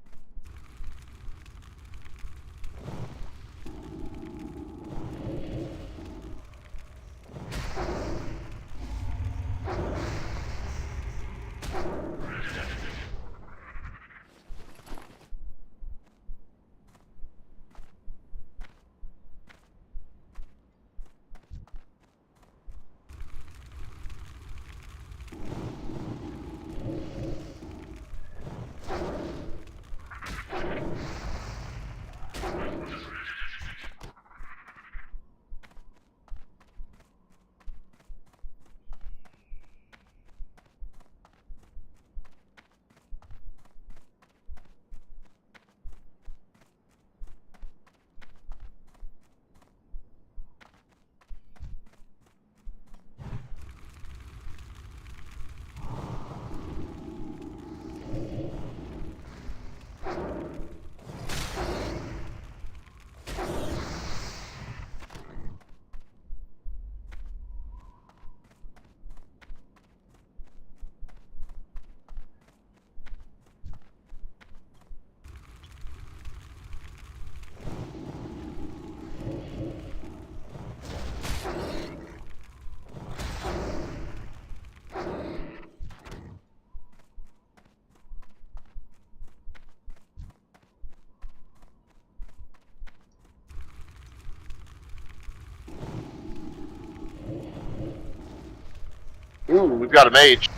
Ooh, we've got a mage.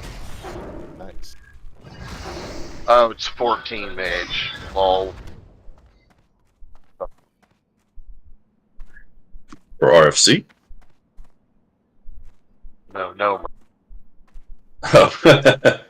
Nice. Oh, it's 14 mage. Lol. For RFC? No. Oh.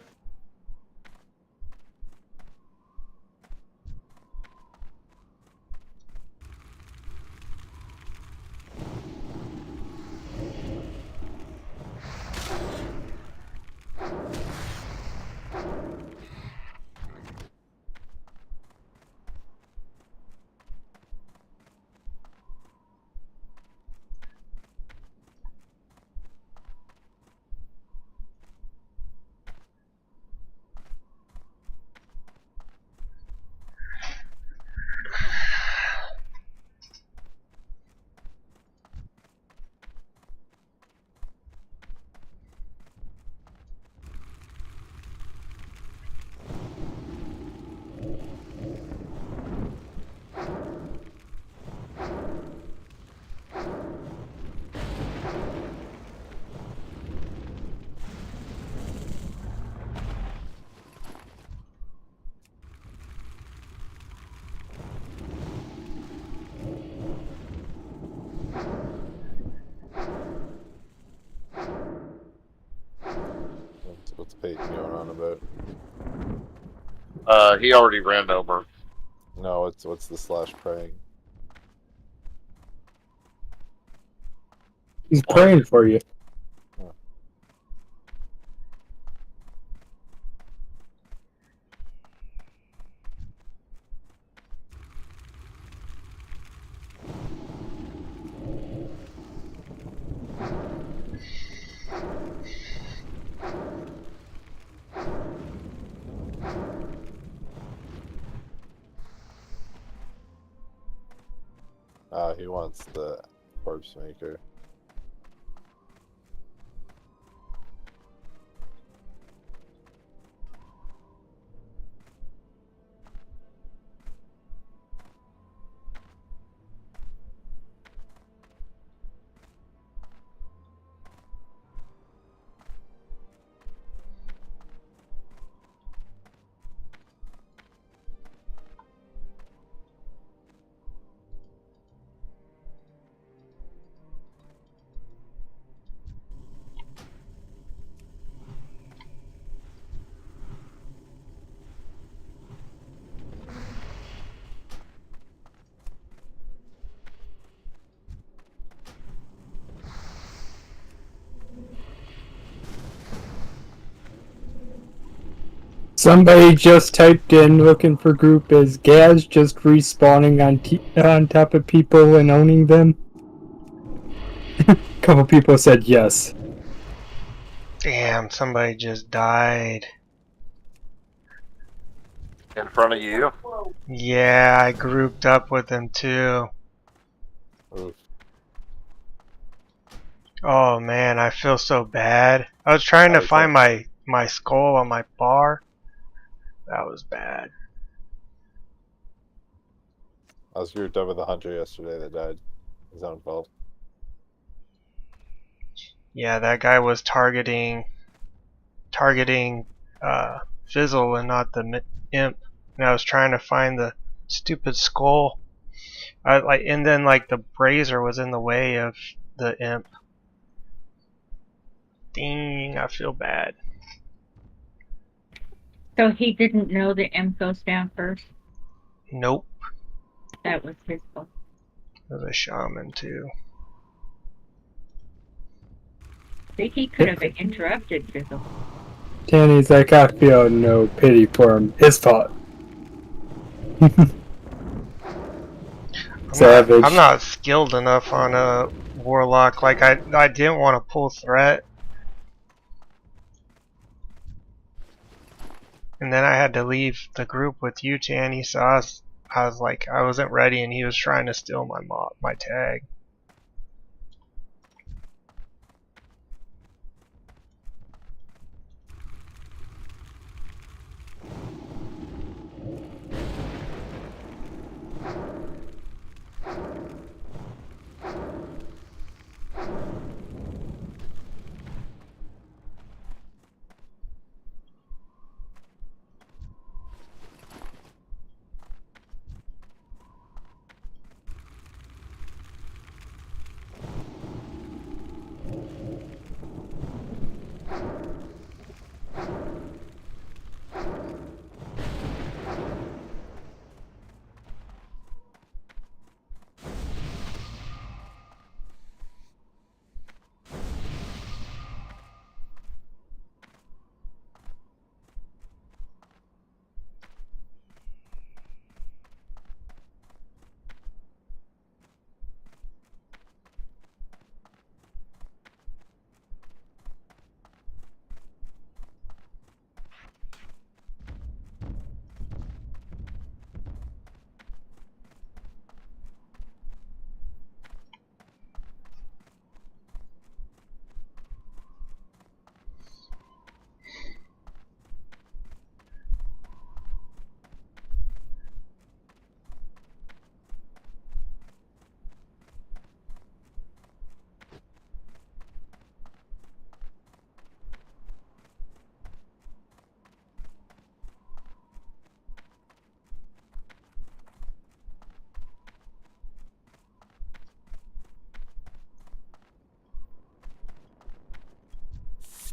What's Peyton going on about? He already ran over. No, what's the slash praying? He's praying for you. He wants the corpse maker. Somebody just typed in looking for group. Is Gaz just respawning on top of people and owning them? A couple people said yes. Damn, somebody just died. In front of you? Yeah, I grouped up with him too. Oof. Oh man, I feel so bad. I was trying to find my skull on my bar. That was bad. I was grouped up with a hunter yesterday that died. His own fault. Yeah, that guy was targeting Fizzle and not the imp. And I was trying to find the stupid skull. And then the brazier was in the way of the imp. Dang, I feel bad. So he didn't know the imp goes down first? Nope. That was his fault. There's a shaman too. I think he could have interrupted Fizzle. Danny's like, I feel no pity for him. His fault. Savage. I'm not skilled enough on a warlock. Like I didn't want to pull threat, and then I had to leave the group with you, Tanny. So I was like, I wasn't ready, and he was trying to steal my tag.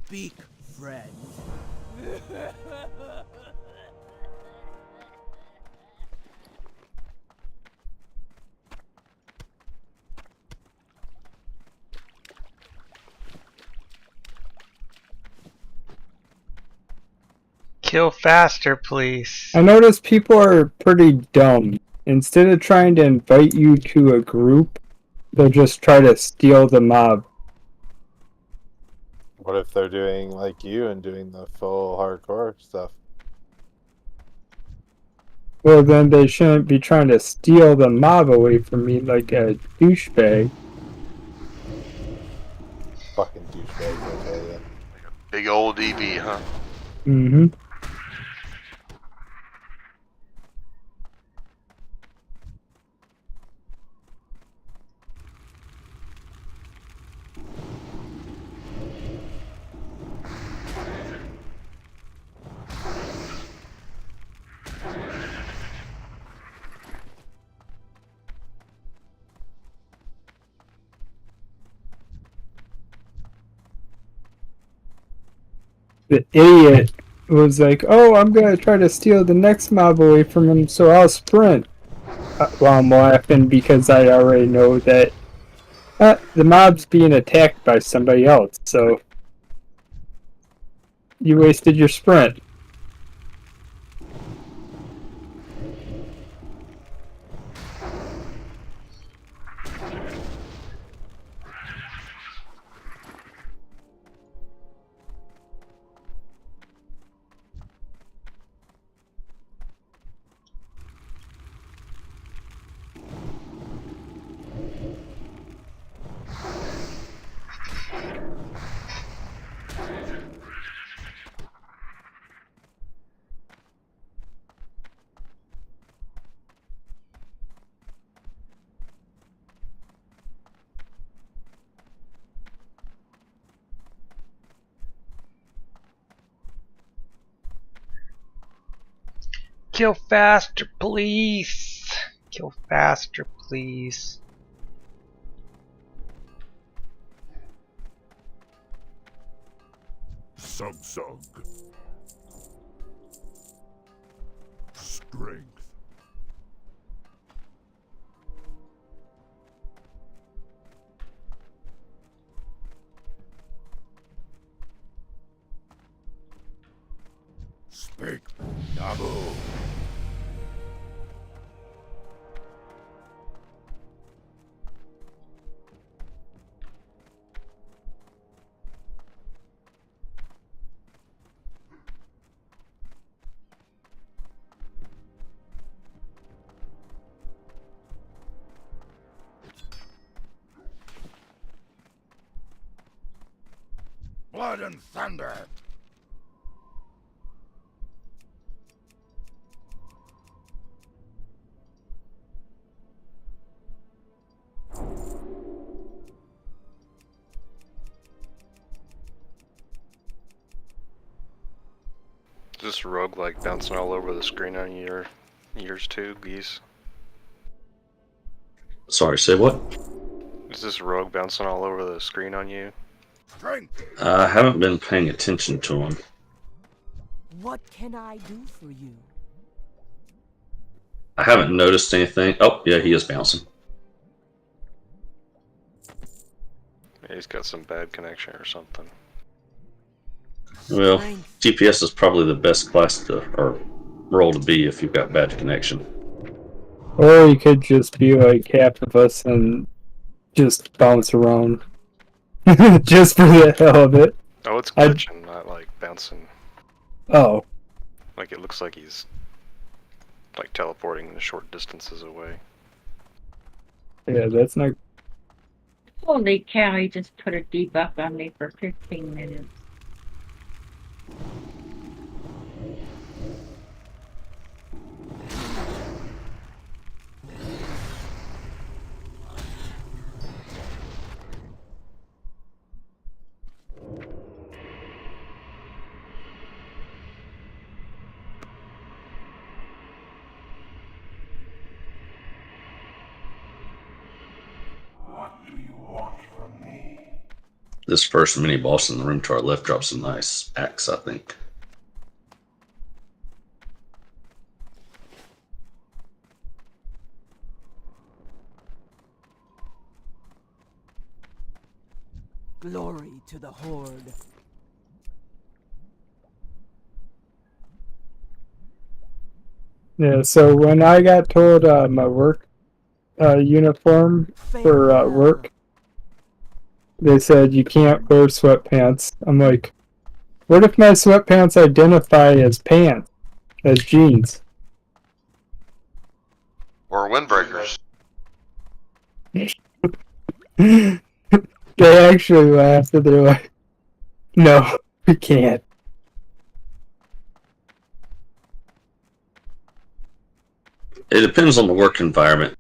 Speak friend. Kill faster, please. I notice people are pretty dumb. Instead of trying to invite you to a group, they'll just try to steal the mob. What if they're doing like you and doing the full hardcore stuff? Well, then they shouldn't be trying to steal the mob away from me like a douchebag. Fucking douchebags, I tell ya. Big old DB, huh? Mm-hmm. The idiot was like, "Oh, I'm gonna try to steal the next mob away from him, so I'll sprint." Well, I'm laughing because I already know that the mob's being attacked by somebody else, so you wasted your sprint. Kill faster, please. Kill faster, please. Sug. Strength. Speak, Nabu. Blood and thunder. Is this rogue like bouncing all over the screen on yours too, Geese? Sorry, say what? Is this rogue bouncing all over the screen on you? I haven't been paying attention to him. What can I do for you? I haven't noticed anything. Oh, yeah, he is bouncing. Yeah, he's got some bad connection or something. Well, GPS is probably the best class to, or role to be if you've got bad connection. Or you could just be like half of us and just bounce around. Just for the hell of it. Oh, it's glitching, not like bouncing. Oh. Like it looks like he's like teleporting short distances away. Yeah, that's not... Holy cow, he just put a debuff on me for 15 minutes. What do you want from me? This first mini boss in the room to our left drops a nice axe, I think. Glory to the Horde. Yeah, so when I got told my work uniform for work, they said you can't wear sweatpants. I'm like, what if my sweatpants identify as pants, as jeans? Or windbreakers. They actually laughed and they're like, no, we can't. It depends on the work environment.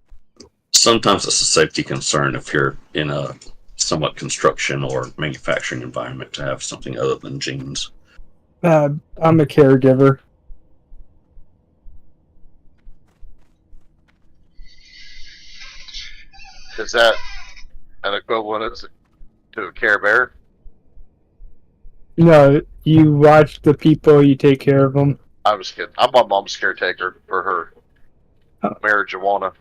Sometimes it's a safety concern if you're in a somewhat construction or manufacturing environment to have something other than jeans. I'm a caregiver. Is that an equivalent to a Care Bear? No, you watch the people, you take care of them. I was kidding. I'm my mom's caretaker for her marijuana.